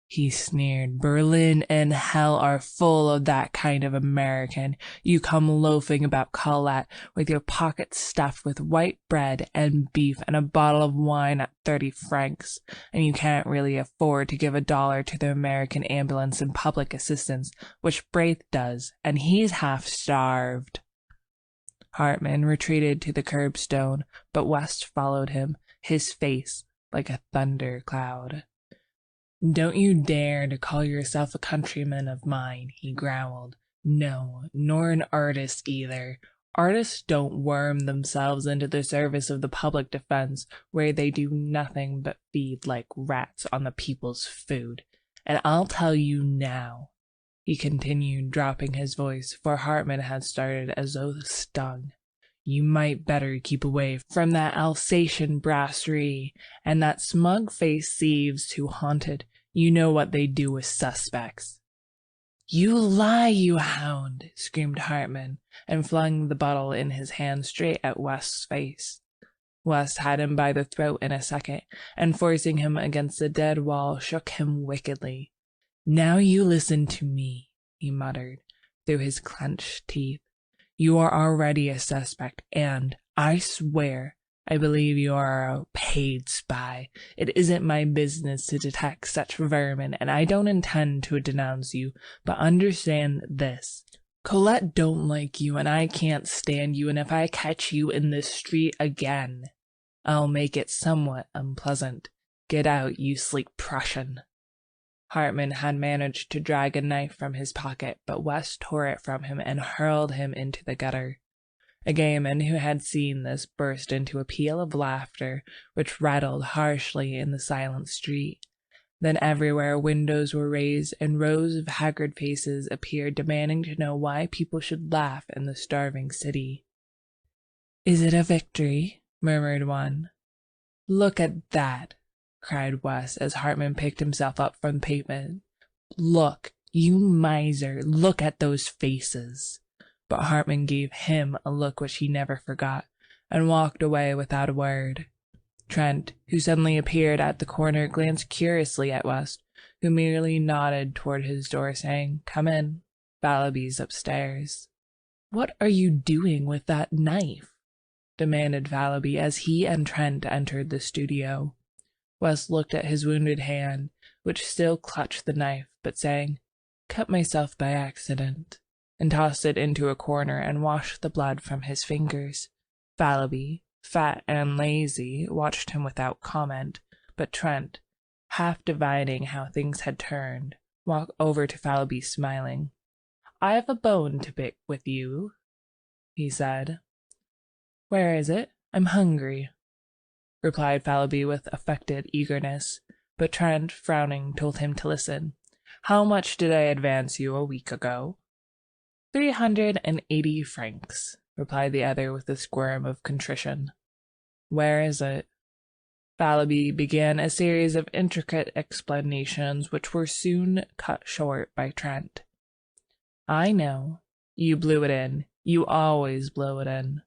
he sneered. Berlin and hell are full of that kind of American. You come loafing about Colette with your pockets stuffed with white bread and beef and a bottle of wine at 30 francs, and you can't really afford to give $1 to the American ambulance and public assistance, which Braith does, and he's half starved. Hartman retreated to the curbstone, but West followed him, his face like a thunder cloud. Don't you dare to call yourself a countryman of mine, he growled. No, nor an artist either. Artists don't worm themselves into the service of the public defense, where they do nothing but feed like rats on the people's food. And I'll tell you now, he continued, dropping his voice, for Hartman had started as though stung. You might better keep away from that Alsatian brasserie and that smug-faced thieves who haunt it. You know what they do with suspects. You lie, you hound, screamed Hartman, and flung the bottle in his hand straight at West's face. West had him by the throat in a second, and forcing him against the dead wall, shook him wickedly. Now you listen to me, he muttered through his clenched teeth. You are already a suspect, and, I swear, I believe you are a paid spy. It isn't my business to detect such vermin, and I don't intend to denounce you, but understand this. Colette don't like you, and I can't stand you, and if I catch you in this street again, I'll make it somewhat unpleasant. Get out, you sleek Prussian. Hartman had managed to drag a knife from his pocket, but West tore it from him and hurled him into the gutter. A gamin who had seen this burst into a peal of laughter, which rattled harshly in the silent street. Then everywhere windows were raised, and rows of haggard faces appeared, demanding to know why people should laugh in the starving city. Is it a victory? Murmured one. Look at that, cried West as Hartman picked himself up from the pavement. Look, you miser, look at those faces. But Hartman gave him a look which he never forgot, and walked away without a word. Trent, who suddenly appeared at the corner, glanced curiously at West, who merely nodded toward his door, saying, Come in. Fallowby's upstairs. What are you doing with that knife? Demanded Fallowby as he and Trent entered the studio. West looked at his wounded hand, which still clutched the knife, but saying, Cut myself by accident, and tossed it into a corner and washed the blood from his fingers. Fallowby, fat and lazy, watched him without comment, but Trent, half divining how things had turned, walked over to Fallowby smiling. I have a bone to pick with you, he said. Where is it? I'm hungry, replied Fallowby with affected eagerness, but Trent, frowning, told him to listen. How much did I advance you a week ago? 380 francs, replied the other with a squirm of contrition. Where is it? Fallowby began a series of intricate explanations which were soon cut short by Trent. I know. You blew it in. You always blow it in.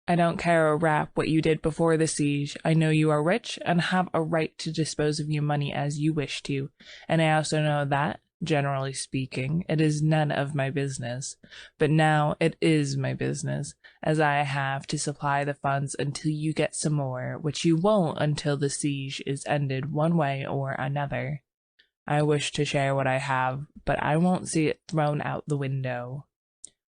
I don't care a rap what you did before the siege. I know you are rich and have a right to dispose of your money as you wish to, and I also know that, generally speaking, it is none of my business. But now it is my business, as I have to supply the funds until you get some more, which you won't until the siege is ended one way or another. I wish to share what I have, but I won't see it thrown out the window.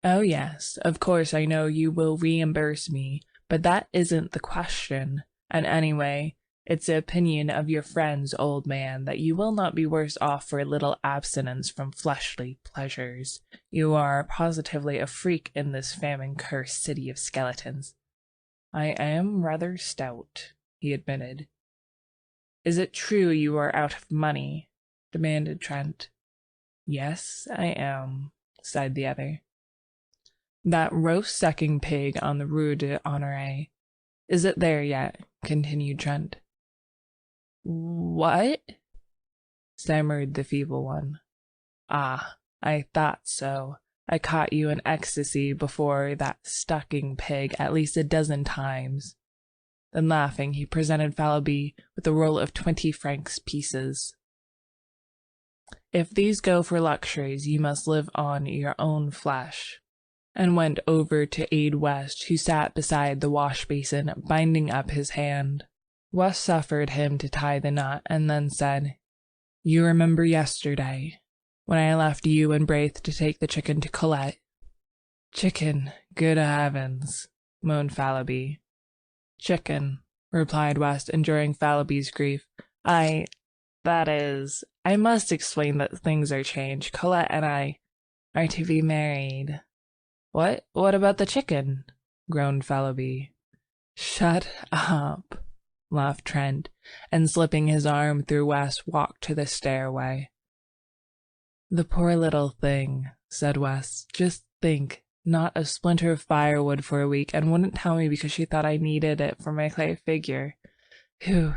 Oh yes, of course I know you will reimburse me, but that isn't the question. And anyway, it's the opinion of your friends, old man, that you will not be worse off for a little abstinence from fleshly pleasures. You are positively a freak in this famine-cursed city of skeletons. I am rather stout, he admitted. Is it true you are out of money? Demanded Trent. Yes, I am, sighed the other. That roast-sucking pig on the Rue d'Honneur. Is it there yet? Continued Trent. What? Stammered the feeble one. Ah, I thought so. I caught you in ecstasy before that sucking pig at least a dozen times. Then laughing, he presented Fallowby with a roll of 20 francs pieces. If these go for luxuries, you must live on your own flesh, and went over to aid West, who sat beside the wash basin, binding up his hand. West suffered him to tie the knot, and then said, You remember yesterday, when I left you and Braith to take the chicken to Colette? Chicken, good heavens, moaned Fallowby. Chicken, replied West, enduring Fallowby's grief. I must explain that things are changed. Colette and I are to be married. What about the chicken? Groaned Fallowby. Shut up, laughed Trent, and slipping his arm through West, walked to the stairway. The poor little thing, said West. Just think, not a splinter of firewood for a week, and wouldn't tell me because she thought I needed it for my clay figure. Whew.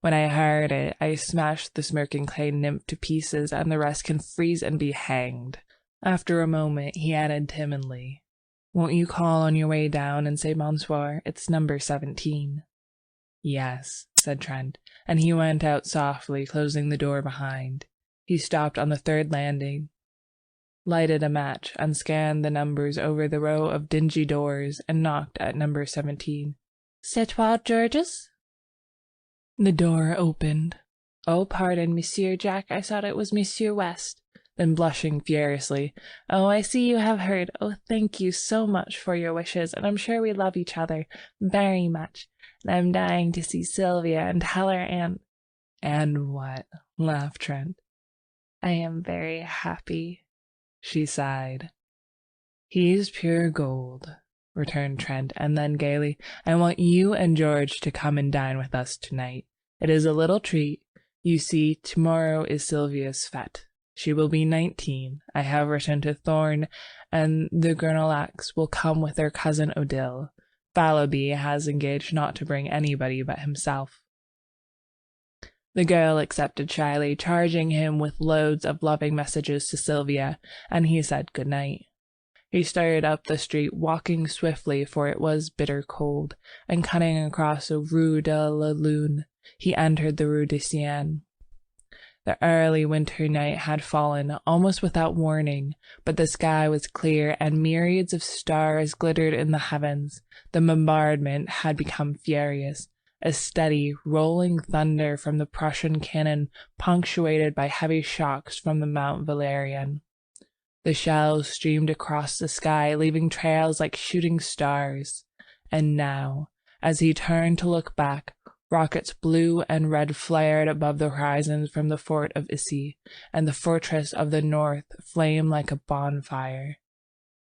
When I heard it, I smashed the smirking clay nymph to pieces, and the rest can freeze and be hanged. After a moment, he added timidly, Won't you call on your way down and say bonsoir? It's number 17. Yes, said Trent, and he went out softly, closing the door behind. He stopped on the third landing, lighted a match, and scanned the numbers over the row of dingy doors, and knocked at number 17. C'est toi, Georges? The door opened. Oh, pardon, Monsieur Jack, I thought it was Monsieur West. Then blushing furiously, Oh, I see you have heard. Oh, thank you so much for your wishes, and I'm sure we love each other very much. And I'm dying to see Sylvia and tell her And what? Laughed Trent. I am very happy, she sighed. He's pure gold, returned Trent, and then gaily, I want you and George to come and dine with us tonight. It is a little treat. You see, tomorrow is Sylvia's fête. She will be 19. I have written to Thorne, and the Grenolacs will come with their cousin Odile. Fallowby has engaged not to bring anybody but himself. The girl accepted shyly, charging him with loads of loving messages to Sylvia, and he said good night. He started up the street, walking swiftly, for it was bitter cold, and cutting across the Rue de la Lune, he entered the Rue de Seine. The early winter night had fallen, almost without warning, but the sky was clear, and myriads of stars glittered in the heavens. The bombardment had become furious, a steady, rolling thunder from the Prussian cannon, punctuated by heavy shocks from the Mount Valérien. The shells streamed across the sky, leaving trails like shooting stars. And now, as he turned to look back, rockets blue and red flared above the horizon from the fort of Issy, and the fortress of the north flamed like a bonfire.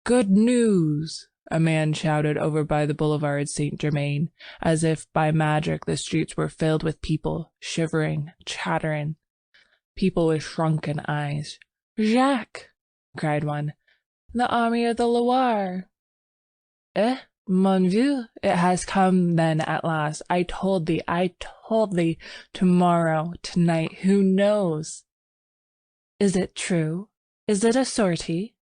Good news! A man shouted over by the boulevard Saint-Germain, as if by magic the streets were filled with people, shivering, chattering. People with shrunken eyes. Jacques! Cried one. The army of the Loire! Eh? Mon vieux, it has come then at last. I told thee, tomorrow, tonight, who knows? Is it true? Is it a sortie?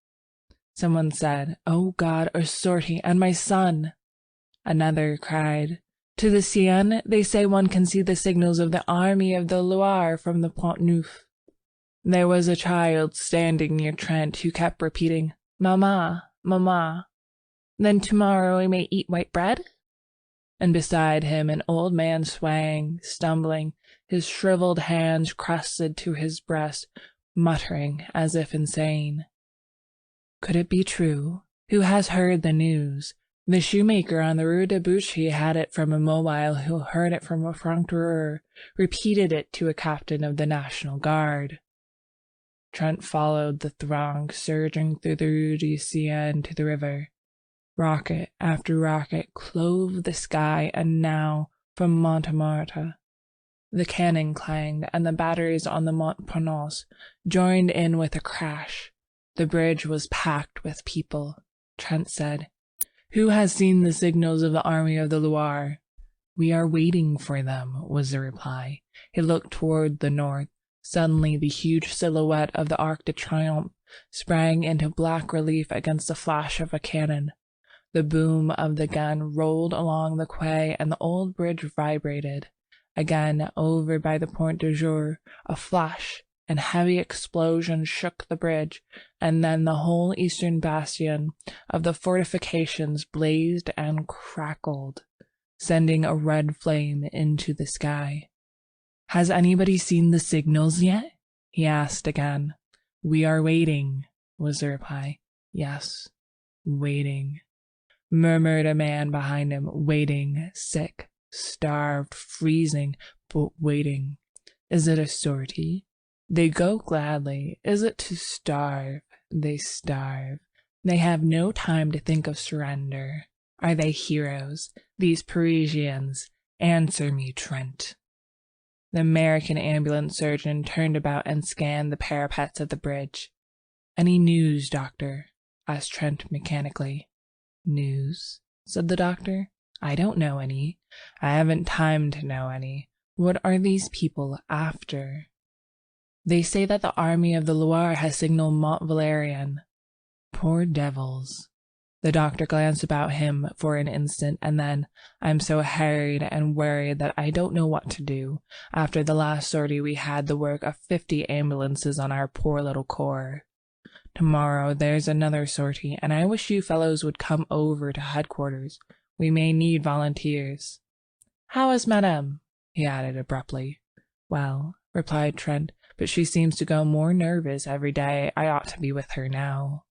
Someone said, Oh God, a sortie, and my son! Another cried, To the Seine, they say one can see the signals of the army of the Loire from the Pont Neuf. There was a child standing near Trent who kept repeating, Mama, Mama. Then tomorrow we may eat white bread? And beside him an old man swang, stumbling, his shriveled hands crusted to his breast, muttering as if insane. Could it be true? Who has heard the news? The shoemaker on the Rue de Boucherie had it from a mobile who heard it from a franctireur, repeated it to a captain of the National Guard. Trent followed the throng surging through the Rue de Seine to the river. Rocket after rocket clove the sky, and now, from Montmartre, the cannon clanged, and the batteries on the Montparnasse joined in with a crash. The bridge was packed with people. Trent said, "Who has seen the signals of the Army of the Loire?" "We are waiting for them," was the reply. He looked toward the north. Suddenly, the huge silhouette of the Arc de Triomphe sprang into black relief against the flash of a cannon. The boom of the gun rolled along the quay, and the old bridge vibrated. Again, over by the Point du Jour, a flash and heavy explosion shook the bridge, and then the whole eastern bastion of the fortifications blazed and crackled, sending a red flame into the sky. "Has anybody seen the signals yet?" he asked again. "We are waiting," was the reply. "Yes, waiting," murmured a man behind him. "Waiting, sick, starved, freezing, but waiting. Is it a sortie? They go gladly. Is it to starve? They starve. They have no time to think of surrender. Are they heroes, these Parisians? Answer me, Trent." The American ambulance surgeon turned about and scanned the parapets of the bridge. "Any news, doctor?" asked Trent mechanically. "News?" said the doctor. "I don't know any. I haven't time to know any. What are these people after?" "They say that the Army of the Loire has signaled Mont Valérien." "Poor devils." The doctor glanced about him for an instant, and then, "I'm so harried and worried that I don't know what to do. After the last sortie we had the work of 50 ambulances on our poor little corps. Tomorrow there's another sortie, and I wish you fellows would come over to headquarters. We may need volunteers. How is Madame?" he added abruptly. "Well," replied Trent, "but she seems to go more nervous every day. I ought to be with her now."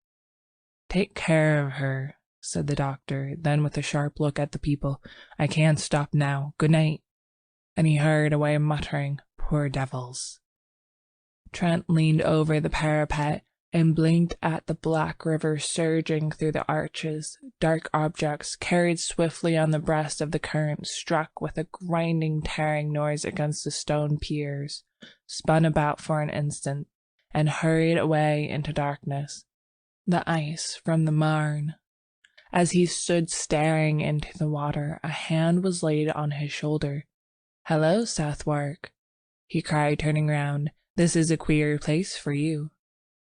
"Take care of her," said the doctor. Then, with a sharp look at the people, "I can't stop now. Good night." And he hurried away, muttering, "Poor devils." Trent leaned over the parapet and blinked at the black river surging through the arches. Dark objects, carried swiftly on the breast of the current, struck with a grinding, tearing noise against the stone piers, spun about for an instant, and hurried away into darkness. The ice from the Marne. As he stood staring into the water, a hand was laid on his shoulder. "Hello, Southwark," he cried, turning round. "This is a queer place for you."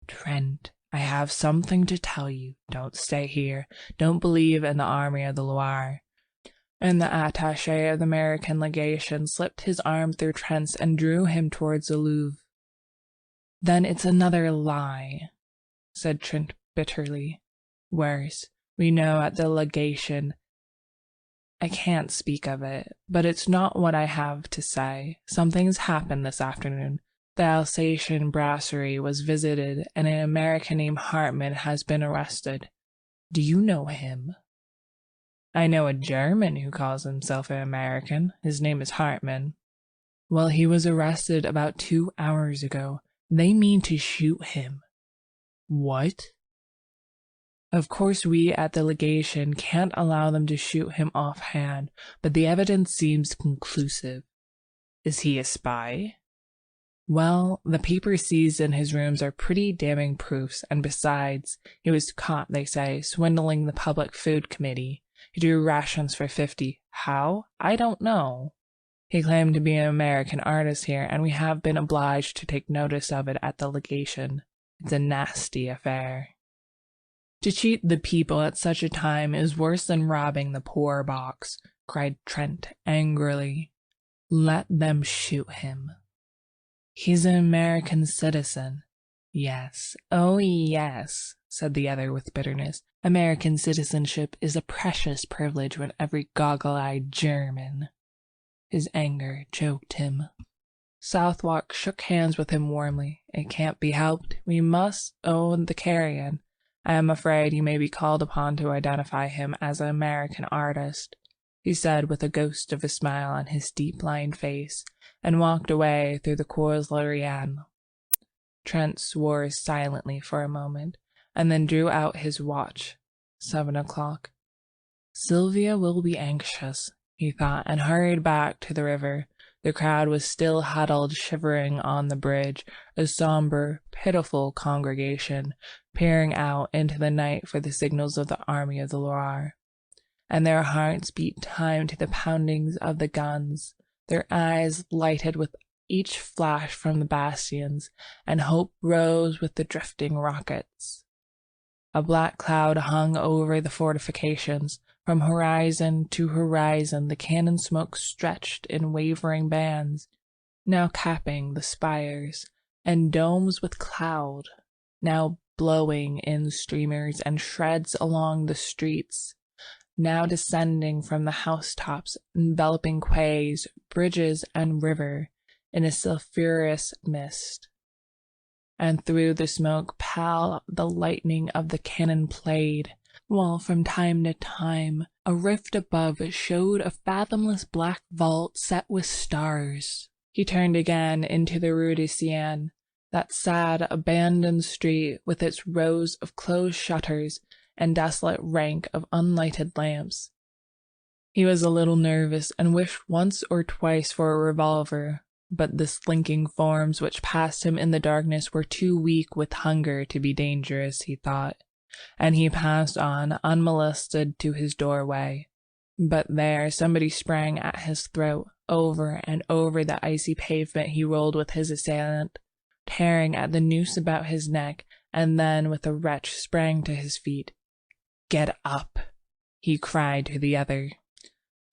"Trent, I have something to tell you. Don't stay here. Don't believe in the Army of the Loire." And the attaché of the American legation slipped his arm through Trent's and drew him towards the Louvre. "Then it's another lie," said Trent bitterly. "Worse. We know at the legation. I can't speak of it, but it's not what I have to say. Something's happened this afternoon. The Alsatian brasserie was visited, and an American named Hartman has been arrested. Do you know him?" "I know a German who calls himself an American. His name is Hartman." "Well, he was arrested about 2 hours ago. They mean to shoot him." "What?" "Of course we at the legation can't allow them to shoot him offhand, but the evidence seems conclusive." "Is he a spy?" "Well, the papers seized in his rooms are pretty damning proofs, and besides, he was caught, they say, swindling the Public Food Committee. He drew rations for 50. How? I don't know. He claimed to be an American artist here, and we have been obliged to take notice of it at the legation. It's a nasty affair." "To cheat the people at such a time is worse than robbing the poor box," cried Trent angrily. "Let them shoot him." "He's an American citizen." "Yes, oh yes," said the other with bitterness. "American citizenship is a precious privilege when every goggle-eyed German." His anger choked him. Southwark shook hands with him warmly. "It can't be helped. We must own the carrion. I am afraid you may be called upon to identify him as an American artist," he said with a ghost of a smile on his deep-lined face, and walked away through the Cours Lorraine. Trent swore silently for a moment, and then drew out his watch. 7 o'clock. Sylvia will be anxious, he thought, and hurried back to the river. The crowd was still huddled, shivering on the bridge, a somber, pitiful congregation, peering out into the night for the signals of the army of the Loire. And their hearts beat time to the poundings of the guns, their eyes lighted with each flash from the bastions, and hope rose with the drifting rockets. A black cloud hung over the fortifications. From horizon to horizon the cannon smoke stretched in wavering bands, now capping the spires and domes with cloud, now blowing in streamers and shreds along the streets, now descending from the housetops, enveloping quays, bridges, and river in a sulphurous mist. And through the smoke pale the lightning of the cannon played, while from time to time a rift above showed a fathomless black vault set with stars. He turned again into the Rue de Seine, that sad, abandoned street with its rows of closed shutters and desolate rank of unlighted lamps. He was a little nervous and wished once or twice for a revolver, but the slinking forms which passed him in the darkness were too weak with hunger to be dangerous, he thought, and he passed on unmolested to his doorway. But there somebody sprang at his throat. Over and over the icy pavement he rolled with his assailant, tearing at the noose about his neck, and then with a retch sprang to his feet. "Get up," he cried to the other.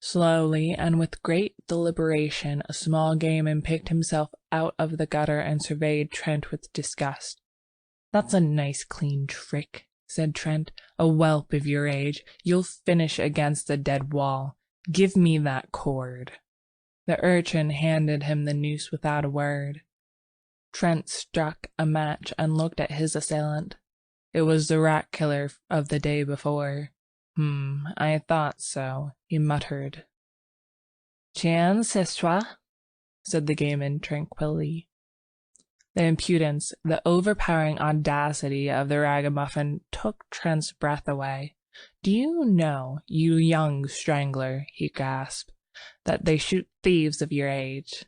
Slowly and with great deliberation a small gamin picked himself out of the gutter and surveyed Trent with disgust. "That's a nice clean trick," said Trent. "A whelp of your age. You'll finish against the dead wall. Give me that cord." The urchin handed him the noose without a word. Trent struck a match and looked at his assailant. It was the rat killer of the day before. I thought so," he muttered. "Tiens, c'est toi," said the gamin tranquilly. The impudence, the overpowering audacity of the ragamuffin took Trent's breath away. "Do you know, you young strangler," he gasped, "that they shoot thieves of your age?"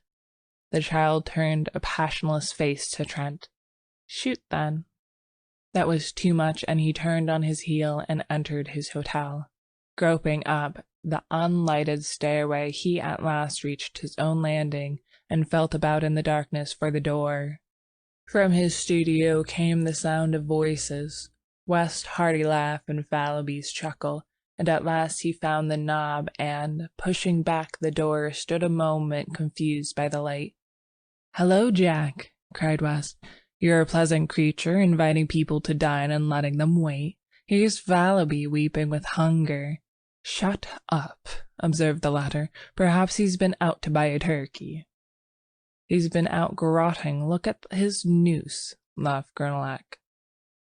The child turned a passionless face to Trent. "Shoot, then." That was too much, and he turned on his heel and entered his hotel. Groping up the unlighted stairway, he at last reached his own landing and felt about in the darkness for the door. From his studio came the sound of voices, West's hearty laugh and Fallowby's chuckle, and at last he found the knob and, pushing back the door, stood a moment confused by the light. "Hello, Jack," cried West. "You're a pleasant creature, inviting people to dine and letting them wait. Here's Fallowby weeping with hunger." "Shut up," observed the latter. "Perhaps he's been out to buy a turkey." "He's been out garrotting. Look at his noose," laughed Grenelac.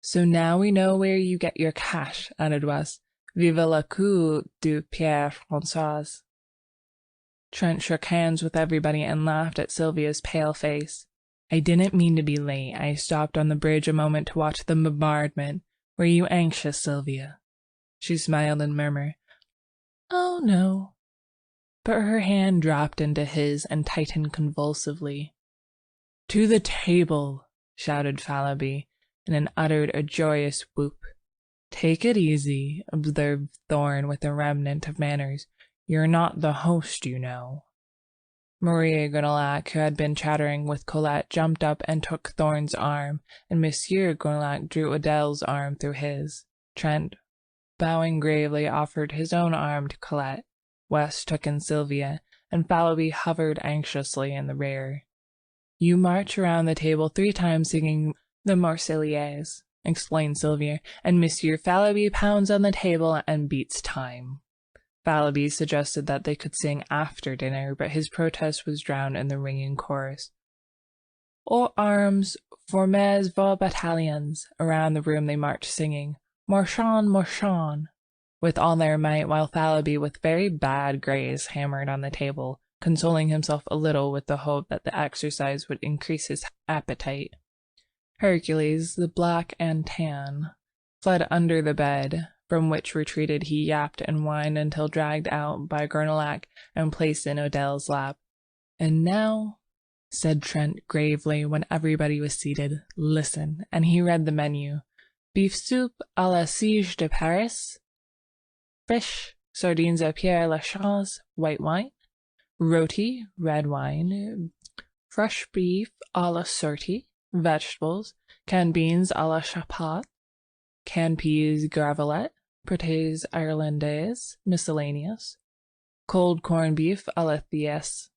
"So now we know where you get your cash," added West. "Vive le coup du Pierre François." Trent shook hands with everybody and laughed at Sylvia's pale face. "I didn't mean to be late. I stopped on the bridge a moment to watch the bombardment. Were you anxious, Sylvia?" She smiled and murmured, "Oh, no." But her hand dropped into his and tightened convulsively. "To the table!" shouted Fallowby, and uttered a joyous whoop. "Take it easy," observed Thorn with a remnant of manners. "You're not the host, you know." Maria Grenelac, who had been chattering with Colette, jumped up and took Thorn's arm, and Monsieur Grenelac drew Adèle's arm through his. Trent, bowing gravely, offered his own arm to Colette. West took in Sylvia, and Fallowby hovered anxiously in the rear. "You march around the table 3 times singing the Marseillaise," explained Sylvia, "and Monsieur Fallowby pounds on the table and beats time." Fallowby suggested that they could sing after dinner, but his protest was drowned in the ringing chorus. "Aux armes, formez vos bataillons." Around the room they marched singing, "Marchons, marchons," with all their might, while Fallowby with very bad grace hammered on the table, consoling himself a little with the hope that the exercise would increase his appetite. Hercules, the black and tan, fled under the bed, from which retreated he yapped and whined until dragged out by Gernelac and placed in Odell's lap. "And now," said Trent gravely when everybody was seated, "listen," and he read the menu. "Beef soup à la Siege de Paris, fish, sardines à Pierre Lachaise, white wine, roti, red wine, fresh beef à la Surti, vegetables, canned beans à la Chapat, canned peas gravelette, pâtés irlandais, miscellaneous, cold corned beef à la Thiès,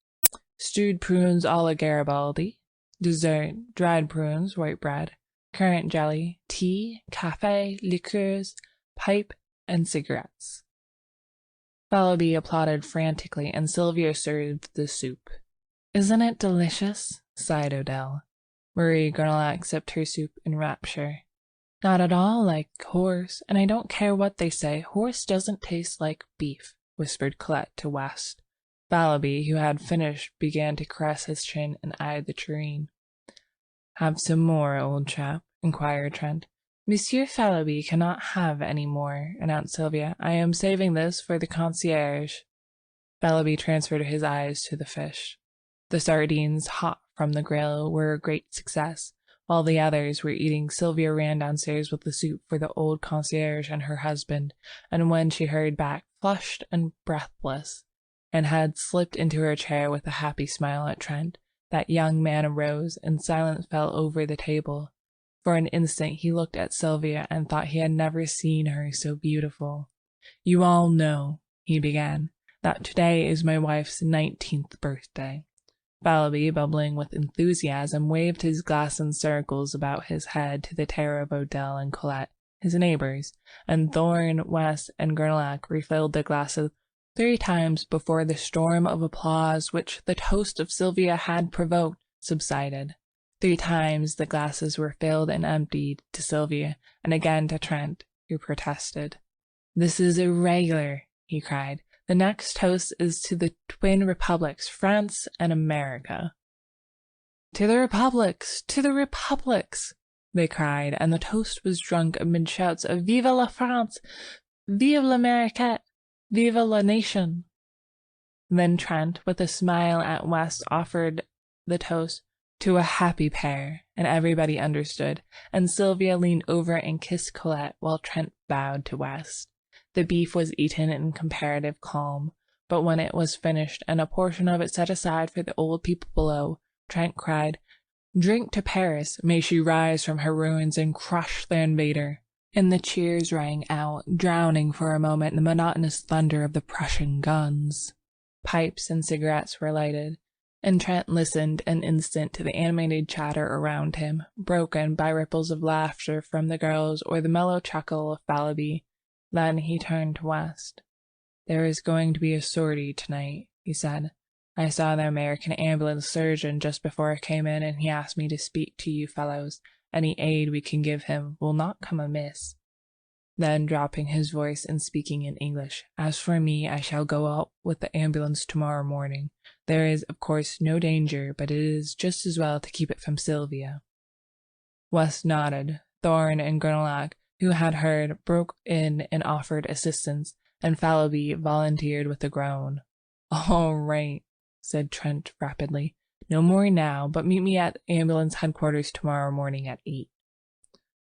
stewed prunes à la Garibaldi, dessert, dried prunes, white bread, currant jelly, tea, café, liqueurs, pipe, and cigarettes." Fallowby applauded frantically, and Sylvia served the soup. "Isn't it delicious?" sighed Odell. Marie Gernelac sipped her soup in rapture. "Not at all like horse, and I don't care what they say. Horse doesn't taste like beef," whispered Colette to West. Fallowby, who had finished, began to caress his chin and eyed the tureen. "Have some more, old chap?" inquired Trent. "Monsieur Fallowby cannot have any more," announced Sylvia. "I am saving this for the concierge." Fallowby transferred his eyes to the fish. The sardines, hot from the grill, were a great success. While the others were eating, Sylvia ran downstairs with the soup for the old concierge and her husband, and when she hurried back, flushed and breathless, and had slipped into her chair with a happy smile at Trent, that young man arose, and silence fell over the table. For an instant he looked at Sylvia and thought he had never seen her so beautiful. "You all know," he began, "that today is my wife's 19th birthday." Fallowby, bubbling with enthusiasm, waved his glass in circles about his head to the terror of Odell and Colette, his neighbors, and Thorne, West, and Gernelac refilled their glasses 3 times before the storm of applause which the toast of Sylvia had provoked subsided. 3 times the glasses were filled and emptied to Sylvia, and again to Trent, who protested. "This is irregular," he cried. "The next toast is to the twin republics, France and America." "To the republics! To the republics!" they cried, and the toast was drunk amid shouts of "Vive la France! Vive l'Amérique! Vive la nation!" Then Trent, with a smile at West, offered the toast to a happy pair, and everybody understood, and Sylvia leaned over and kissed Colette while Trent bowed to West. The beef was eaten in comparative calm, but when it was finished and a portion of it set aside for the old people below, Trent cried, "Drink to Paris! May she rise from her ruins and crush the invader!" And the cheers rang out, drowning for a moment the monotonous thunder of the Prussian guns. Pipes and cigarettes were lighted, and Trent listened an instant to the animated chatter around him, broken by ripples of laughter from the girls or the mellow chuckle of Fallowby. Then he turned to West. "There is going to be a sortie tonight," he said. "I saw the American ambulance surgeon just before I came in, and he asked me to speak to you fellows. Any aid we can give him will not come amiss." Then, dropping his voice and speaking in English, "As for me, I shall go out with the ambulance tomorrow morning. There is, of course, no danger, but it is just as well to keep it from Sylvia." West nodded. Thorne and Gernelac, who had heard, broke in and offered assistance, and Fallowby volunteered with a groan. "All right," said Trent rapidly. "No more now, but meet me at ambulance headquarters tomorrow morning at 8.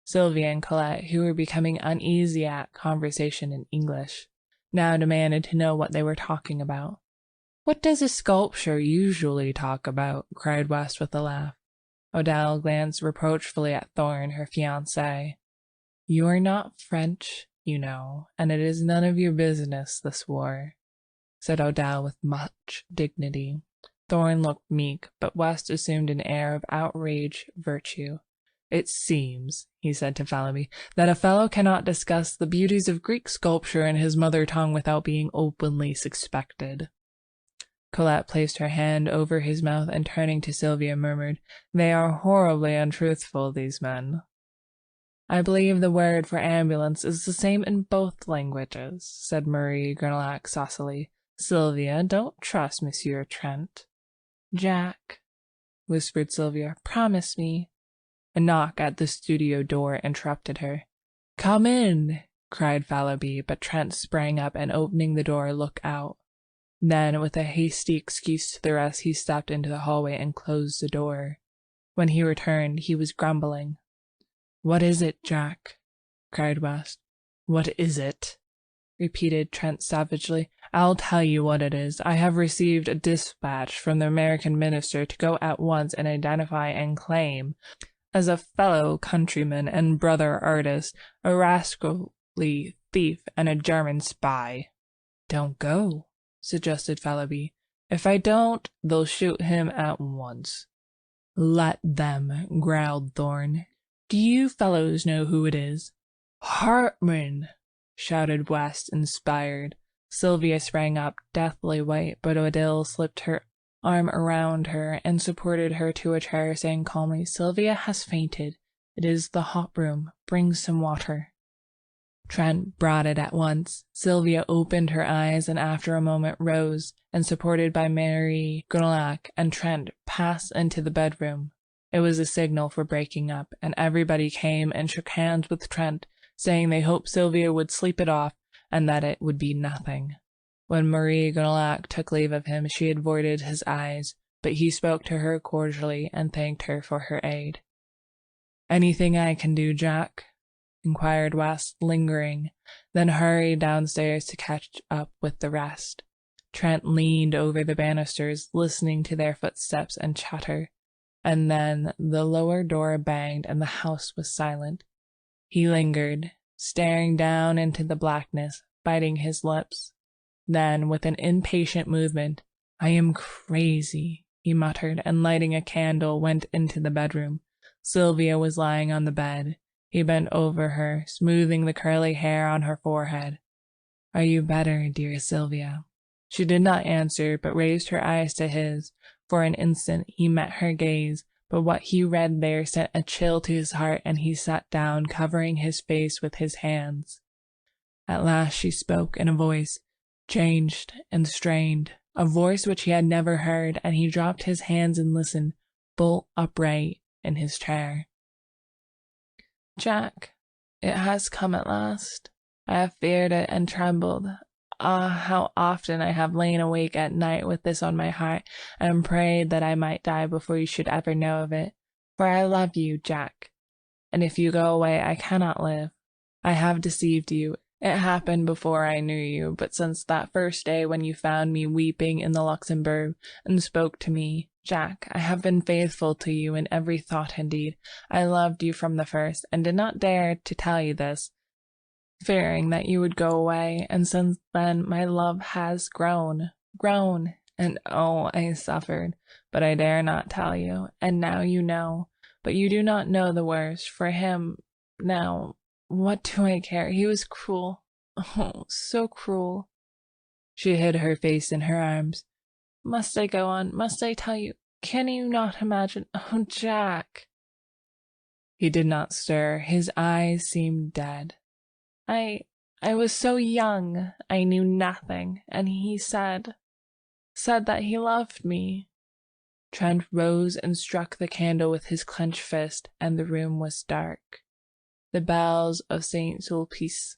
Sylvia and Colette, who were becoming uneasy at conversation in English, now demanded to know what they were talking about. "What does a sculptor usually talk about?" cried West with a laugh. Odell glanced reproachfully at Thorne, her fiancé. "You are not French, you know, and it is none of your business, this war," said Odell with much dignity. Thorne looked meek, but West assumed an air of outraged virtue. "It seems," he said to Fallowby, "that a fellow cannot discuss the beauties of Greek sculpture in his mother tongue without being openly suspected." Colette placed her hand over his mouth and turning to Sylvia murmured, "They are horribly untruthful, these men." "I believe the word for ambulance is the same in both languages," said Marie Gernelac saucily. "Sylvia, don't trust Monsieur Trent." "Jack," whispered Sylvia, "promise me." A knock at the studio door interrupted her. "Come in!" cried Fallowby, but Trent sprang up and, opening the door, looked out. Then, with a hasty excuse to the rest, he stepped into the hallway and closed the door. When he returned, he was grumbling. "What is it, Jack?" cried West. "What is it?" repeated Trent savagely. "I'll tell you what it is. I have received a dispatch from the American minister to go at once and identify and claim, as a fellow countryman and brother artist, a rascally thief and a German spy." "Don't go," suggested Fallowby. "If I don't, they'll shoot him at once." "Let them," growled Thorne. "Do you fellows know who it is?" "Hartman!" shouted West, inspired. Sylvia sprang up, deathly white, but Odile slipped her arm around her and supported her to a chair, saying calmly, "Sylvia has fainted. It is the hot room. Bring some water." Trent brought it at once. Sylvia opened her eyes and after a moment rose, and supported by Mary Gunlock and Trent, passed into the bedroom. It was a signal for breaking up, and everybody came and shook hands with Trent, saying they hoped Sylvia would sleep it off and that it would be nothing. When Marie Gunlock took leave of him, she avoided his eyes, but he spoke to her cordially and thanked her for her aid. "Anything I can do, Jack?" inquired West, lingering, then hurried downstairs to catch up with the rest. Trent leaned over the banisters, listening to their footsteps and chatter, and then the lower door banged and the house was silent. He lingered, staring down into the blackness, biting his lips. Then, with an impatient movement, "I am crazy," he muttered, and lighting a candle, went into the bedroom. Sylvia was lying on the bed. He bent over her, smoothing the curly hair on her forehead. "Are you better, dear Sylvia?" She did not answer, but raised her eyes to his. For an instant he met her gaze, but what he read there sent a chill to his heart, and he sat down, covering his face with his hands. At last she spoke in a voice changed and strained, a voice which he had never heard, and he dropped his hands and listened, bolt upright in his chair. "Jack, it has come at last. I have feared it and trembled. Ah, how often I have lain awake at night with this on my heart, and prayed that I might die before you should ever know of it. For I love you, Jack, and if you go away I cannot live. I have deceived you. It happened before I knew you, but since that first day when you found me weeping in the Luxembourg and spoke to me, Jack, I have been faithful to you in every thought and deed. I loved you from the first, and did not dare to tell you this, fearing that you would go away, and since then my love has grown, and oh, I suffered, but I dare not tell you, and now you know, but you do not know the worst, for him, now, what do I care? He was cruel, oh, so cruel." She hid her face in her arms. "Must I go on? Must I tell you? Can you not imagine? Oh, Jack!" He did not stir. His eyes seemed dead. I was so young, I knew nothing, and he said that he loved me." Trent rose and struck the candle with his clenched fist, and the room was dark. The bells of St. Sulpice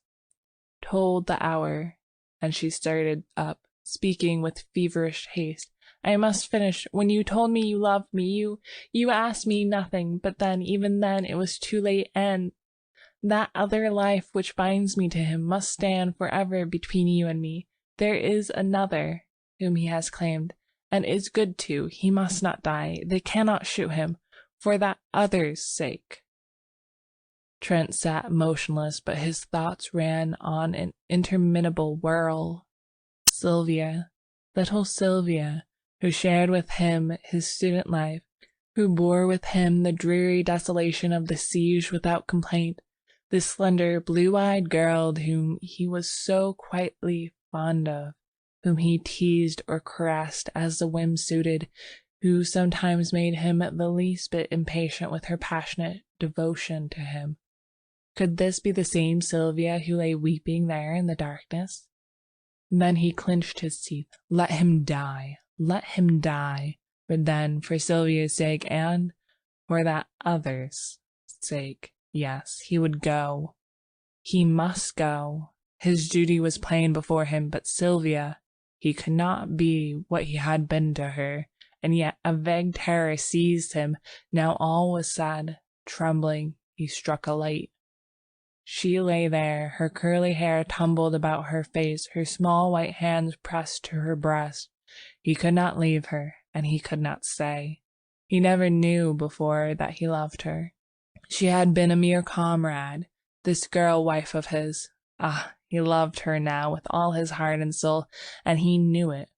tolled the hour, and she started up, speaking with feverish haste. "I must finish. When you told me you loved me, you asked me nothing, but then, even then, it was too late, and that other life which binds me to him must stand forever between you and me. There is another whom he has claimed, and is good too. He must not die. They cannot shoot him, for that other's sake." Trent sat motionless, but his thoughts ran on an interminable whirl. Sylvia, little Sylvia, who shared with him his student life, who bore with him the dreary desolation of the siege without complaint, this slender, blue-eyed girl whom he was so quietly fond of, whom he teased or caressed as the whim suited, who sometimes made him the least bit impatient with her passionate devotion to him. Could this be the same Sylvia who lay weeping there in the darkness? Then he clenched his teeth. Let him die. Let him die. But then, for Sylvia's sake and for that other's sake, yes, he would go. He must go. His duty was plain before him, but Sylvia, he could not be what he had been to her, and yet a vague terror seized him. Now all was sad. Trembling, he struck a light. She lay there, her curly hair tumbled about her face, her small white hands pressed to her breast. He could not leave her, and he could not stay. He never knew before that he loved her. She had been a mere comrade, this girl wife of his. Ah, he loved her now with all his heart and soul, and he knew it,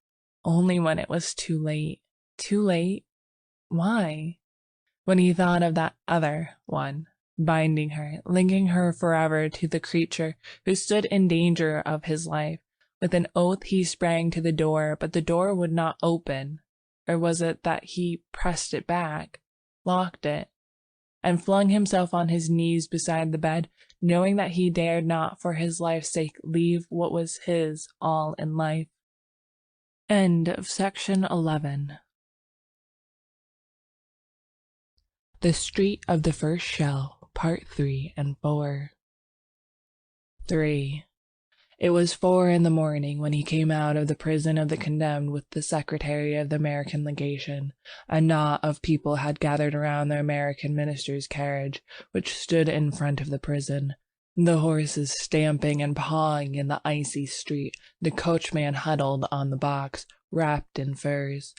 only when it was too late. Too late? Why? When he thought of that other one, binding her, linking her forever to the creature who stood in danger of his life, with an oath he sprang to the door, but the door would not open. Or was it that he pressed it back, locked it, and flung himself on his knees beside the bed, knowing that he dared not for his life's sake leave what was his all in life? End of section 11. The Street of the First Shell, Part 3 and 4. 3. It was 4 in the morning when he came out of the prison of the condemned with the secretary of the American legation. A knot of people had gathered around the American minister's carriage, which stood in front of the prison. The horses stamping and pawing in the icy street, the coachman huddled on the box, wrapped in furs.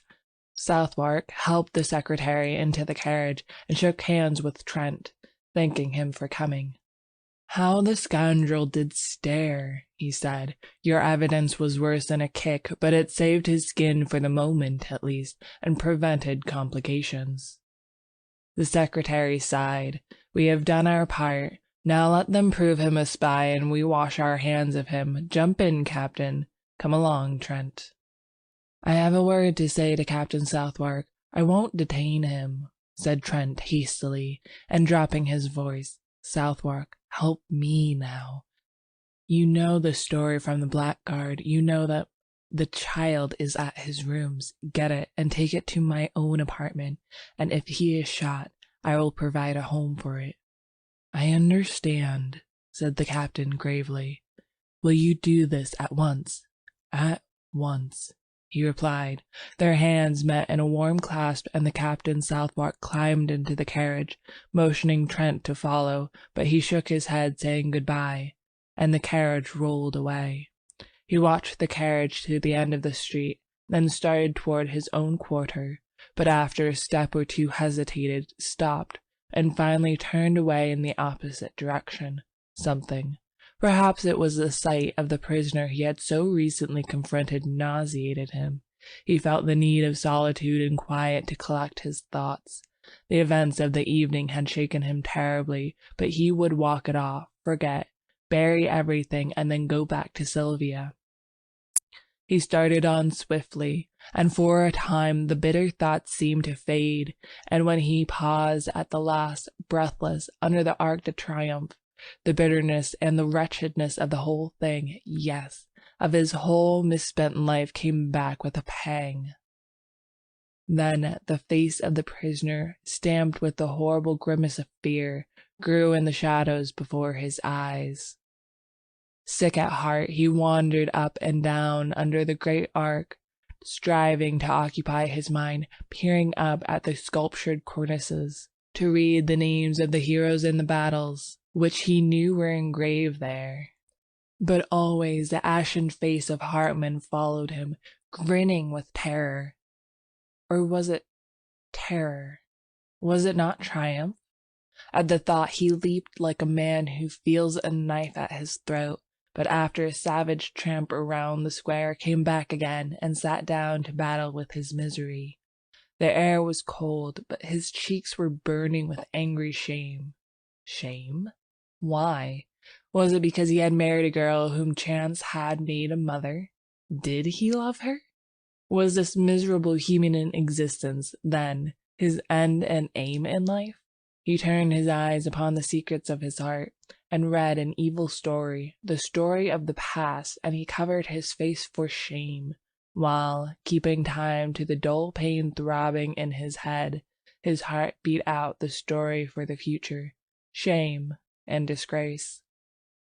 Southwark helped the secretary into the carriage and shook hands with Trent, thanking him for coming. "How the scoundrel did stare," he said. "Your evidence was worse than a kick, but it saved his skin for the moment, at least, and prevented complications." The secretary sighed. "We have done our part. Now let them prove him a spy, and we wash our hands of him. Jump in, Captain. Come along, Trent." "I have a word to say to Captain Southwark. I won't detain him," said Trent hastily, and dropping his voice. "Southwark, help me now. You know the story from the blackguard. You know that the child is at his rooms. Get it and take it to my own apartment, and if he is shot, I will provide a home for it." "I understand," said the captain gravely. "Will you do this at once?" "At once," he replied. Their hands met in a warm clasp, and the Captain Southwark climbed into the carriage, motioning Trent to follow, but he shook his head, saying goodbye, and the carriage rolled away. He watched the carriage to the end of the street, then started toward his own quarter, but after a step or two hesitated, stopped, and finally turned away in the opposite direction. Perhaps it was the sight of the prisoner he had so recently confronted nauseated him. He felt the need of solitude and quiet to collect his thoughts. The events of the evening had shaken him terribly, but he would walk it off, forget, bury everything, and then go back to Sylvia. He started on swiftly, and for a time the bitter thoughts seemed to fade, and when he paused at the last, breathless, under the Arc de Triomphe, the bitterness and the wretchedness of the whole thing, yes, of his whole misspent life, came back with a pang. Then the face of the prisoner, stamped with the horrible grimace of fear, grew in the shadows before his eyes. Sick at heart, he wandered up and down under the great arc, striving to occupy his mind, peering up at the sculptured cornices, to read the names of the heroes in the battles, which he knew were engraved there. But always the ashen face of Hartman followed him, grinning with terror. Or was it terror? Was it not triumph? At the thought he leaped like a man who feels a knife at his throat, but after a savage tramp around the square came back again and sat down to battle with his misery. The air was cold, but his cheeks were burning with angry shame. Shame? Why? Was it because he had married a girl whom chance had made a mother? Did he love her? Was this miserable human existence, then, his end and aim in life? He turned his eyes upon the secrets of his heart, and read an evil story, the story of the past, and he covered his face for shame, while, keeping time to the dull pain throbbing in his head, his heart beat out the story for the future, shame and disgrace.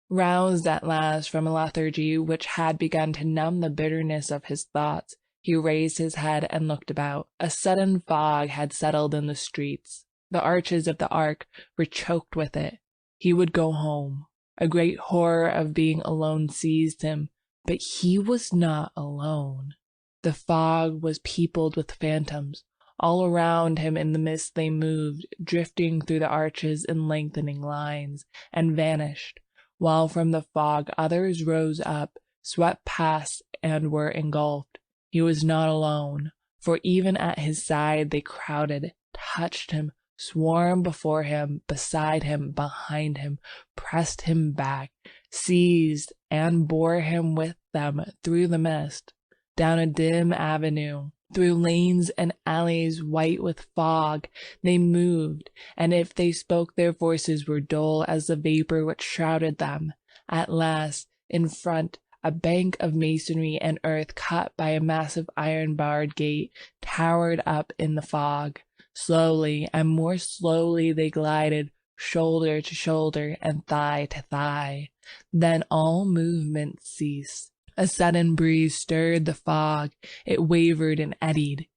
Roused at last from a lethargy which had begun to numb the bitterness of his thoughts, he raised his head and looked about. A sudden fog had settled in the streets. The arches of the ark were choked with it. He would go home. A great horror of being alone seized him, but he was not alone. The fog was peopled with phantoms. All around him in the mist they moved, drifting through the arches in lengthening lines, and vanished, while from the fog others rose up, swept past, and were engulfed. He was not alone, for even at his side they crowded, touched him, swarmed before him, beside him, behind him, pressed him back, seized and bore him with them through the mist, down a dim avenue, through lanes and alleys white with fog. They moved, and if they spoke their voices were dull as the vapor which shrouded them. At last, in front, a bank of masonry and earth cut by a massive iron-barred gate towered up in the fog. Slowly and more slowly they glided, shoulder to shoulder and thigh to thigh. Then all movement ceased. A sudden breeze stirred the fog. It wavered and eddied.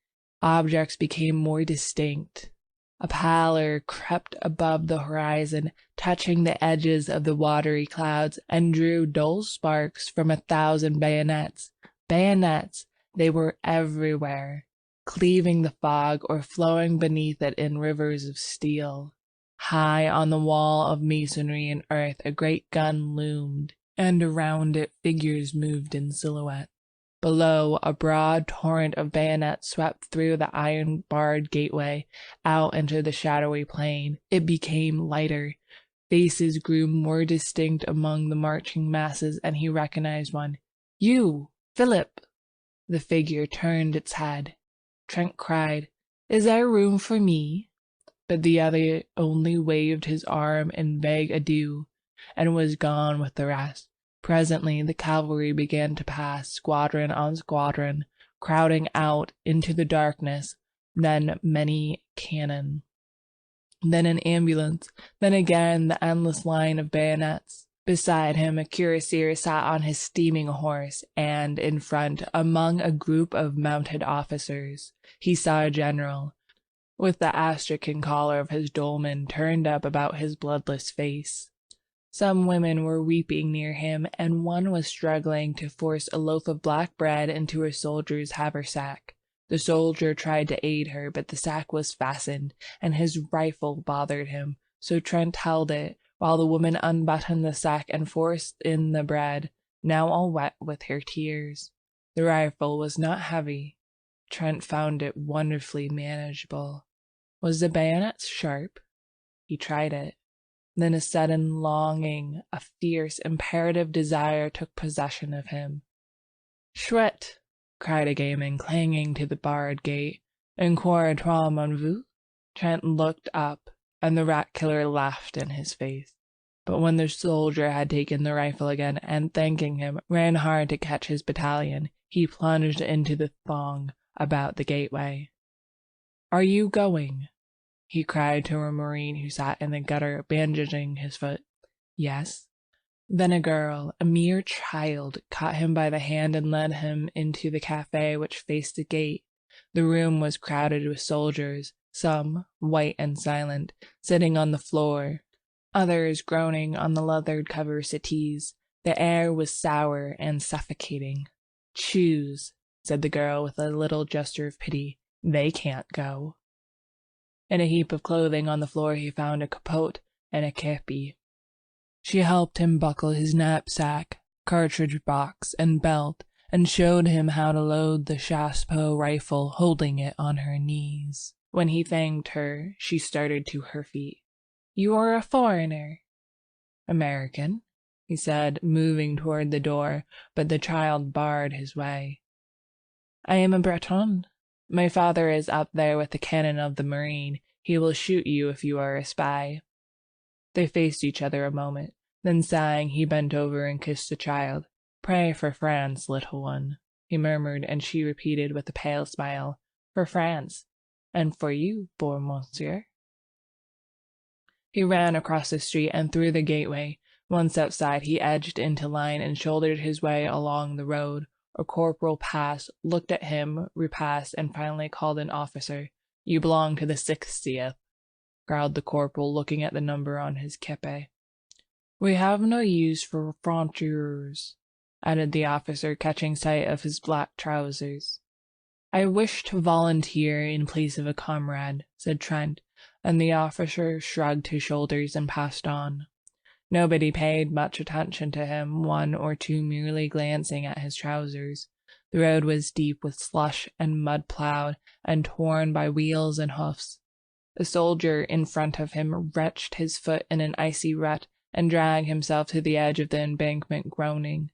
Objects became more distinct. A pallor crept above the horizon, touching the edges of the watery clouds, and drew dull sparks from 1,000 bayonets. Bayonets! They were everywhere, cleaving the fog or flowing beneath it in rivers of steel. High on the wall of masonry and earth a great gun loomed, and around it figures moved in silhouette. Below, a broad torrent of bayonets swept through the iron-barred gateway, out into the shadowy plain. It became lighter. Faces grew more distinct among the marching masses, and he recognized one. "You, Philip!" The figure turned its head. Trent cried, "Is there room for me?" But the other only waved his arm in vague adieu, and was gone with the rest. Presently the cavalry began to pass, squadron on squadron, crowding out into the darkness, then many cannon, then an ambulance, then again the endless line of bayonets. Beside him a cuirassier sat on his steaming horse, and in front, among a group of mounted officers, he saw a general, with the astrakhan collar of his dolman turned up about his bloodless face. Some women were weeping near him, and one was struggling to force a loaf of black bread into a soldier's haversack. The soldier tried to aid her, but the sack was fastened, and his rifle bothered him, so Trent held it, while the woman unbuttoned the sack and forced in the bread, now all wet with her tears. The rifle was not heavy. Trent found it wonderfully manageable. Was the bayonet sharp? He tried it. Then a sudden longing, a fierce, imperative desire took possession of him. "Chouette!" cried a gayman, clanging to the barred gate. "En quoi mon vous?" Trent looked up, and the rat-killer laughed in his face. But when the soldier had taken the rifle again, and thanking him, ran hard to catch his battalion, he plunged into the throng about the gateway. "Are you going?" he cried to a marine who sat in the gutter, bandaging his foot. "Yes." Then a girl, a mere child, caught him by the hand and led him into the cafe which faced the gate. The room was crowded with soldiers, some, white and silent, sitting on the floor, others groaning on the leather-covered settees. The air was sour and suffocating. "Choose," said the girl with a little gesture of pity. "They can't go." In a heap of clothing on the floor he found a capote and a képi. She helped him buckle his knapsack, cartridge box, and belt, and showed him how to load the chassepot rifle, holding it on her knees. When he thanked her, she started to her feet. "You are a foreigner?" "American," he said, moving toward the door, but the child barred his way. "I am a Breton. My father is up there with the cannon of the marine. He will shoot you if you are a spy." They faced each other a moment. Then sighing, he bent over and kissed the child. "Pray for France, little one," he murmured, and she repeated with a pale smile, "For France, and for you, beau monsieur." He ran across the street and through the gateway. Once outside, he edged into line and shouldered his way along the road. A corporal passed, looked at him, repassed, and finally called an officer. "You belong to the 60th," growled the corporal, looking at the number on his kepe. "We have no use for frontiers," added the officer, catching sight of his black trousers. "I wish to volunteer in place of a comrade," said Trent, and the officer shrugged his shoulders and passed on. Nobody paid much attention to him, one or two merely glancing at his trousers. The road was deep with slush and mud plowed and torn by wheels and hoofs. A soldier in front of him wrenched his foot in an icy rut and dragged himself to the edge of the embankment, groaning.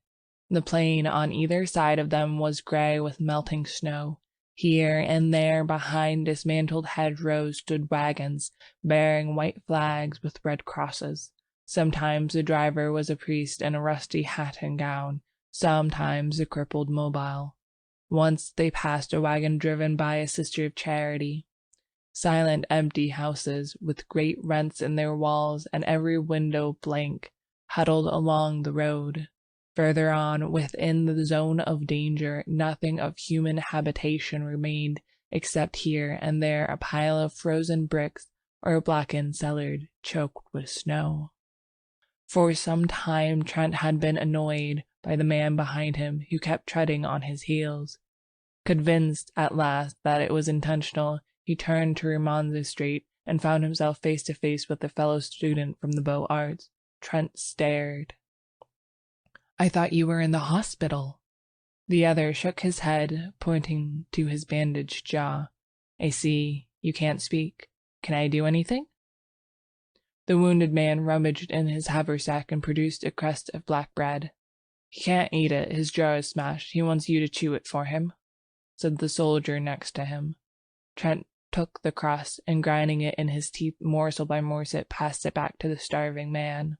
The plain on either side of them was gray with melting snow. Here and there behind dismantled hedgerows stood wagons bearing white flags with red crosses. Sometimes the driver was a priest in a rusty hat and gown, sometimes a crippled mobile. Once they passed a wagon driven by a Sister of Charity. Silent, empty houses, with great rents in their walls and every window blank, huddled along the road. Further on, within the zone of danger, nothing of human habitation remained, except here and there a pile of frozen bricks or a blackened cellar choked with snow. For some time Trent had been annoyed by the man behind him who kept treading on his heels. Convinced at last that it was intentional, he turned to remonstrate and found himself face to face with a fellow student from the Beaux Arts. Trent stared. "I thought you were in the hospital." The other shook his head, pointing to his bandaged jaw. "I see. You can't speak. Can I do anything?" The wounded man rummaged in his haversack and produced a crust of black bread. "He can't eat it. His jaw is smashed. He wants you to chew it for him," said the soldier next to him. Trent took the crust and, grinding it in his teeth morsel by morsel, passed it back to the starving man.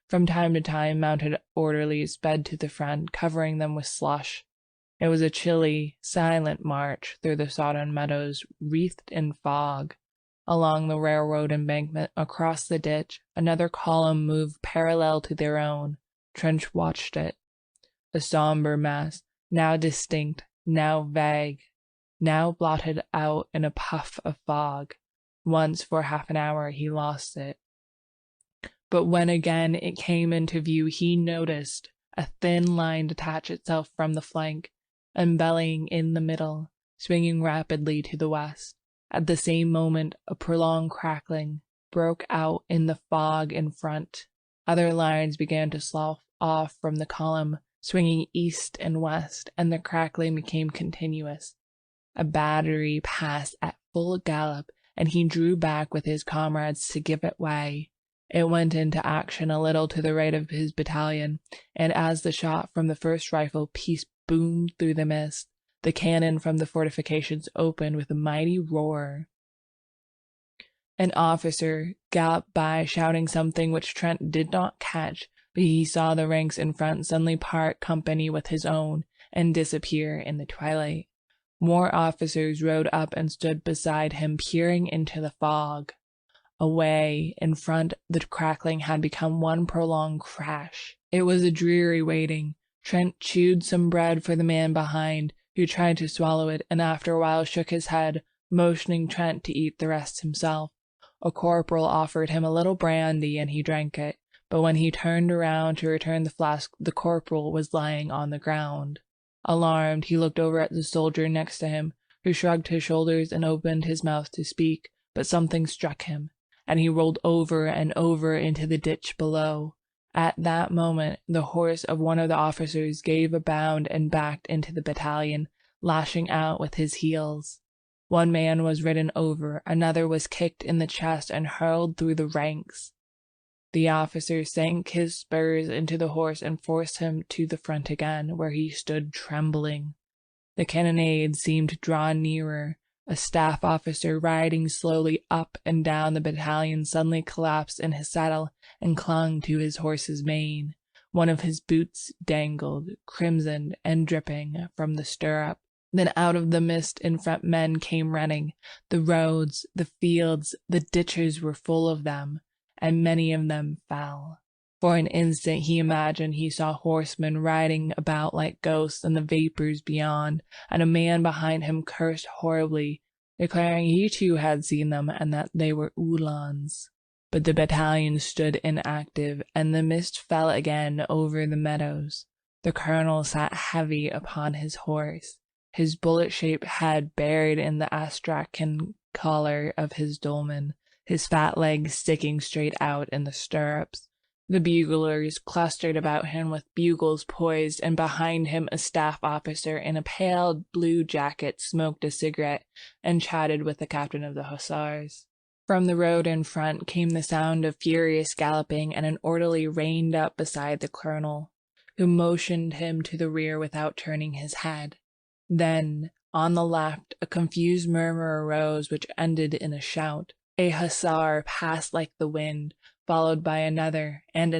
From time to time, mounted orderlies sped to the front, covering them with slush. It was a chilly, silent march through the sodden meadows wreathed in fog. Along the railroad embankment, across the ditch, another column moved parallel to their own. Trent watched it. A somber mass, now distinct, now vague, now blotted out in a puff of fog. Once for half an hour he lost it. But when again it came into view, he noticed a thin line detach itself from the flank, and bellying in the middle, swinging rapidly to the west. At the same moment, a prolonged crackling broke out in the fog in front. Other lines began to slough off from the column, swinging east and west, and the crackling became continuous. A battery passed at full gallop, and he drew back with his comrades to give it way. It went into action a little to the right of his battalion, and as the shot from the first rifle piece boomed through the mist, the cannon from the fortifications opened with a mighty roar. An officer galloped by shouting something which Trent did not catch, but he saw the ranks in front suddenly part company with his own and disappear in the twilight. More officers rode up and stood beside him, peering into the fog. Away in front, the crackling had become one prolonged crash. It was a dreary waiting. Trent chewed some bread for the man behind, who tried to swallow it, and after a while shook his head, motioning Trent to eat the rest himself. A corporal offered him a little brandy, and he drank it, but when he turned around to return the flask, the corporal was lying on the ground. Alarmed, he looked over at the soldier next to him, who shrugged his shoulders and opened his mouth to speak, but something struck him, and he rolled over and over into the ditch below. At that moment, the horse of one of the officers gave a bound and backed into the battalion, lashing out with his heels. One man was ridden over, another was kicked in the chest and hurled through the ranks. The officer sank his spurs into the horse and forced him to the front again, where he stood trembling. The cannonade seemed to draw nearer. A staff officer riding slowly up and down the battalion suddenly collapsed in his saddle and clung to his horse's mane. One of his boots dangled, crimsoned and dripping, from the stirrup. Then out of the mist in front men came running. The roads, the fields, the ditches were full of them, and many of them fell. For an instant he imagined he saw horsemen riding about like ghosts in the vapors beyond, and a man behind him cursed horribly, declaring he too had seen them and that they were Uhlans. But the battalion stood inactive, and the mist fell again over the meadows. The colonel sat heavy upon his horse, his bullet-shaped head buried in the astrakhan collar of his dolman, his fat legs sticking straight out in the stirrups. The buglers clustered about him with bugles poised, and behind him a staff officer in a pale blue jacket smoked a cigarette and chatted with the captain of the hussars. From the road in front came the sound of furious galloping, and an orderly reined up beside the colonel, who motioned him to the rear without turning his head. Then, on the left, a confused murmur arose which ended in a shout. A hussar passed like the wind, followed by another, and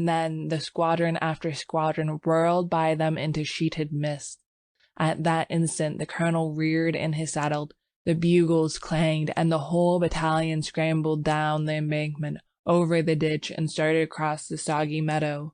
then the squadron after squadron whirled by them into sheeted mist. At that instant the colonel reared in his saddle, the bugles clanged, and the whole battalion scrambled down the embankment, over the ditch, and started across the soggy meadow.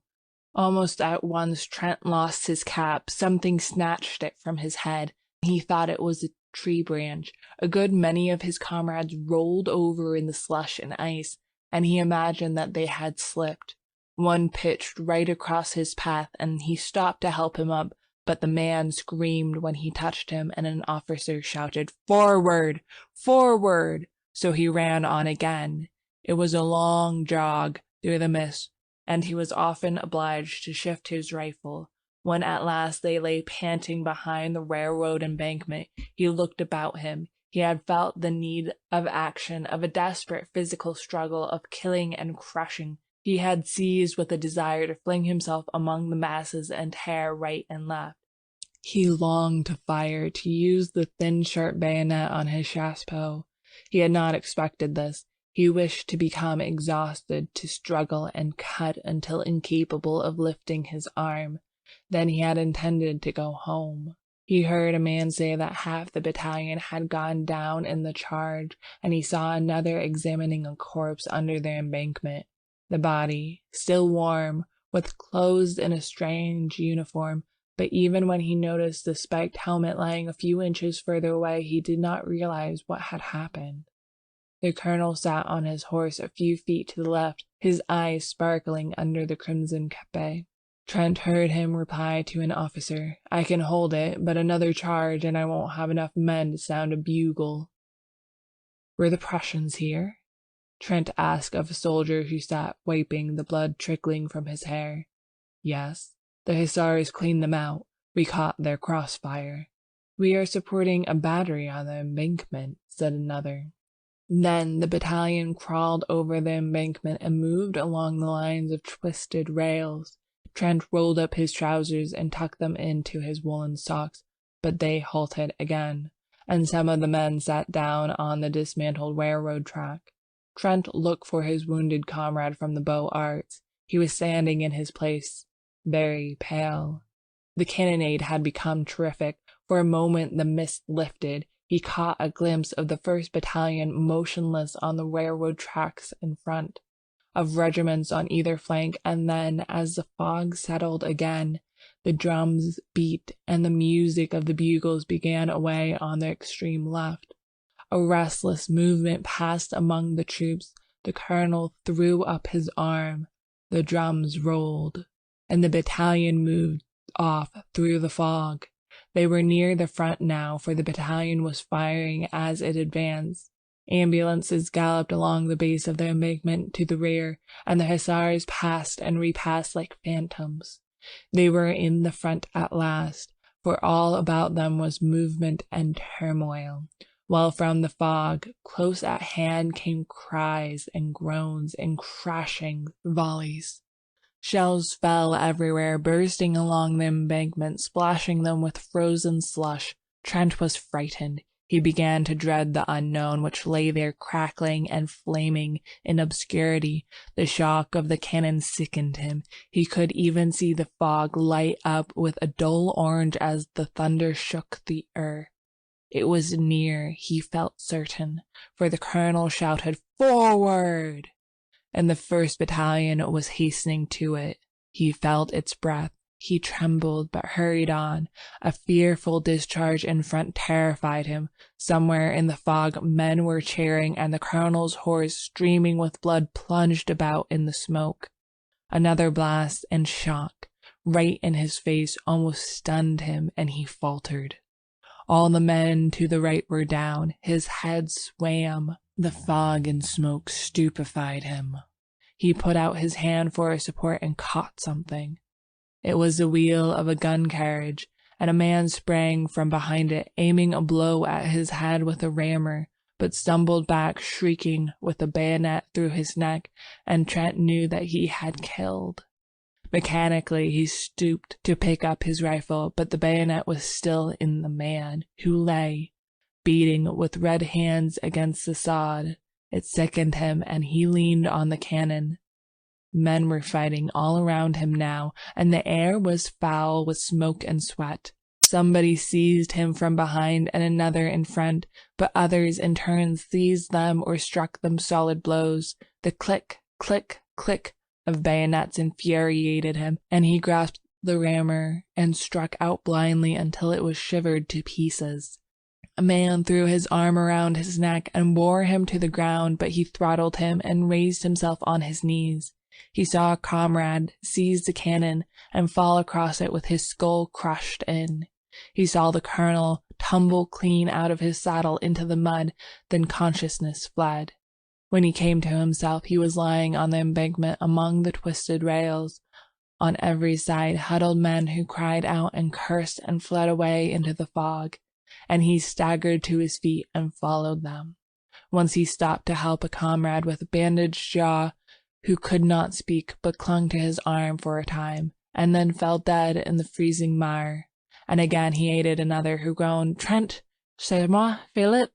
Almost at once Trent lost his cap. Something snatched it from his head. He thought it was a tree branch. A good many of his comrades rolled over in the slush and ice, and he imagined that they had slipped. One pitched right across his path, and he stopped to help him up, but the man screamed when he touched him, and an officer shouted, "Forward! Forward!" So he ran on again. It was a long jog through the mist, and he was often obliged to shift his rifle. When at last they lay panting behind the railroad embankment, he looked about him. He had felt the need of action, of a desperate physical struggle, of killing and crushing. He had seized with a desire to fling himself among the masses and tear right and left. He longed to fire, to use the thin sharp bayonet on his chassepot. He had not expected this. He wished to become exhausted, to struggle and cut until incapable of lifting his arm. Then he had intended to go home. He heard a man say that half the battalion had gone down in the charge, and he saw another examining a corpse under the embankment. The body, still warm, was clothed in a strange uniform, but even when he noticed the spiked helmet lying a few inches further away, he did not realize what had happened. The colonel sat on his horse a few feet to the left, his eyes sparkling under the crimson kepi. Trent heard him reply to an officer, "I can hold it, but another charge and I won't have enough men to sound a bugle." "Were the Prussians here?" Trent asked of a soldier who sat wiping the blood trickling from his hair. "Yes. The hussars cleaned them out. We caught their crossfire." "We are supporting a battery on the embankment," said another. Then the battalion crawled over the embankment and moved along the lines of twisted rails. Trent rolled up his trousers and tucked them into his woolen socks, but they halted again, and some of the men sat down on the dismantled railroad track. Trent looked for his wounded comrade from the Beaux Arts. He was standing in his place, very pale. The cannonade had become terrific. For a moment the mist lifted. He caught a glimpse of the 1st Battalion motionless on the railroad tracks in front, of regiments on either flank, and then, as the fog settled again, the drums beat and the music of the bugles began away on the extreme left. A restless movement passed among the troops. The colonel threw up his arm. The drums rolled, and the battalion moved off through the fog. They were near the front now, for the battalion was firing as it advanced. Ambulances galloped along the base of the embankment to the rear, and the hussars passed and repassed like phantoms. They were in the front at last, for all about them was movement and turmoil, while from the fog, close at hand, came cries and groans and crashing volleys. Shells fell everywhere, bursting along the embankment, splashing them with frozen slush. Trent was frightened. He began to dread the unknown, which lay there crackling and flaming in obscurity. The shock of the cannon sickened him. He could even see the fog light up with a dull orange as the thunder shook the earth. It was near, he felt certain, for the colonel shouted, "Forward!" and the 1st Battalion was hastening to it. He felt its breath. He trembled, but hurried on. A fearful discharge in front terrified him. Somewhere in the fog, men were cheering, and the colonel's horse, streaming with blood, plunged about in the smoke. Another blast and shock, right in his face, almost stunned him, and he faltered. All the men to the right were down. His head swam. The fog and smoke stupefied him. He put out his hand for a support and caught something. It was the wheel of a gun carriage, and a man sprang from behind it, aiming a blow at his head with a rammer, but stumbled back, shrieking, with a bayonet through his neck, and Trent knew that he had killed. Mechanically, he stooped to pick up his rifle, but the bayonet was still in the man, who lay, beating with red hands against the sod. It sickened him, and he leaned on the cannon. Men were fighting all around him now, and the air was foul with smoke and sweat. Somebody seized him from behind and another in front, but others in turn seized them or struck them solid blows. The click, click, click of bayonets infuriated him, and he grasped the rammer and struck out blindly until it was shivered to pieces. A man threw his arm around his neck and bore him to the ground, but he throttled him and raised himself on his knees. He saw a comrade seize the cannon and fall across it with his skull crushed in. He saw the colonel tumble clean out of his saddle into the mud, then consciousness fled. When he came to himself, he was lying on the embankment among the twisted rails. On every side huddled men who cried out and cursed and fled away into the fog, and he staggered to his feet and followed them. Once he stopped to help a comrade with a bandaged jaw who could not speak but clung to his arm for a time, and then fell dead in the freezing mire. And again he aided another who groaned, "Trent, c'est moi, Philip,"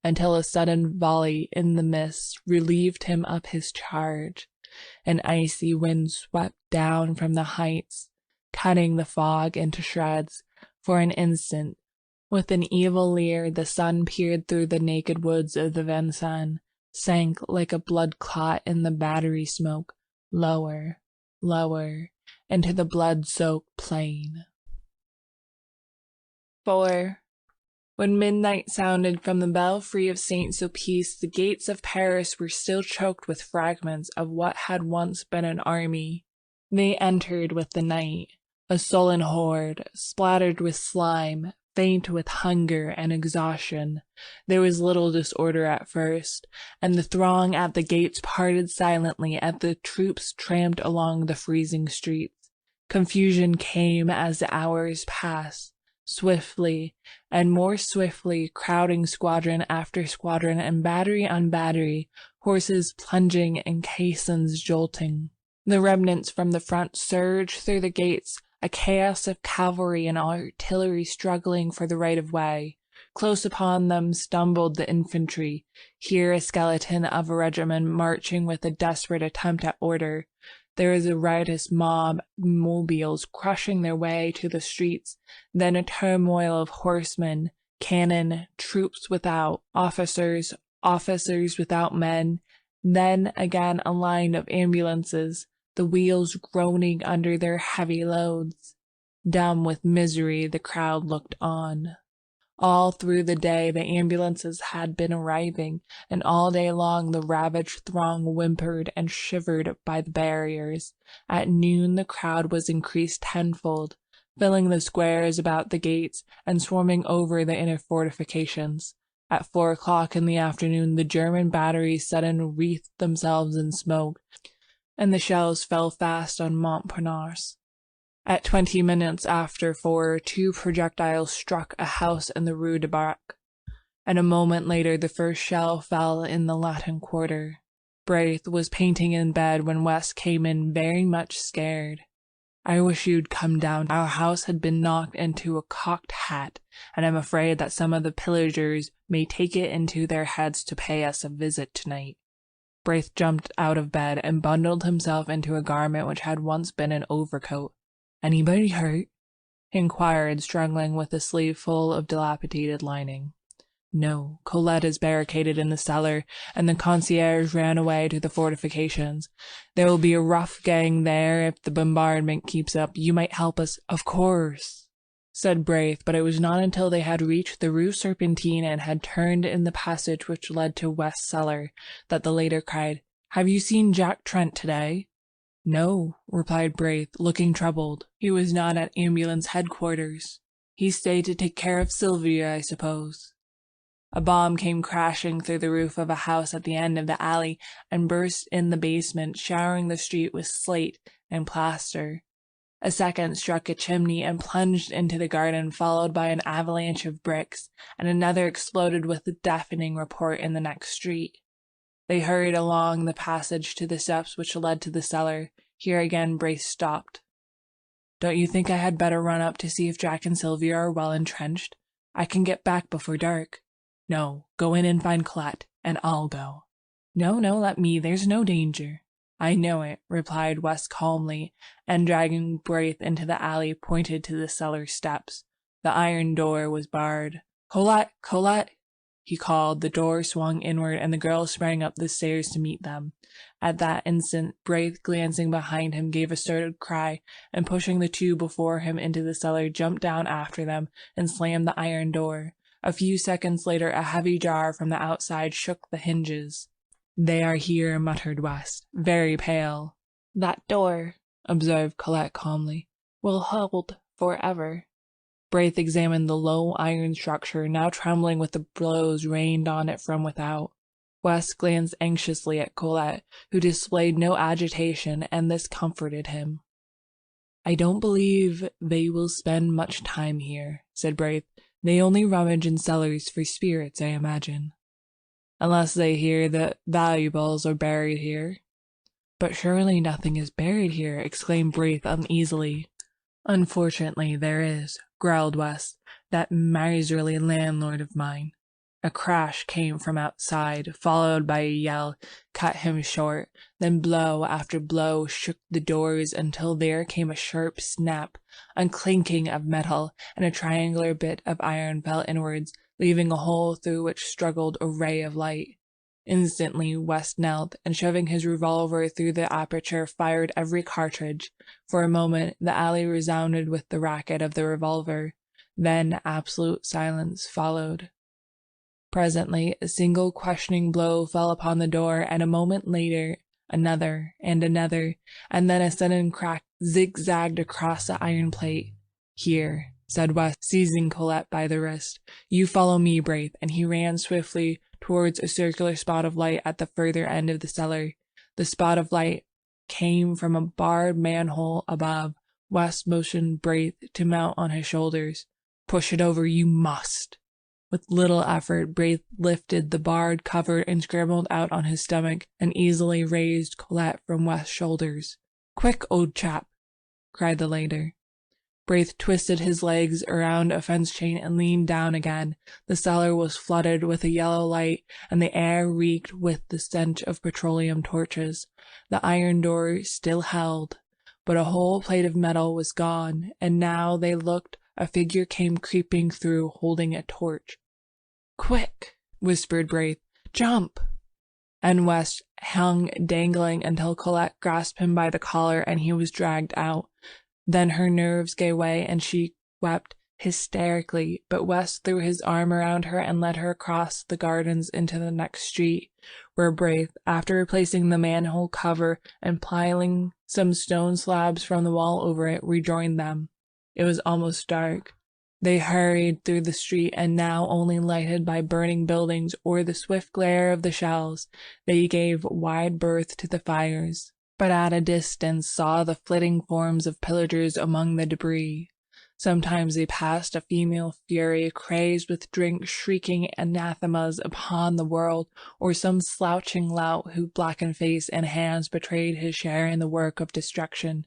until a sudden volley in the mist relieved him of his charge. An icy wind swept down from the heights, cutting the fog into shreds. For an instant, with an evil leer, the sun peered through the naked woods of the Vincennes, sank like a blood clot in the battery smoke, lower, lower, into the blood-soaked plain. 4. When midnight sounded from the belfry of Saint-Sulpice, the gates of Paris were still choked with fragments of what had once been an army. They entered with the night, a sullen horde, splattered with slime, faint with hunger and exhaustion. There was little disorder at first, and the throng at the gates parted silently as the troops tramped along the freezing streets. Confusion came as the hours passed, swiftly and more swiftly, crowding squadron after squadron and battery on battery, horses plunging and caissons jolting. The remnants from the front surged through the gates, a chaos of cavalry and artillery struggling for the right of way. Close upon them stumbled the infantry, here a skeleton of a regiment marching with a desperate attempt at order. There was a riotous mob, mobiles crushing their way to the streets, then a turmoil of horsemen, cannon, troops without, officers without men, then again a line of ambulances, the wheels groaning under their heavy loads. Dumb with misery, the crowd looked on. All through the day the ambulances had been arriving, and all day long the ravaged throng whimpered and shivered by the barriers. At noon the crowd was increased tenfold, filling the squares about the gates and swarming over the inner fortifications. At 4 o'clock in the afternoon the German batteries suddenly wreathed themselves in smoke, and the shells fell fast on Montparnasse. At 20 minutes after 4, 2 projectiles struck a house in the Rue de Bac, and a moment later the first shell fell in the Latin Quarter. Braith was painting in bed when West came in very much scared. "I wish you'd come down. Our house had been knocked into a cocked hat, and I'm afraid that some of the pillagers may take it into their heads to pay us a visit tonight." Braith jumped out of bed and bundled himself into a garment which had once been an overcoat. "Anybody hurt?" he inquired, struggling with a sleeve full of dilapidated lining. No, Colette is barricaded in the cellar, and the concierge ran away to the fortifications. There will be a rough gang there if the bombardment keeps up. You might help us." "Of course," said Braith, but it was not until they had reached the Rue Serpentine and had turned in the passage which led to West Cellar that the latter cried, "Have you seen Jack Trent today?" "No," replied Braith, looking troubled. "He was not at ambulance headquarters. He stayed to take care of Sylvia, I suppose." A bomb came crashing through the roof of a house at the end of the alley and burst in the basement, showering the street with slate and plaster. A second struck a chimney and plunged into the garden, followed by an avalanche of bricks, and another exploded with a deafening report in the next street. They hurried along the passage to the steps which led to the cellar. Here again Braith stopped. "Don't you think I had better run up to see if Jack and Sylvia are well entrenched? I can get back before dark." "No, go in and find Colette, and I'll go." No, let me, there's no danger." "I know it," replied West calmly, and dragging Braith into the alley, pointed to the cellar steps. The iron door was barred. "Colette, Colette!" he called. The door swung inward, and the girl sprang up the stairs to meet them. At that instant, Braith, glancing behind him, gave a startled cry, and pushing the two before him into the cellar, jumped down after them and slammed the iron door. A few seconds later, a heavy jar from the outside shook the hinges. "They are here," muttered West, very pale. "That door," observed Colette calmly, "will hold forever." Braith examined the low iron structure, now trembling with the blows rained on it from without. West glanced anxiously at Colette, who displayed no agitation, and this comforted him. "I don't believe they will spend much time here," said Braith. "They only rummage in cellars for spirits, I imagine." "Unless they hear that valuables are buried here." "But surely nothing is buried here," exclaimed Braith uneasily. "Unfortunately there is," growled West, "that miserly landlord of mine." A crash came from outside, followed by a yell, cut him short. Then blow after blow shook the doors until there came a sharp snap, a clinking of metal, and a triangular bit of iron fell inwards, leaving a hole through which struggled a ray of light. Instantly West knelt, and shoving his revolver through the aperture, fired every cartridge. For a moment the alley resounded with the racket of the revolver. Then absolute silence followed. Presently a single questioning blow fell upon the door, and a moment later another and another, and then a sudden crack zigzagged across the iron plate. "Here," said West, seizing Colette by the wrist. "You follow me, Braith," and he ran swiftly towards a circular spot of light at the further end of the cellar. The spot of light came from a barred manhole above. West motioned Braith to mount on his shoulders. "Push it over, you must." With little effort, Braith lifted the barred cover and scrambled out on his stomach, and easily raised Colette from West's shoulders. "Quick, old chap!" cried the latter. Braith twisted his legs around a fence chain and leaned down again. The cellar was flooded with a yellow light, and the air reeked with the stench of petroleum torches. The iron door still held, but a whole plate of metal was gone, and now they looked. A figure came creeping through, holding a torch. "Quick!" whispered Braith. "Jump!" And West hung dangling until Colette grasped him by the collar and he was dragged out. Then her nerves gave way and she wept hysterically, but West threw his arm around her and led her across the gardens into the next street, where Braith, after replacing the manhole cover and piling some stone slabs from the wall over it, rejoined them. It was almost dark. They hurried through the street, and now only lighted by burning buildings or the swift glare of the shells. They gave wide berth to the fires, but at a distance saw the flitting forms of pillagers among the debris. Sometimes they passed a female fury, crazed with drink, shrieking anathemas upon the world, or some slouching lout whose blackened face and hands betrayed his share in the work of destruction.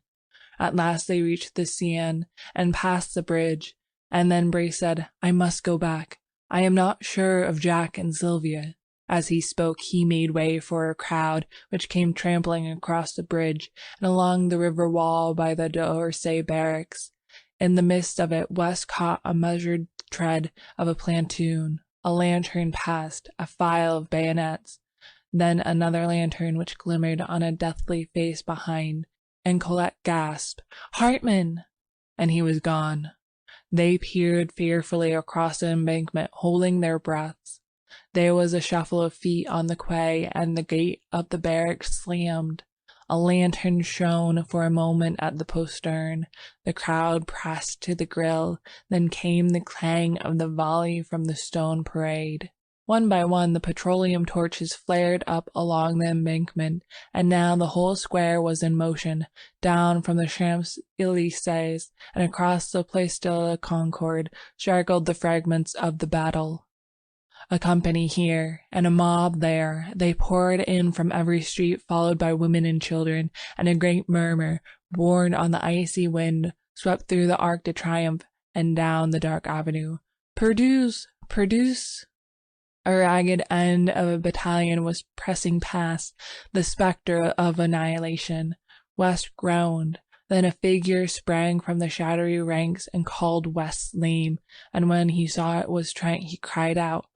At last they reached the Seine and passed the bridge, and then Braith said, "I must go back. I am not sure of Jack and Sylvia." As he spoke, he made way for a crowd which came trampling across the bridge and along the river wall by the d'Orsay barracks. In the midst of it, West caught a measured tread of a platoon. A lantern passed, a file of bayonets, then another lantern which glimmered on a deathly face behind, and Colette gasped, "Hartman!" And he was gone. They peered fearfully across the embankment, holding their breaths. There was a shuffle of feet on the quay, and the gate of the barracks slammed. A lantern shone for a moment at the postern. The crowd pressed to the grill. Then came the clang of the volley from the stone parade. One by one, the petroleum torches flared up along the embankment, and now the whole square was in motion. Down from the Champs-Élysées and across the Place de la Concorde straggled the fragments of the battle. A company here, and a mob there. They poured in from every street, followed by women and children, and a great murmur, borne on the icy wind, swept through the Arc de Triomphe and down the dark avenue. Perdues! Perdues! A ragged end of a battalion was pressing past, the spectre of annihilation. West groaned. Then a figure sprang from the shadowy ranks and called West's name, and when he saw it was Trent, he cried out.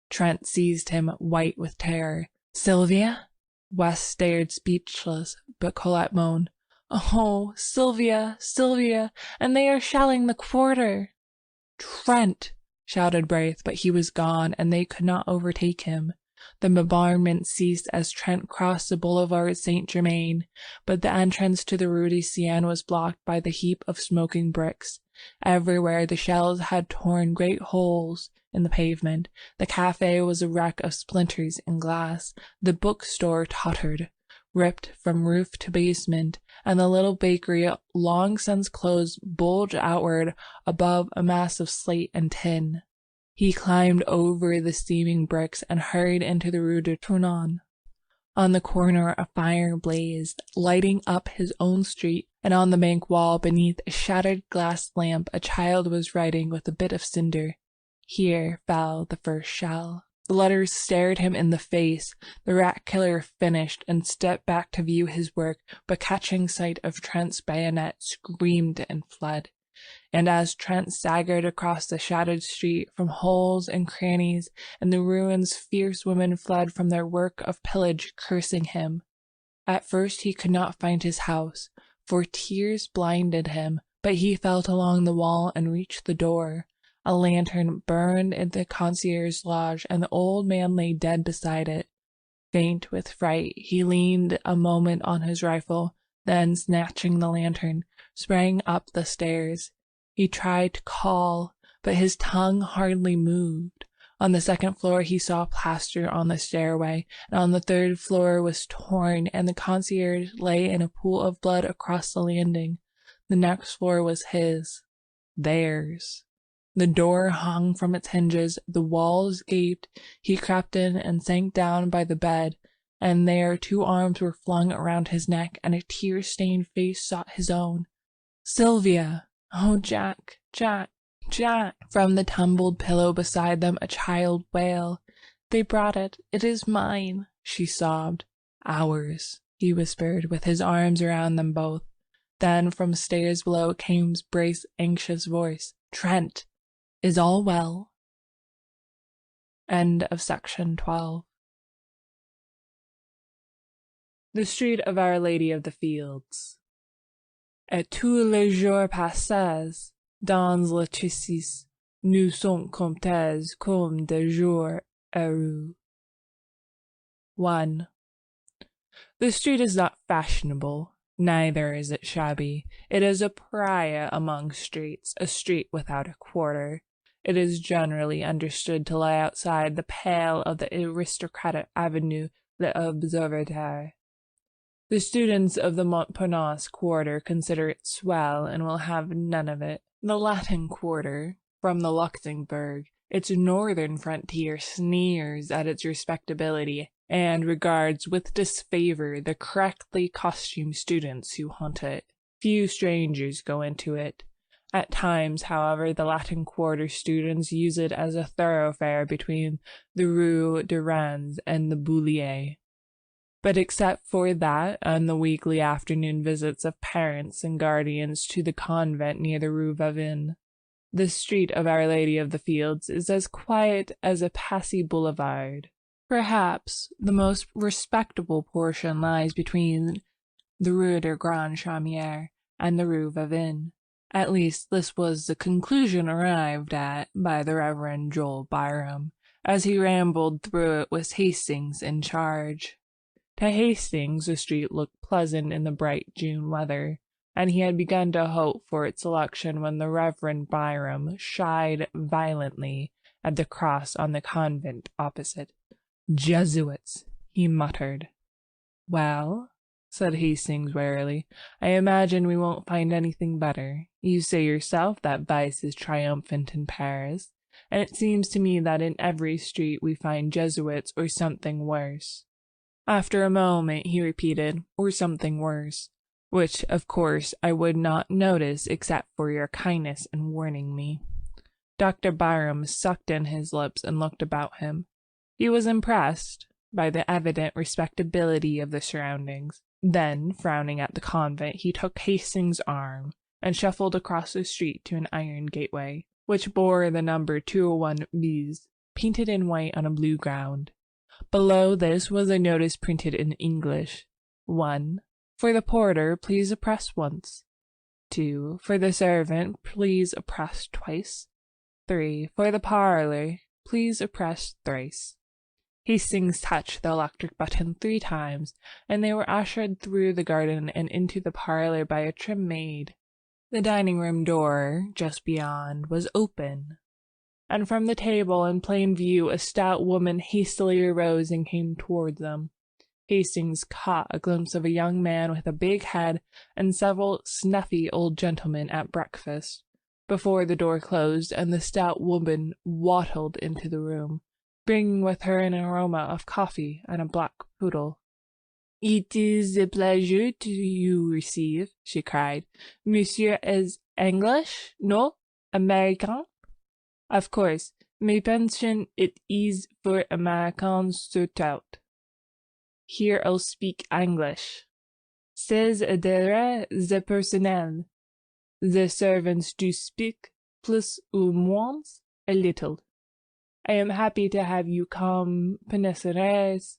Trent seized him, white with terror. "Sylvia?" West stared speechless, but Colette moaned, "Oh, Sylvia, Sylvia, and they are shelling the quarter." "Trent!" shouted Braith, but he was gone, and they could not overtake him. The bombardment ceased as Trent crossed the Boulevard Saint-Germain, but the entrance to the Rue de Seine was blocked by the heap of smoking bricks. Everywhere the shells had torn great holes in the pavement. The café was a wreck of splinters and glass. The bookstore tottered, ripped from roof to basement, and the little bakery, long since closed, bulged outward above a mass of slate and tin. He climbed over the steaming bricks and hurried into the Rue de Tournon. On the corner a fire blazed, lighting up his own street, and on the bank wall beneath a shattered glass lamp a child was writing with a bit of cinder. Here fell the first shell. The letters stared him in the face. The rat killer finished and stepped back to view his work, but catching sight of Trent's bayonet, screamed and fled. And as Trent staggered across the shattered street, from holes and crannies and the ruins fierce women fled from their work of pillage, cursing him. At first he could not find his house, for tears blinded him, but he felt along the wall and reached the door. A lantern burned in the concierge's lodge, and the old man lay dead beside it. Faint with fright, he leaned a moment on his rifle, then, snatching the lantern, sprang up the stairs. He tried to call, but his tongue hardly moved. On the second floor he saw plaster on the stairway, and on the third floor was torn, and the concierge lay in a pool of blood across the landing. The next floor was his. Theirs. The door hung from its hinges, the walls gaped. He crept in and sank down by the bed, and there 2 arms were flung around his neck, and a tear-stained face sought his own. "Sylvia! Oh, Jack, Jack, Jack!" From the tumbled pillow beside them a child wailed. "They brought it. It is mine," she sobbed. "Ours," he whispered, with his arms around them both. Then from stairs below came Braith's anxious voice. "Trent! Is all well?" End of section 12. The Street of Our Lady of the Fields. Et tous les jours passés dans le tissus nous sont comptés comme des jours heureux. 1. The street is not fashionable, neither is it shabby. It is a pariah among streets, a street without a quarter. It is generally understood to lie outside the pale of the aristocratic Avenue l'Observatoire. The students of the Montparnasse quarter consider it swell and will have none of it. The Latin quarter, from the Luxembourg, its northern frontier, sneers at its respectability and regards with disfavor the correctly costumed students who haunt it. Few strangers go into it. At times, however, the Latin Quarter students use it as a thoroughfare between the Rue de Rennes and the Boulier. But except for that and the weekly afternoon visits of parents and guardians to the convent near the Rue Vavin, The street of Our Lady of the Fields is as quiet as a Passy boulevard. Perhaps the most respectable portion lies between the Rue de Grand Chaumière and the Rue Vavin. At least this was the conclusion arrived at by the Reverend Joel Byram, as he rambled through it with Hastings in charge. To Hastings the street looked pleasant in the bright June weather, and he had begun to hope for its selection when the Reverend Byram shied violently at the cross on the convent opposite. "Jesuits," he muttered. "Well," said Hastings warily, "I imagine we won't find anything better. You say yourself that vice is triumphant in Paris, and it seems to me that in every street we find Jesuits or something worse." After a moment he repeated, "or something worse," which, of course, I would not notice except for your kindness in warning me. Dr. Byram sucked in his lips and looked about him. He was impressed by the evident respectability of the surroundings. Then, frowning at the convent, he took Hastings' arm and shuffled across the street to an iron gateway, which bore the number 201 bis, painted in white on a blue ground. Below this was a notice printed in English. 1. For the porter, please press once. 2. For the servant, please press twice. 3. For the parlor, please press thrice. Hastings touched the electric button 3 times, and they were ushered through the garden and into the parlor by a trim maid. The dining-room door, just beyond, was open, and from the table in plain view a stout woman hastily arose and came toward them. Hastings caught a glimpse of a young man with a big head and several snuffy old gentlemen at breakfast, before the door closed and the stout woman waddled into the room, bringing with her an aroma of coffee and a black poodle. "It is a pleasure to you receive," she cried. "Monsieur is English? No? American? Of course, my pension it is for Americans surtout. Here I'll speak English. C'est adhere the personnel. The servants do speak, plus ou moins, a little. I am happy to have you come, Penseres."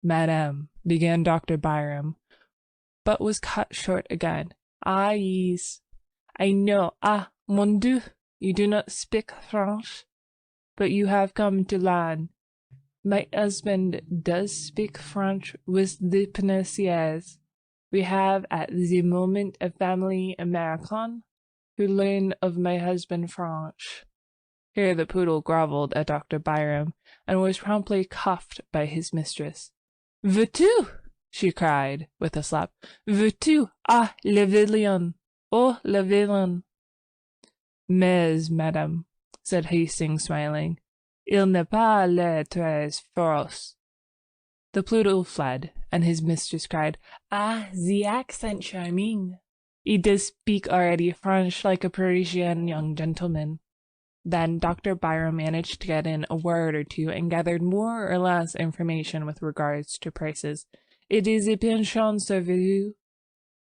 "Madame," began Dr. Byram, but was cut short again. "Ah, yes, I know. Ah, mon Dieu, you do not speak French, but you have come to learn. My husband does speak French with the Pensiers. We have at the moment a family American who learn of my husband French." Here the poodle grovelled at Dr. Byram, and was promptly cuffed by his mistress. "Veux-tu?" she cried, with a slap. "Veux-tu? Ah, le villain! Oh, le villain!" "Mais, madame," said Hastings, smiling, "il n'est pas là très féroce." The poodle fled, and his mistress cried, "Ah, the accent charming! He does speak already French like a Parisian young gentleman." Then Dr. Byram managed to get in a word or two and gathered more or less information with regards to prices. "It is a pension servie.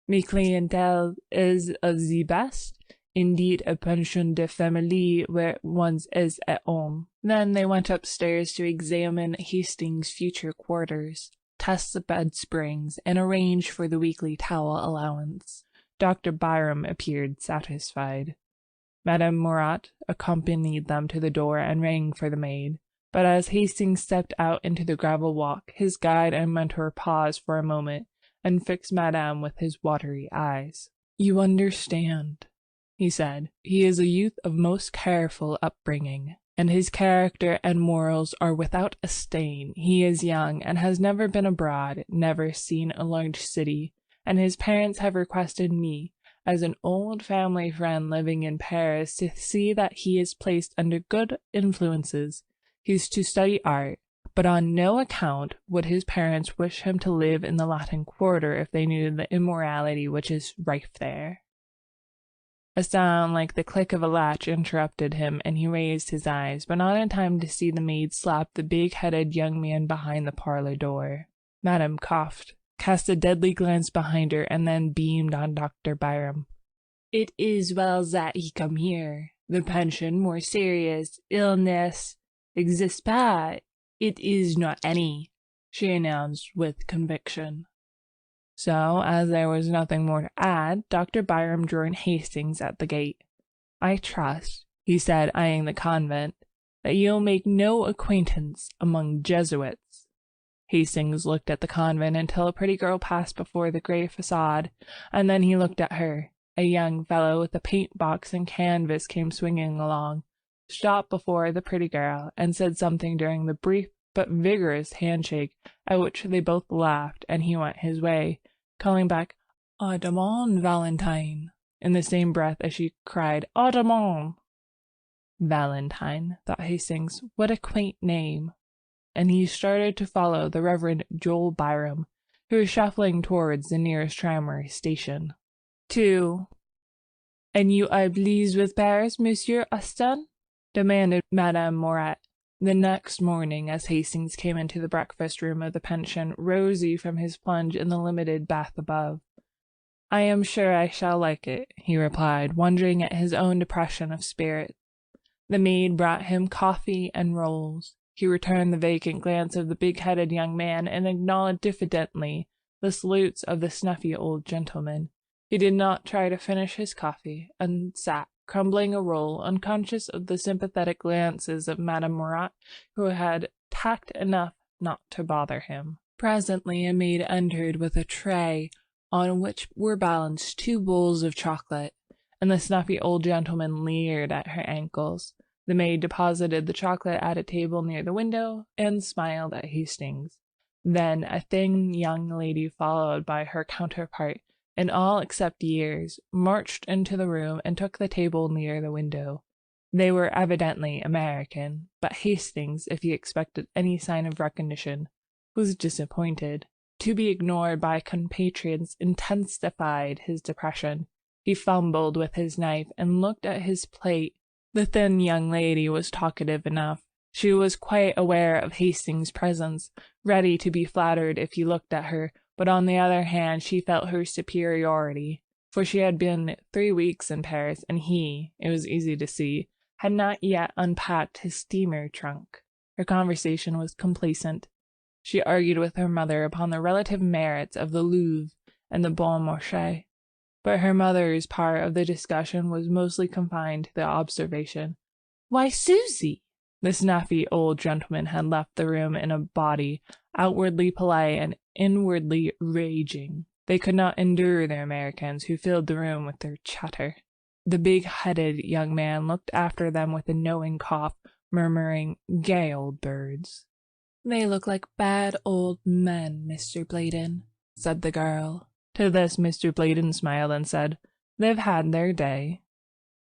My clientele is of the best. Indeed, a pension de famille where one is at home." Then they went upstairs to examine Hastings' future quarters, test the bed springs, and arrange for the weekly towel allowance. Dr. Byram appeared satisfied. Madame Murat accompanied them to the door and rang for the maid, but as Hastings stepped out into the gravel walk, his guide and mentor paused for a moment and fixed Madame with his watery eyes. "You understand," he said. "He is a youth of most careful upbringing, and his character and morals are without a stain. He is young, and has never been abroad, never seen a large city, and his parents have requested me, as an old family friend living in Paris, to see that he is placed under good influences. He is to study art, but on no account would his parents wish him to live in the Latin Quarter if they knew the immorality which is rife there." A sound like the click of a latch interrupted him, and he raised his eyes, but not in time to see the maid slap the big-headed young man behind the parlor door. Madame coughed, cast a deadly glance behind her, and then beamed on Dr. Byram. "It is well that he come here," The pension more serious illness exists pas. It is not any, she announced with conviction. So, as there was nothing more to add, Dr. Byram joined Hastings at the gate. I trust, he said, eyeing the convent, that you'll make no acquaintance among Jesuits. Hastings looked at the convent until a pretty girl passed before the gray facade, and then he looked at her. A young fellow with a paint box and canvas came swinging along, stopped before the pretty girl, and said something during the brief but vigorous handshake, at which they both laughed, and he went his way, calling back, "À demain, Valentine," in the same breath as she cried, "À demain." Valentine, thought Hastings, what a quaint name. And he started to follow the Reverend Joel Byram, who was shuffling towards the nearest tramway station. 2. "And you are pleased with Paris, Monsieur Austin?" demanded Madame Morat the next morning as Hastings came into the breakfast room of the pension, rosy from his plunge in the limited bath above. "I am sure I shall like it," he replied, wondering at his own depression of spirit. The maid brought him coffee and rolls. He returned the vacant glance of the big-headed young man and acknowledged diffidently the salutes of the snuffy old gentleman. He did not try to finish his coffee, and sat, crumbling a roll, unconscious of the sympathetic glances of Madame Morat, who had tact enough not to bother him. Presently a maid entered with a tray on which were balanced 2 bowls of chocolate, and the snuffy old gentleman leered at her ankles. The maid deposited the chocolate at a table near the window, and smiled at Hastings. Then a thin young lady, followed by her counterpart, in all except years, marched into the room and took the table near the window. They were evidently American, but Hastings, if he expected any sign of recognition, was disappointed. To be ignored by compatriots intensified his depression. He fumbled with his knife and looked at his plate. The thin young lady was talkative enough. She was quite aware of Hastings' presence, ready to be flattered if he looked at her, but on the other hand she felt her superiority, for she had been 3 weeks in Paris, and he, it was easy to see, had not yet unpacked his steamer trunk. Her conversation was complacent. She argued with her mother upon the relative merits of the Louvre and the Bon Marché, but her mother's part of the discussion was mostly confined to the observation, "Why, Susie!" The snuffy old gentleman had left the room in a body, outwardly polite and inwardly raging. They could not endure the Americans, who filled the room with their chatter. The big-headed young man looked after them with a knowing cough, murmuring, "Gay old birds." "They look like bad old men, Mr. Bladen," said the girl. To this Mr. Bladen smiled and said, "They've had their day,"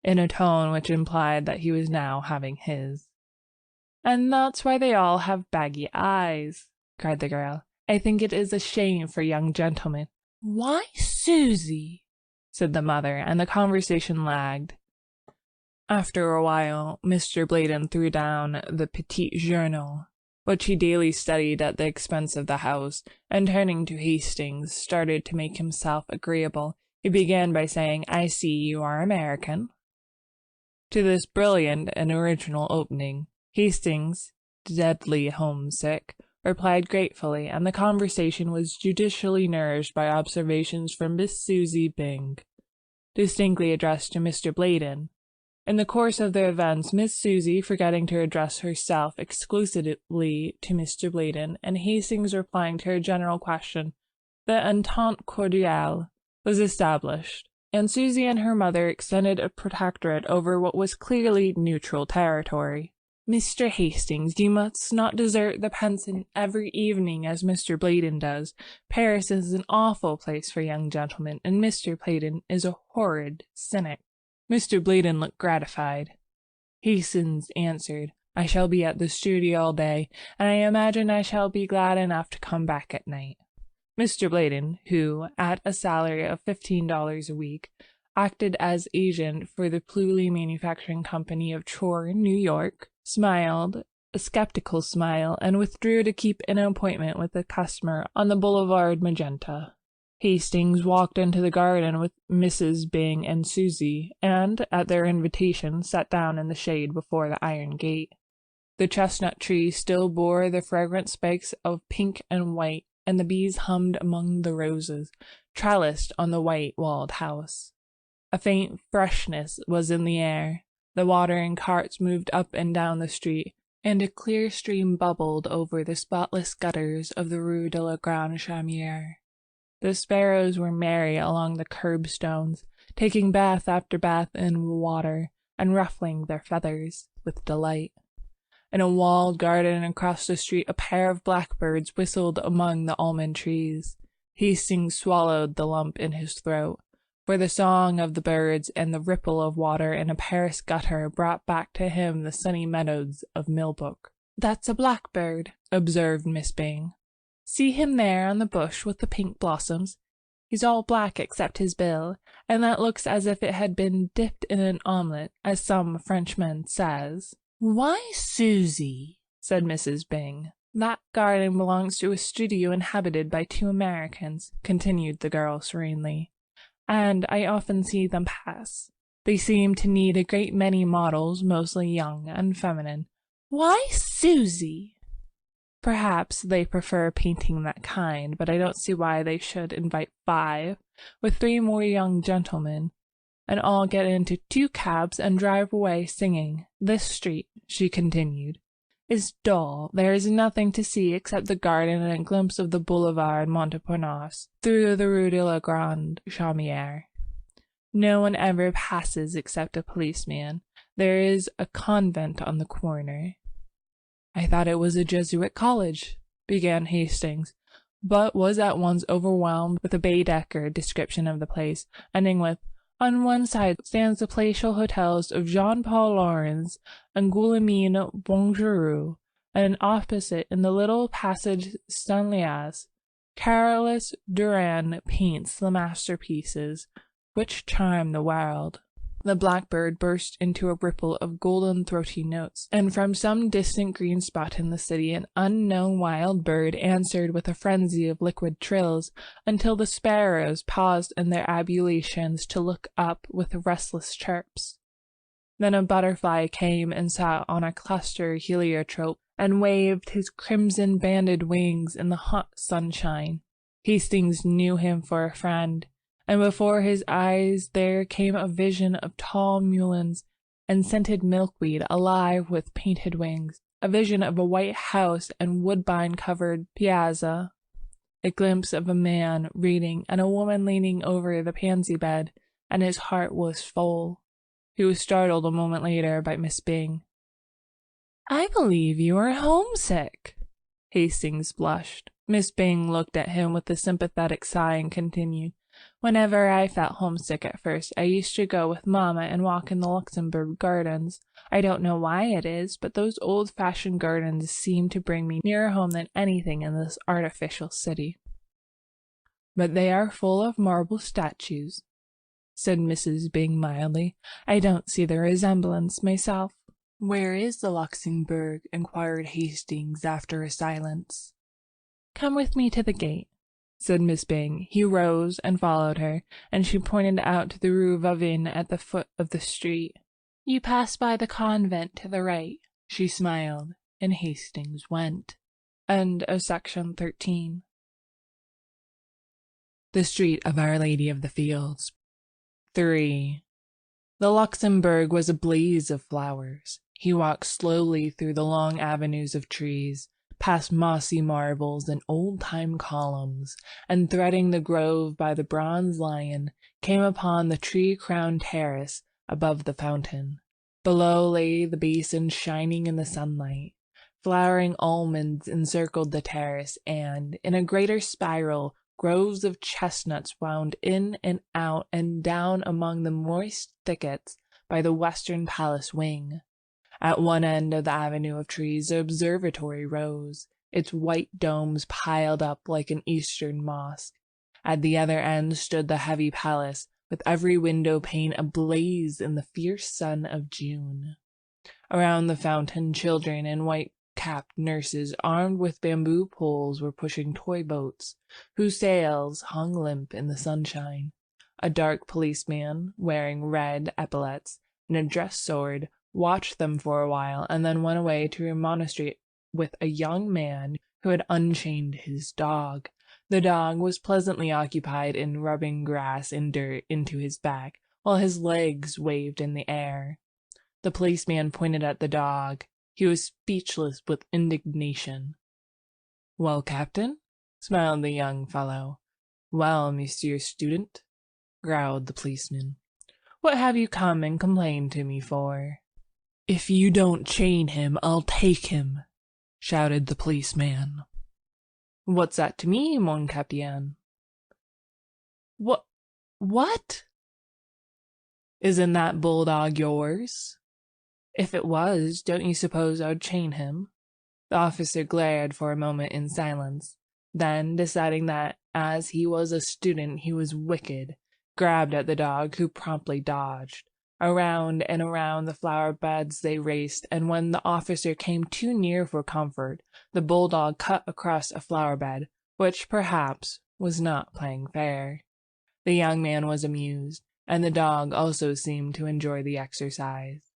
in a tone which implied that he was now having his. "And that's why they all have baggy eyes," cried the girl. "I think it is a shame for young gentlemen." "Why, Susie!" said the mother, and the conversation lagged. After a while, Mr. Bladen threw down the Petit Journal, which he daily studied at the expense of the house, and turning to Hastings, started to make himself agreeable. He began by saying, "I see you are American." To this brilliant and original opening, Hastings, deadly homesick, replied gratefully, and the conversation was judicially nourished by observations from Miss Susie Byng, distinctly addressed to Mr. Bladen. In the course of the events, Miss Susie, forgetting to address herself exclusively to Mr. Bladen, and Hastings replying to her general question, the entente cordiale was established, and Susie and her mother extended a protectorate over what was clearly neutral territory. "Mr. Hastings, you must not desert the pension every evening as Mr. Bladen does. Paris is an awful place for young gentlemen, and Mr. Bladen is a horrid cynic." Mr. Bladen looked gratified. Hastings answered, "I shall be at the studio all day, and I imagine I shall be glad enough to come back at night." Mr. Bladen, who, at a salary of $15 a week, acted as agent for the Pluley Manufacturing Company of Chore, New York, smiled a skeptical smile and withdrew to keep an appointment with a customer on the Boulevard Magenta. Hastings walked into the garden with Mrs. Byng and Susie, and, at their invitation, sat down in the shade before the iron gate. The chestnut tree still bore the fragrant spikes of pink and white, and the bees hummed among the roses, trellised on the white-walled house. A faint freshness was in the air. The watering carts moved up and down the street, and a clear stream bubbled over the spotless gutters of the Rue de la Grande Chaumière. The sparrows were merry along the curbstones, taking bath after bath in the water, and ruffling their feathers with delight. In a walled garden across the street, a pair of blackbirds whistled among the almond trees. Hastings swallowed the lump in his throat, for the song of the birds and the ripple of water in a Paris gutter brought back to him the sunny meadows of Millbrook. "That's a blackbird," observed Miss Byng. "See him there on the bush with the pink blossoms? He's all black except his bill, and that looks as if it had been dipped in an omelette, as some Frenchman says." "Why, Susie," said Mrs. Byng. "That garden belongs to a studio inhabited by 2 Americans," continued the girl serenely, "and I often see them pass. They seem to need a great many models, mostly young and feminine." "Why, Susie!" "Perhaps they prefer painting that kind, but I don't see why they should invite 5, with 3 more young gentlemen, and all get into 2 cabs and drive away singing. This street," she continued, "is dull. There is nothing to see except the garden and a glimpse of the boulevard Montparnasse through the Rue de la Grande Chaumière. No one ever passes except a policeman. There is a convent on the corner." "I thought it was a Jesuit college," began Hastings, but was at once overwhelmed with a Baedeker description of the place, ending with, "On one side stands the palatial hotels of Jean-Paul Laurens and Guillaumin Bonjour, and opposite, in the little passage Stanlias, Carolus Duran paints the masterpieces which charm the world." The blackbird burst into a ripple of golden throaty notes, and from some distant green spot in the city an unknown wild bird answered with a frenzy of liquid trills, until the sparrows paused in their ablutions to look up with restless chirps. Then a butterfly came and sat on a cluster heliotrope, and waved his crimson-banded wings in the hot sunshine. Hastings knew him for a friend, and before his eyes there came a vision of tall mulleins and scented milkweed alive with painted wings, a vision of a white house and woodbine-covered piazza, a glimpse of a man reading and a woman leaning over the pansy bed, and his heart was full. He was startled a moment later by Miss Byng. "I believe you are homesick." Hastings blushed. Miss Byng looked at him with a sympathetic sigh and continued, "Whenever I felt homesick at first, I used to go with Mamma and walk in the Luxembourg Gardens. I don't know why it is, but those old-fashioned gardens seem to bring me nearer home than anything in this artificial city." "But they are full of marble statues," said Mrs. Byng mildly. "I don't see the resemblance myself." "Where is the Luxembourg?" inquired Hastings after a silence. "Come with me to the gate," said Miss Byng. He rose and followed her, and she pointed out to the Rue Vavin at the foot of the street. "You pass by the convent to the right." She smiled, and Hastings went. End of section 13. The Street of Our Lady of the Fields. 3. The Luxembourg was a blaze of flowers. He walked slowly through the long avenues of trees, past mossy marbles and old-time columns, and threading the grove by the bronze lion, came upon the tree-crowned terrace above the fountain. Below lay the basin shining in the sunlight. Flowering almonds encircled the terrace, and, in a greater spiral, groves of chestnuts wound in and out and down among the moist thickets by the western palace wing. At one end of the avenue of trees the observatory rose, its white domes piled up like an eastern mosque. At the other end stood the heavy palace, with every window pane ablaze in the fierce sun of June. Around the fountain children in white white-capped nurses armed with bamboo poles were pushing toy boats, whose sails hung limp in the sunshine. A dark policeman, wearing red epaulets and a dress sword, watched them for a while and then went away to remonstrate with a young man who had unchained his dog. The dog was pleasantly occupied in rubbing grass and dirt into his back, while his legs waved in the air. The policeman pointed at the dog. He was speechless with indignation. "Well, Captain?" smiled the young fellow. "Well, Monsieur Student?" growled the policeman. "What have you come and complained to me for?" "If you don't chain him, I'll take him," shouted the policeman. "What's that to me, mon capitaine?" What? Isn't that bulldog yours? If it was, don't you suppose I'd chain him?" The officer glared for a moment in silence. Then, deciding that as he was a student he was wicked, grabbed at the dog, who promptly dodged. Around and around the flower beds they raced, and when the officer came too near for comfort, the bulldog cut across a flower bed, which perhaps was not playing fair. The young man was amused, and the dog also seemed to enjoy the exercise.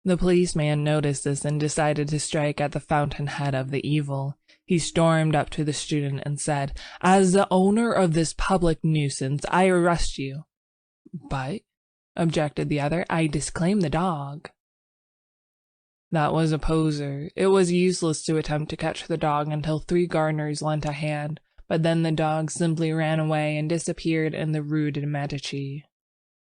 The policeman noticed this and decided to strike at the fountainhead of the evil. He stormed up to the student and said, "As the owner of this public nuisance, I arrest you." "But," objected the other, "I disclaim the dog." That was a poser. It was useless to attempt to catch the dog until 3 gardeners lent a hand, but then the dog simply ran away and disappeared in the Rue de Medici.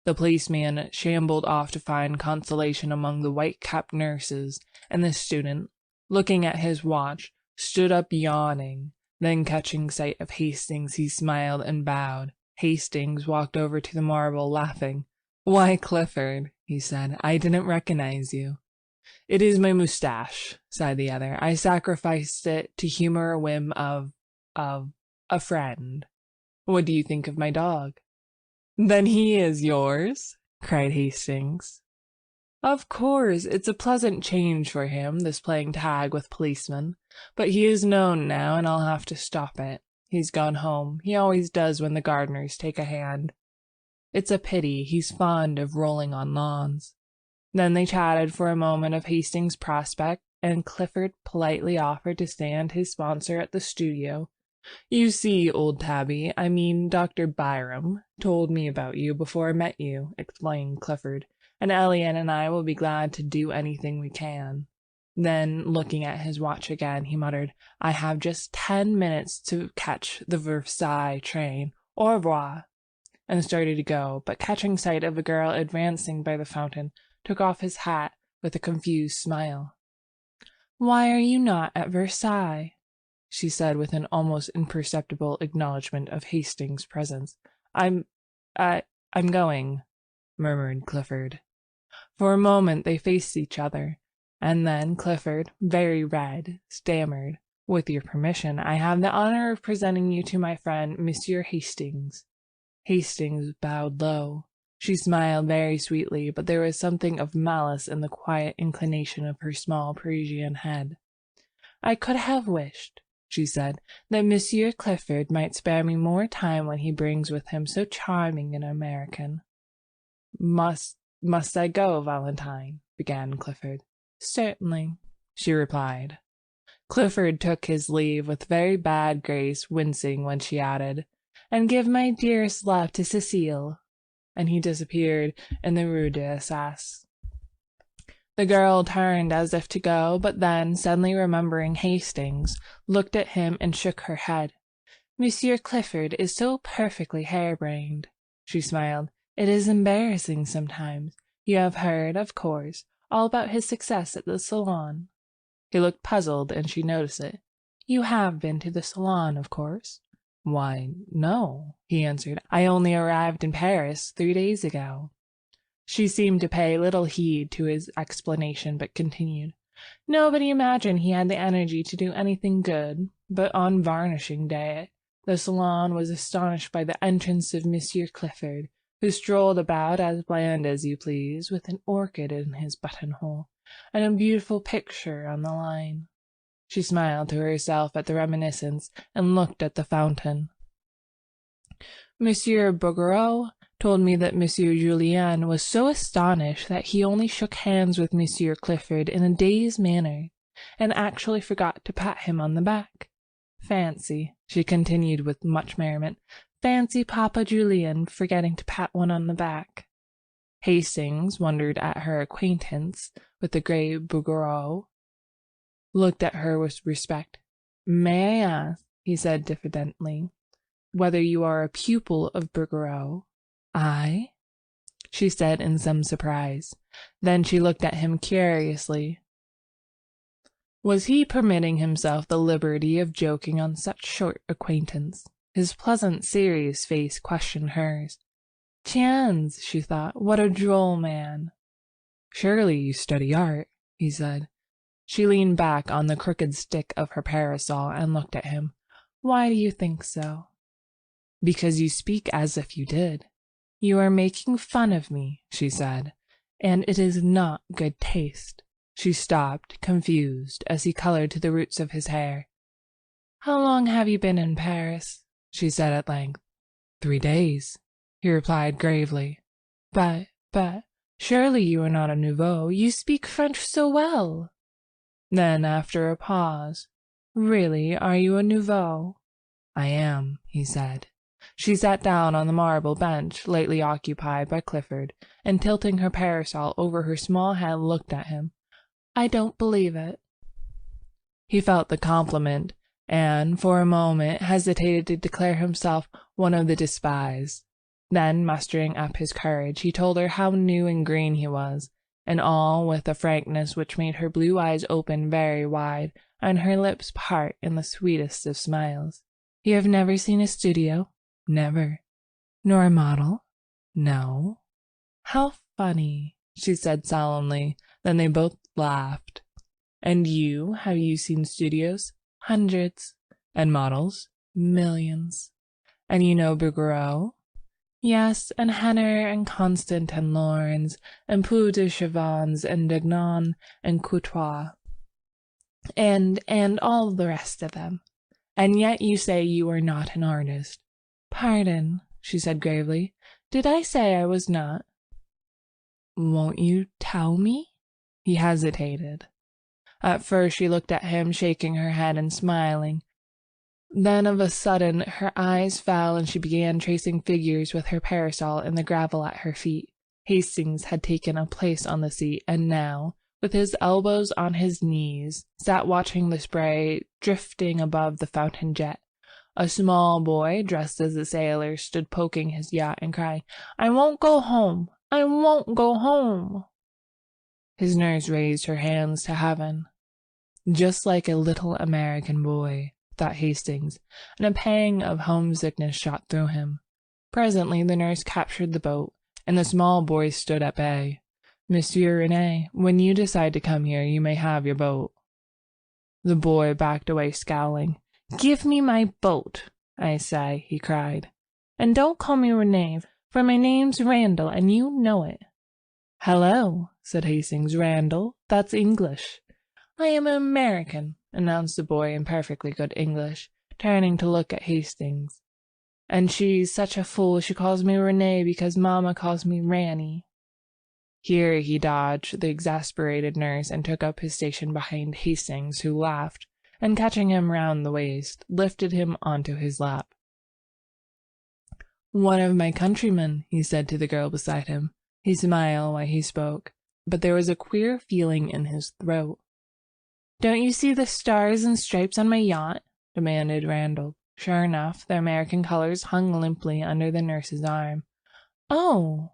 The policeman shambled off to find consolation among the white-capped nurses, and the student, looking at his watch, stood up yawning. Then, catching sight of Hastings, he smiled and bowed. Hastings walked over to the marble, laughing. "Why, Clifford," he said, "I didn't recognize you." "It is my moustache," sighed the other. "I sacrificed it to humor a whim of a friend. What do you think of my dog?" "Then he is yours?" cried Hastings. "Of course, it's a pleasant change for him, this playing tag with policemen. But he is known now, and I'll have to stop it. He's gone home. He always does when the gardeners take a hand. It's a pity. He's fond of rolling on lawns." Then they chatted for a moment of Hastings' prospect, and Clifford politely offered to stand his sponsor at the studio. "You see, old Tabby, I mean Dr. Byram, told me about you before I met you," explained Clifford, "and Elliot and I will be glad to do anything we can." Then, looking at his watch again, he muttered, "I have just 10 minutes to catch the Versailles train. Au revoir," and started to go, but catching sight of a girl advancing by the fountain, took off his hat with a confused smile. "Why are you not at Versailles?" she said with an almost imperceptible acknowledgment of Hastings' presence. I'm going," murmured Clifford. For a moment they faced each other, and then Clifford, very red, stammered, "With your permission, I have the honor of presenting you to my friend, Monsieur Hastings." Hastings bowed low. She smiled very sweetly, but there was something of malice in the quiet inclination of her small Parisian head. "I could have wished," she said, "that Monsieur Clifford might spare me more time when he brings with him so charming an American." Must I go, Valentine?" began Clifford. "Certainly," she replied. Clifford took his leave with very bad grace, wincing when she added, "And give my dearest love to Cecile," and he disappeared in the Rue d'Assas. The girl turned as if to go, but then, suddenly remembering Hastings, looked at him and shook her head. "Monsieur Clifford is so perfectly harebrained," she smiled. "It is embarrassing sometimes. You have heard, of course, all about his success at the Salon." He looked puzzled, and she noticed it. "You have been to the Salon, of course?" "Why, no," he answered. "I only arrived in Paris 3 days ago." She seemed to pay little heed to his explanation, but continued, "Nobody imagined he had the energy to do anything good, but on varnishing day the Salon was astonished by the entrance of Monsieur Clifford, who strolled about as bland as you please, with an orchid in his buttonhole, and a beautiful picture on the line." She smiled to herself at the reminiscence and looked at the fountain. Monsieur Bouguereau told me that Monsieur Julien was so astonished that he only shook hands with Monsieur Clifford in a dazed manner, and actually forgot to pat him on the back. Fancy, she continued with much merriment, fancy Papa Julien forgetting to pat one on the back. Hastings wondered at her acquaintance with the grey Bouguereau, looked at her with respect. "May I ask," he said diffidently, "whether you are a pupil of Bouguereau?" "I?" she said in some surprise. Then she looked at him curiously. Was he permitting himself the liberty of joking on such short acquaintance? His pleasant, serious face questioned hers. "Tiens," she thought, "what a droll man." "Surely you study art," he said. She leaned back on the crooked stick of her parasol and looked at him. "Why do you think so?" "Because you speak as if you did." "You are making fun of me," she said, "and it is not good taste." She stopped, confused, as he colored to the roots of his hair. "How long have you been in Paris?" she said at length. 3 days, he replied gravely. But, surely you are not a nouveau. You speak French so well." Then, after a pause, "Really, are you a nouveau?" "I am," he said. She sat down on the marble bench lately occupied by Clifford, and tilting her parasol over her small head looked at him. "I don't believe it." He felt the compliment, and for a moment hesitated to declare himself one of the despised. Then, mustering up his courage, he told her how new and green he was, and all with a frankness which made her blue eyes open very wide and her lips part in the sweetest of smiles. "You have never seen a studio?" "Never." "Nor a model?" "No." "How funny," she said solemnly. Then they both laughed. "And you, have you seen studios?" "Hundreds." "And models?" "Millions." "And you know Bouguereau?" "Yes, and Henner, and Constant, and Laurens, and Pou de Chavannes, and Dagnon, and Courtois, and all the rest of them. And yet you say you are not an artist." "Pardon," she said gravely. "Did I say I was not?" "Won't you tell me?" He hesitated. At first she looked at him, shaking her head and smiling. Then of a sudden her eyes fell and she began tracing figures with her parasol in the gravel at her feet. Hastings had taken a place on the seat, and now, with his elbows on his knees, sat watching the spray drifting above the fountain jet. A small boy, dressed as a sailor, stood poking his yacht and crying, "I won't go home! I won't go home!" His nurse raised her hands to heaven. Just like a little American boy, thought Hastings, and a pang of homesickness shot through him. Presently the nurse captured the boat, and the small boy stood at bay. "Monsieur René, when you decide to come here, you may have your boat." The boy backed away scowling. "Give me my boat, I say," he cried. "And don't call me René, for my name's Randall, and you know it." "Hello," said Hastings. "Randall, that's English." "I am an American," announced the boy in perfectly good English, turning to look at Hastings. "And she's such a fool she calls me René because Mama calls me Ranny." Here he dodged the exasperated nurse and took up his station behind Hastings, who laughed, and catching him round the waist, lifted him onto his lap. "One of my countrymen," he said to the girl beside him. He smiled while he spoke, but there was a queer feeling in his throat. "Don't you see the stars and stripes on my yacht?" demanded Randall. Sure enough, the American colors hung limply under the nurse's arm. "Oh!"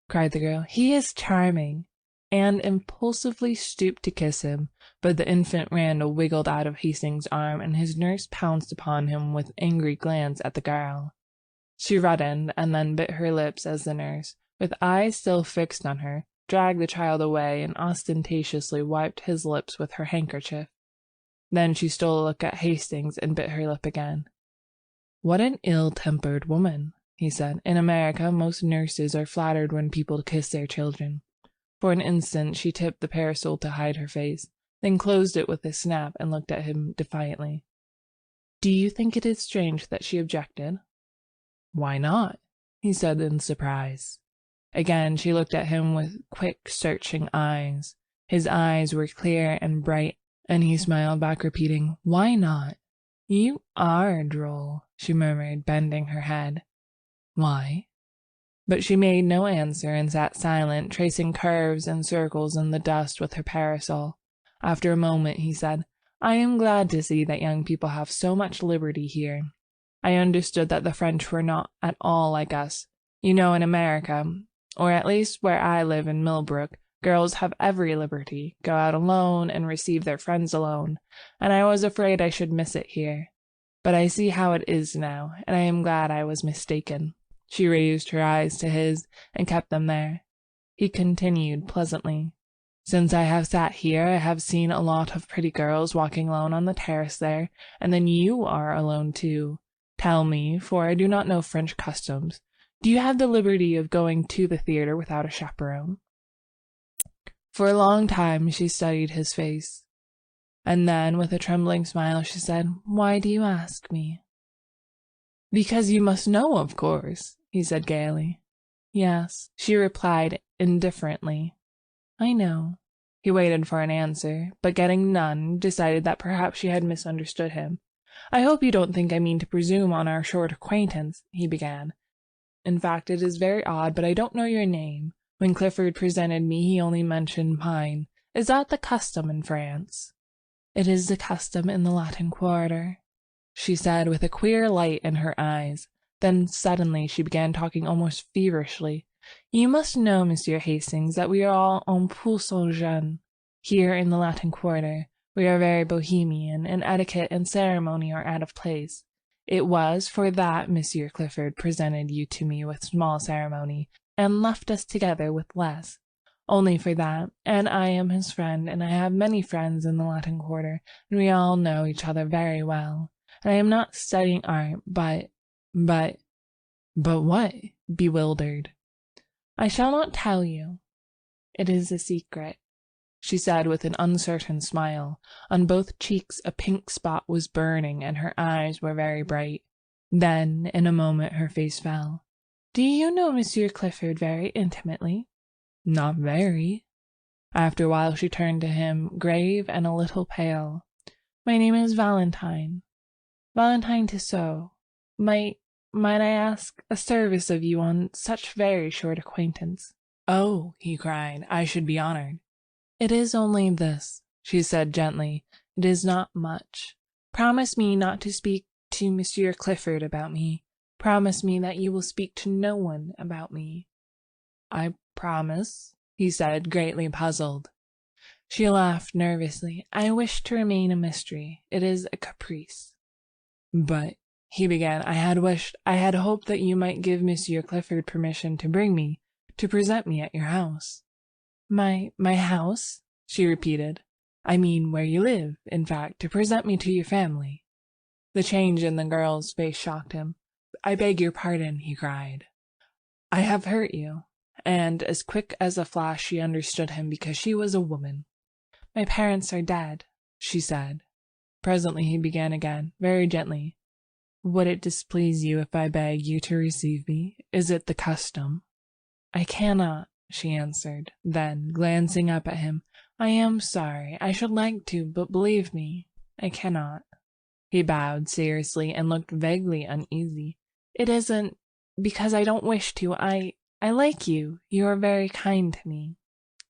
cried the girl, "he is charming," and impulsively stooped to kiss him, but the infant Randall wiggled out of Hastings' arm, and his nurse pounced upon him with angry glance at the girl. She reddened, and then bit her lips as the nurse, with eyes still fixed on her, dragged the child away and ostentatiously wiped his lips with her handkerchief. Then she stole a look at Hastings and bit her lip again. "What an ill-tempered woman," he said. "In America, most nurses are flattered when people kiss their children." For an instant she tipped the parasol to hide her face. then closed it with a snap and looked at him defiantly. Do you think it is strange that she objected? Why not? He said in surprise. Again, she looked at him with quick, searching eyes. His eyes were clear and bright, and he smiled back, repeating, Why not? You are droll, she murmured, bending her head. Why? But she made no answer and sat silent, tracing curves and circles in the dust with her parasol. After a moment, he said, I am glad to see that young people have so much liberty here. I understood that the French were not at all like us. You know, in America, or at least where I live in Millbrook, girls have every liberty, go out alone and receive their friends alone, and I was afraid I should miss it here. But I see how it is now, and I am glad I was mistaken. She raised her eyes to his and kept them there. He continued pleasantly. Since I have sat here, I have seen a lot of pretty girls walking alone on the terrace there, and then you are alone too. Tell me, for I do not know French customs, do you have the liberty of going to the theater without a chaperone? For a long time she studied his face, and then, with a trembling smile, she said, Why do you ask me? Because you must know, of course, he said gaily. Yes, she replied indifferently. I know. He waited for an answer, but getting none, decided that perhaps she had misunderstood him. I hope you don't think I mean to presume on our short acquaintance, he began. In fact, it is very odd, but I don't know your name. When Clifford presented me, he only mentioned mine. Is that the custom in France? It is the custom in the Latin Quarter, she said with a queer light in her eyes. Then suddenly she began talking almost feverishly. You must know, Monsieur Hastings, that we are all un peu sans gêne. Here in the Latin Quarter, we are very bohemian, and etiquette and ceremony are out of place. It was for that Monsieur Clifford presented you to me with small ceremony, and left us together with less. Only for that, and I am his friend, and I have many friends in the Latin Quarter, and we all know each other very well. And I am not studying art, but what? Bewildered. I shall not tell you. It is a secret, she said with an uncertain smile. On both cheeks a pink spot was burning, and her eyes were very bright. Then, in a moment, her face fell. Do you know Monsieur Clifford very intimately? Not very. After a while she turned to him, grave and a little pale. My name is Valentine. Valentine Tissot. Might I ask a service of you on such very short acquaintance? Oh, he cried, I should be honored. It is only this, she said gently. It is not much. Promise me not to speak to Monsieur Clifford about me. Promise me that you will speak to no one about me. I promise, he said, greatly puzzled. She laughed nervously. I wish to remain a mystery. It is a caprice. But, he began, I had hoped that you might give Monsieur Clifford permission to bring me, to present me at your house. My house? She repeated. I mean where you live, in fact, to present me to your family. The change in the girl's face shocked him. I beg your pardon, he cried. I have hurt you. And as quick as a flash she understood him because she was a woman. My parents are dead, she said. Presently he began again, very gently. Would it displease you if I beg you to receive me? Is it the custom? I cannot, she answered. Then, glancing up at him, I am sorry. I should like to, but believe me, I cannot. He bowed seriously and looked vaguely uneasy. It isn't because I don't wish to. I like you. You are very kind to me.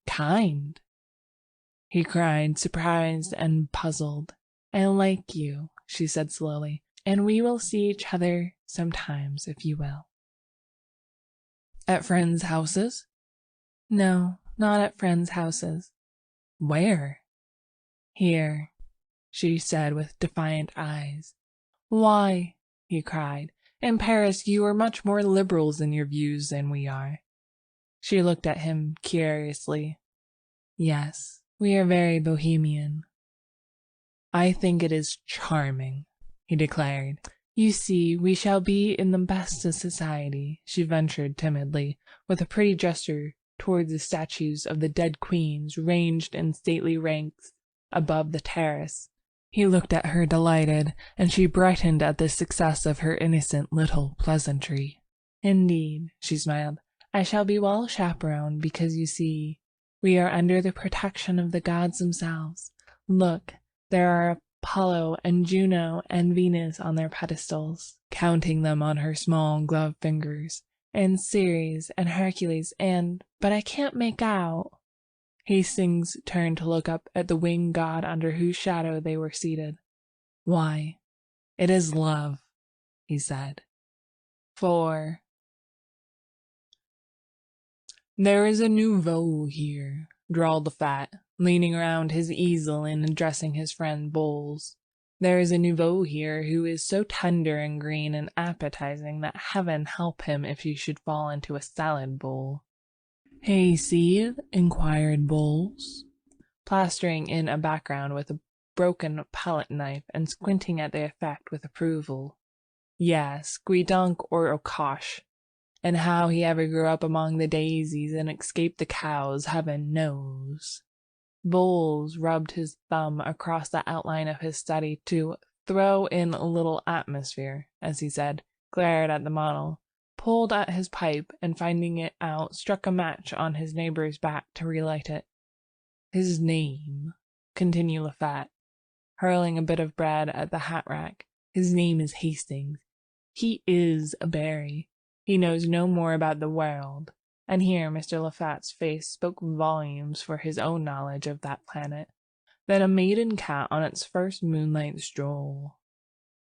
Kind? He cried, surprised and puzzled. I like you, she said slowly, and we will see each other sometimes, if you will. At friends' houses? No, not at friends' houses. Where? Here, she said with defiant eyes. Why? He cried. In Paris you are much more liberals in your views than we are. She looked at him curiously. Yes, we are very bohemian. I think it is charming, he declared. You see, we shall be in the best of society, she ventured timidly, with a pretty gesture towards the statues of the dead queens ranged in stately ranks above the terrace. He looked at her delighted, and she brightened at the success of her innocent little pleasantry. "Indeed," she smiled, "I shall be well chaperoned, because you see, we are under the protection of the gods themselves. Look, there are Apollo and Juno and Venus on their pedestals," counting them on her small gloved fingers, "and Ceres and Hercules but I can't make out." Hastings turned to look up at the winged god under whose shadow they were seated. "Why, it is love," he said. "For there is a nouveau here," drawled the fat, leaning around his easel and addressing his friend Bowles. "There is a nouveau here who is so tender and green and appetizing that heaven help him if he should fall into a salad bowl." "Hayseed?" inquired Bowles, plastering in a background with a broken palette knife and squinting at the effect with approval. "Yes, Guidunk or Okosh. And how he ever grew up among the daisies and escaped the cows, heaven knows." Bowles rubbed his thumb across the outline of his study to throw in a little atmosphere, as he said, glared at the model, pulled at his pipe, and finding it out, struck a match on his neighbor's back to relight it. "His name," continued Lafat, hurling a bit of bread at the hat rack, "his name is Hastings. He is a berry. He knows no more about the world," and here Mr. Lafat's face spoke volumes for his own knowledge of that planet, "than a maiden cat on its first moonlight stroll."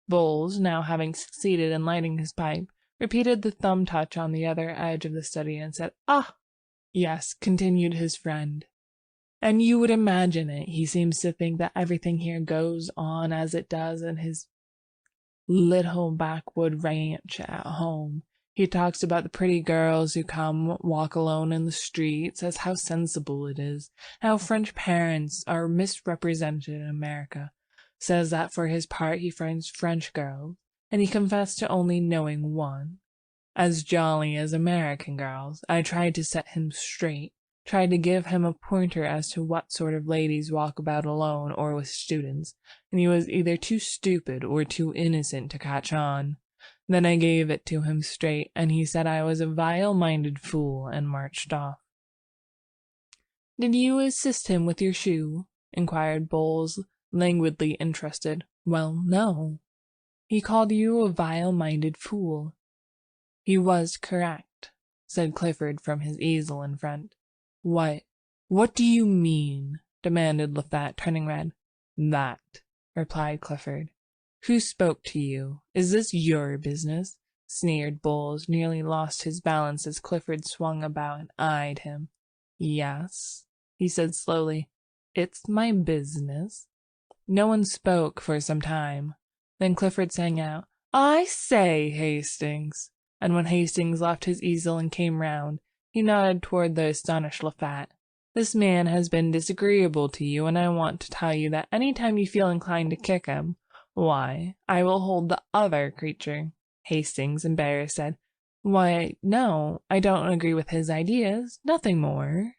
Bowles, now having succeeded in lighting his pipe, repeated the thumb touch on the other edge of the study and said, "Ah, yes," continued his friend, "and you would imagine it. He seems to think that everything here goes on as it does in his little backwood ranch at home. He talks about the pretty girls who come walk alone in the streets, as how sensible it is, how French parents are misrepresented in America. Says that for his part he finds French girls, and he confessed to only knowing one, as jolly as American girls. I tried to set him straight, tried to give him a pointer as to what sort of ladies walk about alone or with students, and he was either too stupid or too innocent to catch on. Then I gave it to him straight, and he said I was a vile-minded fool, and marched off." "Did you assist him with your shoe?" inquired Bowles, languidly interested. "Well, no. He called you a vile-minded fool." "He was correct," said Clifford from his easel in front. What do you mean?" demanded Lafat, turning red. "That," replied Clifford. "Who spoke to you? Is this your business?" sneered Bowles, nearly lost his balance as Clifford swung about and eyed him. "Yes," he said slowly, "it's my business." No one spoke for some time. Then Clifford sang out, "I say, Hastings!" And when Hastings left his easel and came round, he nodded toward the astonished Lafat. "This man has been disagreeable to you, and I want to tell you that any time you feel inclined to kick him, why, I will hold the other creature." Hastings, embarrassed, said, "Why, no, I don't agree with his ideas, nothing more."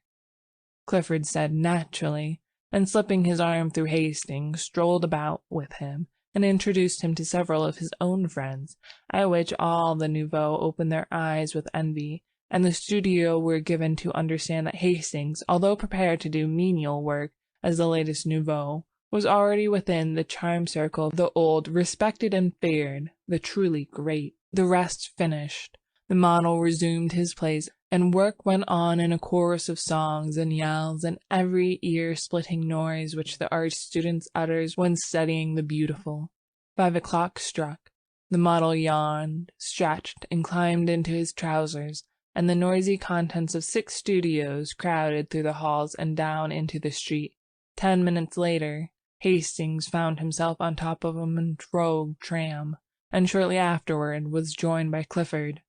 Clifford said, "Naturally," and slipping his arm through Hastings, strolled about with him, and introduced him to several of his own friends, at which all the nouveaux opened their eyes with envy, and the studio were given to understand that Hastings, although prepared to do menial work as the latest nouveau, was already within the charm circle of the old, respected and feared, the truly great. The rest finished. The model resumed his place, and work went on in a chorus of songs and yells and every ear-splitting noise which the art student utters when studying the beautiful. 5 o'clock struck. The model yawned, stretched, and climbed into his trousers, and the noisy contents of 6 studios crowded through the halls and down into the street. 10 minutes later, Hastings found himself on top of a Montreux tram, and shortly afterward was joined by Clifford.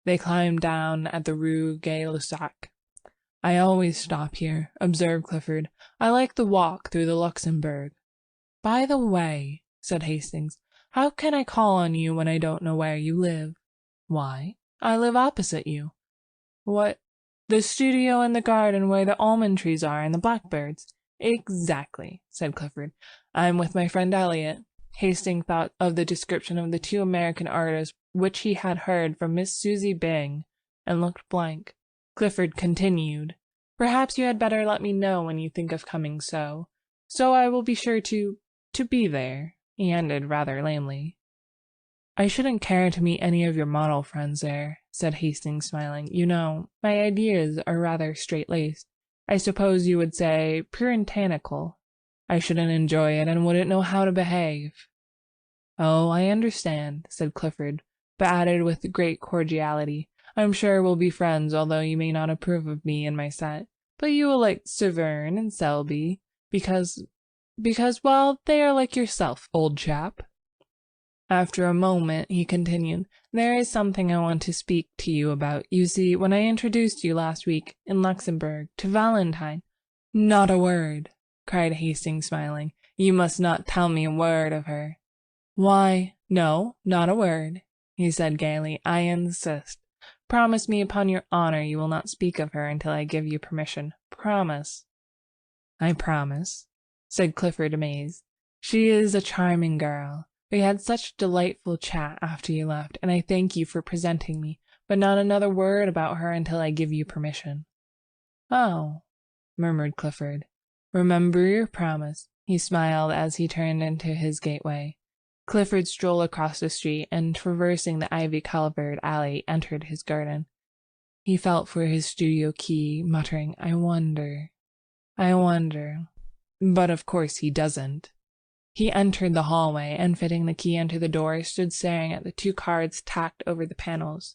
They climbed down at the Rue Gay-Lussac. "I always stop here," observed Clifford. "I like the walk through the Luxembourg." "By the way," said Hastings, "how can I call on you when I don't know where you live?" "Why, I live opposite you." "What?" "The studio and the garden where the almond trees are and the blackbirds." Exactly, said Clifford. I'm with my friend Elliot. Hastings thought of the description of the two American artists which he had heard from Miss Susie Byng, and looked blank. Clifford continued, Perhaps you had better let me know when you think of coming so I will be sure to be there, he ended rather lamely. I shouldn't care to meet any of your model friends there, said Hastings, smiling. You know, my ideas are rather straight-laced. I suppose you would say puritanical. I shouldn't enjoy it and wouldn't know how to behave. Oh, I understand, said Clifford, but added with great cordiality, I'm sure we'll be friends, although you may not approve of me and my set. But you will like Severn and Selby, because, well, they are like yourself, old chap. After a moment, he continued, There is something I want to speak to you about. You see, when I introduced you last week in Luxembourg to Valentine— Not a word, cried Hastings, smiling. You must not tell me a word of her. Why, no, not a word, he said gaily. I insist. Promise me upon your honor you will not speak of her until I give you permission. Promise. I promise, said Clifford, amazed. She is a charming girl. We had such delightful chat after you left, and I thank you for presenting me, but not another word about her until I give you permission. Oh, murmured Clifford. Remember your promise. He smiled as he turned into his gateway. Clifford strolled across the street and, traversing the ivy-covered alley, entered his garden. He felt for his studio key, muttering, I wonder. But of course he doesn't. He entered the hallway and, fitting the key into the door, stood staring at the two cards tacked over the panels.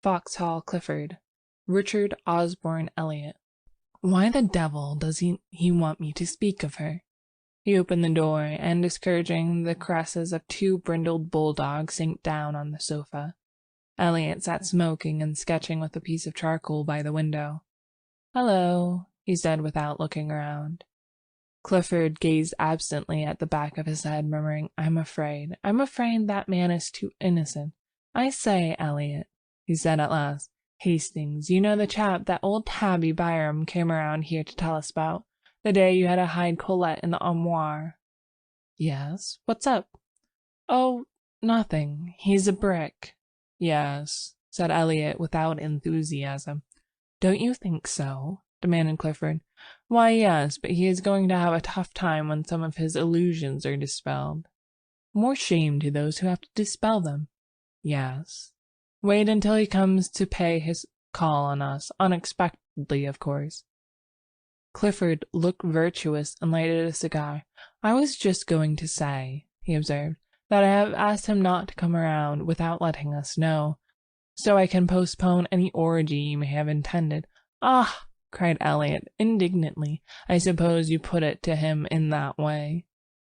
Vauxhall Clifford, Richard Osborne Elliot. Why the devil does he want me to speak of her? He opened the door, and discouraging the caresses of two brindled bulldogs, sank down on the sofa. Elliot sat smoking and sketching with a piece of charcoal by the window. Hello, he said without looking around. Clifford gazed absently at the back of his head, murmuring, I'm afraid that man is too innocent. I say, Elliot, he said at last, Hastings, you know the chap that old Tabby Byram came around here to tell us about, the day you had to hide Colette in the armoire? Yes, what's up? Oh, nothing. He's a brick. Yes, said Elliot without enthusiasm. Don't you think so? Demanded Clifford. Why, yes, but he is going to have a tough time when some of his illusions are dispelled. More shame to those who have to dispel them. Yes. Wait until he comes to pay his call on us, unexpectedly, of course. Clifford looked virtuous and lighted a cigar. I was just going to say, he observed, that I have asked him not to come around without letting us know, so I can postpone any orgy you may have intended. Ah! cried Elliot indignantly. I suppose you put it to him in that way.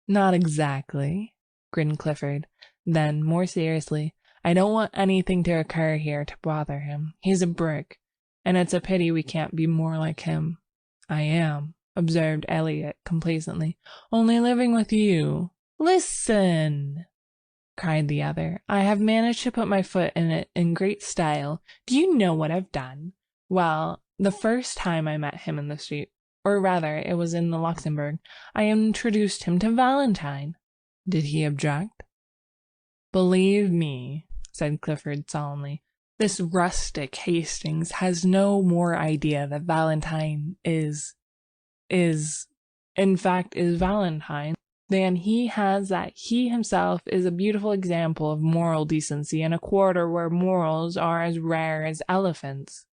Not exactly, grinned Clifford. Then, more seriously, I don't want anything to occur here to bother him. He's a brick, and it's a pity we can't be more like him. I am, observed Elliot complacently, only living with you. Listen, cried the other. I have managed to put my foot in it in great style. Do you know what I've done? Well, the first time I met him in the street, or rather, it was in the Luxembourg, I introduced him to Valentine. Did he object? Believe me, said Clifford solemnly, this rustic Hastings has no more idea that Valentine is Valentine, than he has that he himself is a beautiful example of moral decency in a quarter where morals are as rare as elephants.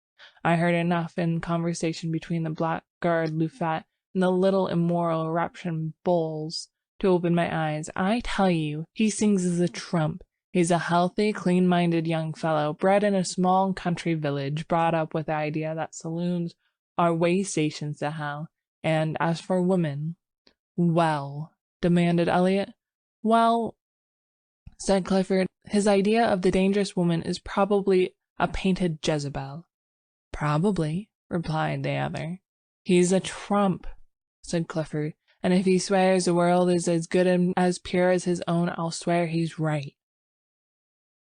I heard enough in conversation between the blackguard Luffat and the little immoral eruption Bowles to open my eyes. I tell you, he sings as a trump. He's a healthy, clean-minded young fellow, bred in a small country village, brought up with the idea that saloons are way stations to hell. And as for women— Well, demanded Elliot. Well, said Clifford, his idea of the dangerous woman is probably a painted Jezebel. Probably, replied the other. He's a trump, said Clifford, and if he swears the world is as good and as pure as his own, I'll swear he's right.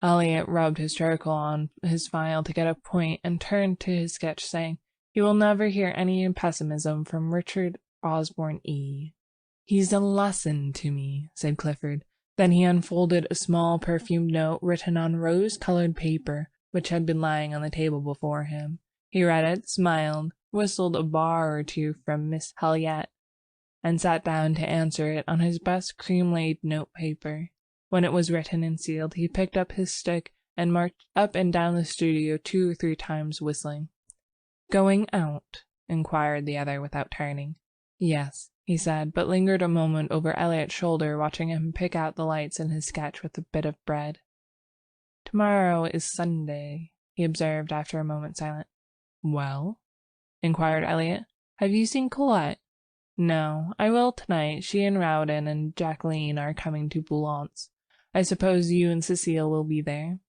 Elliot rubbed his charcoal on his file to get a point and turned to his sketch, saying, He will never hear any pessimism from Richard Osborne E. "He's a lesson to me," said Clifford. Then he unfolded a small perfumed note written on rose-colored paper, which had been lying on the table before him. He read it, smiled, whistled a bar or two from Miss Helyet, and sat down to answer it on his best cream-laid note-paper. When it was written and sealed, he picked up his stick and marched up and down the studio 2 or 3 times, whistling. "Going out?" inquired the other without turning. "Yes," he said, but lingered a moment over Elliot's shoulder, watching him pick out the lights in his sketch with a bit of bread. "Tomorrow is Sunday," he observed after a moment's silence. "Well?" inquired Elliot. "Have you seen Colette?" "No, I will tonight. She and Rowden and Jacqueline are coming to Boulant's. I suppose you and Cecile will be there?"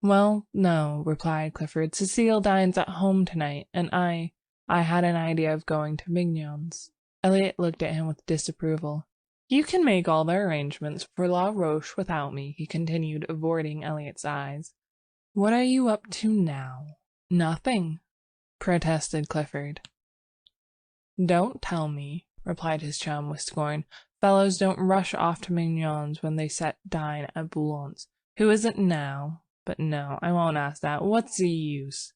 "Well, no," replied Clifford. "Cecile dines at home tonight, and I had an idea of going to Mignon's." Elliot looked at him with disapproval. "You can make all the arrangements for La Roche without me," he continued, avoiding Elliot's eyes. "What are you up to now?" "Nothing," protested Clifford. "Don't tell me," replied his chum with scorn. "Fellows don't rush off to Mignon's when they set dine at Boulant's. Who is it now? But no, I won't ask that. What's the use?"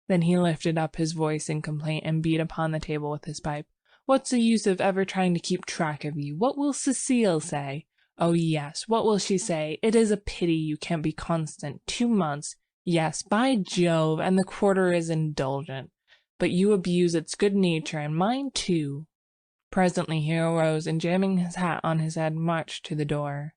Then he lifted up his voice in complaint and beat upon the table with his pipe. "What's the use of ever trying to keep track of you? What will Cecile say? Oh, yes, what will she say? It is a pity you can't be constant. 2 months. Yes, by Jove, and the quarter is indulgent. But you abuse its good nature, and mine too." Presently he arose, and jamming his hat on his head, marched to the door.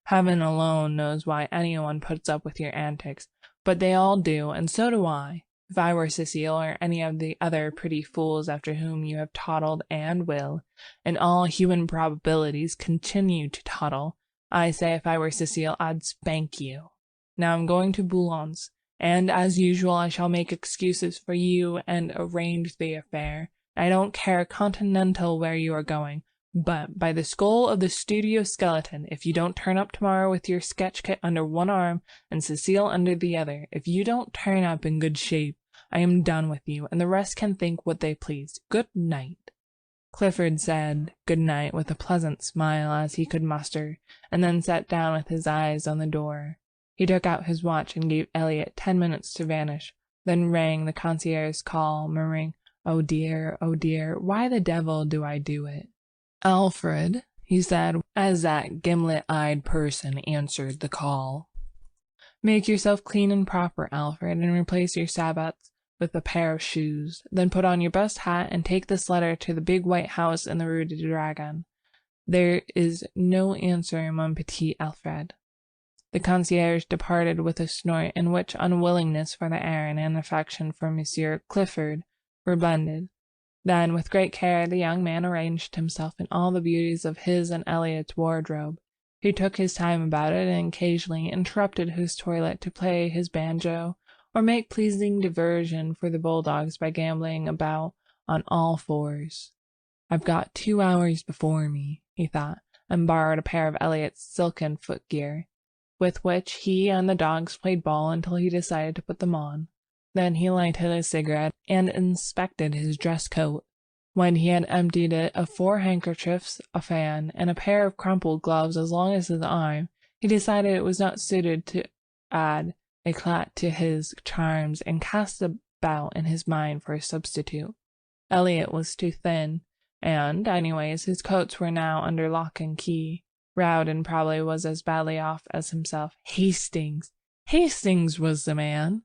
Heaven alone knows why anyone puts up with your antics, but they all do, and so do I. If I were Cecile or any of the other pretty fools after whom you have toddled and will, in all human probabilities, continue to toddle, I say if I were Cecile, I'd spank you. Now I'm going to Boulant's, and as usual I shall make excuses for you and arrange the affair. I don't care continental where you are going, but by the skull of the studio skeleton, if you don't turn up tomorrow with your sketch kit under one arm and Cecile under the other, if you don't turn up in good shape, I am done with you, and the rest can think what they please. Good night." Clifford said good night with a pleasant smile as he could muster, and then sat down with his eyes on the door. He took out his watch and gave Elliot 10 minutes to vanish, then rang the concierge's call, murmuring, oh dear, why the devil do I do it?" "Alfred," he said, as that gimlet-eyed person answered the call. "Make yourself clean and proper, Alfred, and replace your sabots with a pair of shoes. Then put on your best hat and take this letter to the big white house in the Rue du Dragon. There is no answer, mon petit Alfred." The concierge departed with a snort in which unwillingness for the errand and affection for Monsieur Clifford were blended. Then, with great care, the young man arranged himself in all the beauties of his and Elliot's wardrobe. He took his time about it, and occasionally interrupted his toilet to play his banjo, or make pleasing diversion for the bulldogs by gambling about on all fours. "I've got 2 hours before me," he thought, and borrowed a pair of Elliot's silken footgear, with which he and the dogs played ball until he decided to put them on. Then he lighted a cigarette and inspected his dress coat. When he had emptied it of 4 handkerchiefs, a fan, and a pair of crumpled gloves as long as his arm, he decided it was not suited to add éclat to his charms, and cast about in his mind for a substitute. Elliot was too thin, and, anyways, his coats were now under lock and key. Rowden probably was as badly off as himself. Hastings was the man!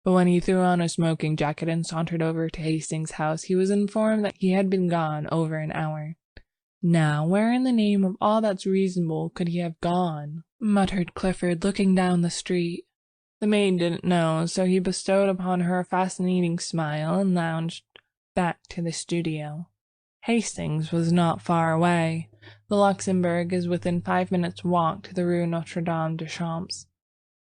But when he threw on a smoking jacket and sauntered over to Hastings' house, he was informed that he had been gone over an hour. "Now, where in the name of all that's reasonable could he have gone?" muttered Clifford, looking down the street. The maid didn't know, so he bestowed upon her a fascinating smile and lounged back to the studio. Hastings was not far away. The Luxembourg is within 5 minutes' walk to the Rue Notre-Dame-des-Champs.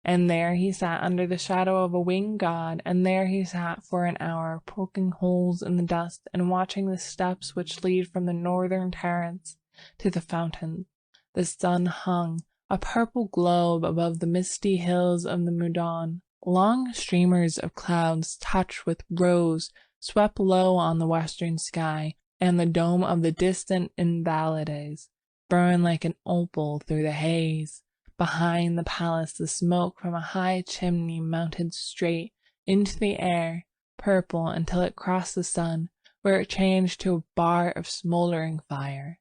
And there he sat under the shadow of a winged god, and there he sat for an hour, poking holes in the dust and watching the steps which lead from the northern terrace to the fountain. The sun hung, a purple globe, above the misty hills of the Meudon. Long streamers of clouds touched with rose swept low on the western sky, and the dome of the distant Invalides burned like an opal through the haze. Behind the palace, the smoke from a high chimney mounted straight into the air, purple until it crossed the sun, where it changed to a bar of smoldering fire.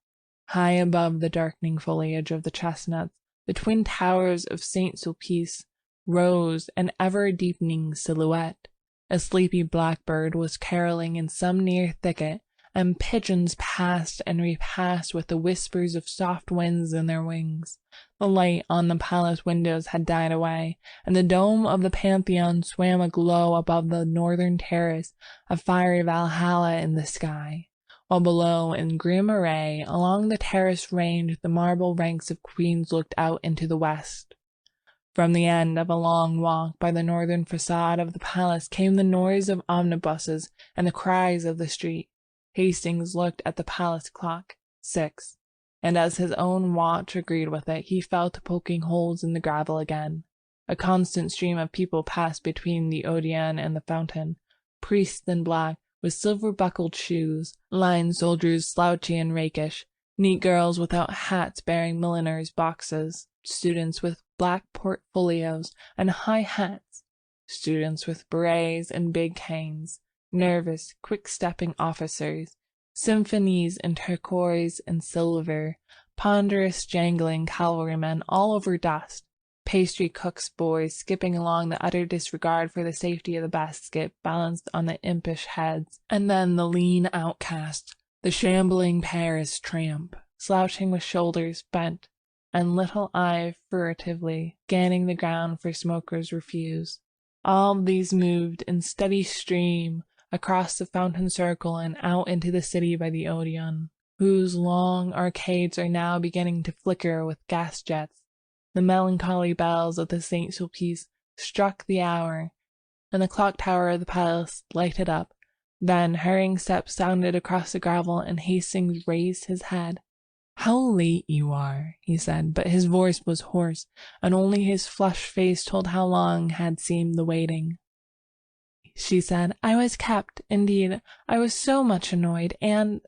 High above the darkening foliage of the chestnuts, the twin towers of St. Sulpice rose, an ever-deepening silhouette. A sleepy blackbird was caroling in some near thicket, and pigeons passed and repassed with the whispers of soft winds in their wings. The light on the palace windows had died away, and the dome of the Pantheon swam aglow above the northern terrace, a fiery Valhalla in the sky, while below, in grim array, along the terrace range, the marble ranks of queens looked out into the west. From the end of a long walk by the northern facade of the palace came the noise of omnibuses and the cries of the street. Hastings looked at the palace clock, 6, and as his own watch agreed with it, he fell to poking holes in the gravel again. A constant stream of people passed between the Odeon and the fountain, priests in black, with silver-buckled shoes, line soldiers slouchy and rakish, neat girls without hats bearing milliners' boxes, students with black portfolios and high hats, students with berets and big canes, nervous, quick-stepping officers, symphonies in turquoise and silver, ponderous, jangling cavalrymen all over dust, pastry cook's boys skipping along the utter disregard for the safety of the basket balanced on the impish heads, and then the lean outcast, the shambling Paris tramp, slouching with shoulders bent, and little eye furtively scanning the ground for smoker's refuse. All these moved in steady stream across the fountain circle and out into the city by the Odeon, whose long arcades are now beginning to flicker with gas jets. The melancholy bells of the St. Sulpice struck the hour, and the clock tower of the palace lighted up. Then hurrying steps sounded across the gravel, and Hastings raised his head. "How late you are," he said, but his voice was hoarse, and only his flushed face told how long had seemed the waiting. She said, "I was kept. Indeed, I was so much annoyed, and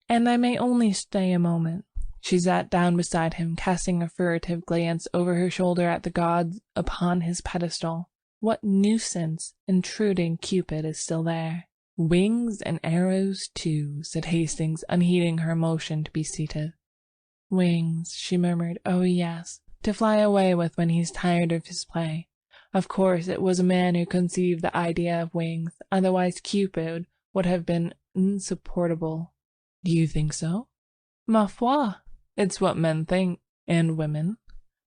I may only stay a moment." She sat down beside him, casting a furtive glance over her shoulder at the gods upon his pedestal. What nuisance! Intruding Cupid is still there. "Wings and arrows, too," said Hastings, unheeding her motion to be seated. "Wings," she murmured. "Oh, yes, to fly away with when he's tired of his play. Of course, it was a man who conceived the idea of wings, otherwise Cupid would have been insupportable." "Do you think so?" "Ma foi, it's what men think, and women."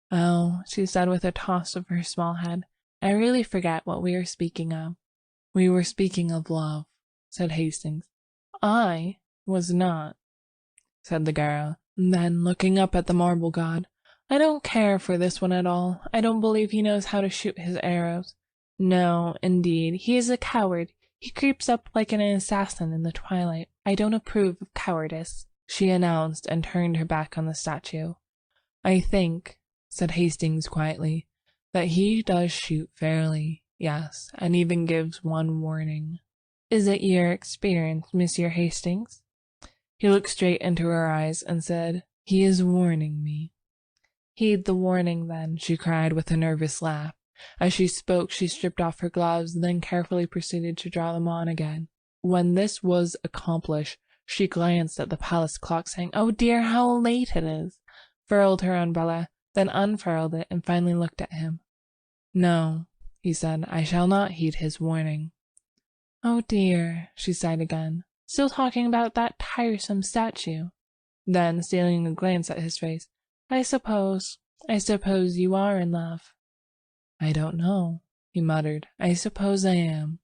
"Oh," she said with a toss of her small head, "I really forget what we were speaking of." "We were speaking of love," said Hastings. "I was not," said the girl. Then, looking up at the marble god, "I don't care for this one at all. I don't believe he knows how to shoot his arrows. No, indeed, he is a coward. He creeps up like an assassin in the twilight. I don't approve of cowardice," she announced, and turned her back on the statue. "I think," said Hastings quietly, "that he does shoot fairly, yes, and even gives one warning." "Is it your experience, Monsieur Hastings?" He looked straight into her eyes and said, "He is warning me." "Heed the warning, then," she cried with a nervous laugh. As she spoke, she stripped off her gloves, then carefully proceeded to draw them on again. When this was accomplished, she glanced at the palace clock, saying, "Oh dear, how late it is!" furled her umbrella, then unfurled it, and finally looked at him. "No," he said, "I shall not heed his warning." "Oh dear," she sighed again, still talking about that tiresome statue. Then, stealing a glance at his face, I suppose you are in love." "I don't know," he muttered. "I suppose I am."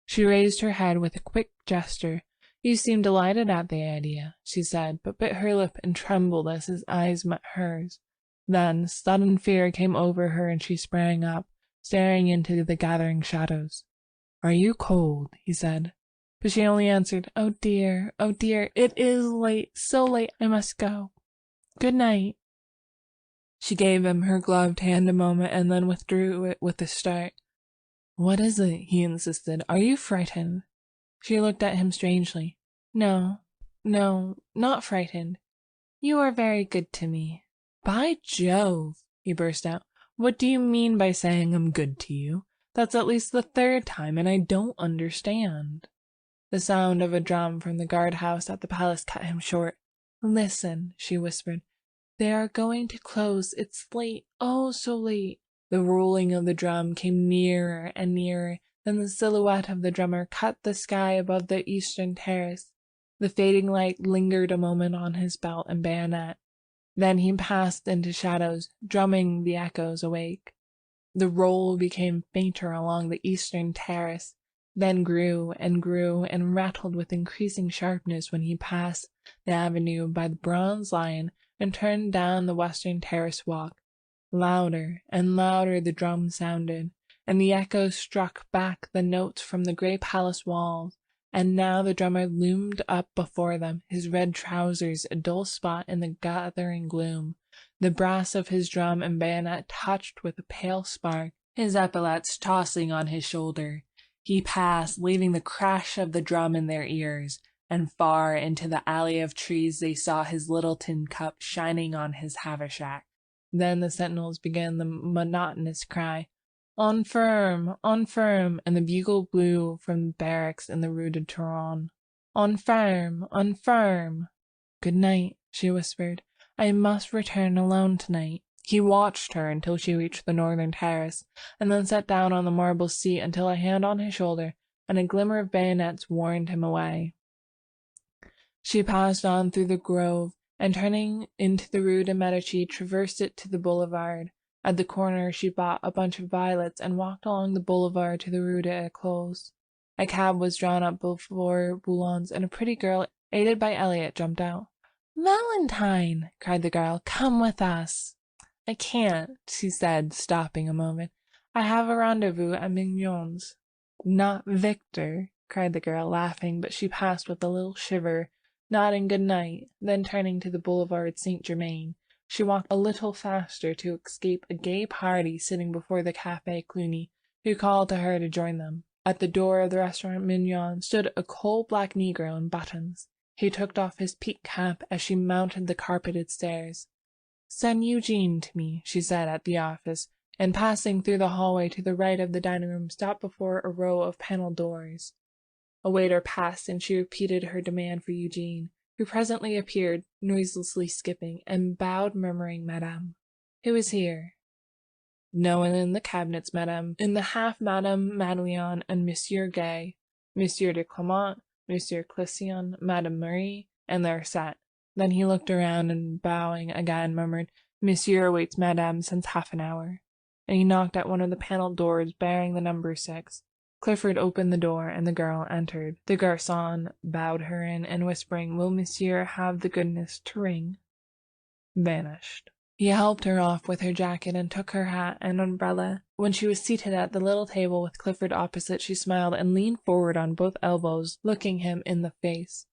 She raised her head with a quick gesture. "You seem delighted at the idea," she said, but bit her lip and trembled as his eyes met hers. Then sudden fear came over her, and she sprang up, staring into the gathering shadows. "Are you cold?" he said. But she only answered, oh dear, it is late, so late, I must go. Good night." She gave him her gloved hand a moment, and then withdrew it with a start. "What is it?" he insisted. "Are you frightened?" She looked at him strangely. No, No, not frightened. You are very good to me." "By Jove!" he burst out. "What do you mean by saying I'm good to you? That's at least the third time, and I don't understand." The sound of a drum from the guardhouse at the palace cut him short. "Listen," she whispered. "They are going to close. It's late. Oh, so late." The rolling of the drum came nearer and nearer. Then the silhouette of the drummer cut the sky above the eastern terrace. The fading light lingered a moment on his belt and bayonet. Then he passed into shadows, drumming the echoes awake. The roll became fainter along the eastern terrace, then grew and rattled with increasing sharpness when he passed the avenue by the Bronze Lion and turned down the western terrace walk. Louder and louder the drum sounded, and the echoes struck back the notes from the grey palace walls. And now the drummer loomed up before them, his red trousers a dull spot in the gathering gloom, the brass of his drum and bayonet touched with a pale spark, his epaulets tossing on his shoulder. He passed, leaving the crash of the drum in their ears, and far into the alley of trees they saw his little tin cup shining on his haversack. Then the sentinels began the monotonous cry, "On firm, and the bugle blew from the barracks in the Rue de Turon. "On firm, on firm." "Good night," she whispered. "I must return alone tonight." He watched her until she reached the northern terrace, and then sat down on the marble seat until a hand on his shoulder and a glimmer of bayonets warned him away. She passed on through the grove, and turning into the Rue de Medici, traversed it to the boulevard. At the corner she bought a bunch of violets and walked along the boulevard to the Rue des Ecloles. A cab was drawn up before Boulogne, and a pretty girl, aided by Elliot, jumped out. "Valentine!" cried the girl. "Come with us." "I can't," she said, stopping a moment. "I have a rendezvous at Mignon's." "Not Victor!" cried the girl, laughing, but she passed with a little shiver, nodding good night. Then turning to the Boulevard Saint Germain, she walked a little faster to escape a gay party sitting before the Café Cluny, who called to her to join them. At the door of the restaurant Mignon stood a coal-black negro in buttons. He took off his peaked cap as she mounted the carpeted stairs. "Send Eugene to me," she said at the office, and passing through the hallway to the right of the dining room stopped before a row of panelled doors. A waiter passed and she repeated her demand for Eugene, who presently appeared, noiselessly skipping, and bowed, murmuring, "Madame." "Who is here?" "No one in the cabinets, madame. In the half, Madame Madeleine and Monsieur Gay, Monsieur de Clement, Monsieur Clisson, Madame Marie, and their set." Then he looked around and, bowing again, murmured, "Monsieur awaits Madame since half an hour." And he knocked at one of the panelled doors bearing the number 6. Clifford opened the door, and the girl entered. The garçon bowed her in, and whispering, "Will Monsieur have the goodness to ring?" vanished. He helped her off with her jacket and took her hat and umbrella. When she was seated at the little table with Clifford opposite, she smiled and leaned forward on both elbows, looking him in the face.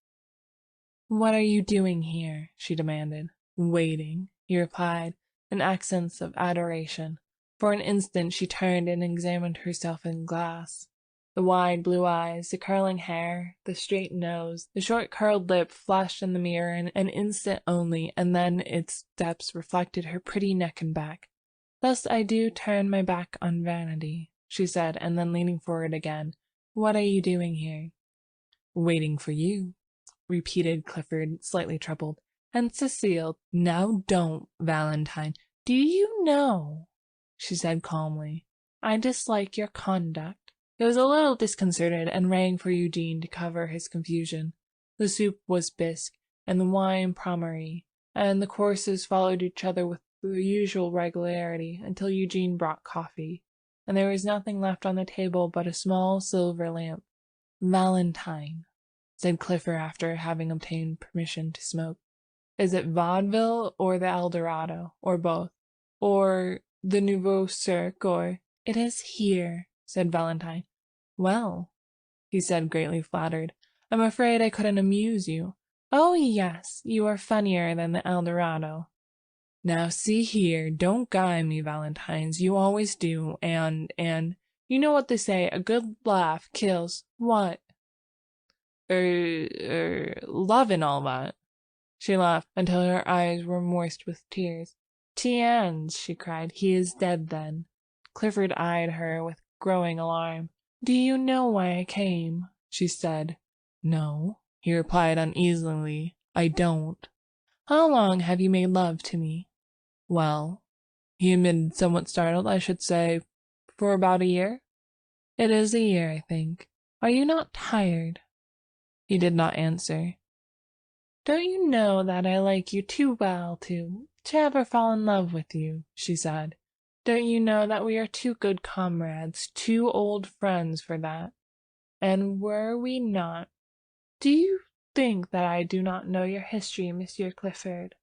"What are you doing here?" she demanded. "Waiting," he replied, in accents of adoration. For an instant she turned and examined herself in the glass. The wide blue eyes, the curling hair, the straight nose, the short curled lip flashed in the mirror an instant only, and then its depths reflected her pretty neck and back. "Thus I do turn my back on vanity," she said, and then leaning forward again, "What are you doing here?" "Waiting for you," repeated Clifford, slightly troubled. "And Cecile—" "Now don't, Valentine. Do you know," she said calmly, "I dislike your conduct." He was a little disconcerted and rang for Eugene to cover his confusion. The soup was bisque, and the wine Pommery, and the courses followed each other with the usual regularity until Eugene brought coffee, and there was nothing left on the table but a small silver lamp. "Valentine," said Clifford after having obtained permission to smoke. "Is it vaudeville or the Eldorado, or both, or the Nouveau Cirque, or—" "It is here," said Valentine. "Well," he said, greatly flattered, "I'm afraid I couldn't amuse you." "Oh, yes, you are funnier than the Eldorado." "Now see here, don't guy me, Valentines, you always do, and you know what they say, a good laugh kills—" "What?" love and all that." She laughed until her eyes were moist with tears. "Tiens," she cried, "he is dead then." Clifford eyed her with growing alarm. "Do you know why I came?" she said. "No," he replied uneasily, "I don't." "How long have you made love to me?" "Well," he admitted, somewhat startled, "I should say for about a year." "It is a year, I think. Are you not tired?" He did not answer. "Don't you know that I like you too well to ever fall in love with you?" she said. "Don't you know that we are too good comrades, too old friends for that? And were we not, do you think that I do not know your history, Monsieur Clifford?"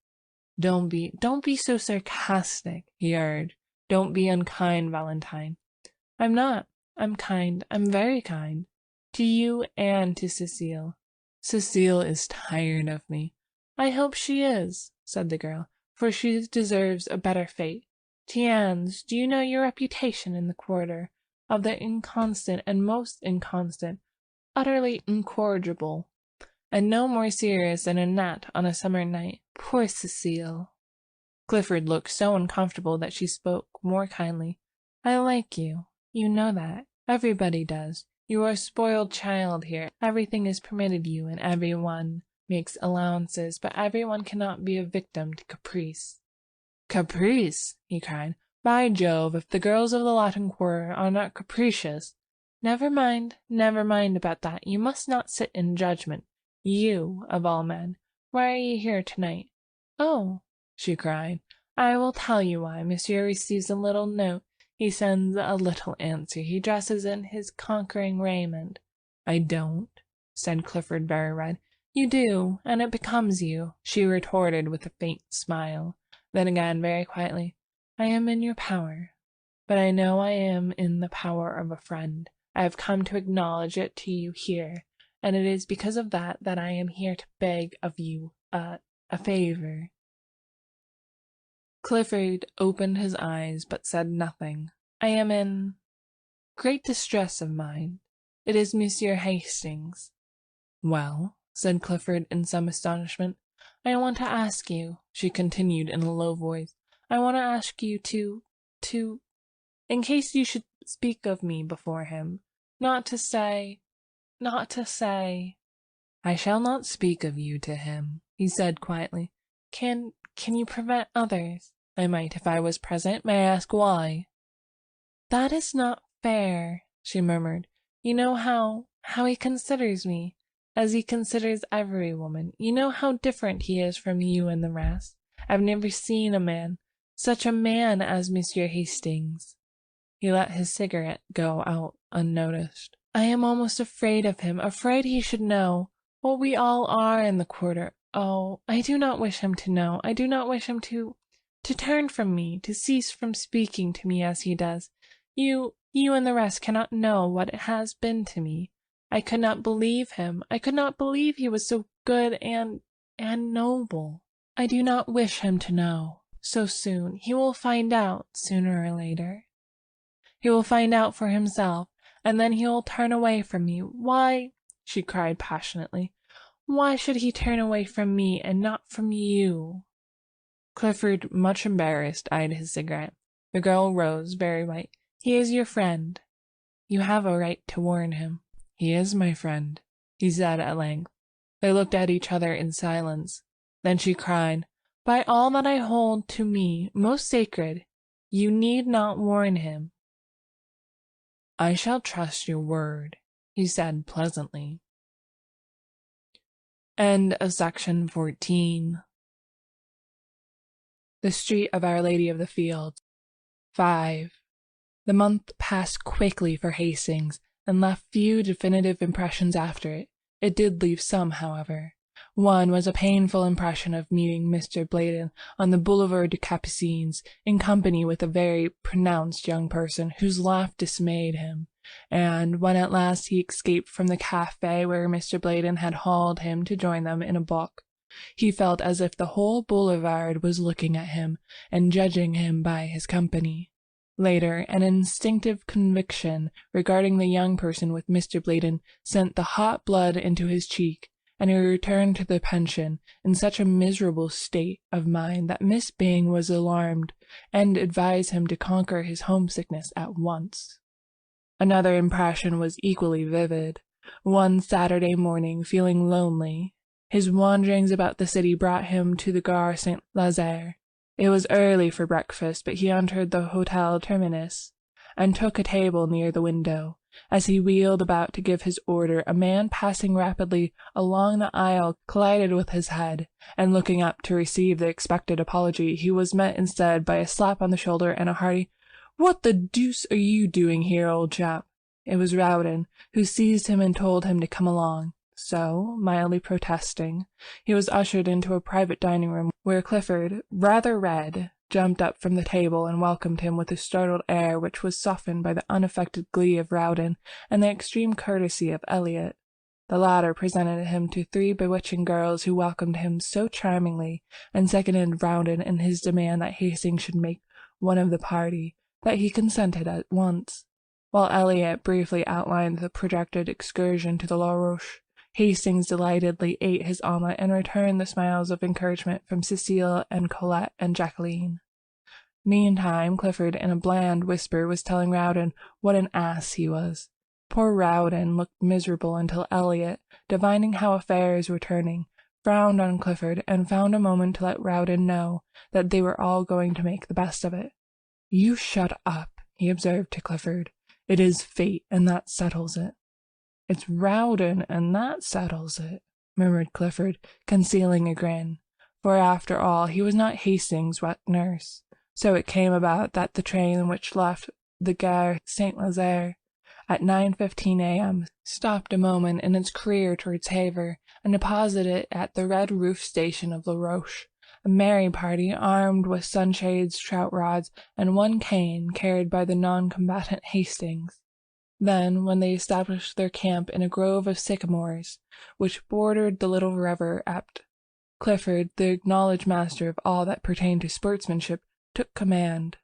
Don't be so sarcastic," he urged. "Don't be unkind, Valentine." "I'm not. I'm kind. I'm very kind. To you and to Cecile. Cecile is tired of me." "I hope she is," said the girl, "for she deserves a better fate. Tiens, do you know your reputation in the quarter of the inconstant and most inconstant, utterly incorrigible, and no more serious than a gnat on a summer night? Poor Cecile." Clifford looked so uncomfortable that she spoke more kindly. "I like you. You know that. Everybody does. You are a spoiled child here. Everything is permitted you, and everyone makes allowances, but everyone cannot be a victim to caprice." "Caprice!" he cried. "By Jove, if the girls of the Latin Quarter are not capricious—" Never mind about that. You must not sit in judgment. You, of all men. Why are you here tonight?" "Oh," she cried, "I will tell you why. Monsieur receives a little note. He sends a little answer. He dresses in his conquering raiment." "I don't," said Clifford, very red. "You do, and it becomes you," she retorted with a faint smile. Then again, very quietly, "I am in your power, but I know I am in the power of a friend. I have come to acknowledge it to you here, and it is because of that that I am here to beg of you a favor." Clifford opened his eyes, but said nothing. "I am in great distress of mind. It is Monsieur Hastings." "Well?" said Clifford in some astonishment. "I want to ask you," she continued in a low voice, "I want to ask you to, in case you should speak of me before him, not to say, "I shall not speak of you to him," he said quietly. Can you prevent others?" "I might if I was present. May I ask why?" "That is not fair," she murmured. "You know how he considers me, as he considers every woman. You know how different he is from you and the rest. I've never seen a man, such a man as Monsieur Hastings." He let his cigarette go out unnoticed. "I am almost afraid of him, afraid he should know what we all are in the quarter. Oh, I do not wish him to know. I do not wish him to turn from me, to cease from speaking to me as he does. You and the rest cannot know what it has been to me. I could not believe him. I could not believe he was so good and noble. I do not wish him to know so soon. He will find out sooner or later. He will find out for himself, and then he will turn away from me. Why," she cried passionately, "why should he turn away from me and not from you?" Clifford, much embarrassed, eyed his cigarette. The girl rose, very white. "He is your friend. You have a right to warn him." "He is my friend," he said at length. They looked at each other in silence. Then she cried, "By all that I hold to me most sacred, you need not warn him." "I shall trust your word," he said pleasantly. End of section 14. The Street of Our Lady of the Fields. 5. The month passed quickly for Hastings, and left few definitive impressions after it. It did leave some, however. One was a painful impression of meeting Mr. Bladen on the Boulevard des Capucines, in company with a very pronounced young person whose laugh dismayed him, and when at last he escaped from the café where Mr. Bladen had hauled him to join them in a book, he felt as if the whole boulevard was looking at him and judging him by his company. Later, an instinctive conviction regarding the young person with Mr. Bladen sent the hot blood into his cheek, and he returned to the pension in such a miserable state of mind that Miss Byng was alarmed, and advised him to conquer his homesickness at once. Another impression was equally vivid. One Saturday morning, feeling lonely, his wanderings about the city brought him to the Gare Saint-Lazare. It was early for breakfast, but he entered the Hotel Terminus, and took a table near the window. As he wheeled about to give his order, a man passing rapidly along the aisle collided with his head, and looking up to receive the expected apology, he was met instead by a slap on the shoulder and a hearty, "What the deuce are you doing here, old chap?" It was Rowden, who seized him and told him to come along. So, mildly protesting, he was ushered into a private dining room, where Clifford, rather red, jumped up from the table and welcomed him with a startled air which was softened by the unaffected glee of Rowden and the extreme courtesy of Elliot. The latter presented him to 3 bewitching girls who welcomed him so charmingly, and seconded Rowden in his demand that Hastings should make one of the party, that he consented at once. While Elliot briefly outlined the projected excursion to the La Roche, Hastings delightedly ate his omelette and returned the smiles of encouragement from Cecile and Colette and Jacqueline. Meantime, Clifford, in a bland whisper, was telling Rowden what an ass he was. Poor Rowden looked miserable until Elliot, divining how affairs were turning, frowned on Clifford and found a moment to let Rowden know that they were all going to make the best of it. "You shut up," he observed to Clifford. "It is fate, and that settles it." "It's Rowden, and that settles it," murmured Clifford, concealing a grin, for after all he was not Hastings' wet nurse. So it came about that the train which left the Gare Saint-Lazare at 9:15 a.m. stopped a moment in its career towards Havre, and deposited at the Red Roof station of La Roche. A merry party, armed with sunshades, trout rods, and one cane, carried by the non-combatant Hastings. Then, when they established their camp in a grove of sycamores, which bordered the little river Epte, Clifford, the acknowledged master of all that pertained to sportsmanship, took command.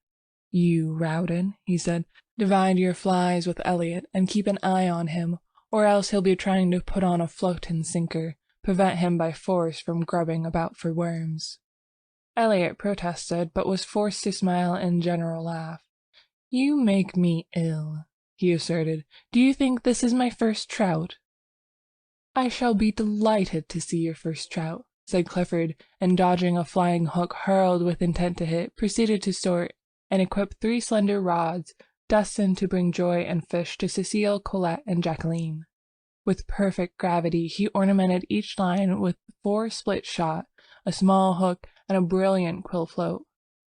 "You, Rowden," he said, "divide your flies with Elliot, and keep an eye on him, or else he'll be trying to put on a float and sinker. Prevent him by force from grubbing about for worms." Elliot protested, but was forced to smile and general laugh. "You make me ill," he asserted. "Do you think this is my first trout?" "I shall be delighted to see your first trout," said Clifford, and dodging a flying hook hurled with intent to hit, proceeded to sort and equip 3 slender rods, destined to bring joy and fish to Cecile, Colette, and Jacqueline. With perfect gravity, he ornamented each line with 4 split shot, a small hook, and a brilliant quill float.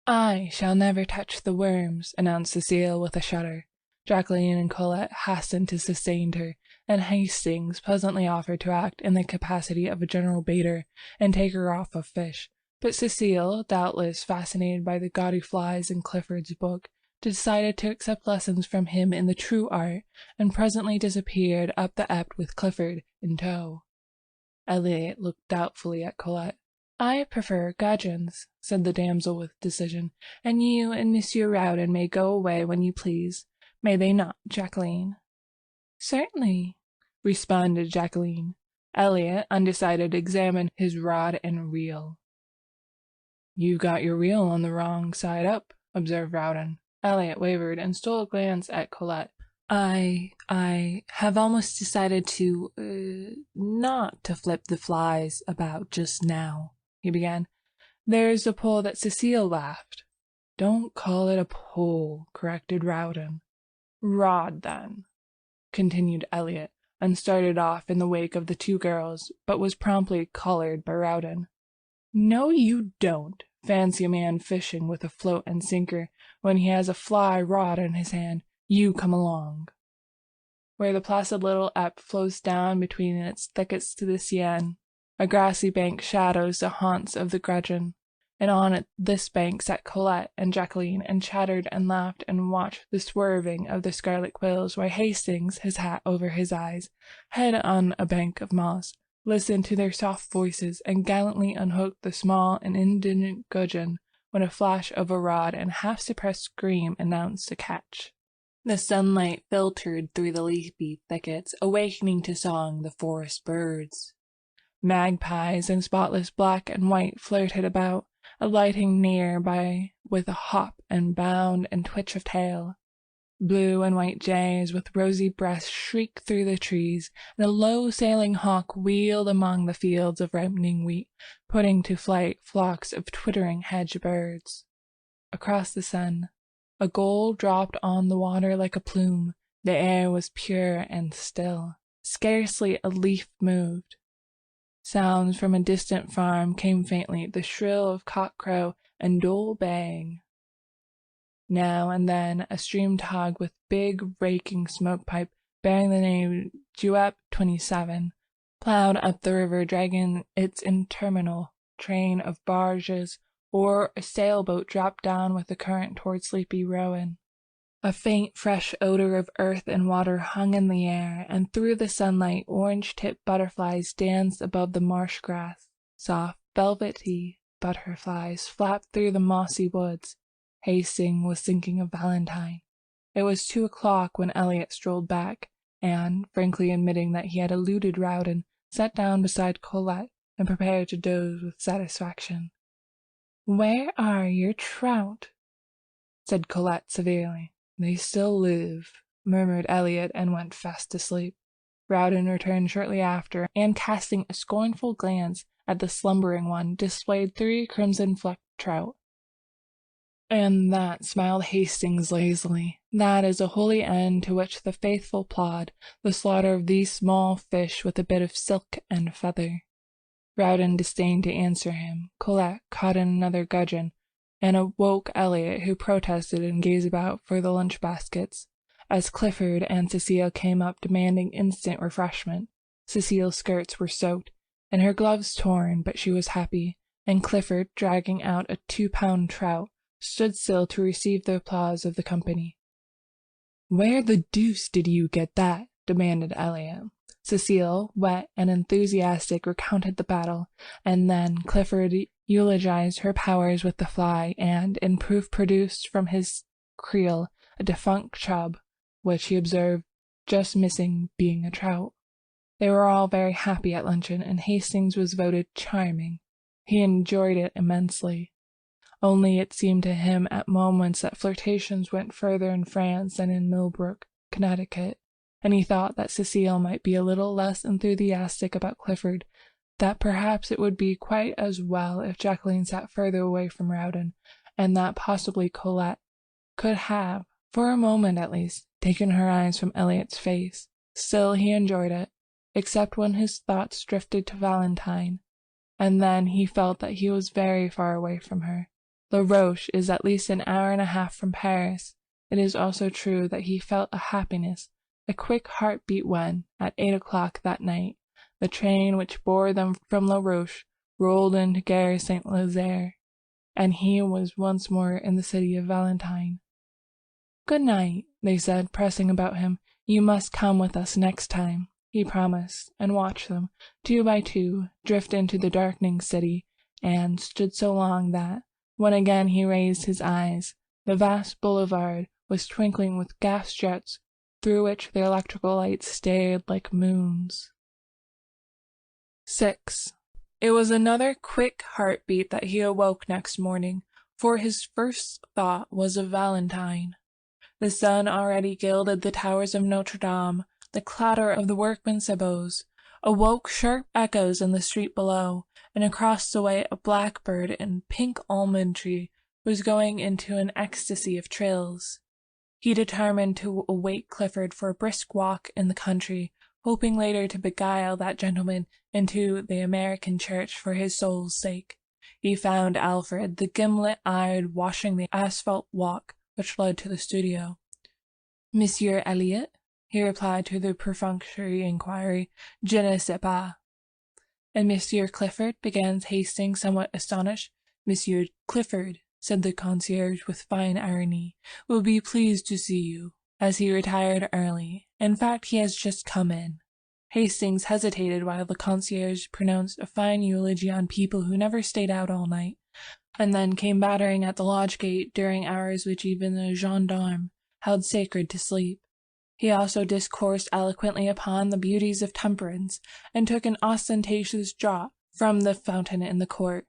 "I shall never touch the worms," announced Cecile with a shudder. Jacqueline and Colette hastened to sustain her, and Hastings pleasantly offered to act in the capacity of a general baiter and taker off of fish. But Cecile, doubtless fascinated by the gaudy flies in Clifford's book, decided to accept lessons from him in the true art, and presently disappeared up the Epte with Clifford in tow. Elliot looked doubtfully at Colette. "I prefer gudgeons," said the damsel with decision, "and you and Monsieur Rowden may go away when you please. May they not, Jacqueline?" "Certainly," responded Jacqueline. Elliot, undecided, examined his rod and reel. "You've got your reel on the wrong side up," observed Rowden. Elliot wavered and stole a glance at Colette. I have almost decided not to flip the flies about just now," he began. "There's a pull that Cecile laughed." "Don't call it a pull," corrected Rowden. "Rod, then," continued Elliot, and started off in the wake of the 2 girls, but was promptly collared by Rowden. "No, you don't. Fancy a man fishing with a float and sinker when he has a fly rod in his hand. You come along." Where the placid little Epte flows down between its thickets to the Seine, a grassy bank shadows the haunts of the gudgeon, and on this bank sat Colette and Jacqueline, and chattered and laughed and watched the swerving of the scarlet quills, while Hastings, his hat over his eyes, head on a bank of moss, listened to their soft voices, and gallantly unhooked the small and indolent gudgeon when a flash of a rod and half-suppressed scream announced a catch. The sunlight filtered through the leafy thickets, awakening to song the forest birds. Magpies in spotless black and white flirted about, alighting near by with a hop and bound and twitch of tail. Blue and white jays with rosy breasts shrieked through the trees, and a low-sailing hawk wheeled among the fields of ripening wheat, putting to flight flocks of twittering hedge birds. Across the sun, a gull dropped on the water like a plume. The air was pure and still. Scarcely a leaf moved. Sounds from a distant farm came faintly, the shrill of cock-crow and dull baying. Now and then a steam tug with big raking smoke pipe bearing the name Juep 27 plowed up the river, dragging its interminable train of barges, or a sailboat dropped down with the current toward sleepy Rowan. A faint, fresh odor of earth and water hung in the air, and through the sunlight orange-tipped butterflies danced above the marsh grass. Soft, velvety butterflies flapped through the mossy woods. Hastings was thinking of Valentine. It was 2 o'clock when Elliot strolled back, and, frankly admitting that he had eluded Rowden, sat down beside Colette and prepared to doze with satisfaction. "Where are your trout?" said Colette severely. "They still live," murmured Elliot, and went fast asleep. Rowden returned shortly after, and casting a scornful glance at the slumbering one, displayed 3 crimson-flecked trout. "And that," smiled Hastings lazily, "that is a holy end to which the faithful plod, the slaughter of these small fish with a bit of silk and feather." Rowden disdained to answer him. Colette caught in another gudgeon, and awoke Elliot, who protested and gazed about for the lunch baskets. As Clifford and Cecile came up demanding instant refreshment, Cecile's skirts were soaked, and her gloves torn, but she was happy, and Clifford, dragging out a 2-pound trout, stood still to receive the applause of the company. "Where the deuce did you get that?" demanded Elliot. Cecile, wet and enthusiastic, recounted the battle, and then Clifford eulogized her powers with the fly, and, in proof, produced from his creel a defunct chub, which he observed just missing being a trout. They were all very happy at luncheon, and Hastings was voted charming. He enjoyed it immensely. Only it seemed to him at moments that flirtations went further in France than in Millbrook, Connecticut, and he thought that Cecile might be a little less enthusiastic about Clifford, that perhaps it would be quite as well if Jacqueline sat further away from Rowden, and that possibly Colette could have, for a moment at least, taken her eyes from Elliot's face. Still he enjoyed it, except when his thoughts drifted to Valentine, and then he felt that he was very far away from her. La Roche is at least an hour and a half from Paris. It is also true that he felt a happiness, a quick heartbeat when, at 8 o'clock that night, the train which bore them from La Roche rolled into Gare Saint-Lazare, and he was once more in the city of Valentine. "Good night," they said, pressing about him. "You must come with us next time." He promised, and watched them, 2 by 2, drift into the darkening city, and stood so long that, when again he raised his eyes, the vast boulevard was twinkling with gas jets through which the electrical lights stared like moons. 6. It was another quick heartbeat that he awoke next morning, for his first thought was of Valentine. The sun already gilded the towers of Notre Dame. The clatter of the workmen's sabots awoke sharp echoes in the street below, and across the way a blackbird in pink almond tree was going into an ecstasy of trills. He determined to await Clifford for a brisk walk in the country, hoping later to beguile that gentleman into the American church for his soul's sake. He found Alfred, the gimlet-eyed, washing the asphalt walk which led to the studio. "Monsieur Elliot?" he replied to the perfunctory inquiry. "Je ne sais pas." "And Monsieur Clifford?" began Hastings, somewhat astonished. "Monsieur Clifford," said the concierge with fine irony, "will be pleased to see you," as he retired early. "In fact, he has just come in." Hastings hesitated while the concierge pronounced a fine eulogy on people who never stayed out all night, and then came battering at the lodge gate during hours which even the gendarme held sacred to sleep. He also discoursed eloquently upon the beauties of temperance, and took an ostentatious draught from the fountain in the court.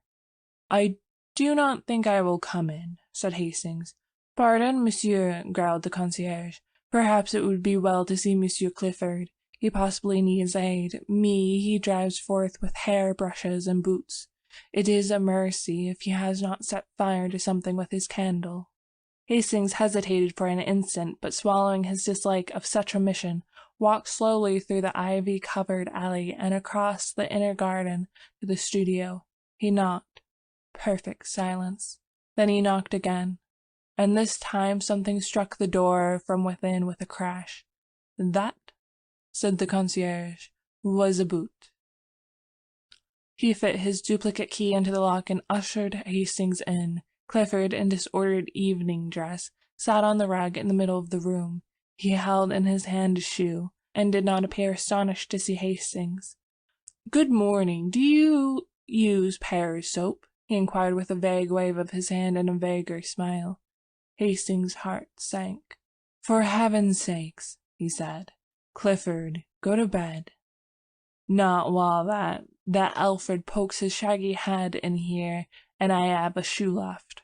"I do not think I will come in," said Hastings. "Pardon, monsieur," growled the concierge. "Perhaps it would be well to see Monsieur Clifford. He possibly needs aid. Me he drives forth with hair brushes and boots. It is a mercy if he has not set fire to something with his candle." Hastings hesitated for an instant, but swallowing his dislike of such a mission, walked slowly through the ivy-covered alley and across the inner garden to the studio. He knocked. Perfect silence. Then he knocked again, and this time something struck the door from within with a crash. "That," said the concierge, "was a boot." He fit his duplicate key into the lock and ushered Hastings in. Clifford, in disordered evening dress, sat on the rug in the middle of the room. He held in his hand a shoe, and did not appear astonished to see Hastings. "Good morning. Do you use Pear's soap?" he inquired with a vague wave of his hand and a vaguer smile. Hastings' heart sank. "For heaven's sakes," he said. "Clifford, go to bed." "Not while that Alfred pokes his shaggy head in here, and I have a shoe left."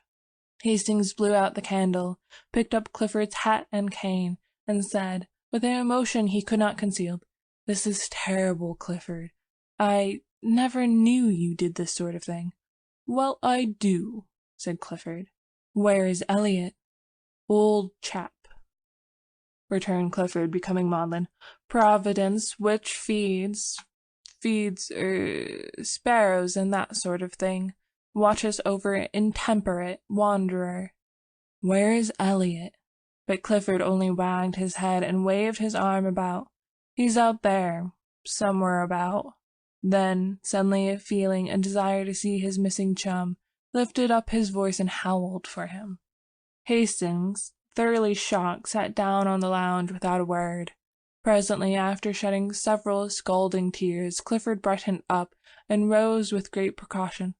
Hastings blew out the candle, picked up Clifford's hat and cane, and said, with an emotion he could not conceal, "This is terrible, Clifford. I never knew you did this sort of thing." "Well, I do," said Clifford. "Where is Elliot?" "Old chap," returned Clifford, becoming maudlin. "Providence, which feeds sparrows and that sort of thing. Watches over intemperate wanderer." "Where is Elliot?" But Clifford only wagged his head and waved his arm about. "He's out there, somewhere about." Then, suddenly feeling a desire to see his missing chum, lifted up his voice and howled for him. Hastings, thoroughly shocked, sat down on the lounge without a word. Presently, after shedding several scalding tears, Clifford brightened up and rose with great precaution.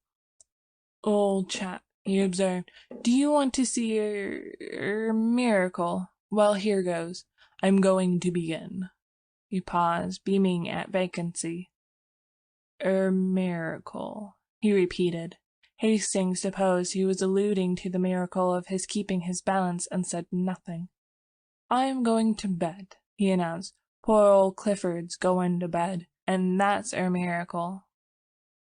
"Old chap," he observed, "do you want to see a miracle? Well, here goes. I'm going to begin." He paused, beaming at vacancy. Miracle," he repeated. Hastings supposed he was alluding to the miracle of his keeping his balance, and said nothing. "I am going to bed," he announced. "Poor old Clifford's going to bed, and that's miracle."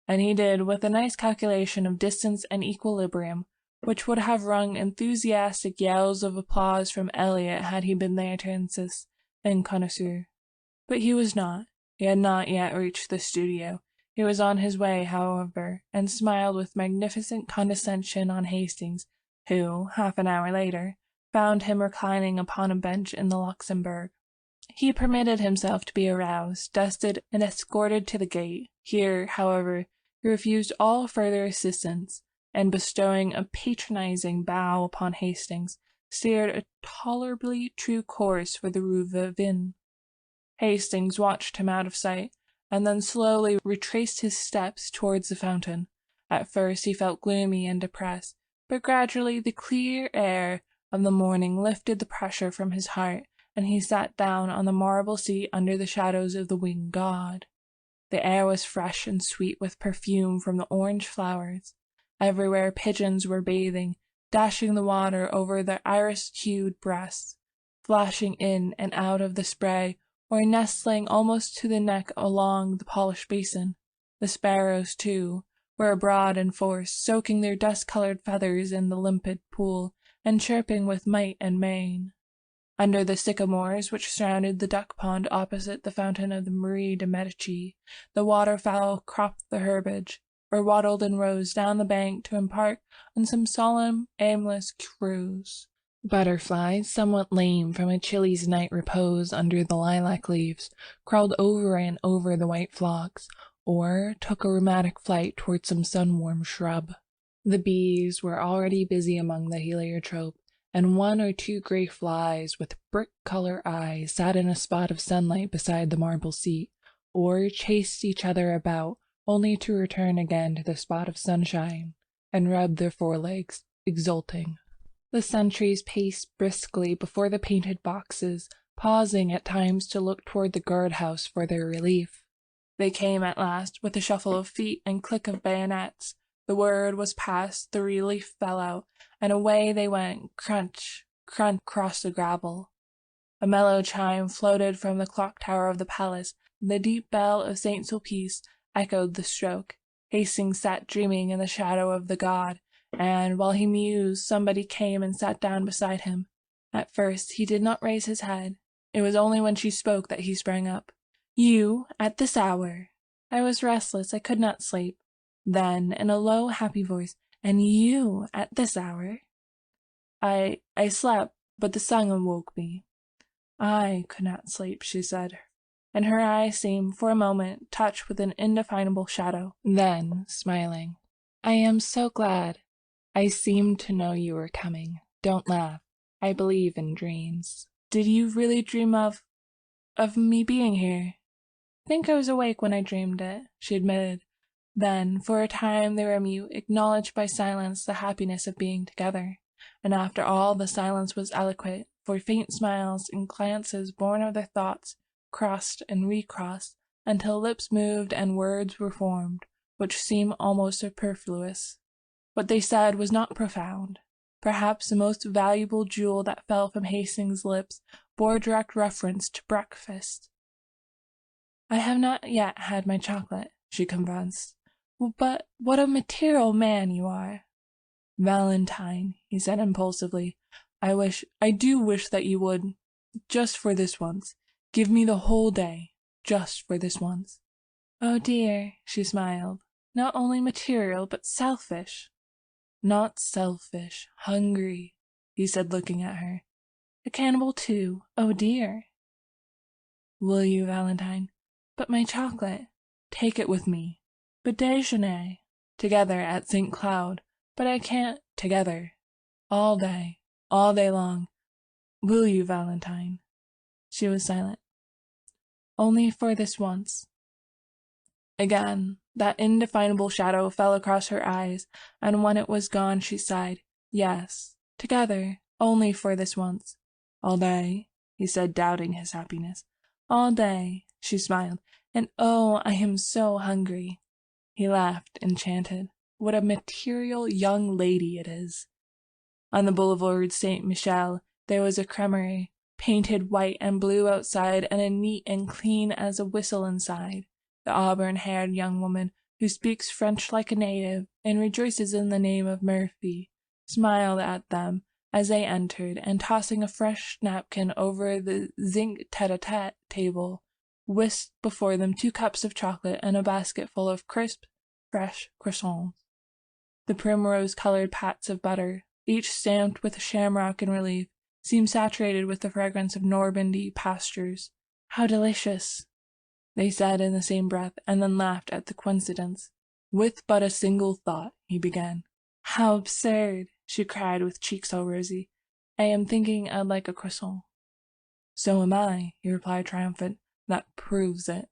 And he did, with a nice calculation of distance and equilibrium, which would have wrung enthusiastic yells of applause from Elliot had he been there to insist en connoisseur. But he was not. He had not yet reached the studio. He was on his way, however, and smiled with magnificent condescension on Hastings, who, half an hour later, found him reclining upon a bench in the Luxembourg. He permitted himself to be aroused, dusted, and escorted to the gate. Here, however, he refused all further assistance, and bestowing a patronizing bow upon Hastings, steered a tolerably true course for the Rue Vavin. Hastings watched him out of sight, and then slowly retraced his steps towards the fountain. At first he felt gloomy and depressed, but gradually the clear air of the morning lifted the pressure from his heart, and he sat down on the marble seat under the shadows of the winged god. The air was fresh and sweet with perfume from the orange flowers. Everywhere pigeons were bathing, dashing the water over their iris-hued breasts, flashing in and out of the spray, or nestling almost to the neck along the polished basin. The sparrows, too, were abroad in force, soaking their dust-colored feathers in the limpid pool, and chirping with might and main. Under the sycamores which surrounded the duck-pond opposite the fountain of the Marie de Medici, the waterfowl cropped the herbage, or waddled in rows down the bank to embark on some solemn, aimless cruise. Butterflies, somewhat lame from a chilly's night repose under the lilac leaves, crawled over and over the white phlox, or took a rheumatic flight towards some sun-warmed shrub. The bees were already busy among the heliotrope, and one or two gray flies with brick-color eyes sat in a spot of sunlight beside the marble seat, or chased each other about, only to return again to the spot of sunshine. and rubbed their forelegs, exulting. The sentries paced briskly before the painted boxes, pausing at times to look toward the guardhouse for their relief. They came at last, with a shuffle of feet and click of bayonets. The word was passed, the relief fell out, and away they went, crunch, crunch, across the gravel. A mellow chime floated from the clock tower of the palace, and the deep bell of St. Sulpice echoed the stroke. Hastings sat dreaming in the shadow of the god, and, while he mused, somebody came and sat down beside him. At first he did not raise his head. It was only when she spoke that he sprang up. "You, at this hour?" "I was restless, I could not sleep." Then, in a low, happy voice, "And you, at this hour?" I slept, but the sun awoke me." "I could not sleep," she said, and her eyes seemed, for a moment, touched with an indefinable shadow. Then, smiling, "I am so glad. I seemed to know you were coming. Don't laugh. I believe in dreams." "Did you really dream of me being here?" "I think I was awake when I dreamed it," she admitted. Then, for a time, they were mute, acknowledged by silence the happiness of being together. And after all, the silence was eloquent, for faint smiles and glances born of their thoughts crossed and recrossed, until lips moved and words were formed, which seemed almost superfluous. What they said was not profound. Perhaps the most valuable jewel that fell from Hastings' lips bore direct reference to breakfast. "I have not yet had my chocolate," she confessed. "But what a material man you are!" "Valentine," he said impulsively, I do wish that you would, just for this once, give me the whole day, just for this once." "Oh dear," she smiled, "not only material, but selfish." "Not selfish, hungry," he said, looking at her. "A cannibal too, oh dear." "Will you, Valentine?" "But my chocolate." "Take it with me." "But déjeuner." "Together at St. Cloud." "But I can't." "Together. All day long. Will you, Valentine?" She was silent. "Only for this once." Again, that indefinable shadow fell across her eyes, and when it was gone she sighed. "Yes, together, only for this once." "All day?" he said, doubting his happiness. "All day," she smiled, "and oh, I am so hungry." He laughed, enchanted. "What a material young lady it is!" On the boulevard Saint Michel there was a cremerie, painted white and blue outside and as neat and clean as a whistle inside. The auburn-haired young woman, who speaks French like a native and rejoices in the name of Murphy, smiled at them as they entered, and tossing a fresh napkin over the zinc tête-à-tête table, whisked before them 2 cups of chocolate and a basket full of crisp, fresh croissants. The primrose-colored pats of butter, each stamped with a shamrock in relief, seemed saturated with the fragrance of Normandy pastures. "How delicious!" they said in the same breath, and then laughed at the coincidence. "With but a single thought," he began. "How absurd!" she cried, with cheeks all rosy. "I am thinking I'd like a croissant." "So am I," he replied, triumphant. "That proves it."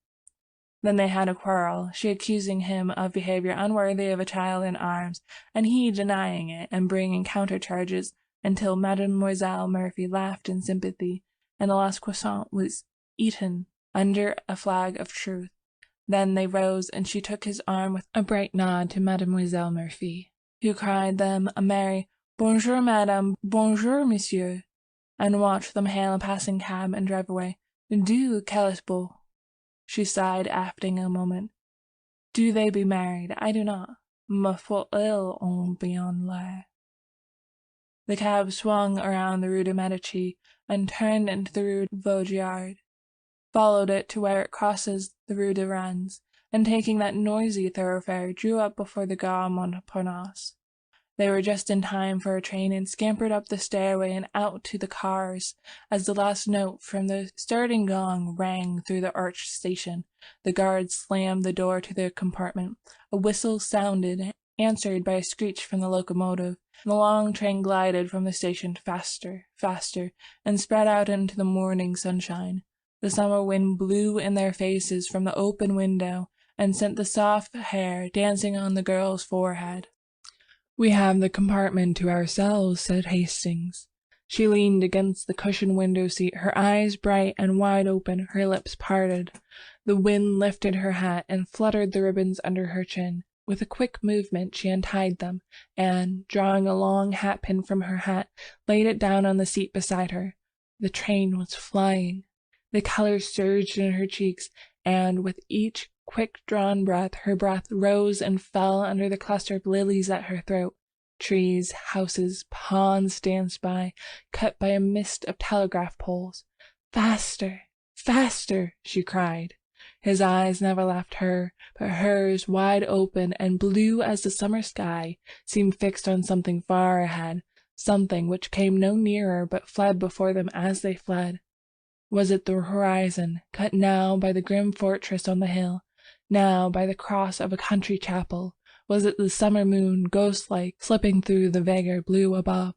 Then they had a quarrel, she accusing him of behavior unworthy of a child in arms, and he denying it and bringing counter-charges, until Mademoiselle Murphy laughed in sympathy, and the last croissant was eaten under a flag of truce. Then they rose, and she took his arm with a bright nod to Mademoiselle Murphy, who cried them a merry "Bonjour, madame, bonjour, monsieur," and watched them hail a passing cab and drive away. "Dieu, qu'elle est beau!" She sighed, after a moment. "Do they be married? I do not. Ma foi, ils ont bien l'air." The cab swung around the Rue de Medici and turned into the Rue Vaugirard, followed it to where it crosses the Rue de Rennes, and taking that noisy thoroughfare, drew up before the Gare Montparnasse. They were just in time for a train, and scampered up the stairway and out to the cars. As the last note from the starting gong rang through the arched station, the guards slammed the door to their compartment. A whistle sounded, answered by a screech from the locomotive, and the long train glided from the station faster, faster, and spread out into the morning sunshine. The summer wind blew in their faces from the open window, and sent the soft hair dancing on the girl's forehead. "We have the compartment to ourselves," said Hastings. She leaned against the cushioned window seat, her eyes bright and wide open, her lips parted. The wind lifted her hat and fluttered the ribbons under her chin. With a quick movement she untied them, and, drawing a long hatpin from her hat, laid it down on the seat beside her. The train was flying. The color surged in her cheeks, and with each quick-drawn breath, her breath rose and fell under the cluster of lilies at her throat. Trees, houses, ponds danced by, cut by a mist of telegraph poles. "Faster! Faster!" she cried. His eyes never left her, but hers, wide open and blue as the summer sky, seemed fixed on something far ahead, something which came no nearer but fled before them as they fled. Was it the horizon, cut now by the grim fortress on the hill, now by the cross of a country chapel? Was it the summer moon, ghost-like, slipping through the vaguer blue above?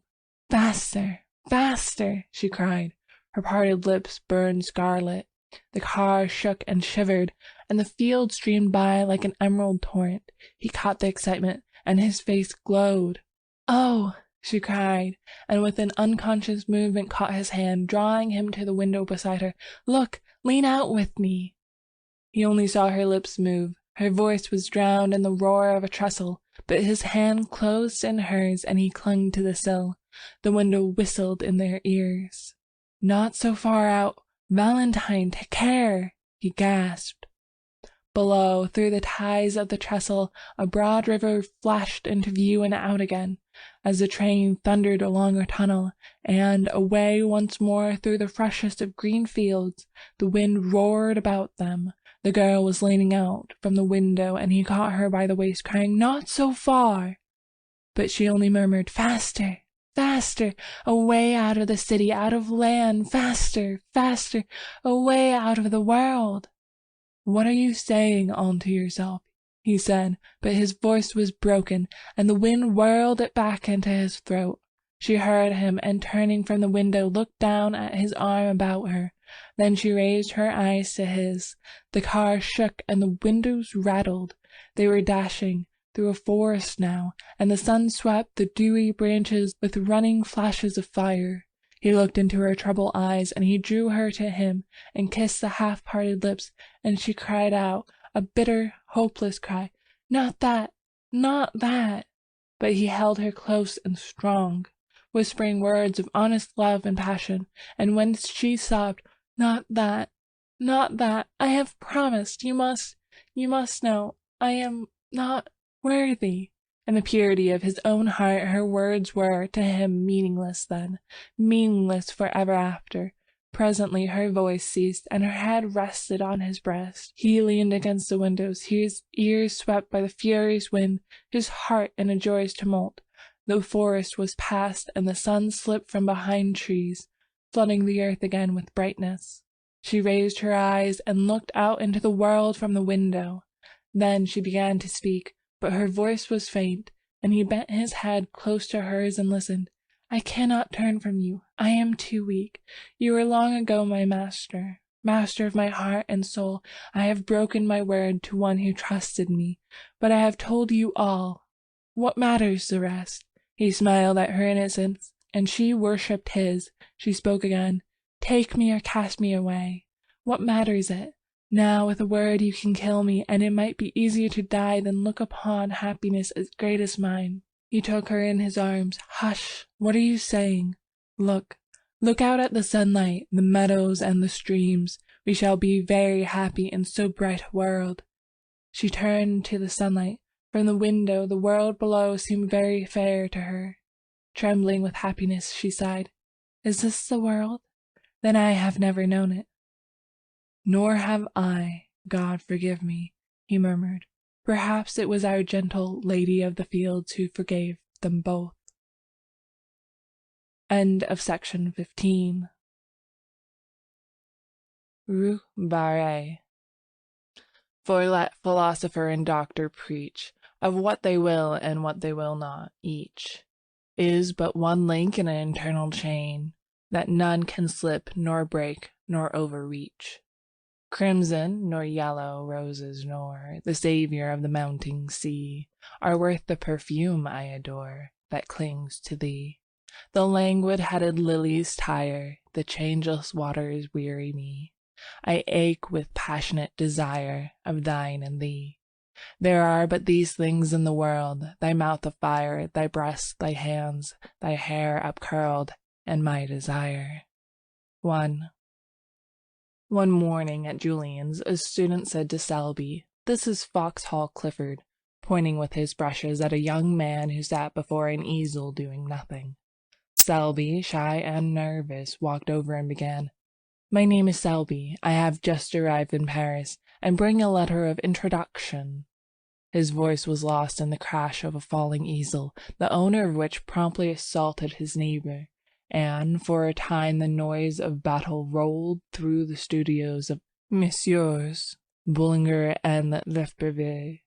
"Faster! Faster!" she cried. Her parted lips burned scarlet. The car shook and shivered, and the field streamed by like an emerald torrent. He caught the excitement, and his face glowed. "Oh!" she cried, and with an unconscious movement caught his hand, drawing him to the window beside her. "Look! Lean out with me!" He only saw her lips move. Her voice was drowned in the roar of a trestle, but his hand closed in hers and he clung to the sill. The window whistled in their ears. "Not so far out! Valentine, take care!" he gasped. Below, through the ties of the trestle, a broad river flashed into view and out again, as the train thundered along a tunnel, and away once more through the freshest of green fields. The wind roared about them. The girl was leaning out from the window, and he caught her by the waist, crying, "Not so far!" But she only murmured, "Faster! Faster! Away out of the city, out of land! Faster! Faster! Away out of the world!" "What are you saying all to yourself?" he said, but his voice was broken, and the wind whirled it back into his throat. She heard him, and turning from the window, looked down at his arm about her. Then she raised her eyes to his. The car shook and the windows rattled. They were dashing through a forest now, and the sun swept the dewy branches with running flashes of fire. He looked into her troubled eyes, and he drew her to him and kissed the half-parted lips, and she cried out, a bitter, hopeless cry, "Not that! Not that!" But he held her close and strong, whispering words of honest love and passion, and when she sobbed, "Not that! Not that! I have promised! You must know! I am not worthy!" In the purity of his own heart, her words were to him meaningless then, meaningless forever after. Presently her voice ceased, and her head rested on his breast. He leaned against the windows, his ears swept by the furious wind, his heart in a joyous tumult. The forest was past, and the sun slipped from behind trees, flooding the earth again with brightness. She raised her eyes and looked out into the world from the window. Then she began to speak, but her voice was faint, and he bent his head close to hers and listened. "I cannot turn from you. I am too weak. You were long ago my master, master of my heart and soul. I have broken my word to one who trusted me, but I have told you all. What matters the rest?" He smiled at her innocence, and she worshipped his. She spoke again. "Take me or cast me away. What matters it? Now with a word you can kill me, and it might be easier to die than look upon happiness as great as mine." He took her in his arms. "Hush! What are you saying? Look out at the sunlight, the meadows and the streams. We shall be very happy in so bright a world." She turned to the sunlight. From the window, the world below seemed very fair to her. Trembling with happiness, she sighed, "Is this the world? Then I have never known it." "Nor have I, God forgive me," he murmured. "Perhaps it was our gentle Lady of the Fields who forgave them both." End of section 15. Rue Barré. For let philosopher and doctor preach of what they will and what they will not, each is but one link in an eternal chain that none can slip nor break nor overreach. Crimson nor yellow roses nor the savior of the mounting sea are worth the perfume I adore that clings to thee. The languid-headed lilies tire, the changeless waters weary me. I ache with passionate desire of thine and thee. There are but these things in the world, thy mouth of fire, thy breasts, thy hands, thy hair upcurled, and my desire. 1. One morning at Julian's, a student said to Selby, "This is Foxhall Clifford," pointing with his brushes at a young man who sat before an easel doing nothing. Selby, shy and nervous, walked over and began, "My name is Selby. I have just arrived in Paris, and bring a letter of introduction." His voice was lost in the crash of a falling easel, the owner of which promptly assaulted his neighbor, and for a time the noise of battle rolled through the studios of Messieurs Bullinger and Lefebvre,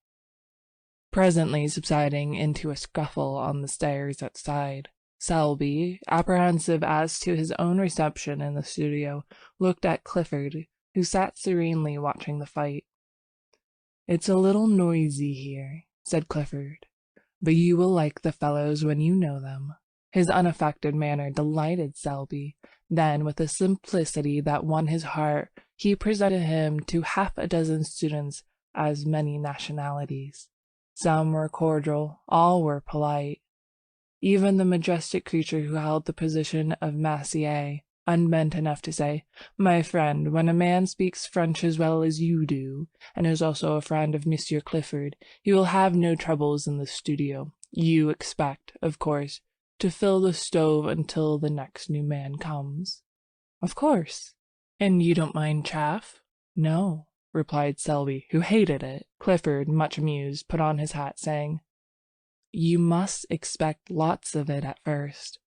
presently subsiding into a scuffle on the stairs outside. Selby, apprehensive as to his own reception in the studio, looked at Clifford, who sat serenely watching the fight. "It's a little noisy here," said Clifford, "but you will like the fellows when you know them." His unaffected manner delighted Selby. Then, with a simplicity that won his heart, he presented him to half a dozen students as many nationalities. Some were cordial, all were polite. Even the majestic creature who held the position of massier, unbent enough to say, "My friend, when a man speaks French as well as you do, and is also a friend of Monsieur Clifford, he will have no troubles in the studio. You expect, of course, to fill the stove until the next new man comes." "Of course." "And you don't mind chaff?" "No," replied Selby, who hated it. Clifford, much amused, put on his hat, saying, "You must expect lots of it at first."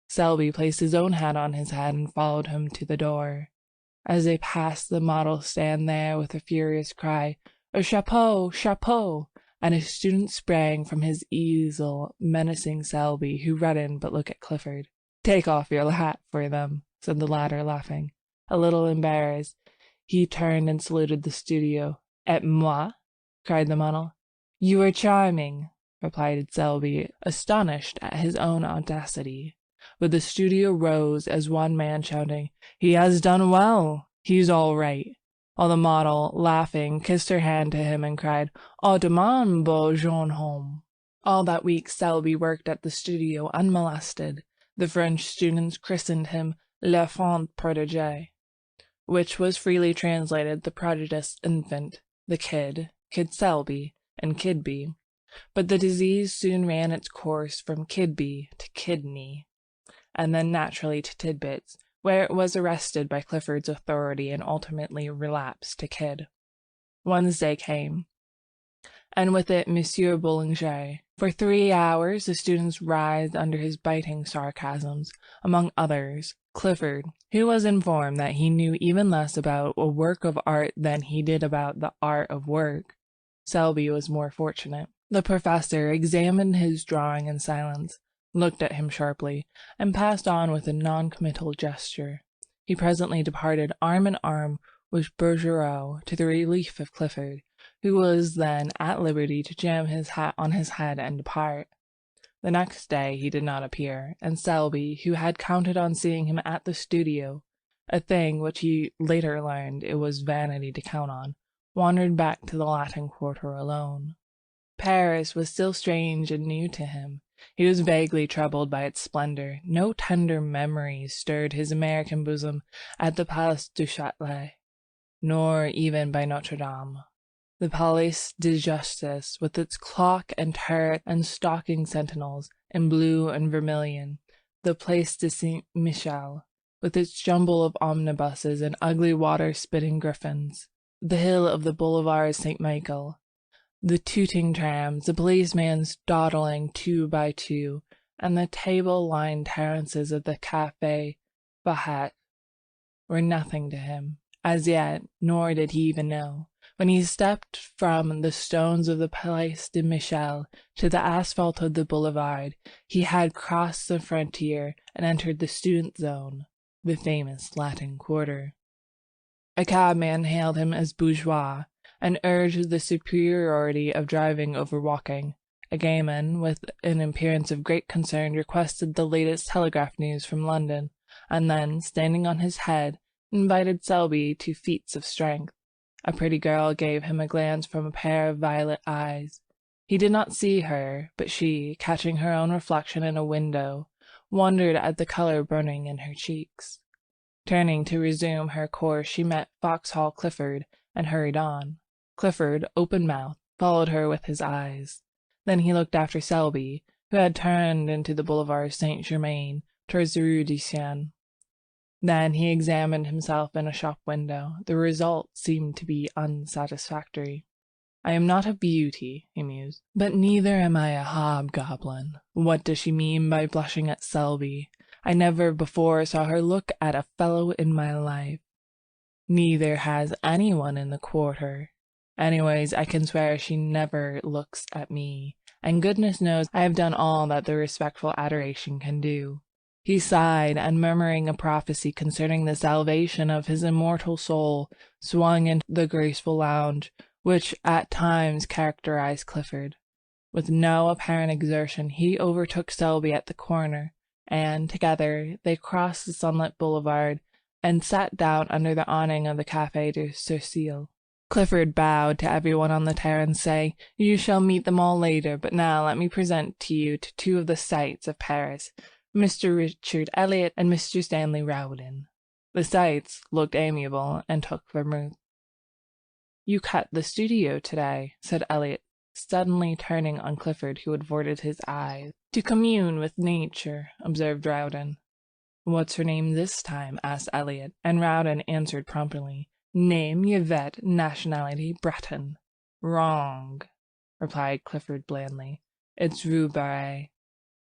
Selby placed his own hat on his head and followed him to the door. As they passed the model stand there with a furious cry, "A chapeau! Chapeau!" and a student sprang from his easel menacing Selby, who reddened but looked at Clifford. "Take off your hat for them," said the latter, laughing. A little embarrassed, he turned and saluted the studio. "Et moi?" cried the model. "You are charming," replied Selby, astonished at his own audacity. But the studio rose as one man, shouting, "He has done well! He's all right!" While the model, laughing, kissed her hand to him and cried, "Au demain, beau jeune homme!" All that week Selby worked at the studio unmolested. The French students christened him l'enfant prodigue, which was freely translated the prodigious infant, the Kid Selby, and Kidby. But the disease soon ran its course from Kidby to kidney, and then naturally to Tidbits, where it was arrested by Clifford's authority and ultimately relapsed to Kid. Wednesday came, and with it Monsieur Bullinger. For 3 hours the students writhed under his biting sarcasms. Among others, Clifford, who was informed that he knew even less about a work of art than he did about the art of work. Selby was more fortunate. The professor examined his drawing in silence, looked at him sharply, and passed on with a non-committal gesture. He presently departed arm in arm with Bergerot, to the relief of Clifford, who was then at liberty to jam his hat on his head and depart. The next day he did not appear, and Selby, who had counted on seeing him at the studio, a thing which he later learned it was vanity to count on, wandered back to the Latin Quarter alone. Paris was still strange and new to him. He was vaguely troubled by its splendor. No tender memories stirred his American bosom at the Place du Châtelet, nor even by Notre Dame. The Palais de Justice, with its clock and turret and stalking sentinels in blue and vermilion, the Place de Saint-Michel, with its jumble of omnibuses and ugly water-spitting griffins, the hill of the Boulevard Saint-Michel, the tooting trams, the policeman's dawdling 2 by 2, and the table-lined terraces of the Café Bahat were nothing to him, as yet, nor did he even know. When he stepped from the stones of the Place de Michel to the asphalt of the boulevard, he had crossed the frontier and entered the student zone, the famous Latin Quarter. A cabman hailed him as bourgeois, and urged the superiority of driving over walking. A gayman, with an appearance of great concern, requested the latest telegraph news from London, and then, standing on his head, invited Selby to feats of strength. A pretty girl gave him a glance from a pair of violet eyes. He did not see her, but she, catching her own reflection in a window, wondered at the color burning in her cheeks. Turning to resume her course, she met Vauxhall Clifford, and hurried on. Clifford, open-mouthed, followed her with his eyes. Then he looked after Selby, who had turned into the Boulevard Saint-Germain, towards the Rue du Seine. Then he examined himself in a shop window. The result seemed to be unsatisfactory. "I am not a beauty," he mused, "but neither am I a hobgoblin. What does she mean by blushing at Selby? I never before saw her look at a fellow in my life. Neither has anyone in the quarter. Anyways, I can swear she never looks at me, and goodness knows I have done all that the respectful adoration can do." He sighed, and murmuring a prophecy concerning the salvation of his immortal soul, swung into the graceful lounge which at times characterized Clifford. With no apparent exertion, he overtook Selby at the corner, and together they crossed the sunlit boulevard and sat down under the awning of the Café de Cercile. Clifford bowed to everyone on the terrace, saying, "You shall meet them all later, but now let me present to you two of the sights of Paris, Mr. Richard Elliot and Mr. Stanley Rowden." The sights looked amiable and took vermouth. "You cut the studio today," said Elliot, suddenly turning on Clifford, who averted his eyes. "To commune with nature," observed Rowden. "What's her name this time?" asked Elliot, and Rowden answered promptly, "Name, Yvette, nationality, Breton." "Wrong," replied Clifford blandly. "It's Rue Barré."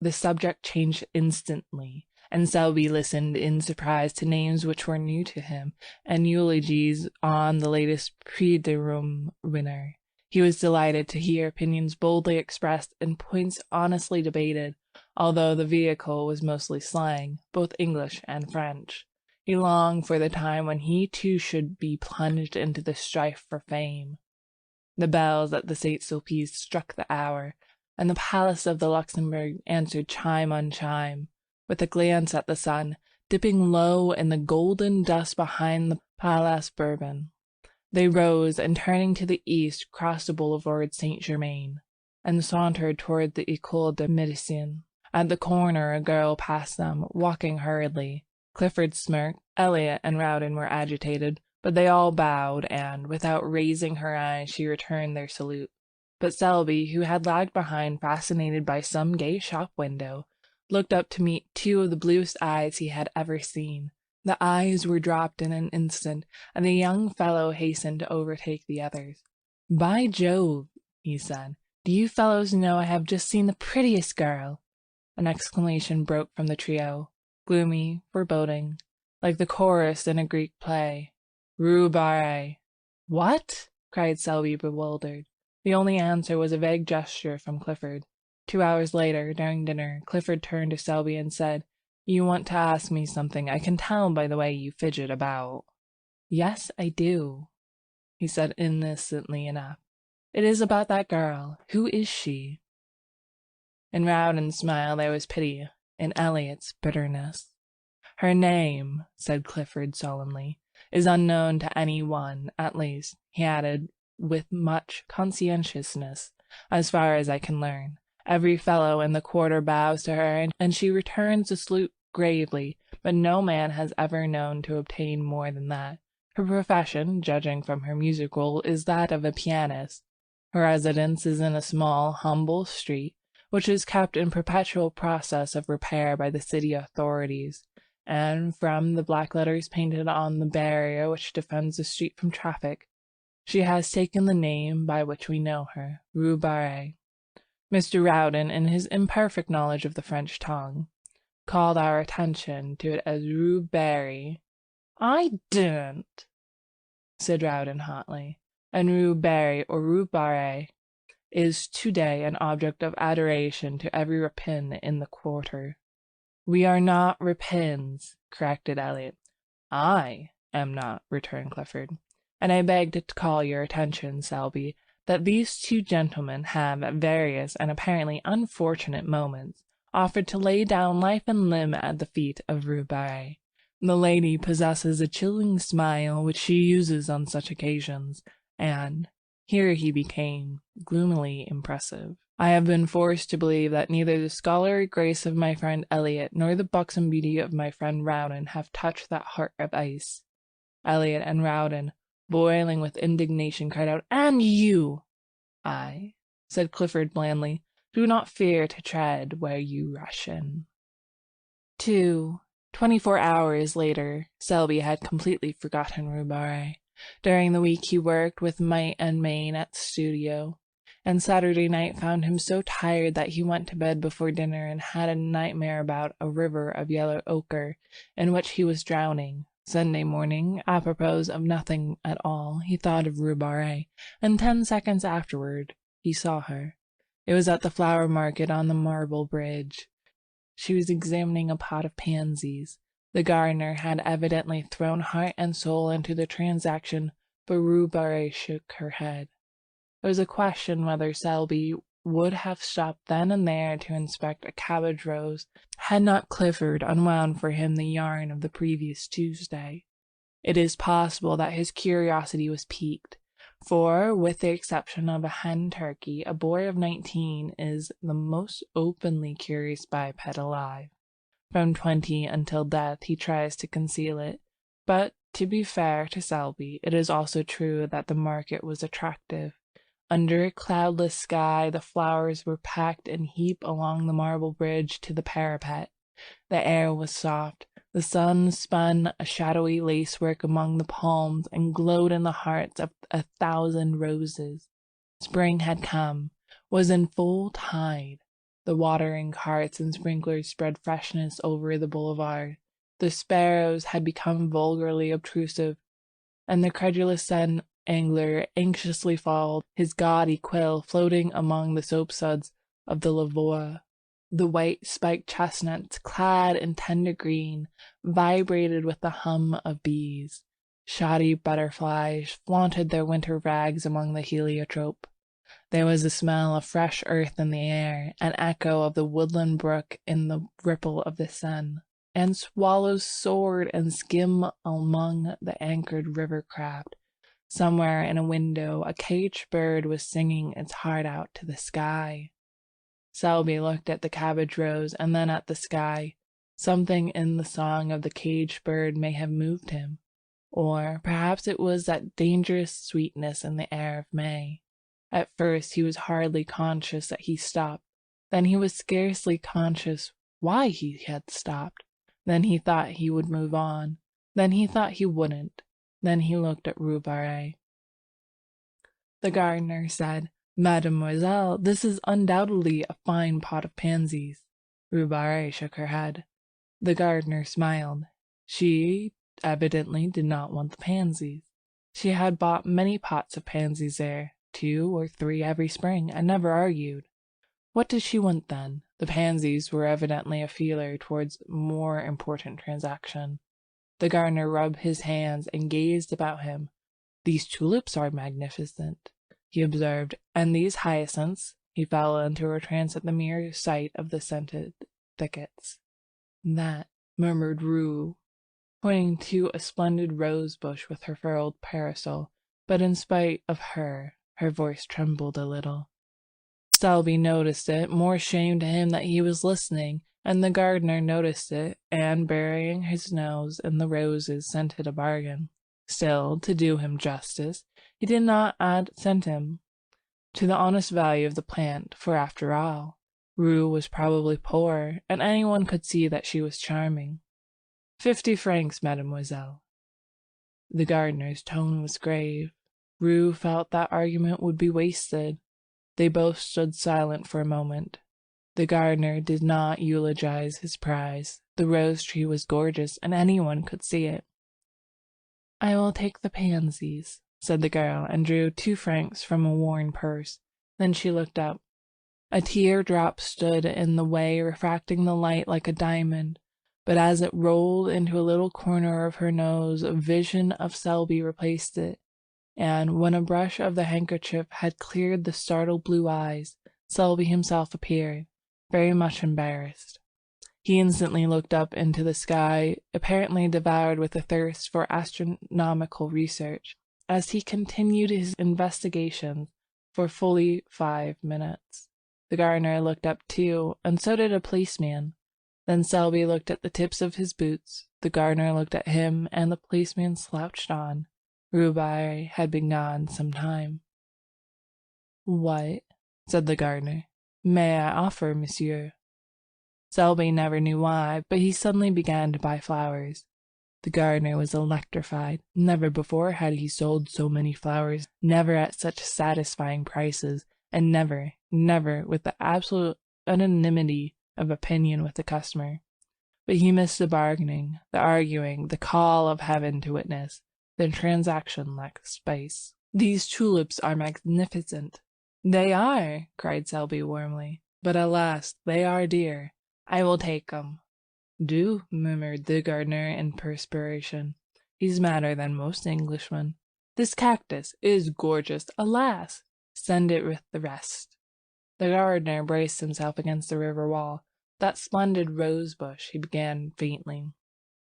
The subject changed instantly, and Selby listened in surprise to names which were new to him, and eulogies on the latest Prix de Rome winner. He was delighted to hear opinions boldly expressed and points honestly debated, although the vehicle was mostly slang, both English and French. He longed for the time when he too should be plunged into the strife for fame. The bells at the Saint-Sulpice struck the hour, and the palace of the Luxembourg answered chime on chime. With a glance at the sun, dipping low in the golden dust behind the Place Bourbon, they rose, and turning to the east, crossed the Boulevard Saint-Germain, and sauntered toward the École de Médecine. At the corner a girl passed them, walking hurriedly. Clifford smirked. Elliot and Rowden were agitated, but they all bowed, and, without raising her eyes, she returned their salute. But Selby, who had lagged behind, fascinated by some gay shop window, looked up to meet two of the bluest eyes he had ever seen. The eyes were dropped in an instant, and the young fellow hastened to overtake the others. "By Jove," he said, "do you fellows know I have just seen the prettiest girl?" An exclamation broke from the trio, gloomy, foreboding, like the chorus in a Greek play. "Rue Barré." "What?" cried Selby, bewildered. The only answer was a vague gesture from Clifford. 2 hours later, during dinner, Clifford turned to Selby and said, "You want to ask me something. I can tell by the way you fidget about." "Yes, I do," he said innocently enough. "It is about that girl. Who is she?" In Rowden's smile there was pity, in Elliot's bitterness. "Her name," said Clifford solemnly, "is unknown to any one, at least," he added with much conscientiousness, "as far as I can learn. Every fellow in the quarter bows to her, and she returns the salute gravely, but no man has ever known to obtain more than that. Her profession, judging from her music roll, is that of a pianist. Her residence is in a small, humble street, which is kept in perpetual process of repair by the city authorities, and from the black letters painted on the barrier which defends the street from traffic, she has taken the name by which we know her, Rue Barré. Mr. Rowden, in his imperfect knowledge of the French tongue, called our attention to it as Rue Barry." "I didn't," said Rowden hotly. "And Rue Barry, or Rue Barré, is today an object of adoration to every rapin in the quarter." "We are not rapins," corrected Elliot. "Aye, am not," returned Clifford. "And I beg to call your attention, Selby, that these two gentlemen have, at various and apparently unfortunate moments, offered to lay down life and limb at the feet of Rue Barré. The lady possesses a chilling smile which she uses on such occasions, and," here he became gloomily impressive, "I have been forced to believe that neither the scholarly grace of my friend Eliot nor the buxom beauty of my friend Rowden have touched that heart of ice." Eliot and Rowden, boiling with indignation, cried out, "And you!" "I," said Clifford blandly, "do not fear to tread where you rush in." 24 hours later, Selby had completely forgotten Rue Barré. During the week he worked with might and main at the studio, and Saturday night found him so tired that he went to bed before dinner and had a nightmare about a river of yellow ochre in which he was drowning. Sunday morning, apropos of nothing at all, he thought of Rue Barré, and 10 seconds afterward he saw her. It was at the flower market on the Marble Bridge. She was examining a pot of pansies. The gardener had evidently thrown heart and soul into the transaction, but Rue Barré shook her head. It was a question whether Selby would have stopped then and there to inspect a cabbage rose, had not Clifford unwound for him the yarn of the previous Tuesday. It is possible that his curiosity was piqued, for, with the exception of a hen turkey, a boy of 19 is the most openly curious biped alive. From 20 until death he tries to conceal it, but, to be fair to Selby, it is also true that the market was attractive. Under a cloudless sky, the flowers were packed in heap along the marble bridge to the parapet. The air was soft. The sun spun a shadowy lacework among the palms and glowed in the hearts of 1,000 roses. Spring had come, was in full tide. The watering carts and sprinklers spread freshness over the boulevard. The sparrows had become vulgarly obtrusive, and the credulous sun angler anxiously followed his gaudy quill floating among the soapsuds of the lavoie. The white spiked chestnuts, clad in tender green, vibrated with the hum of bees. Shoddy butterflies flaunted their winter rags among the heliotrope. There was a smell of fresh earth in the air, an echo of the woodland brook in the ripple of the sun, and swallows soared and skimmed among the anchored river craft. Somewhere in a window a caged bird was singing its heart out to the sky. Selby looked at the cabbage rose and then at the sky. Something in the song of the caged bird may have moved him, or perhaps it was that dangerous sweetness in the air of May. At first he was hardly conscious that he stopped. Then he was scarcely conscious why he had stopped. Then he thought he would move on. Then he thought he wouldn't. Then he looked at Rue Barré. The gardener said, "Mademoiselle, this is undoubtedly a fine pot of pansies." Rue Barré shook her head. The gardener smiled. She evidently did not want the pansies. She had bought many pots of pansies there, 2 or 3 every spring, and never argued. What did she want then? The pansies were evidently a feeler towards more important transaction. The gardener rubbed his hands and gazed about him. "These tulips are magnificent," he observed, "and these hyacinths." He fell into a trance at the mere sight of the scented thickets. "That," murmured Rue, pointing to a splendid rose bush with her furled parasol, but in spite of her voice trembled a little. Selby noticed it, more ashamed to him that he was listening, and the gardener noticed it, and burying his nose in the roses scented a bargain. Still, to do him justice, he did not add centime to the honest value of the plant, for after all, Rue was probably poor, and anyone could see that she was charming. 50 francs, mademoiselle." The gardener's tone was grave. Rue felt that argument would be wasted. They both stood silent for a moment. The gardener did not eulogize his prize. The rose tree was gorgeous, and anyone could see it. "I will take the pansies," said the girl, and drew 2 francs from a worn purse. Then she looked up. A teardrop stood in the way, refracting the light like a diamond. but as it rolled into a little corner of her nose, a vision of Selby replaced it, and when a brush of the handkerchief had cleared the startled blue eyes, Selby himself appeared, very much embarrassed. He instantly looked up into the sky, apparently devoured with a thirst for astronomical research, as he continued his investigations for fully 5 minutes. The gardener looked up too, and so did a policeman. Then Selby looked at the tips of his boots, the gardener looked at him, and the policeman slouched on. Ruby had been gone some time. "What," said the gardener, "may I offer, monsieur?" Selby never knew why, but he suddenly began to buy flowers. The gardener was electrified. Never before had he sold so many flowers, never at such satisfying prices, and never with the absolute unanimity of opinion with the customer. But he missed the bargaining, the arguing, the call of heaven to witness. The transaction lacked spice. "These tulips are magnificent." "They are," cried Selby warmly, "but alas, they are dear. I will take 'em." "Do," murmured the gardener in perspiration. "He's madder than most Englishmen. This cactus is gorgeous. Alas! Send it with the rest." The gardener braced himself against the river wall. "That splendid rose bush," he began faintly.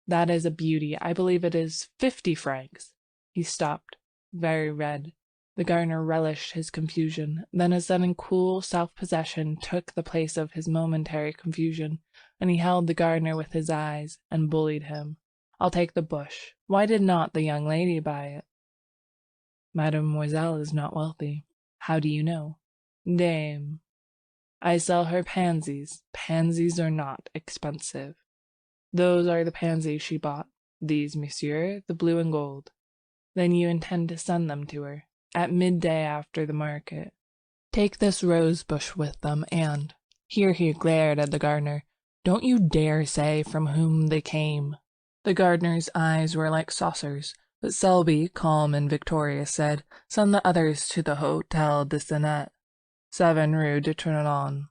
"That is a beauty. I believe it is 50 francs." He stopped, very red. The gardener relished his confusion. Then a sudden cool self-possession took the place of his momentary confusion, and he held the gardener with his eyes, and bullied him. "I'll take the bush. Why did not the young lady buy it?" "Mademoiselle is not wealthy." "How do you know?" "Dame, I sell her pansies. Pansies are not expensive." "Those are the pansies she bought." "These, monsieur, the blue and gold." "Then you intend to send them to her?" "At midday after the market." "Take this rose bush with them, and—" Here he glared at the gardener. "Don't you dare say from whom they came." The gardener's eyes were like saucers, but Selby, calm and victorious, said, "Send the others to the Hotel de Senet, 7 Rue de Tournon.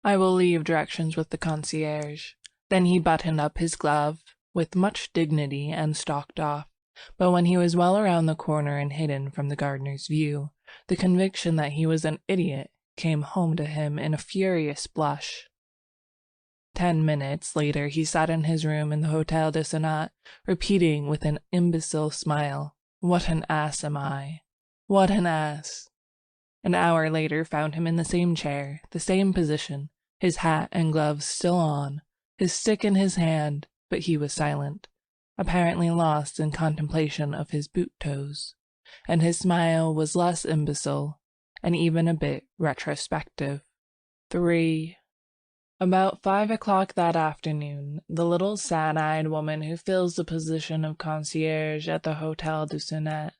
I will leave directions with the concierge." Then he buttoned up his glove with much dignity and stalked off. But when he was well around the corner and hidden from the gardener's view, the conviction that he was an idiot came home to him in a furious blush. 10 minutes later he sat in his room in the Hotel de Senet, repeating with an imbecile smile, "What an ass am I! What an ass!" An hour later found him in the same chair, the same position, his hat and gloves still on, his stick in his hand, but he was silent, apparently lost in contemplation of his boot toes, and his smile was less imbecile, and even a bit retrospective. 3. About 5 o'clock that afternoon, the little sad-eyed woman who fills the position of concierge at the Hotel du Senet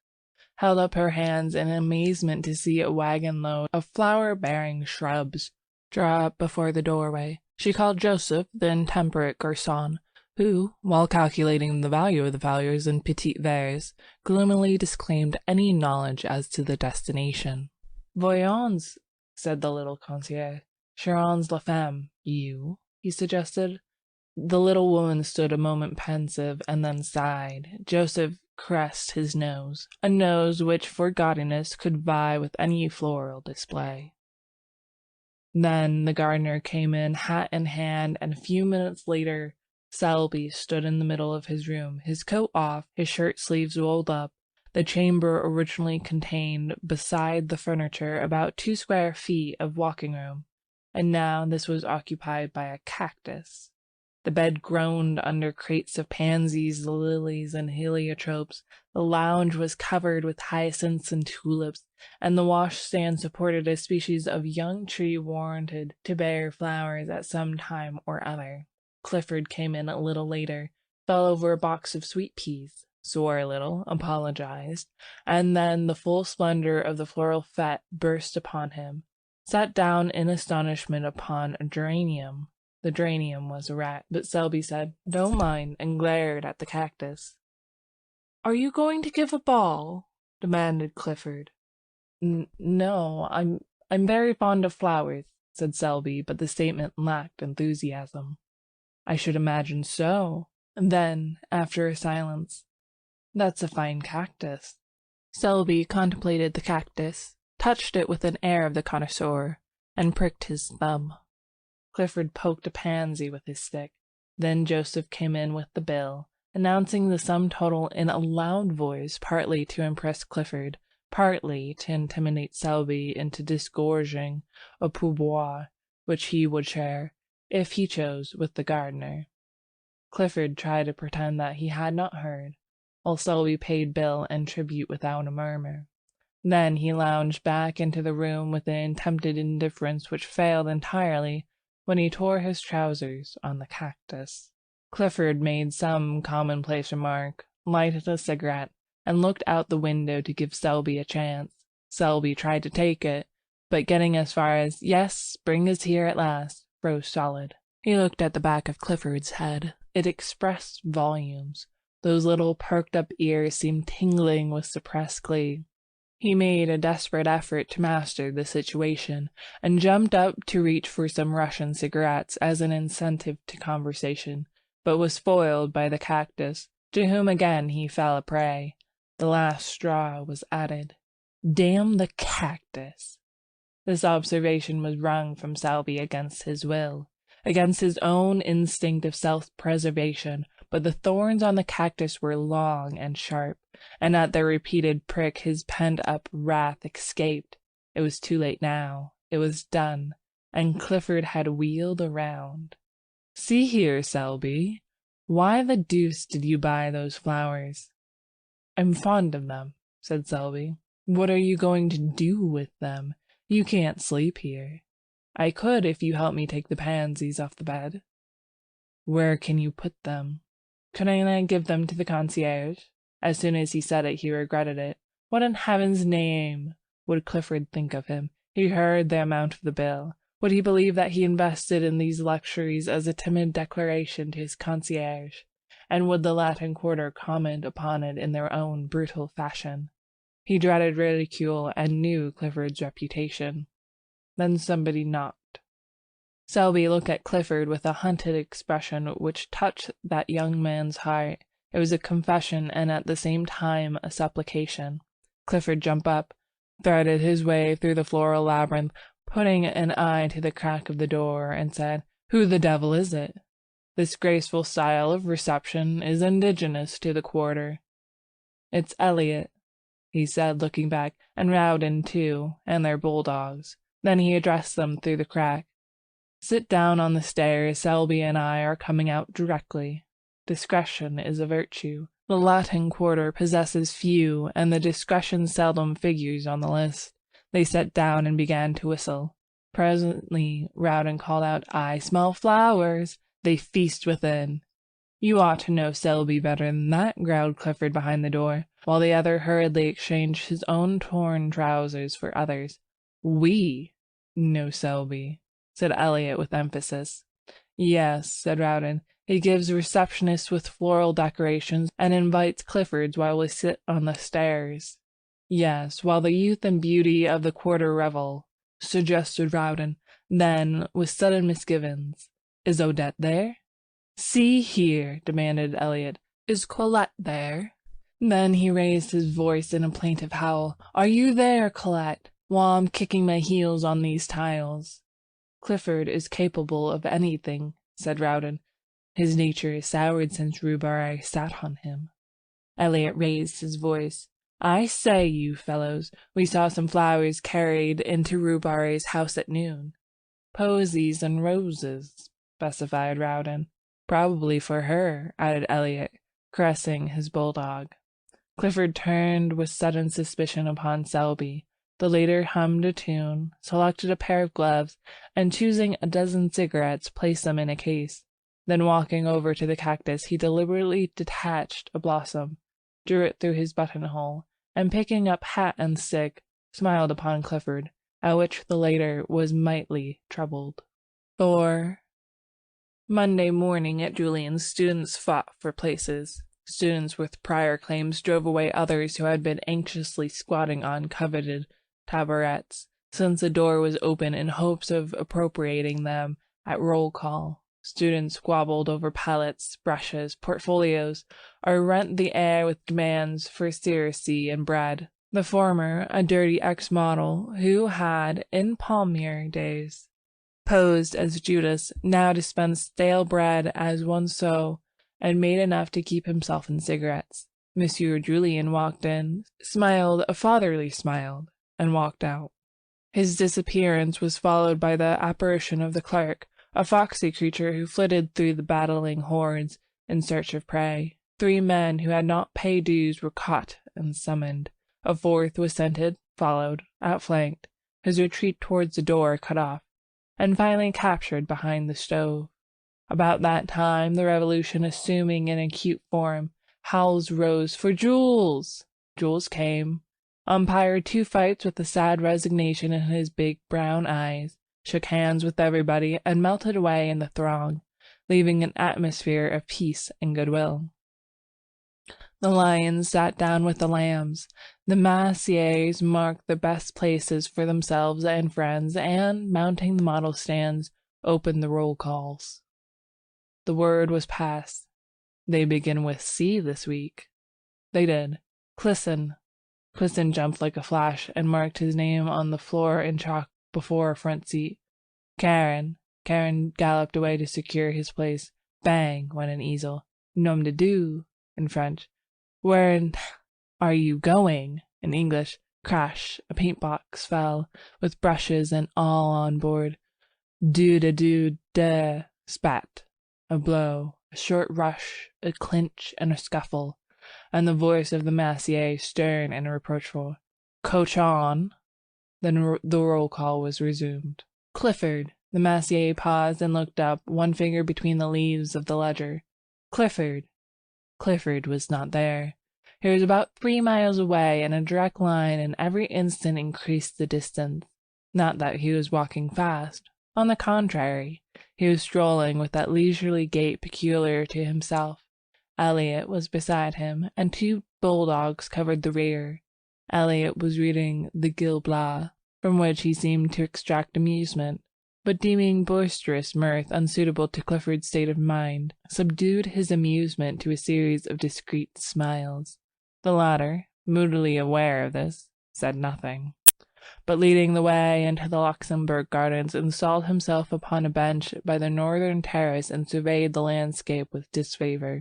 held up her hands in amazement to see a wagon-load of flower-bearing shrubs draw up before the doorway. She called Joseph, the intemperate garçon, who, while calculating the value of the flowers in petits verres, gloomily disclaimed any knowledge as to the destination. "Voyons," said the little concierge. "Charons la femme." "You?" he suggested. The little woman stood a moment pensive, and then sighed. Joseph caressed his nose, a nose which for gaudiness could vie with any floral display. Then the gardener came in, hat in hand, and a few minutes later Selby stood in the middle of his room, his coat off, his shirt sleeves rolled up. The chamber originally contained, beside the furniture, about 2 square feet of walking room, and now this was occupied by a cactus. The bed groaned under crates of pansies, lilies, and heliotropes. The lounge was covered with hyacinths and tulips, and the washstand supported a species of young tree warranted to bear flowers at some time or other. Clifford came in a little later, fell over a box of sweet peas, swore a little, apologized, and then the full splendor of the floral fete burst upon him. Sat down in astonishment upon a geranium. The geranium was a rat, but Selby said, "Don't mind," and glared at the cactus. "Are you going to give a ball?" demanded Clifford. "No, I'm very fond of flowers," said Selby, but the statement lacked enthusiasm. I should imagine so. And then, after a silence, that's a fine cactus. Selby contemplated the cactus, touched it with an air of the connoisseur, and pricked his thumb. Clifford poked a pansy with his stick. Then Joseph came in with the bill, announcing the sum total in a loud voice, partly to impress Clifford, partly to intimidate Selby into disgorging a pourboire which he would share, if he chose, with the gardener. Clifford tried to pretend that he had not heard, while Selby paid bill and tribute without a murmur. Then he lounged back into the room with an attempted indifference which failed entirely when he tore his trousers on the cactus. Clifford made some commonplace remark, lighted a cigarette, and looked out the window to give Selby a chance. Selby tried to take it, but getting as far as, "Yes, spring is here at last," froze solid. He looked at the back of Clifford's head. It expressed volumes. Those little perked-up ears seemed tingling with suppressed glee. He made a desperate effort to master the situation, and jumped up to reach for some Russian cigarettes as an incentive to conversation, but was foiled by the cactus, to whom again he fell a prey. The last straw was added. Damn the cactus! This observation was wrung from Selby against his will, against his own instinct of self-preservation, but the thorns on the cactus were long and sharp, and at their repeated prick his pent-up wrath escaped. It was too late now. It was done, and Clifford had wheeled around. "See here, Selby, why the deuce did you buy those flowers?" "I'm fond of them," said Selby. "What are you going to do with them? You can't sleep here." "I could if you help me take the pansies off the bed." "Where can you put them?" "Couldn't I give them to the concierge?" As soon as he said it, he regretted it. What in heaven's name would Clifford think of him? He heard the amount of the bill. Would he believe that he invested in these luxuries as a timid declaration to his concierge? And would the Latin Quarter comment upon it in their own brutal fashion? He dreaded ridicule and knew Clifford's reputation. Then somebody knocked. Selby looked at Clifford with a hunted expression which touched that young man's heart. It was a confession and at the same time a supplication. Clifford jumped up, threaded his way through the floral labyrinth, putting an eye to the crack of the door, and said, "Who the devil is it?" This graceful style of reception is indigenous to the Quarter. "It's Elliot," he said, looking back, "and Rowden too, and their bulldogs." Then he addressed them through the crack. "Sit down on the stairs. Selby and I are coming out directly. Discretion is a virtue. The Latin Quarter possesses few, and the discretion seldom figures on the list." They sat down and began to whistle. Presently Rowden called out, "I smell flowers." They feast within. "You ought to know Selby better than that," growled Clifford behind the door, while the other hurriedly exchanged his own torn trousers for others. "We know Selby," said Elliot with emphasis. "Yes," said Rowden. "He gives receptionists with floral decorations and invites Cliffords while we sit on the stairs." "Yes, while the youth and beauty of the Quarter revel," suggested Rowden. Then, with sudden misgivings, "Is Odette there?" "See here," demanded Elliot, "is Colette there?" Then he raised his voice in a plaintive howl. "Are you there, Colette, while I'm kicking my heels on these tiles?" "Clifford is capable of anything," said Rowden. "His nature is soured since Rhubarbe sat on him." Elliot raised his voice. "I say, you fellows, we saw some flowers carried into Rhubarbe's house at noon." "Posies and roses," specified Rowden. "Probably for her," added Elliot, caressing his bulldog. Clifford turned with sudden suspicion upon Selby. The latter hummed a tune, selected a pair of gloves, and choosing a dozen cigarettes, placed them in a case. Then walking over to the cactus, he deliberately detached a blossom, drew it through his buttonhole, and picking up hat and stick, smiled upon Clifford, at which the latter was mightily troubled. 4. Monday morning at Julian's, students fought for places. Students with prior claims drove away others who had been anxiously squatting on coveted tabourets, since the door was open in hopes of appropriating them at roll call. Students squabbled over palettes, brushes, portfolios, or rent the air with demands for secrecy and bread. The former, a dirty ex-model who had, in Palmier days, posed as Judas, now dispensed stale bread as one so, and made enough to keep himself in cigarettes. Monsieur Julien walked in, smiled a fatherly smile, and walked out. His disappearance was followed by the apparition of the clerk, a foxy creature who flitted through the battling hordes in search of prey. 3 men who had not paid dues were caught and summoned. A 4th was scented, followed, outflanked, his retreat towards the door cut off, and finally captured behind the stove. About that time, the revolution assuming an acute form, howls rose for Jules. Jules came, umpired 2 fights with a sad resignation in his big brown eyes, shook hands with everybody, and melted away in the throng, leaving an atmosphere of peace and goodwill. The lions sat down with the lambs. The massiers marked the best places for themselves and friends, and, mounting the model stands, opened the roll calls. The word was passed. They begin with C this week. They did. Clisson. Clisson jumped like a flash and marked his name on the floor in chalk before a front seat. Karen. Karen galloped away to secure his place. Bang went an easel. Nom de Dieu in French. Where are you going? In English. Crash. A paint box fell, with brushes and all on board. Do-da-do-da. Spat. A blow. A short rush. A clinch and a scuffle. And the voice of the massier, stern and reproachful. Coach on. Then the roll call was resumed. Clifford. The massier paused and looked up, one finger between the leaves of the ledger. Clifford. Clifford was not there. He was about 3 miles away, and a direct line and every instant increased the distance. Not that he was walking fast. On the contrary, he was strolling with that leisurely gait peculiar to himself. Elliot was beside him, and 2 bulldogs covered the rear. Elliot was reading the Gil Blas, from which he seemed to extract amusement, but deeming boisterous mirth unsuitable to Clifford's state of mind, subdued his amusement to a series of discreet smiles. The latter, moodily aware of this, said nothing, but leading the way into the Luxembourg Gardens, installed himself upon a bench by the northern terrace and surveyed the landscape with disfavor.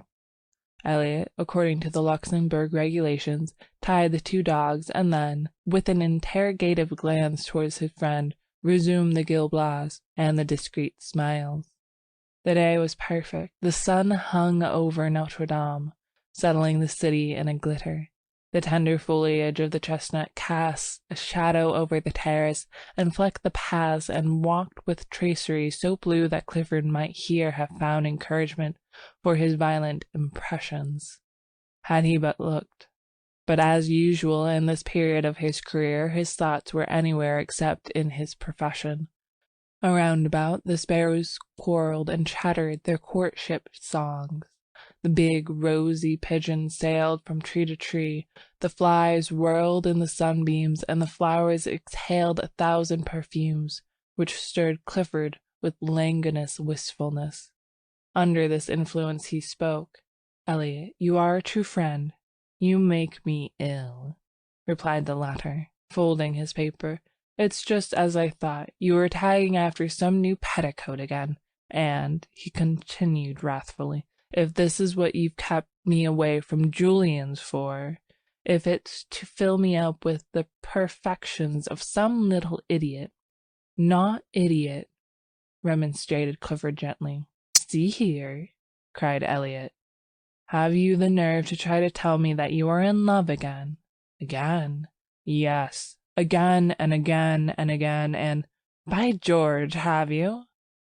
Elliot, according to the Luxembourg regulations, tied the 2 dogs, and then, with an interrogative glance towards his friend, resumed the Gil Blas and the discreet smiles. The day was perfect. The sun hung over Notre Dame, settling the city in a glitter. The tender foliage of the chestnut cast a shadow over the terrace and flecked the paths and walked with tracery so blue that Clifford might here have found encouragement for his violent impressions, had he but looked. But as usual in this period of his career, his thoughts were anywhere except in his profession. Around about, the sparrows quarrelled and chattered their courtship songs. The big, rosy pigeons sailed from tree to tree, the flies whirled in the sunbeams, and the flowers exhaled 1,000 perfumes, which stirred Clifford with languorous wistfulness. Under this influence he spoke. "Elliot, you are a true friend. You make me ill," replied the latter, folding his paper. "It's just as I thought. You were tagging after some new petticoat again. And," he continued wrathfully, "if this is what you've kept me away from Julian's for, if it's to fill me up with the perfections of some little idiot—" "Not idiot," remonstrated Clifford gently. "See here," cried Elliot. "Have you the nerve to try to tell me that you are in love again?" "Again?" "Yes, again and again and again, and—" "By George, have you?"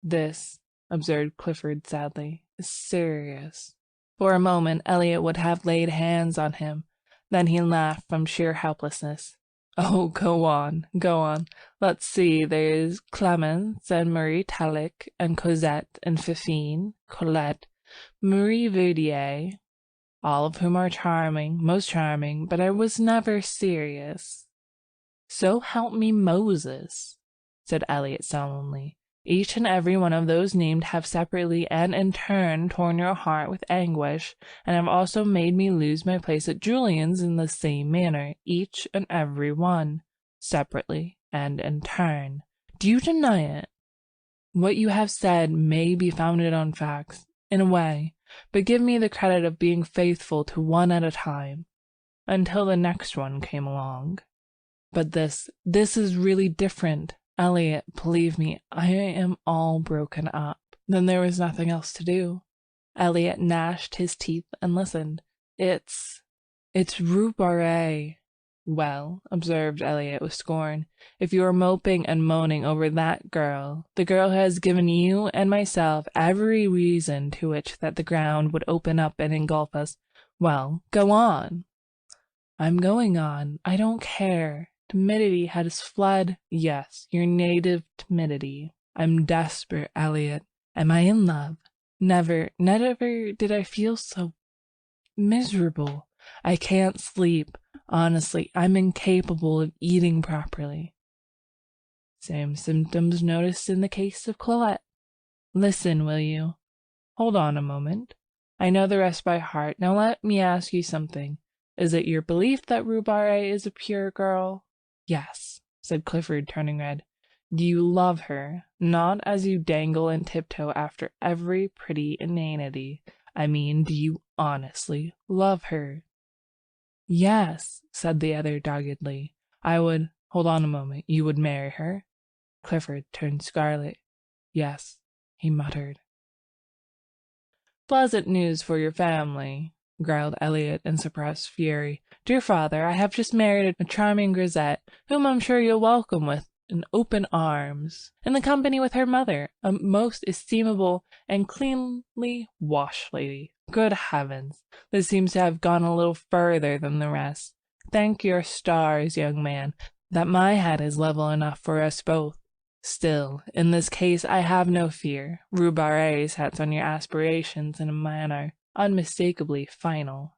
"This," observed Clifford sadly, "is serious." For a moment Elliot would have laid hands on him. Then he laughed from sheer helplessness. "Oh, go on, go on. Let's see, there's Clemence and Marie Tellick and Cosette and Fifine, Colette, Marie Verdier, all of whom are charming, most charming, but I was never serious." "So help me Moses," said Elliot solemnly, Each and every one of those named have separately and in turn torn your heart with anguish, and have also made me lose my place at Julian's in the same manner, each and every one, separately and in turn. Do you deny it? What you have said may be founded on facts, in a way, but give me the credit of being faithful to one at a time, until the next one came along. But this is really different. Elliot, believe me, I am all broken up. Then there was nothing else to do. Elliot gnashed his teeth and listened. It's Rue Barré. Well, observed Elliot with scorn, if you are moping and moaning over that girl, the girl who has given you and myself every reason to which that the ground would open up and engulf us, well, go on. I'm going on. I don't care. Timidity has fled. Yes, your native timidity. I'm desperate, Elliot. Am I in love? Never did I feel so miserable. I can't sleep. Honestly, I'm incapable of eating properly. Same symptoms noticed in the case of Colette. Listen, will you? Hold on a moment. I know the rest by heart. Now let me ask you something. Is it your belief that Rue Barré is a pure girl? Yes, said Clifford, turning red. Do you love her? Not as you dangle and tiptoe after every pretty inanity. I mean, do you honestly love her? Yes, said the other doggedly. I would. Hold on a moment. You would marry her? Clifford turned scarlet. Yes, he muttered. Pleasant news for your family, growled Elliot in suppressed fury. Dear father, I have just married a charming grisette, whom I'm sure you'll welcome with open arms, in the company with her mother, a most estimable and cleanly washed lady. Good heavens, this seems to have gone a little further than the rest. Thank your stars, young man, that my head is level enough for us both. Still, in this case I have no fear. Rue Barré sets on your aspirations in a manner unmistakably final.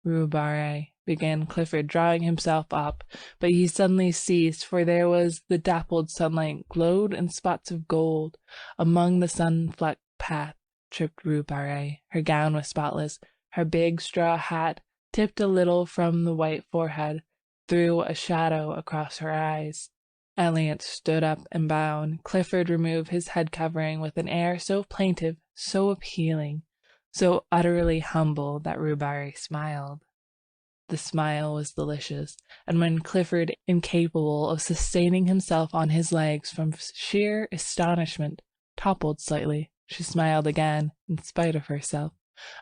Rue Barré, began Clifford, drawing himself up, but he suddenly ceased, for there was the dappled sunlight glowed in spots of gold. Among the sun-flecked path tripped Rue Barré. Her gown was spotless. Her big straw hat, tipped a little from the white forehead, threw a shadow across her eyes. Elliot stood up and bowed. Clifford removed his head covering with an air so plaintive, so appealing, so utterly humble that Rue Barré smiled. The smile was delicious, and when Clifford, incapable of sustaining himself on his legs from sheer astonishment, toppled slightly, she smiled again, in spite of herself.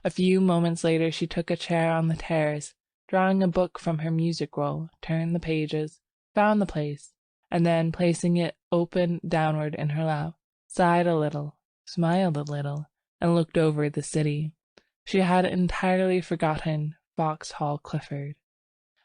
A few moments later she took a chair on the terrace, drawing a book from her music roll, turned the pages, found the place, and then, placing it open downward in her lap, sighed a little, smiled a little, and looked over the city. She had entirely forgotten Vauxhall Clifford.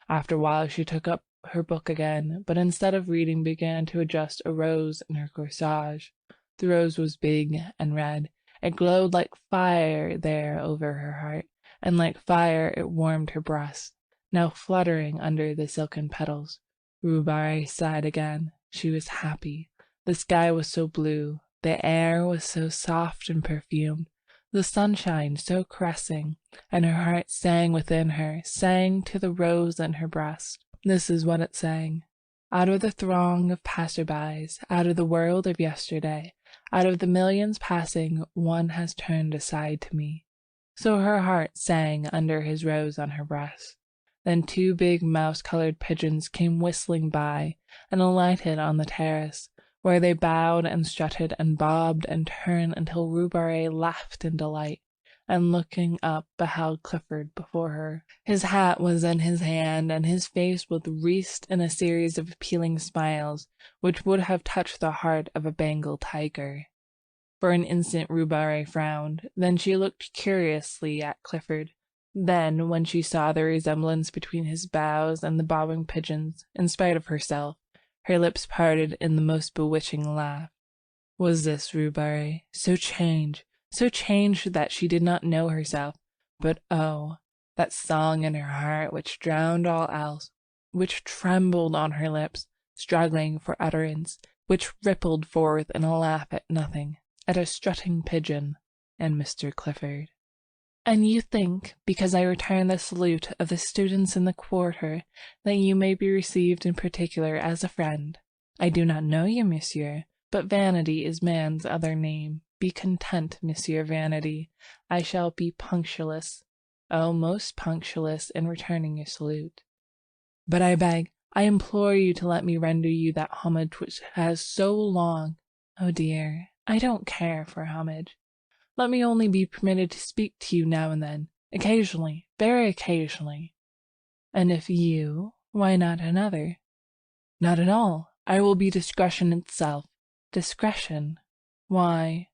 After a while she took up her book again, but instead of reading began to adjust a rose in her corsage. The rose was big and red. It glowed like fire there over her heart, and like fire it warmed her breast, now fluttering under the silken petals. Rue Barré sighed again. She was happy. The sky was so blue, the air was so soft and perfumed, the sunshine so caressing, and her heart sang within her, sang to the rose in her breast. This is what it sang. Out of the throng of passer-bys, out of the world of yesterday, out of the millions passing, one has turned aside to me. So her heart sang under his rose on her breast. Then two big mouse-colored pigeons came whistling by and alighted on the terrace, where they bowed and strutted and bobbed and turned until Rue Barré laughed in delight, and looking up beheld Clifford before her. His hat was in his hand, and his face was wreathed in a series of appealing smiles, which would have touched the heart of a Bengal tiger. For an instant Rue Barré frowned, then she looked curiously at Clifford. Then, when she saw the resemblance between his bows and the bobbing pigeons, in spite of herself, her lips parted in the most bewitching laugh. Was this Rue Barré? So changed that she did not know herself. But oh, that song in her heart which drowned all else, which trembled on her lips, struggling for utterance, which rippled forth in a laugh at nothing, at a strutting pigeon, and Mr. Clifford. "And you think, because I return the salute of the students in the quarter, that you may be received in particular as a friend. I do not know you, monsieur, but vanity is man's other name. Be content, Monsieur Vanity. I shall be punctilious, oh, most punctilious, in returning your salute. But I beg, I implore you to let me render you that homage which has so long— oh dear, I don't care for homage. Let me only be permitted to speak to you now and then, occasionally, very occasionally. And if you, why not another? Not at all. I will be discretion itself. Discretion. Why?"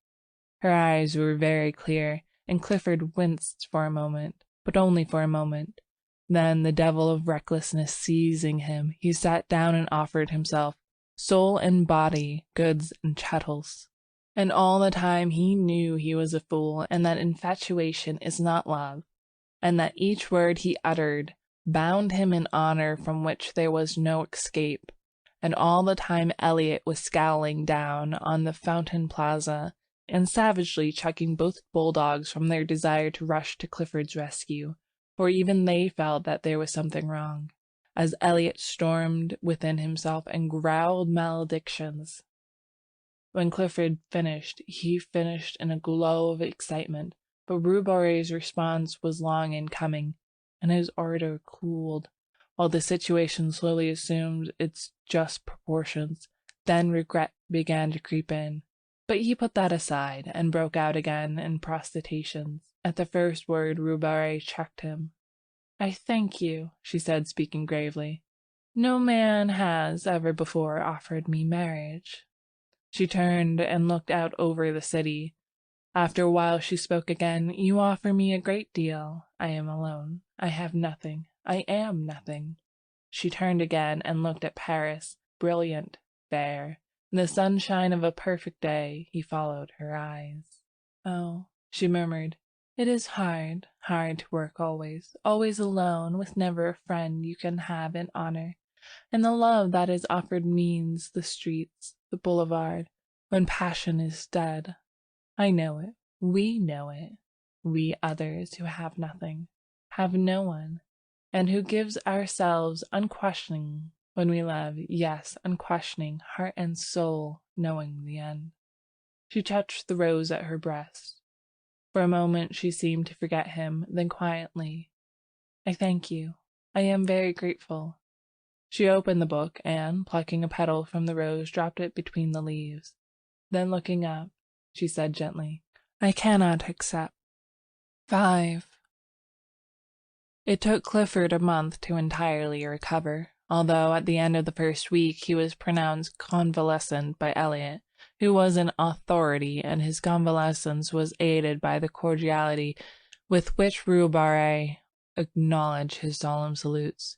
Her eyes were very clear, and Clifford winced for a moment, but only for a moment. Then, the devil of recklessness seizing him, he sat down and offered himself, soul and body, goods and chattels. And all the time he knew he was a fool, and that infatuation is not love, and that each word he uttered bound him in honor from which there was no escape. And all the time Elliot was scowling down on the Fountain Plaza, and savagely checking both bulldogs from their desire to rush to Clifford's rescue, for even they felt that there was something wrong, as Elliot stormed within himself and growled maledictions. When Clifford finished, he finished in a glow of excitement, but Rue Barré's response was long in coming, and his ardor cooled, while the situation slowly assumed its just proportions. Then regret began to creep in. But he put that aside, and broke out again in protestations. At the first word, Rue Barré checked him. "I thank you," she said, speaking gravely. "No man has ever before offered me marriage." She turned and looked out over the city. After a while she spoke again. "You offer me a great deal. I am alone. I have nothing. I am nothing." She turned again and looked at Paris, brilliant, fair. In the sunshine of a perfect day, he followed her eyes. "Oh," she murmured, "it is hard, hard to work always, always alone, with never a friend you can have in honor. And the love that is offered means the streets, the boulevard, when passion is dead. I know it. We know it. We others who have nothing, have no one, and who gives ourselves unquestioning when we love, yes, unquestioning, heart and soul, knowing the end." She touched the rose at her breast. For a moment she seemed to forget him, then quietly, "I thank you. I am very grateful." She opened the book, and, plucking a petal from the rose, dropped it between the leaves. Then, looking up, she said gently, "I cannot accept." 5. It took Clifford a month to entirely recover, although at the end of the first week he was pronounced convalescent by Elliot, who was an authority, and his convalescence was aided by the cordiality with which Rue Barré acknowledged his solemn salutes.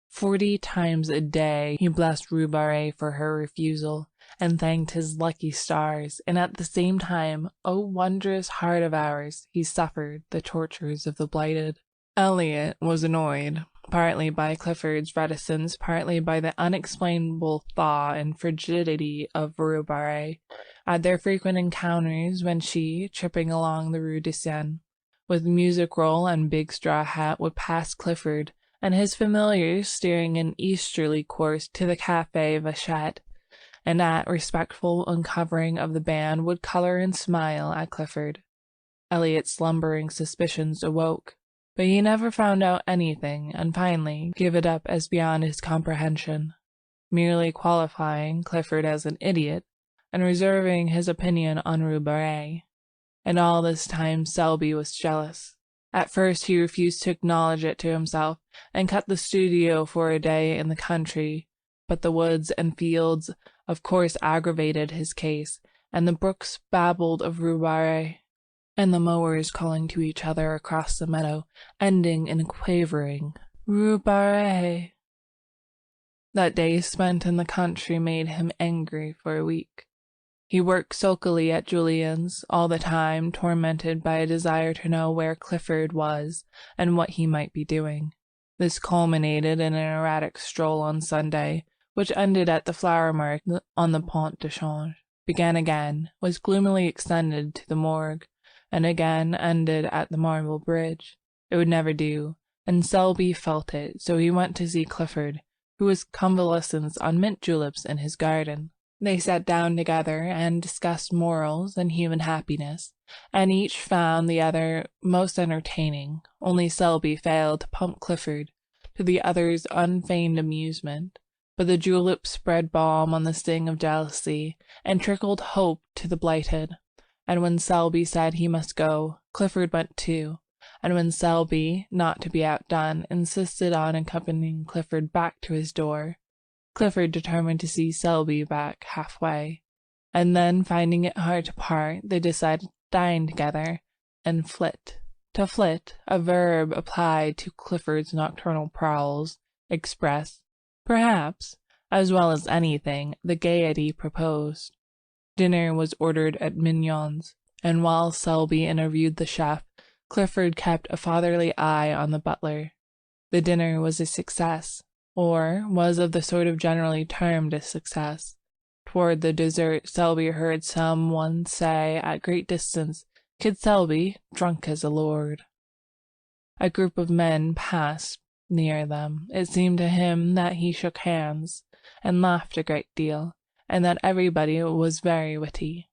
40 times a day he blessed Rue Barré for her refusal, and thanked his lucky stars, and at the same time, O wondrous heart of ours, he suffered the tortures of the blighted. Elliot was annoyed, partly by Clifford's reticence, partly by the unexplainable thaw and frigidity of Rue Barré, at their frequent encounters when she, tripping along the Rue de Seine, with music roll and big straw hat, would pass Clifford and his familiars steering an easterly course to the Café Vachette, and at respectful uncovering of the band would color and smile at Clifford. Elliot's slumbering suspicions awoke, but he never found out anything, and finally gave it up as beyond his comprehension, merely qualifying Clifford as an idiot, and reserving his opinion on Rue Barré. And all this time Selby was jealous. At first he refused to acknowledge it to himself, and cut the studio for a day in the country, but the woods and fields of course aggravated his case, and the brooks babbled of Rue Barré, and the mowers calling to each other across the meadow, ending in a quavering Rue Barré. That day spent in the country made him angry for a week. He worked sulkily at Julian's, all the time tormented by a desire to know where Clifford was and what he might be doing. This culminated in an erratic stroll on Sunday, which ended at the flower mark on the Pont de Change, began again, was gloomily extended to the morgue, and again ended at the marble bridge. It would never do, and Selby felt it, so he went to see Clifford, who was convalescent on mint juleps in his garden. They sat down together and discussed morals and human happiness, and each found the other most entertaining. Only Selby failed to pump Clifford, to the other's unfeigned amusement. But the julep spread balm on the sting of jealousy, and trickled hope to the blighted. And when Selby said he must go, Clifford went too. And when Selby, not to be outdone, insisted on accompanying Clifford back to his door, Clifford determined to see Selby back halfway. And then, finding it hard to part, they decided to dine together and flit. To flit, a verb applied to Clifford's nocturnal prowls, express, perhaps, as well as anything, the gaiety proposed. Dinner was ordered at Mignon's, and while Selby interviewed the chef, Clifford kept a fatherly eye on the butler. The dinner was a success, or was of the sort of generally termed a success. Toward the dessert, Selby heard some one say at great distance, "Kid Selby, drunk as a lord." A group of men passed near them. It seemed to him that he shook hands, and laughed a great deal, and that everybody was very witty.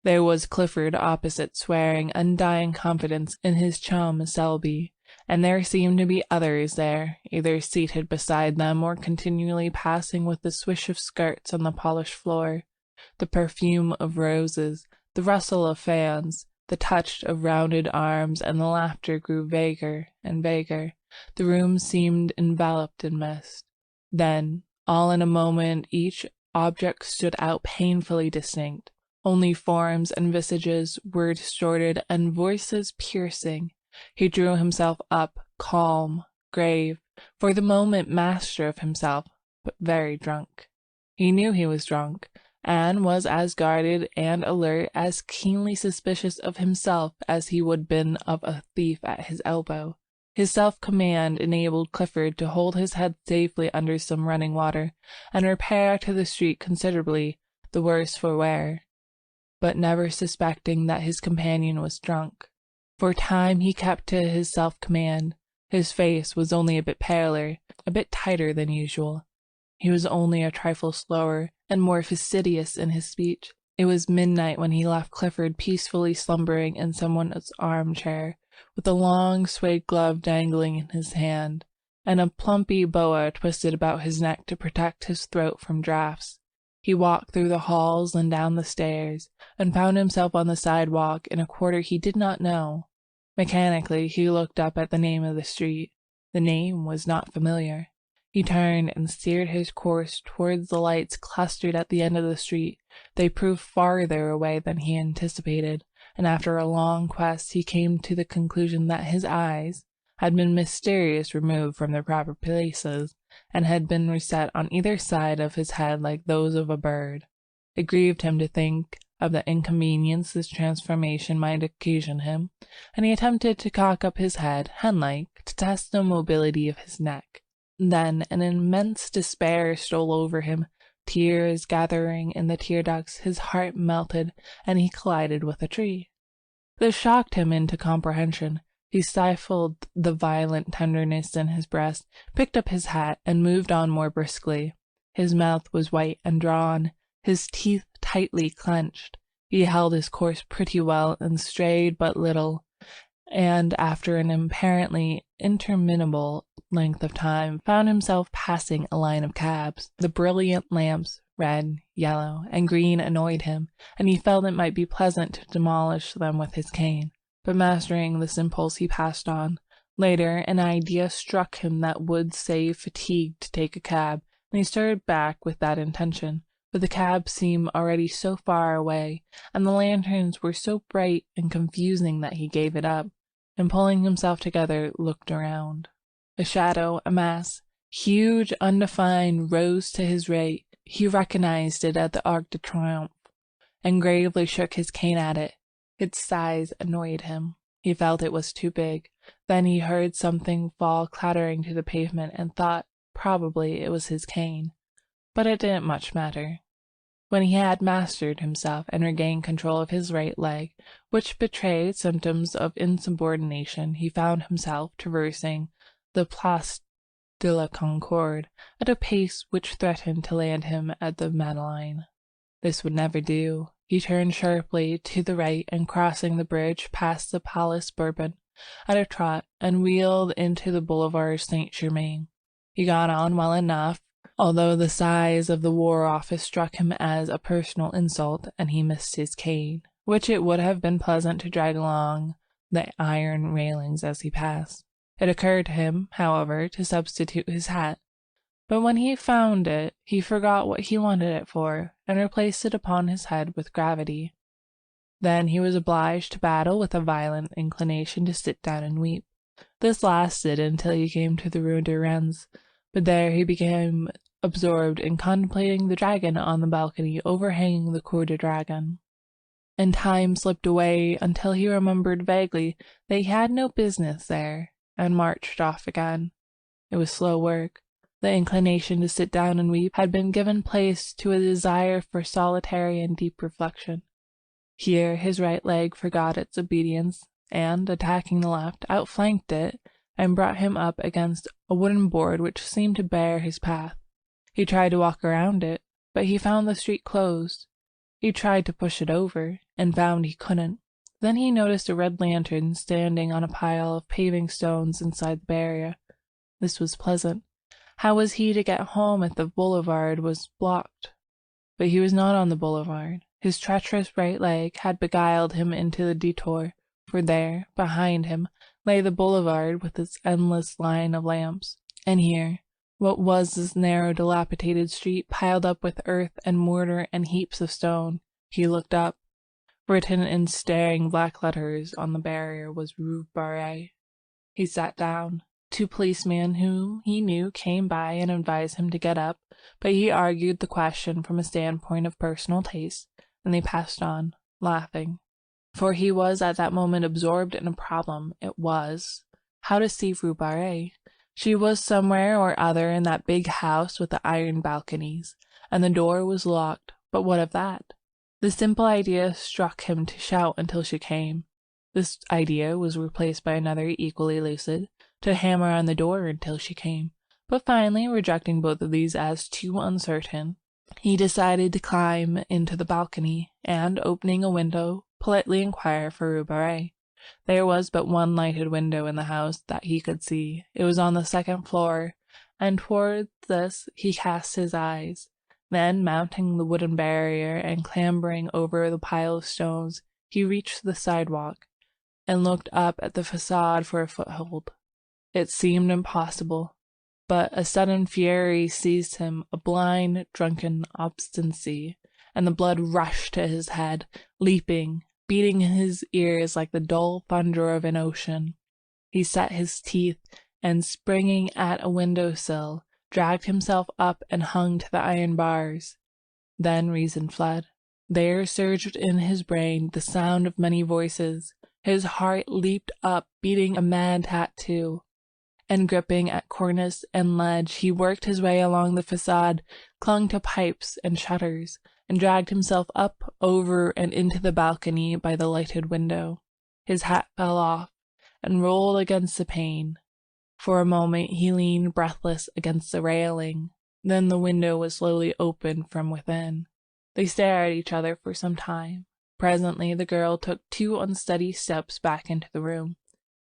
There was Clifford opposite, swearing undying confidence in his chum Selby, and there seemed to be others there, either seated beside them or continually passing with the swish of skirts on the polished floor, the perfume of roses, the rustle of fans, the touch of rounded arms, and the laughter grew vaguer and vaguer. The room seemed enveloped in mist. Then, all in a moment, each object stood out painfully distinct. Only forms and visages were distorted, and voices piercing. He drew himself up, calm, grave, for the moment master of himself, but very drunk. He knew he was drunk, and was as guarded and alert, as keenly suspicious of himself as he would have been of a thief at his elbow. His self-command enabled Clifford to hold his head safely under some running water, and repair to the street considerably the worse for wear, but never suspecting that his companion was drunk. For a time he kept to his self-command. His face was only a bit paler, a bit tighter than usual. He was only a trifle slower and more fastidious in his speech. It was midnight when he left Clifford peacefully slumbering in someone's armchair, with a long suede glove dangling in his hand, and a plumpy boa twisted about his neck to protect his throat from draughts. He walked through the halls and down the stairs, and found himself on the sidewalk in a quarter he did not know. Mechanically, he looked up at the name of the street. The name was not familiar. He turned and steered his course towards the lights clustered at the end of the street. They proved farther away than he anticipated, and after a long quest he came to the conclusion that his eyes had been mysteriously removed from their proper places, and had been reset on either side of his head like those of a bird. It grieved him to think of the inconvenience this transformation might occasion him, and he attempted to cock up his head, hen-like, to test the mobility of his neck. Then an immense despair stole over him. Tears gathering in the tear ducts, his heart melted, and he collided with a tree. This shocked him into comprehension. He stifled the violent tenderness in his breast, picked up his hat, and moved on more briskly. His mouth was white and drawn, his teeth tightly clenched. He held his course pretty well and strayed but little, and after an apparently interminable length of time found himself passing a line of cabs. The brilliant lamps, red, yellow, and green, annoyed him, and he felt it might be pleasant to demolish them with his cane. But mastering this impulse, he passed on. Later, an idea struck him that would save fatigue to take a cab, and he started back with that intention. But the cab seemed already so far away, and the lanterns were so bright and confusing that he gave it up, and pulling himself together, looked around. A shadow, a mass, huge, undefined, rose to his right. He recognized it at the Arc de Triomphe, and gravely shook his cane at it. Its size annoyed him. He felt it was too big. Then he heard something fall clattering to the pavement, and thought probably it was his cane. but it didn't much matter. When he had mastered himself and regained control of his right leg, which betrayed symptoms of insubordination, he found himself traversing the Place de la Concorde at a pace which threatened to land him at the Madeleine. This would never do. He turned sharply to the right and, crossing the bridge, passed the Place Bourbon at a trot and wheeled into the Boulevard Saint-Germain. He got on well enough, although the size of the War Office struck him as a personal insult, and he missed his cane, which it would have been pleasant to drag along the iron railings as he passed. It occurred to him, however, to substitute his hat, but when he found it, he forgot what he wanted it for, and replaced it upon his head with gravity. Then he was obliged to battle with a violent inclination to sit down and weep. This lasted until he came to the Rue de Rennes, but there he became absorbed in contemplating the dragon on the balcony overhanging the Cour du Dragon. And time slipped away until he remembered vaguely that he had no business there, and marched off again. It was slow work. The inclination to sit down and weep had been given place to a desire for solitary and deep reflection. Here his right leg forgot its obedience, and, attacking the left, outflanked it, and brought him up against a wooden board which seemed to bar his path. He tried to walk around it, but he found the street closed. He tried to push it over, and found he couldn't. Then he noticed a red lantern standing on a pile of paving stones inside the barrier. This was pleasant. How was he to get home if the boulevard was blocked? But he was not on the boulevard. His treacherous right leg had beguiled him into the detour, for there, behind him, lay the boulevard with its endless line of lamps. And here, what was this narrow, dilapidated street piled up with earth and mortar and heaps of stone? He looked up. Written in staring black letters on the barrier was Rue Barré. He sat down. Two policemen whom he knew came by and advised him to get up, but he argued the question from a standpoint of personal taste, and they passed on, laughing. For he was at that moment absorbed in a problem. It was, how to see Rue Barré. She was somewhere or other in that big house with the iron balconies, and the door was locked, but what of that? The simple idea struck him to shout until she came. This idea was replaced by another equally lucid, to hammer on the door until she came. But finally, rejecting both of these as too uncertain, he decided to climb into the balcony, and, opening a window, politely inquire for Rue Barré. There was but one lighted window in the house that he could see. It was on the second floor, and towards this he cast his eyes. Then, mounting the wooden barrier and clambering over the pile of stones, he reached the sidewalk, and looked up at the facade for a foothold. It seemed impossible, but a sudden fury seized him, a blind, drunken obstinacy, and the blood rushed to his head, leaping, beating in his ears like the dull thunder of an ocean. He set his teeth, and springing at a window-sill, dragged himself up and hung to the iron bars. Then reason fled. There surged in his brain the sound of many voices. His heart leaped up, beating a mad tattoo. And gripping at cornice and ledge, he worked his way along the facade, clung to pipes and shutters, and dragged himself up, over, and into the balcony by the lighted window. His hat fell off, and rolled against the pane. For a moment he leaned breathless against the railing. Then the window was slowly opened from within. They stared at each other for some time. Presently the girl took 2 unsteady steps back into the room.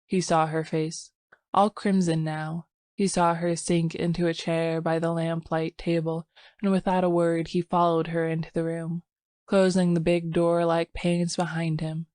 He saw her face, all crimson now. He saw her sink into a chair by the lamplight table, and without a word he followed her into the room, closing the big door like panes behind him.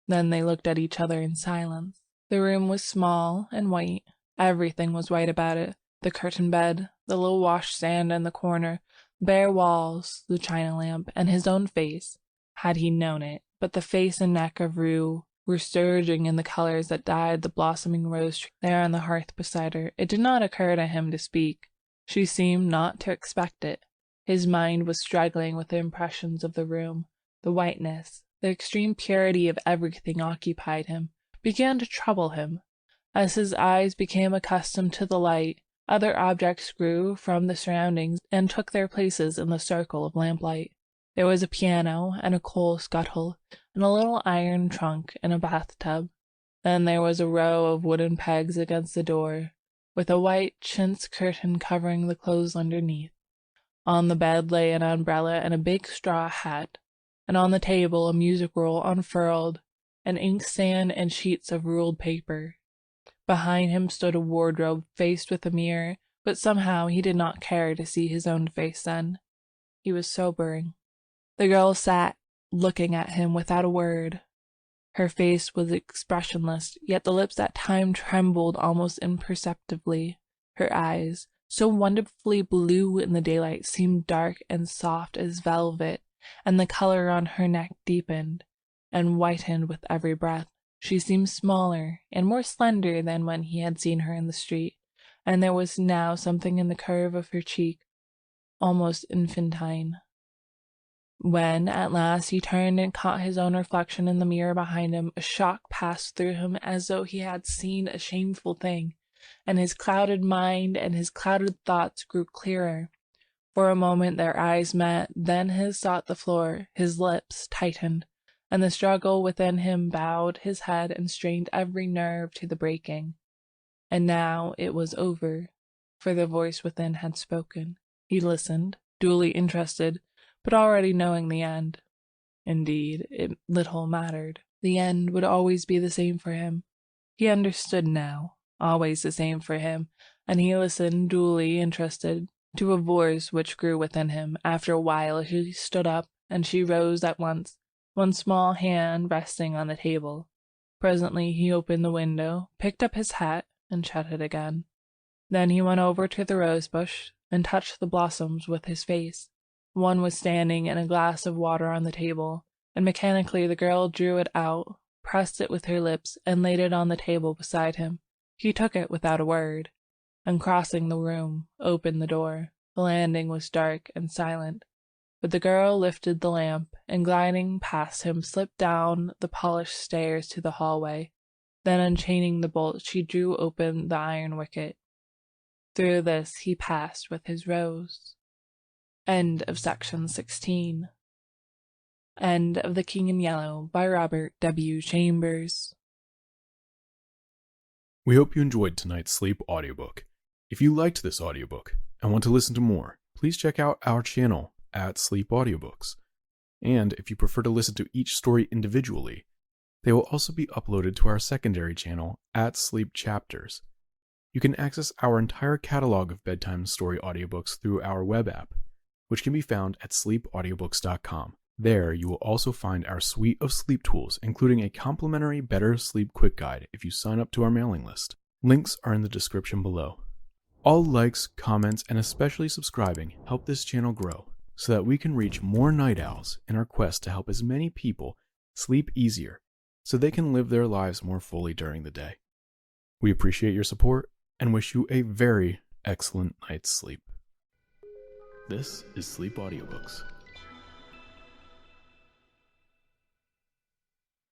Then they looked at each other in silence. The room was small and white. Everything was white about it. The curtained bed, the little washstand in the corner, bare walls, the china lamp, and his own face, had he known it. But the face and neck of Rue were surging in the colors that dyed the blossoming rose tree there on the hearth beside her. It did not occur to him to speak. She seemed not to expect it. His mind was struggling with the impressions of the room. The whiteness, the extreme purity of everything occupied him, began to trouble him. As his eyes became accustomed to the light, Other objects grew from the surroundings and took their places in the circle of lamplight. There was a piano and a coal scuttle and a little iron trunk and a bathtub. Then there was a row of wooden pegs against the door, with a white chintz curtain covering the clothes underneath. On the bed lay an umbrella and a big straw hat, and on the table a music roll unfurled, an inkstand and sheets of ruled paper. Behind him stood a wardrobe faced with a mirror, but somehow he did not care to see his own face then. He was sobering. The girl sat looking at him without a word. Her face was expressionless, yet the lips at times trembled almost imperceptibly. Her eyes, so wonderfully blue in the daylight, seemed dark and soft as velvet, and the color on her neck deepened and whitened with every breath. She seemed smaller and more slender than when he had seen her in the street, and there was now something in the curve of her cheek, almost infantine. When, at last, he turned and caught his own reflection in the mirror behind him, a shock passed through him as though he had seen a shameful thing, and his clouded mind and his clouded thoughts grew clearer. For a moment their eyes met, then his sought the floor, his lips tightened, and the struggle within him bowed his head and strained every nerve to the breaking. And now it was over, for the voice within had spoken. He listened, duly interested, but already knowing the end. Indeed, it little mattered. The end would always be the same for him. He understood now, always the same for him, and he listened, duly interested, to a voice which grew within him. After a while he stood up, and she rose at once, one small hand resting on the table. Presently he opened the window, picked up his hat, and shut it again. Then he went over to the rose bush and touched the blossoms with his face. One was standing in a glass of water on the table, and mechanically the girl drew it out, pressed it with her lips, and laid it on the table beside him. He took it without a word, and crossing the room, opened the door. The landing was dark and silent, but the girl lifted the lamp, and gliding past him slipped down the polished stairs to the hallway. Then unchaining the bolt, she drew open the iron wicket. Through this he passed with his rose. End of section 16. End of The King in Yellow by Robert W. Chambers. We hope you enjoyed tonight's sleep audiobook. If you liked this audiobook and want to listen to more, please check out our channel at Sleep Audiobooks. And if you prefer to listen to each story individually, they will also be uploaded to our secondary channel at Sleep Chapters. You can access our entire catalog of bedtime story audiobooks through our web app, which can be found at sleepaudiobooks.com. There, you will also find our suite of sleep tools, including a complimentary Better Sleep Quick Guide if you sign up to our mailing list. Links are in the description below. All likes, comments, and especially subscribing help this channel grow so that we can reach more night owls in our quest to help as many people sleep easier so they can live their lives more fully during the day. We appreciate your support and wish you a very excellent night's sleep. This is Sleep Audiobooks.